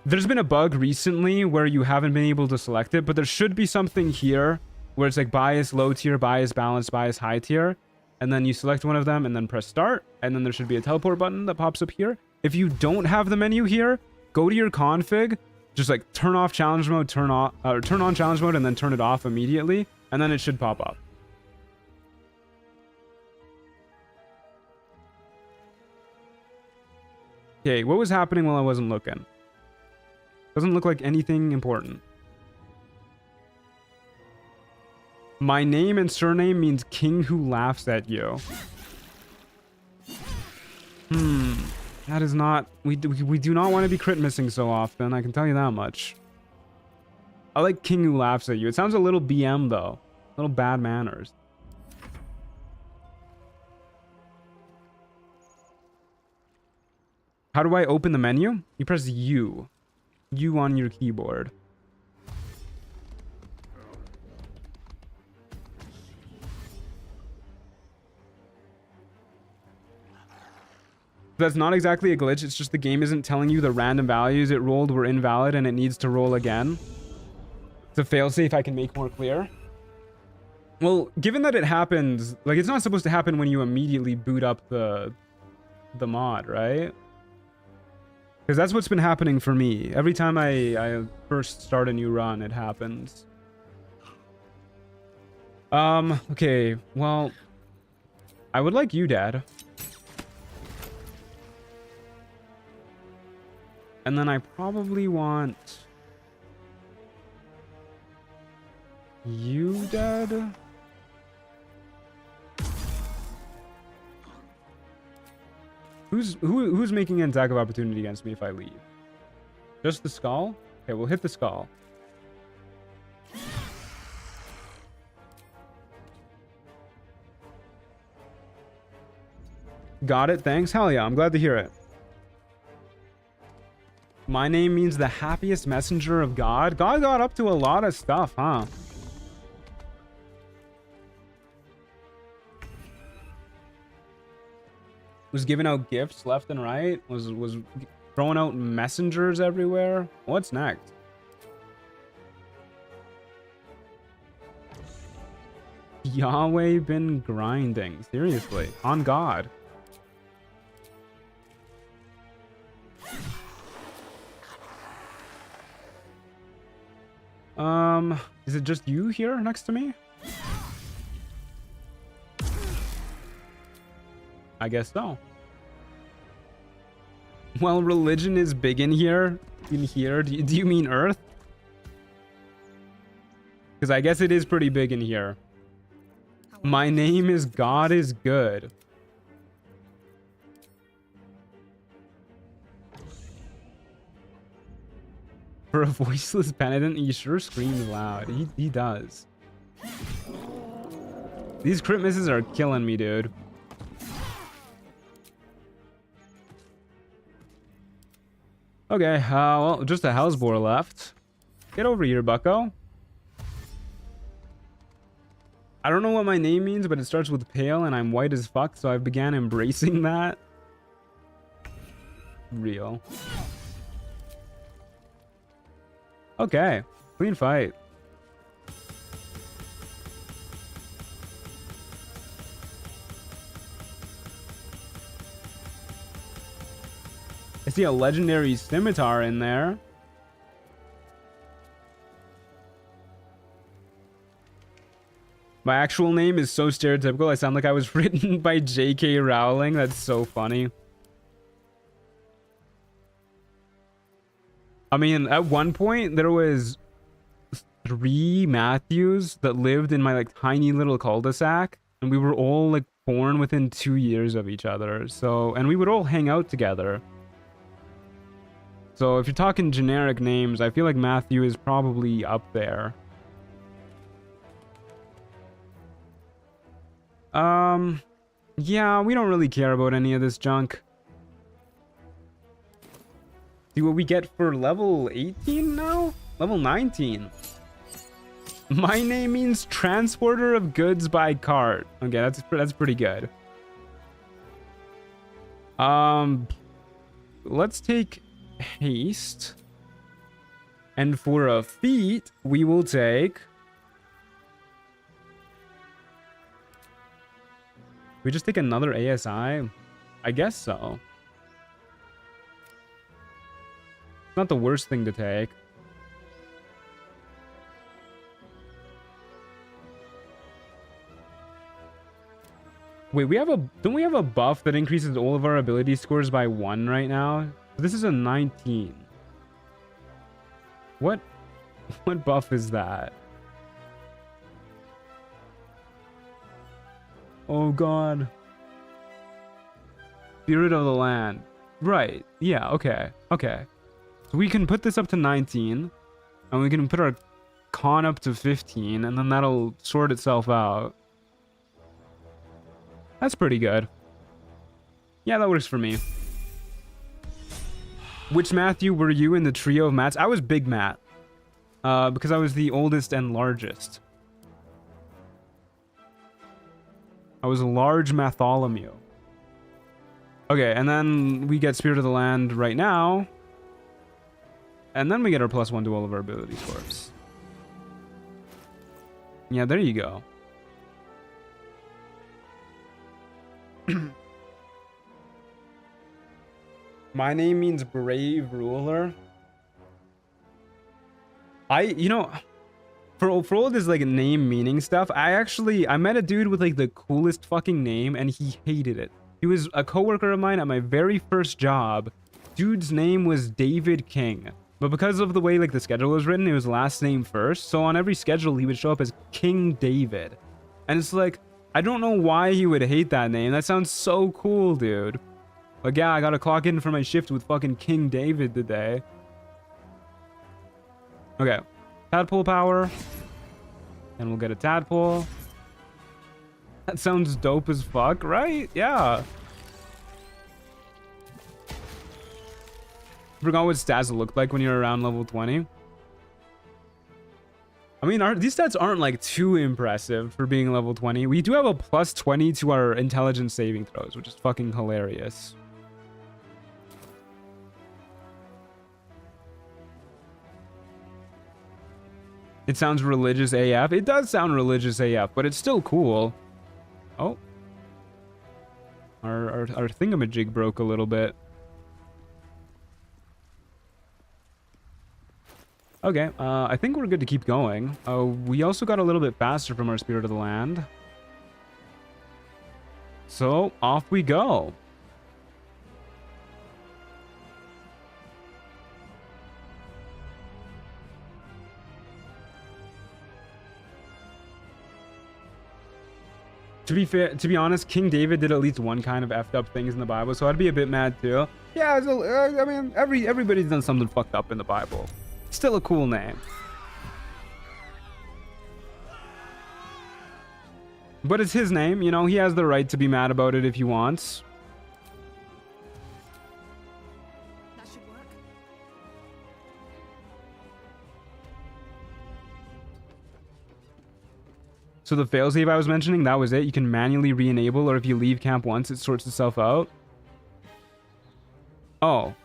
There's been a bug recently where you haven't been able to select it, but there should be something here where it's like bias low tier, bias balanced, bias high tier. And then you select one of them and then press start. And then there should be a teleport button that pops up here. If you don't have the menu here, go to your config, just like turn off challenge mode, turn on challenge mode, and then turn it off immediately. And then it should pop up. Okay, what was happening while I wasn't looking? Doesn't look like anything important. My name and surname means king who laughs at you. That is not... We do not want to be crit missing so often, I can tell you that much. I like king who laughs at you. It sounds a little BM though. A little bad manners. How do I open the menu? You press U. U on your keyboard. That's not exactly a glitch. It's just the game isn't telling you the random values it rolled were invalid and it needs to roll again. It's a failsafe I can make more clear. Well, given that it happens, like it's not supposed to happen when you immediately boot up the mod, right? Because that's what's been happening for me. Every time I first start a new run, it happens. Okay, well, I would like you, Dad. And then I probably want you, Dad. Who's making an attack of opportunity against me if I leave? Just the skull? Okay, we'll hit the skull. Got it, thanks. Hell yeah, I'm glad to hear it. My name means the happiest messenger of God. God got up to a lot of stuff, huh? Was giving out gifts left and right. Was throwing out messengers everywhere. What's next? Yahweh been grinding. Seriously. On God. Is it just you here next to me? I guess so. Well, religion is big in here. In here, do you mean Earth? Because I guess it is pretty big in here. My name is God is good. For a voiceless penitent, he sure screams loud. He does. These crit misses are killing me, dude. Okay, well, just a Hellsboar left. Get over here, bucko. I don't know what my name means, but it starts with pale and I'm white as fuck, so I began embracing that. Real. Okay, clean fight. I see a legendary scimitar in there. My actual name is so stereotypical. I sound like I was written by J.K. Rowling. That's so funny. I mean, at one point, there was 3 Matthews that lived in my, like, tiny little cul-de-sac. And we were all, like, born within 2 years of each other. So, and we would all hang out together. So, if you're talking generic names, I feel like Matthew is probably up there. Yeah, we don't really care about any of this junk. See what we get for level 18 now? Level 19. My name means transporter of goods by cart. Okay, that's pretty good. Let's take haste. And for a feat, we will take... We just take another ASI? I guess so. It's not the worst thing to take. Wait, don't we have a buff that increases all of our ability scores by 1 right now? This is a 19. What buff is that? Oh god. Spirit of the land. Right. Yeah, okay. Okay. So we can put this up to 19. And we can put our con up to 15. And then that'll sort itself out. That's pretty good. Yeah, that works for me. Which Matthew were you in the trio of Matts? I was Big Matt. Because I was the oldest and largest. I was a large Matholomew. Okay, and then we get Spirit of the Land right now. And then we get our +1 to all of our ability scores. Yeah, there you go. My name means brave ruler. For all this like name meaning stuff, I met a dude with like the coolest fucking name and he hated it. He was a coworker of mine at my very first job. Dude's name was David King. But because of the way like the schedule was written, it was last name first. So on every schedule he would show up as King David. And it's like, I don't know why he would hate that name. That sounds so cool, dude. Like, yeah, I gotta clock in for my shift with fucking King David today. Okay. Tadpole power. And we'll get a tadpole. That sounds dope as fuck, right? Yeah. Forgot what stats looked like when you're around level 20. I mean, these stats aren't like too impressive for being level 20. We do have a +20 to our intelligence saving throws, which is fucking hilarious. It sounds religious AF. It does sound religious AF, but it's still cool. Oh. Our thingamajig broke a little bit. Okay, I think we're good to keep going. We also got a little bit faster from our Spirit of the Land. So, off we go. To be honest, King David did at least one kind of effed up things in the Bible, so I'd be a bit mad too. Yeah, I mean, everybody's done something fucked up in the Bible. Still a cool name. But it's his name, you know, he has the right to be mad about it if he wants. That should work. So the failsafe I was mentioning, that was it. You can manually re-enable, or if you leave camp once, it sorts itself out. Oh.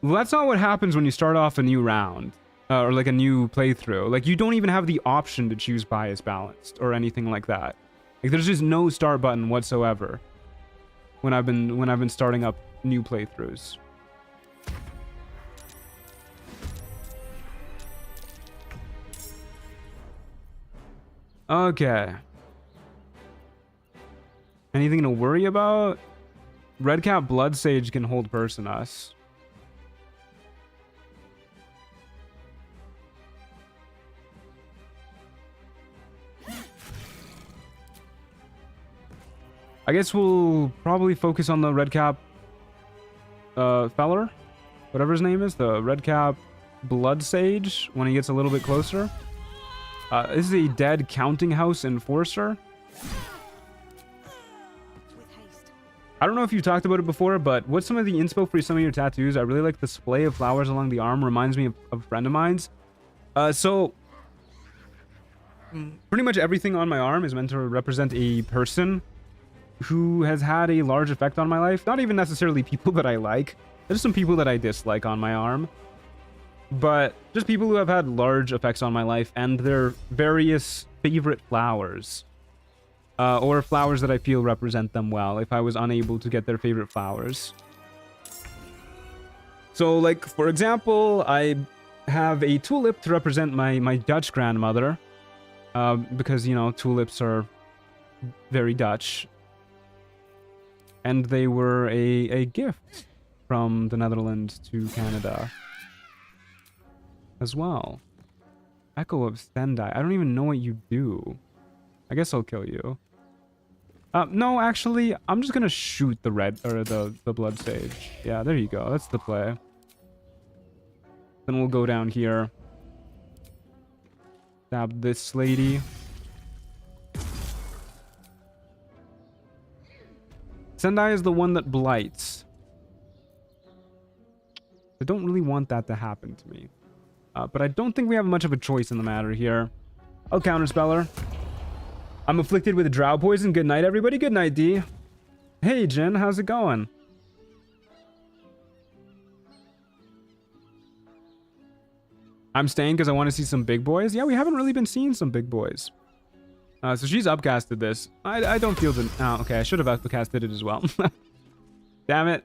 Well, that's not what happens when you start off a new round. Or like a new playthrough. Like, you don't even have the option to choose bias balanced or anything like that. Like, there's just no start button whatsoever when I've been starting up new playthroughs. Okay. Anything to worry about? Redcap Blood Sage can hold person us. I guess we'll probably focus on the Redcap feller, whatever his name is, the Redcap Blood Sage when he gets a little bit closer. This is a dead Counting House Enforcer. With haste. I don't know if you talked about it before, but what's some of the inspo for some of your tattoos? I really like the splay of flowers along the arm. Reminds me of a friend of mine's. So pretty much everything on my arm is meant to represent a person who has had a large effect on my life. Not even necessarily people that I like. There's some people that I dislike on my arm. But just people who have had large effects on my life and their various favorite flowers. Or flowers that I feel represent them well if I was unable to get their favorite flowers. So, like, for example, I have a tulip to represent my Dutch grandmother. Because, you know, tulips are very Dutch. And they were a gift from the Netherlands to Canada as well. Echo of Sendai. I don't even know what you do. I guess I'll kill you. No, actually, I'm just gonna shoot the red or the blood sage. Yeah, there you go. That's the play. Then we'll go down here. Stab this lady. Sendai is the one that blights. I don't really want that to happen to me. But I don't think we have much of a choice in the matter here. I'll counterspeller. I'm afflicted with drow poison. Good night, everybody. Good night, D. Hey, Jen. How's it going? I'm staying because I want to see some big boys. Yeah, we haven't really been seeing some big boys. So she's upcasted this. I don't feel the... Oh, okay. I should have upcasted it as well. Damn it.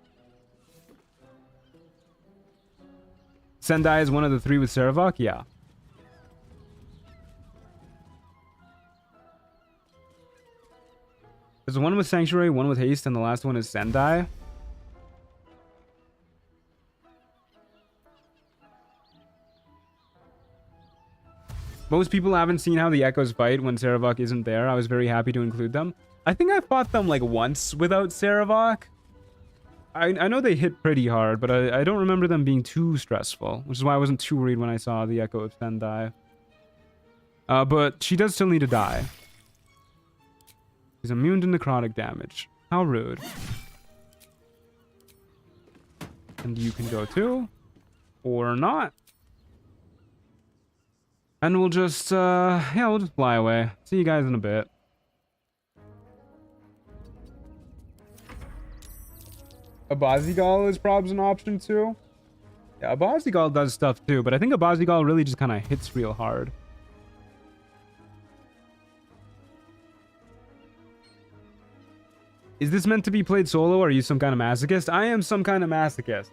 Sendai is one of the three with Saravok? Yeah. There's one with Sanctuary, one with Haste, and the last one is Sendai. Most people haven't seen how the Echoes fight when Saravok isn't there. I was very happy to include them. I think I fought them like once without Saravok. I know they hit pretty hard, but I don't remember them being too stressful, which is why I wasn't too worried when I saw the Echo of Sendai. But she does still need to die. She's immune to necrotic damage. How rude. And you can go too. Or not. And we'll just, yeah, we'll just fly away. See you guys in a bit. Abazigal is probs an option too. Yeah, Abazigal does stuff too, but I think Abazigal really just kind of hits real hard. Is this meant to be played solo, or are you some kind of masochist? I am some kind of masochist.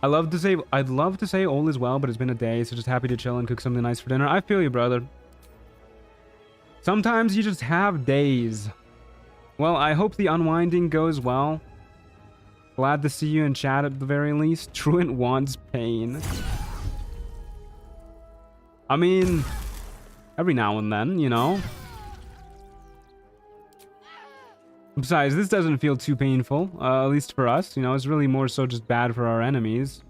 I'd love to say all is well, but it's been a day, so just happy to chill and cook something nice for dinner. I feel you, brother. Sometimes you just have days. Well, I hope the unwinding goes well. Glad to see you in chat at the very least. Truant wants pain. I mean, every now and then, you know. Besides, this doesn't feel too painful, at least for us. You know, it's really more so just bad for our enemies.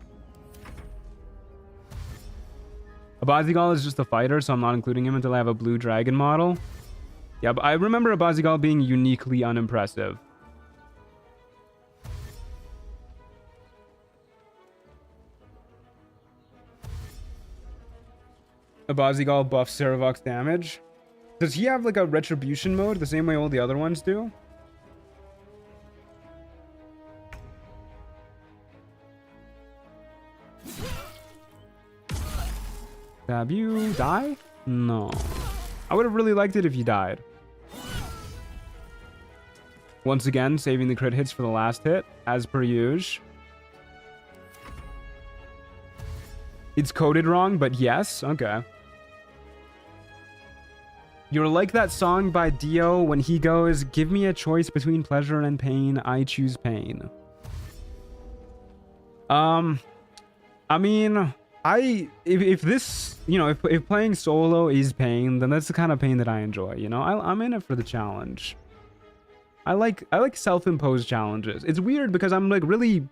Abazigal is just a fighter, so I'm not including him until I have a blue dragon model. Yeah, but I remember Abazigal being uniquely unimpressive. Abazigal buffs Saravok's damage. Does he have like a retribution mode the same way all the other ones do? Have you die? No. I would have really liked it if you died. Once again, saving the crit hits for the last hit, as per usual. It's coded wrong, but yes. Okay. You're like that song by Dio when he goes, "Give me a choice between pleasure and pain. I choose pain." I mean, if this, you know, if playing solo is pain, then that's the kind of pain that I enjoy, you know? I'm in it for the challenge. I like self-imposed challenges. It's weird because I'm really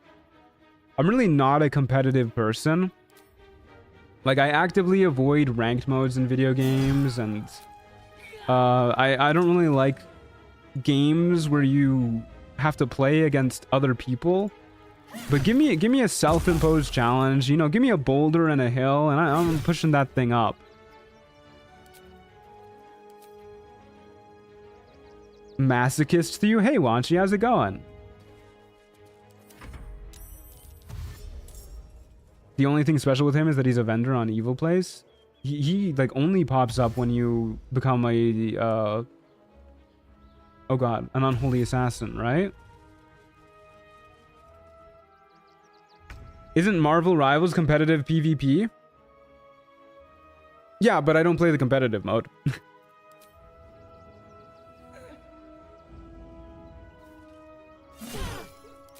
not a competitive person. Like, I actively avoid ranked modes in video games, and I don't really like games where you have to play against other people. But give me a self-imposed challenge, you know, give me a boulder and a hill, and I'm pushing that thing up. Masochist to you? Hey, Wanchi, how's it going? The only thing special with him is that he's a vendor on Evil Place. He like only pops up when you become a oh god, an unholy assassin, right? Isn't Marvel Rivals competitive PvP? Yeah, but I don't play the competitive mode.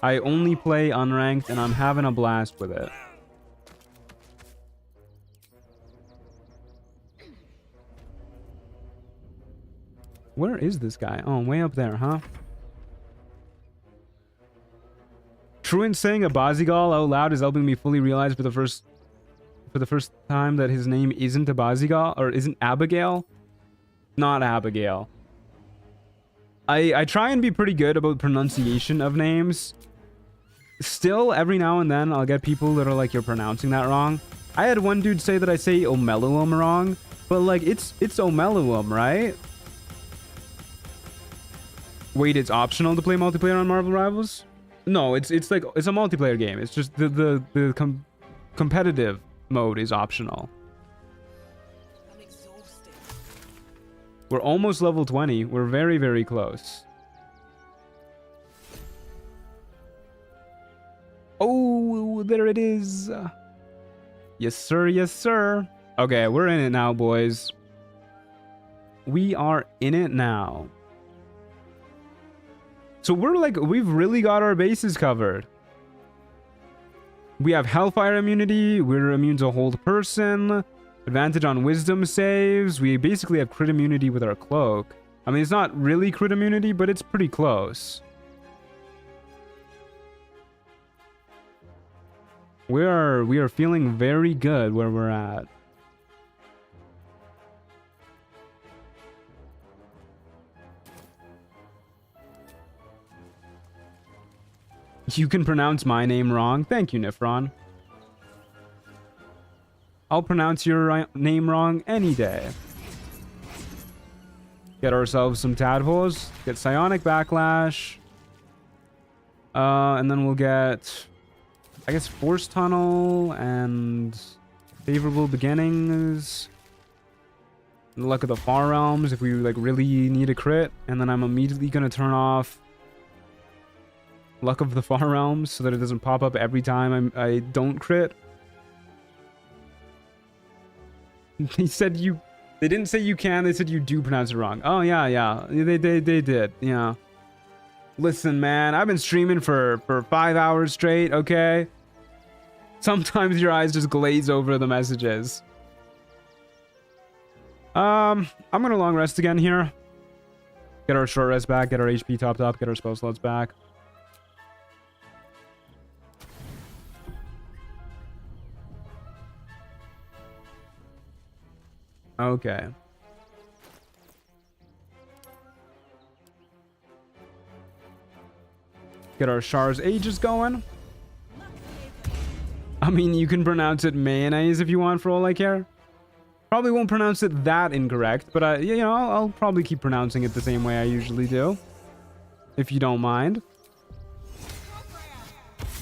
I only play unranked, and I'm having a blast with it. Where is this guy? Oh, way up there, huh? Truant saying a Bazigal out loud is helping me fully realize for the first time that his name isn't a Bazigal, or isn't Abigail. Not Abigail. I try and be pretty good about pronunciation of names. Still, every now and then, I'll get people that are like, "You're pronouncing that wrong." I had one dude say that I say Omeluum wrong, but like, it's Omeluum, right? Wait, it's optional to play multiplayer on Marvel Rivals? No, it's like, it's a multiplayer game. It's just the competitive mode is optional. I'm exhausted. We're almost level 20. We're very, very close. Oh, there it is. Yes, sir. Yes, sir. Okay, we're in it now, boys. We are in it now. So we've really got our bases covered. We have Hellfire immunity. We're immune to hold person. Advantage on wisdom saves. We basically have crit immunity with our cloak. I mean, it's not really crit immunity, but it's pretty close. We are feeling very good where we're at. You can pronounce my name wrong. Thank you, Nifron. I'll pronounce your name wrong any day. Get ourselves some tadpoles. Get psionic backlash. And then we'll get, I guess, force tunnel and favorable beginnings. Luck of the Far Realms if we like really need a crit. And then I'm immediately gonna turn off Luck of the Far Realms so that it doesn't pop up every time I don't crit. They said you... They didn't say you can, they said you do pronounce it wrong. Oh, yeah. They did, yeah. Listen, man, I've been streaming for 5 hours straight, okay? Sometimes your eyes just glaze over the messages. I'm gonna long rest again here. Get our short rest back, get our HP topped up, get our spell slots back. Okay. Get our Char's Ages going. I mean, you can pronounce it mayonnaise if you want for all I care. Probably won't pronounce it that incorrect, but you know, I'll probably keep pronouncing it the same way I usually do. If you don't mind.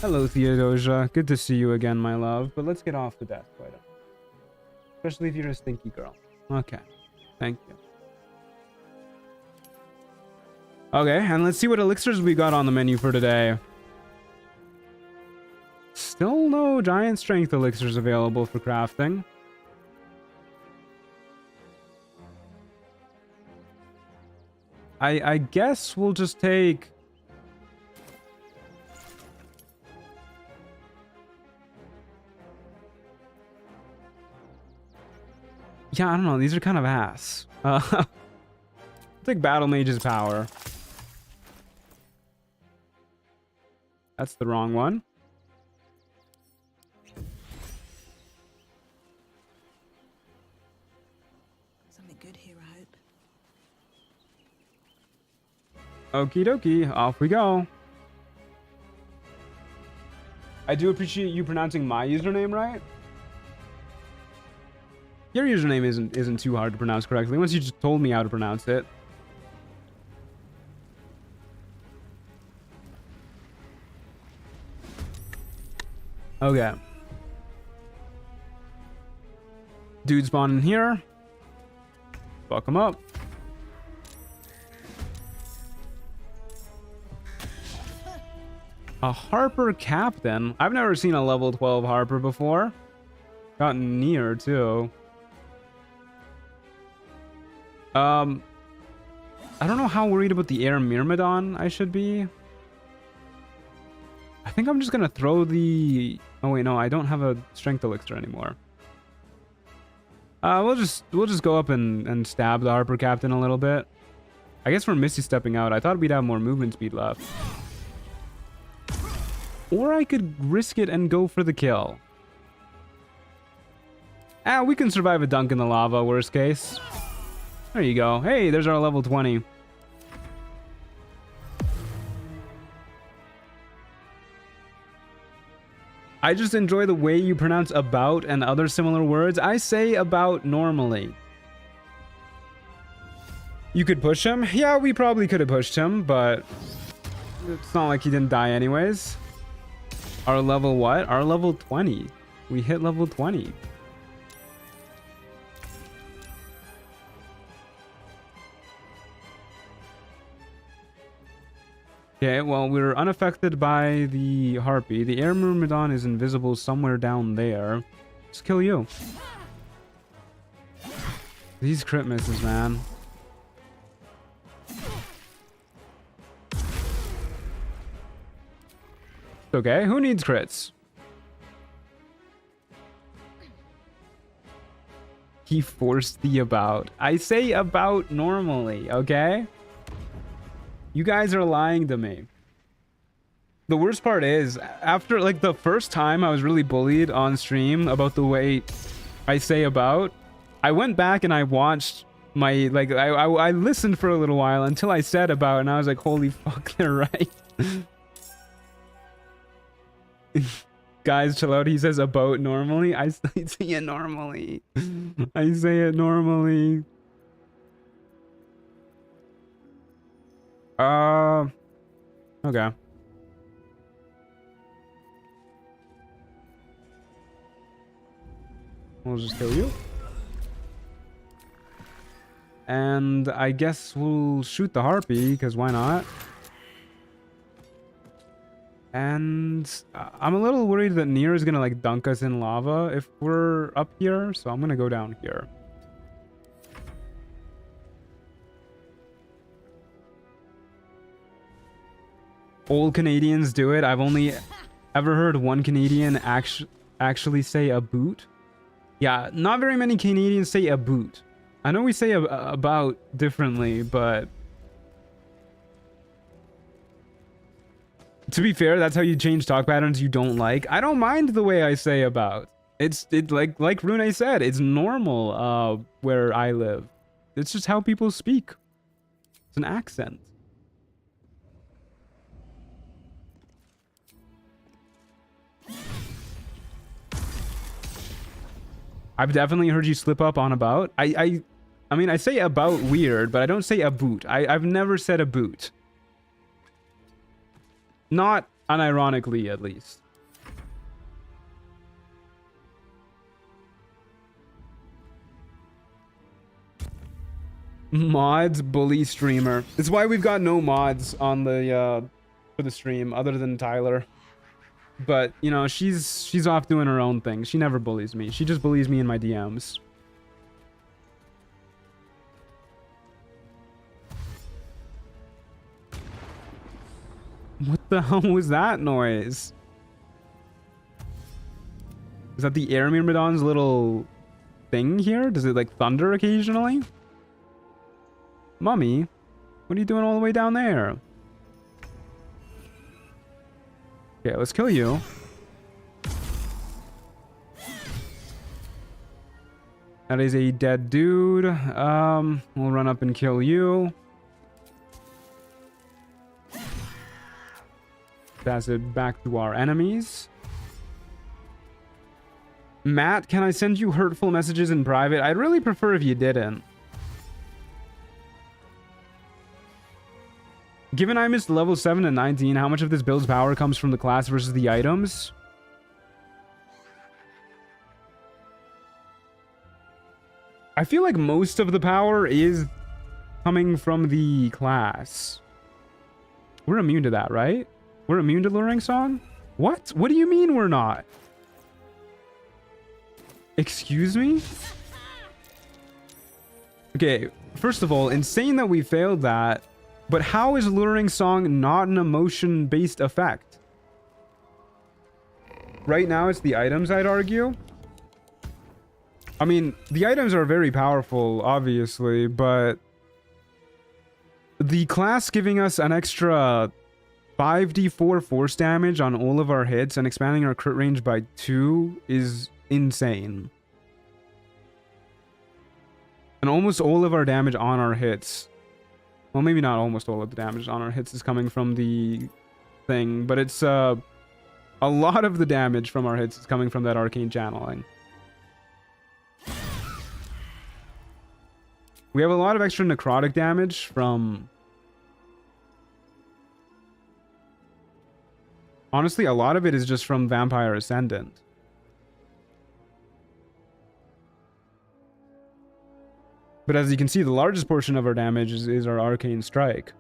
Hello, Theodosia. Good to see you again, my love. But let's get off the desk, right up. Especially if you're a stinky girl. Okay. Thank you. Okay, and let's see what elixirs we got on the menu for today. Still no giant strength elixirs available for crafting. I guess we'll just take... Yeah, I don't know. These are kind of ass. I'll take Battle Mage's Power. That's the wrong one. Something good here, I hope. Okie dokie, off we go. I do appreciate you pronouncing my username right. Your username isn't too hard to pronounce correctly once you just told me how to pronounce it. Okay. Dude spawning here. Fuck him up. A Harper Captain? I've never seen a level 12 Harper before. Gotten near, too. I don't know how worried about the Air Myrmidon I should be. I think I'm just gonna throw the... Oh wait, no, I don't have a strength elixir anymore. We'll just go up and stab the Harper Captain a little bit. I guess we're Misty stepping out. I thought we'd have more movement speed left. Or I could risk it and go for the kill. We can survive a dunk in the lava, worst case. There you go. Hey, there's our level 20. I just enjoy the way you pronounce about and other similar words. I say about normally. You could push him? Yeah, we probably could have pushed him, but it's not like he didn't die anyways. Our level what? Our level 20. We hit level 20. Okay, well, we're unaffected by the Harpy. The Air Myrmidon is invisible somewhere down there. Just kill you. These crit misses, man. Okay, who needs crits? He forced the about. I say about normally, okay? You guys are lying to me. The worst part is, after like the first time I was really bullied on stream about the way I say about, I went back and I watched my, like, I listened for a little while until I said about, and I was like, holy fuck, they're right. Guys, chill out. He says about normally. I say it normally. I say it normally. Okay. We'll just kill you. And I guess we'll shoot the Harpy, because why not? And I'm a little worried that Nier is going to like dunk us in lava if we're up here, so I'm going to go down here. Old Canadians do it. I've only ever heard one Canadian actually say a boot. Yeah, not very many Canadians say a boot. I know we say about differently, but to be fair, that's how you change talk patterns you don't like. I don't mind the way I say about. It's like Rune said, it's normal where I live. It's just how people speak. It's an accent. I've definitely heard you slip up on about. I mean, I say about weird, but I don't say a boot. I've never said a boot. Not unironically, at least. Mods bully streamer. It's why we've got no mods on the for the stream other than Tyler. But, you know, she's off doing her own thing. She never bullies me. She just bullies me in my DMs. What the hell was that noise? Is that the Air Myrmidon's little thing here? Does it like thunder occasionally? Mummy, what are you doing all the way down there? Okay, let's kill you. That is a dead dude. We'll run up and kill you. Pass it back to our enemies. Matt, can I send you hurtful messages in private? I'd really prefer if you didn't. Given I missed level 7 and 19, how much of this build's power comes from the class versus the items? I feel like most of the power is coming from the class. We're immune to that, right? We're immune to Luring Song? What? What do you mean we're not? Excuse me? Okay, first of all, insane that we failed that. But how is Luring Song not an emotion-based effect? Right now, it's the items, I'd argue. I mean, the items are very powerful, obviously, but the class giving us an extra 5d4 force damage on all of our hits and expanding our crit range by 2 is insane. And almost all of our damage on our hits, well, maybe not almost all of the damage on our hits is coming from the thing, but it's a lot of the damage from our hits is coming from that arcane channeling. We have a lot of extra necrotic damage from... Honestly, a lot of it is just from Vampire Ascendant. But as you can see, the largest portion of our damage is our Arcane Strike.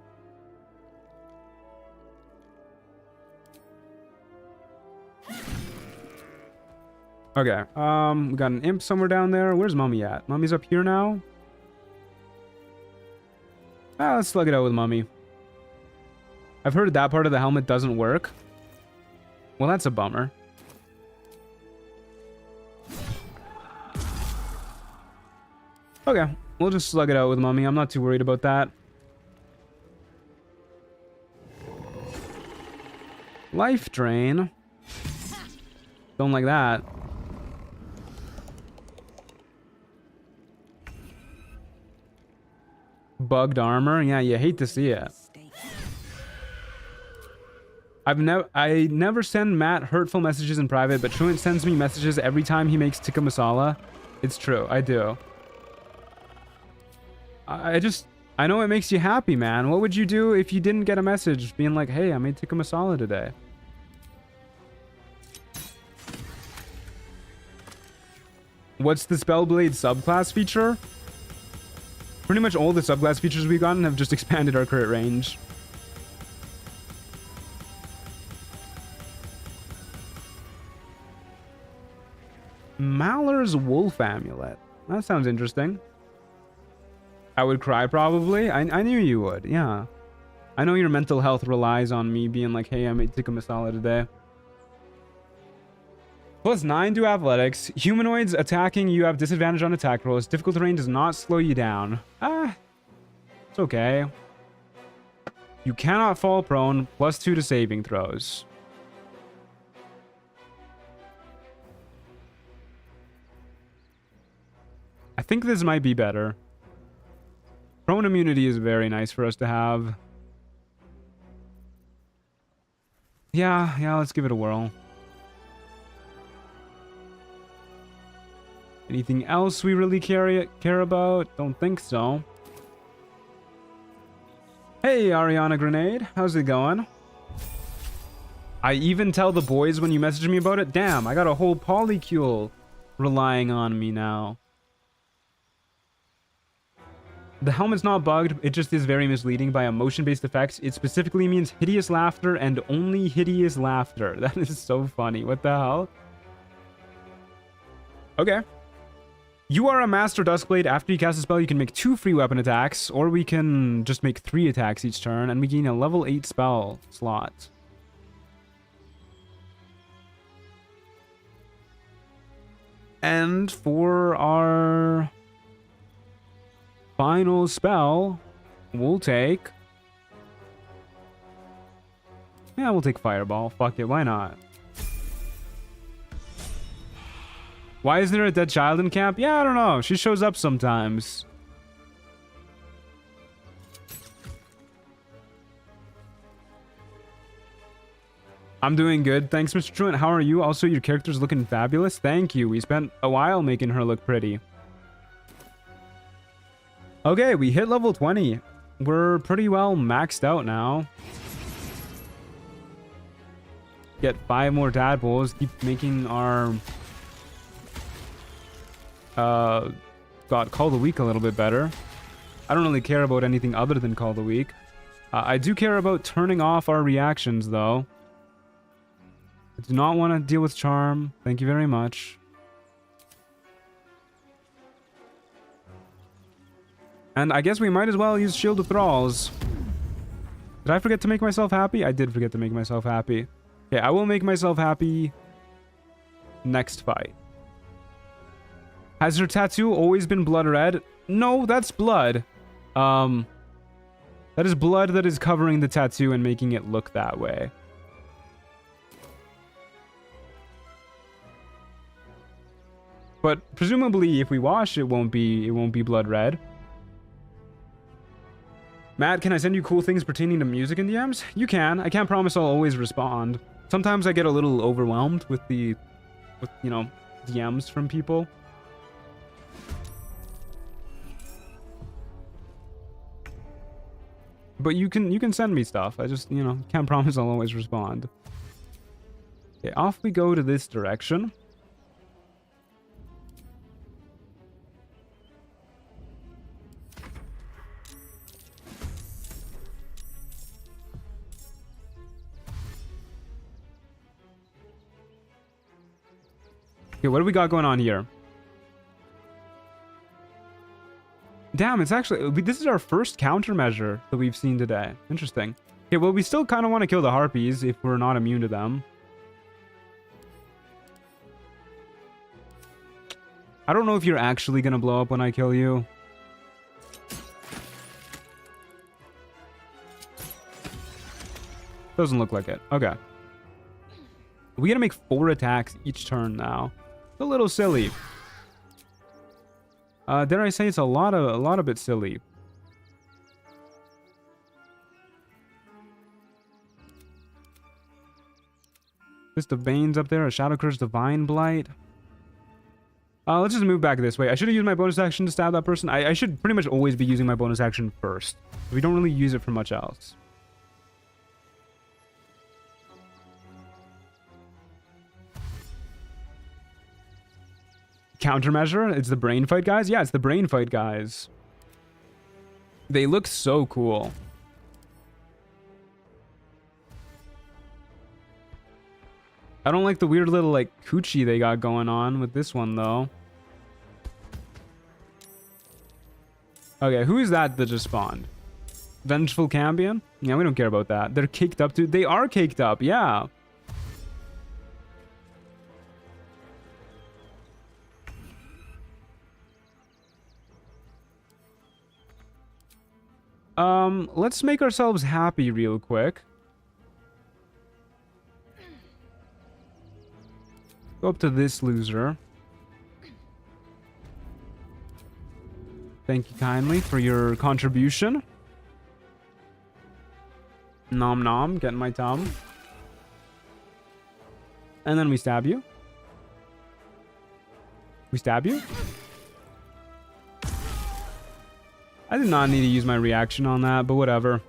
Okay, we got an imp somewhere down there. Where's Mummy at? Mummy's up here now? Ah, let's slug it out with Mummy. I've heard that part of the helmet doesn't work. Well, that's a bummer. Okay, we'll just slug it out with Mummy. I'm not too worried about that. Life drain. Don't like that. Bugged armor. Yeah, you hate to see it. I never send Matt hurtful messages in private, but Truant sends me messages every time he makes tikka masala. It's true, I do. I know it makes you happy, man. What would you do if you didn't get a message being like, hey, I made tikka masala today? What's the Spellblade subclass feature? Pretty much all the subclass features we've gotten have just expanded our crit range. Malor's Wolf Amulet. That sounds interesting. I would cry probably. I knew you would, yeah. I know your mental health relies on me being like, hey, I made tikka masala today. +9 to athletics. Humanoids attacking you have disadvantage on attack rolls. Difficult terrain does not slow you down. Ah, it's okay. You cannot fall prone. +2 to saving throws. I think this might be better. Prone immunity is very nice for us to have. Yeah, let's give it a whirl. Anything else we really care about? Don't think so. Hey, Ariana Grenade. How's it going? I even tell the boys when you message me about it. Damn, I got a whole polycule relying on me now. The helmet's not bugged, it just is very misleading by a motion-based effect. It specifically means hideous laughter and only hideous laughter. That is so funny. What the hell? Okay. You are a Master Duskblade. After you cast a spell, you can make 2 free weapon attacks, or we can just make 3 attacks each turn, and we gain a level 8 spell slot. And for our final spell, we'll take... Yeah, we'll take Fireball. Fuck it, why not? Why is there a dead child in camp? Yeah, I don't know. She shows up sometimes. I'm doing good. Thanks, Mr. Truant. How are you? Also, your character's looking fabulous. Thank you. We spent a while making her look pretty. Okay, we hit level 20. We're pretty well maxed out now. Get 5 more tadpoles. Keep making our... Call the Week a little bit better. I don't really care about anything other than Call the Week. I do care about turning off our reactions, though. I do not want to deal with Charm. Thank you very much. And I guess we might as well use Shield of Thralls. Did I forget to make myself happy? I did forget to make myself happy. Okay, I will make myself happy next fight. Has her tattoo always been blood red? No, that's blood. That is blood that is covering the tattoo and making it look that way. But presumably, if we wash, it won't be blood red. Matt, can I send you cool things pertaining to music in DMs? You can. I can't promise I'll always respond. Sometimes I get a little overwhelmed with you know, DMs from people. But you can send me stuff. I just, you know, can't promise I'll always respond. Okay, off we go to this direction. Okay, what do we got going on here? Damn, it's actually... This is our first countermeasure that we've seen today. Interesting. Okay, well, we still kind of want to kill the harpies if we're not immune to them. I don't know if you're actually going to blow up when I kill you. Doesn't look like it. Okay. We gotta make 4 attacks each turn now. It's a little silly. Dare I say it's a lot of bit silly. Fist of Bane's up there, a Shadow Curse, Divine Blight. Let's just move back this way. I should have used my bonus action to stab that person. I should pretty much always be using my bonus action first. We don't really use it for much else. Countermeasure? It's the brain fight guys? Yeah, it's the brain fight guys. They look so cool. I don't like the weird little, like, coochie they got going on with this one, though. Okay, who is that just spawned? Vengeful Cambion? Yeah, we don't care about that. They're caked up, too. They are caked up, yeah. Let's make ourselves happy real quick. Go up to this loser. Thank you kindly for your contribution. Nom nom, getting my tum. And then we stab you. We stab you? I did not need to use my reaction on that, but whatever.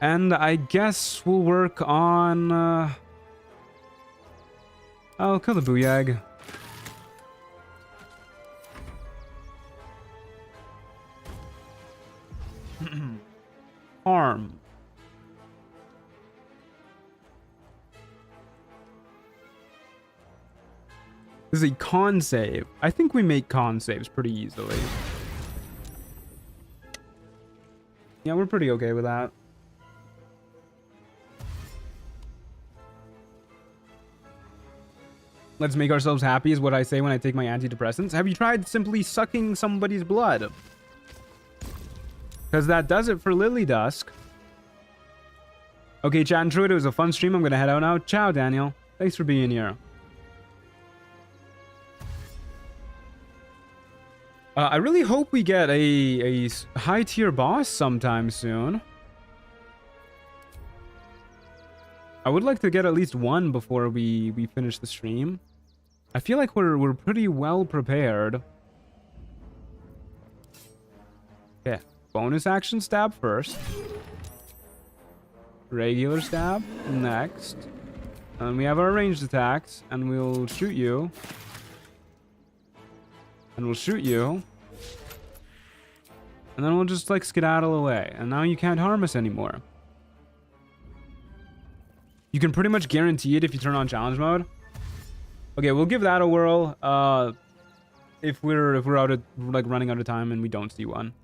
And I guess we'll work on... I'll kill the Booyag. harm. This is a con save. I think we make con saves pretty easily. Yeah, we're pretty okay with that. Let's make ourselves happy is what I say when I take my antidepressants. Have you tried simply sucking somebody's blood? Because that does it for Lily Dusk. Okay, chat and Truid, it was a fun stream. I'm going to head out now. Ciao, Daniel. Thanks for being here. I really hope we get a high tier boss sometime soon. I would like to get at least one before we finish the stream. I feel like we're pretty well prepared. Okay, bonus action stab first. Regular stab next. And we have our ranged attacks, and we'll shoot you. And we'll shoot you. And then we'll just like skedaddle away. And now you can't harm us anymore. You can pretty much guarantee it if you turn on challenge mode. Okay, we'll give that a whirl. If we're out of like running out of time and we don't see one.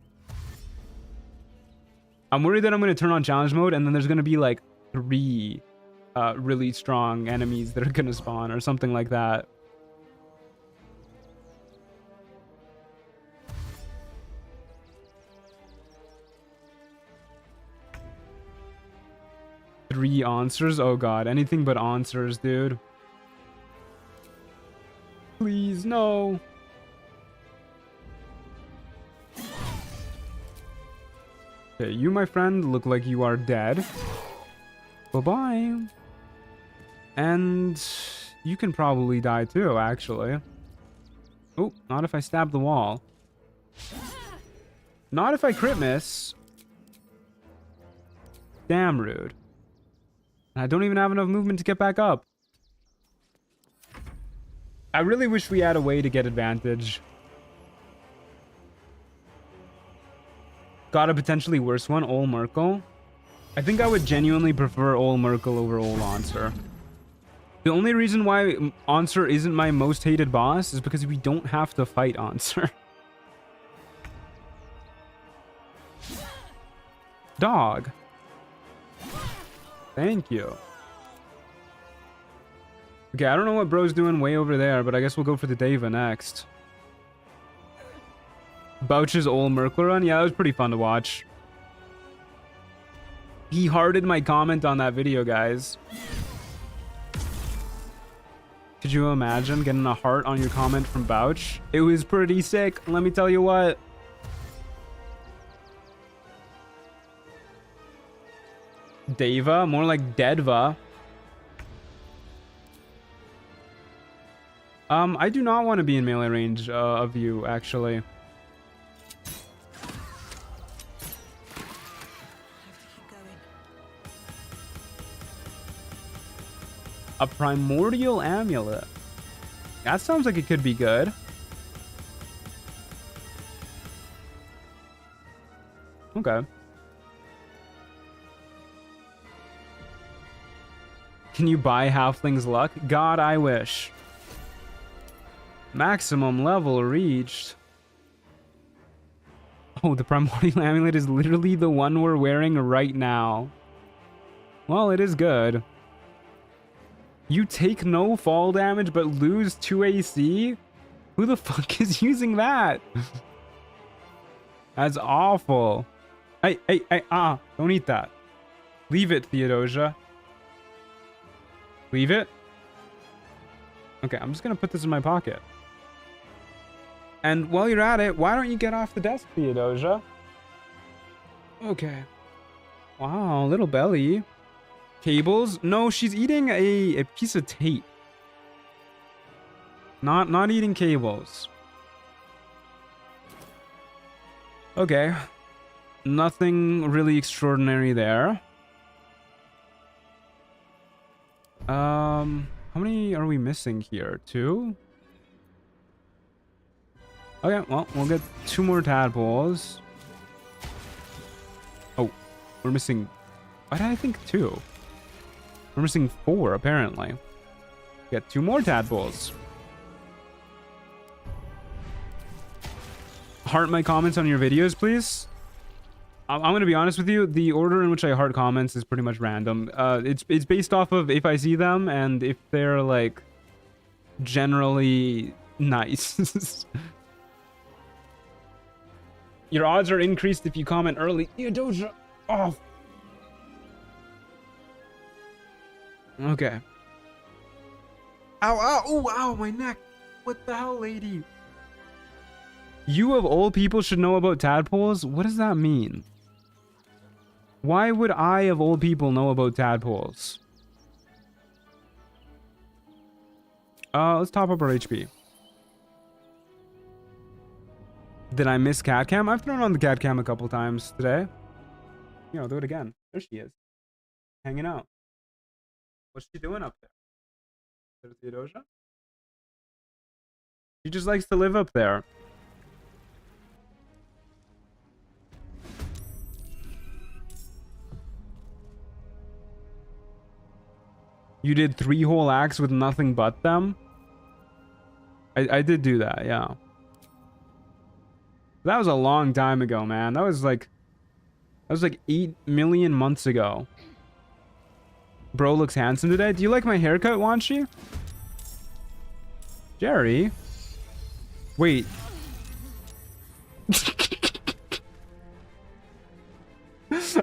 I'm worried that I'm gonna turn on challenge mode and then there's gonna be like 3 really strong enemies that are gonna spawn or something like that. Three answers? Oh god, anything but answers, dude. Please, no. Okay, you, my friend, look like you are dead. Bye-bye. And you can probably die too, actually. Oh, not if I stab the wall. Not if I crit miss. Damn rude. I don't even have enough movement to get back up. I really wish we had a way to get advantage. Got a potentially worse one, Ol Merkel. I think I would genuinely prefer Ol Merkel over Ol Answer. The only reason why Answer isn't my most hated boss is because we don't have to fight Answer. Dog. Thank you. Okay, I don't know what bro's doing way over there, but I guess we'll go for the Deva next. Bouch's Ol Merkle run? Yeah, that was pretty fun to watch. He hearted my comment on that video, guys. Could you imagine getting a heart on your comment from Bouch? It was pretty sick, let me tell you what. Deva? More like Deadva. I do not want to be in melee range of you, actually. A primordial amulet. That sounds like it could be good. Okay. Can you buy Halfling's Luck? God, I wish. Maximum level reached. Oh, the primordial amulet is literally the one we're wearing right now. Well, it is good. You take no fall damage but lose 2 AC? Who the fuck is using that? That's awful. Hey, don't eat that. Leave it, Theodosia. Leave it? Okay, I'm just gonna put this in my pocket. And while you're at it, why don't you get off the desk, Theodosia? Okay. Wow, little belly. Cables? No, she's eating a piece of tape. Not eating cables. Okay. Nothing really extraordinary there. How many are we missing here? 2? Okay, well, we'll get 2 more tadpoles. Oh. We're missing... Why did I think 2? We're missing 4, apparently. Get 2 more tadpoles. Heart my comments on your videos, please. I'm gonna be honest with you. The order in which I heart comments is pretty much random. It's based off of if I see them and if they're like generally nice. Your odds are increased if you comment early. Theodosia. Oh. Okay. Ow, ow, ooh, ow, my neck. What the hell, lady? You of all people should know about tadpoles? What does that mean? Why would I of all people know about tadpoles? Let's top up our HP. Did I miss cat cam? I've thrown on the cat cam a couple times today. You know, do it again. There she is. Hanging out. What's she doing up there? Is it Theodosia? She just likes to live up there. You did 3 whole acts with nothing but them? I did do that, yeah. That was a long time ago, man. That was like 8 million months ago. Bro looks handsome today. Do you like my haircut, Wanshi? Jerry? Wait.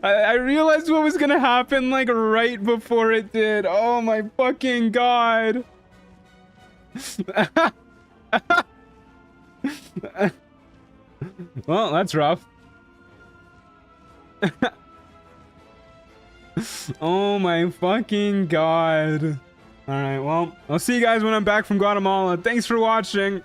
I realized what was gonna happen like right before it did. Oh my fucking god. Well, that's rough. Oh my fucking god. Alright, well, I'll see you guys when I'm back from Guatemala. Thanks for watching.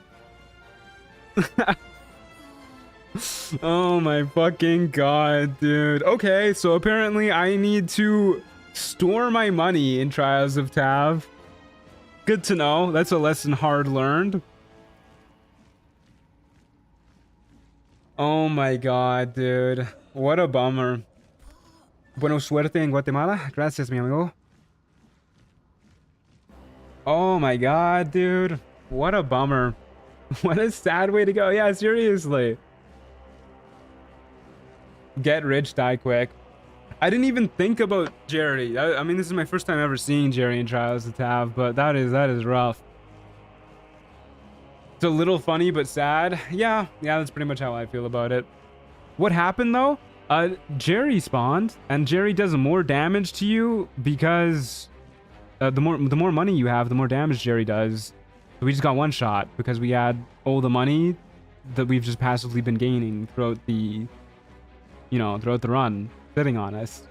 Oh my fucking god, dude. Okay, so apparently I need to store my money in Trials of Tav. Good to know. That's a lesson hard learned. Oh my god, dude. What a bummer. Buena suerte en Guatemala. Gracias, mi amigo. Oh my god, dude. What a bummer. What a sad way to go. Yeah, seriously. Get rich, die quick. I didn't even think about Jerry. I mean, this is my first time ever seeing Jerry in Trials of Tav, but that is rough. It's a little funny, but sad. Yeah, that's pretty much how I feel about it. What happened, though? Jerry spawned, and Jerry does more damage to you because the more money you have, the more damage Jerry does. So we just got one shot because we had all the money that we've just passively been gaining throughout the, throughout the run, sitting on us.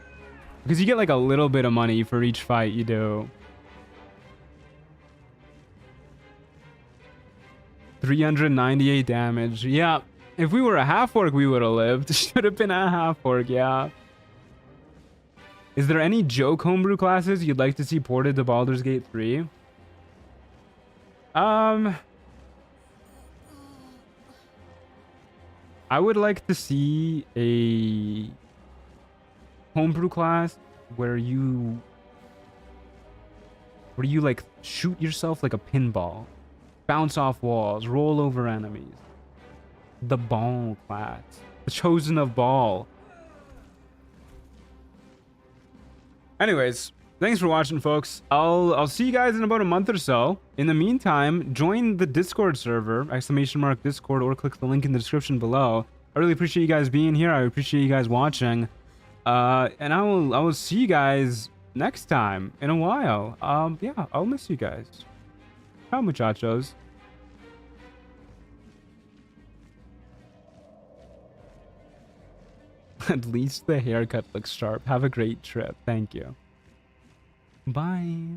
Because you get like a little bit of money for each fight you do. 398 damage. Yeah. If we were a half-orc, we would have lived. Should have been a half-orc, yeah. Is there any joke homebrew classes you'd like to see ported to Baldur's Gate 3? I would like to see a homebrew class where you like shoot yourself like a pinball, bounce off walls, roll over enemies. The ball class. The chosen of ball. Anyways, thanks for watching, folks. I'll see you guys in about a month or so. In the meantime, join the Discord server, !Discord, or click the link in the description below. I really appreciate you guys being here. I appreciate you guys watching. And I will see you guys next time in a while. Yeah, I'll miss you guys. Ciao, muchachos. At least the haircut looks sharp. Have a great trip. Thank you. Bye.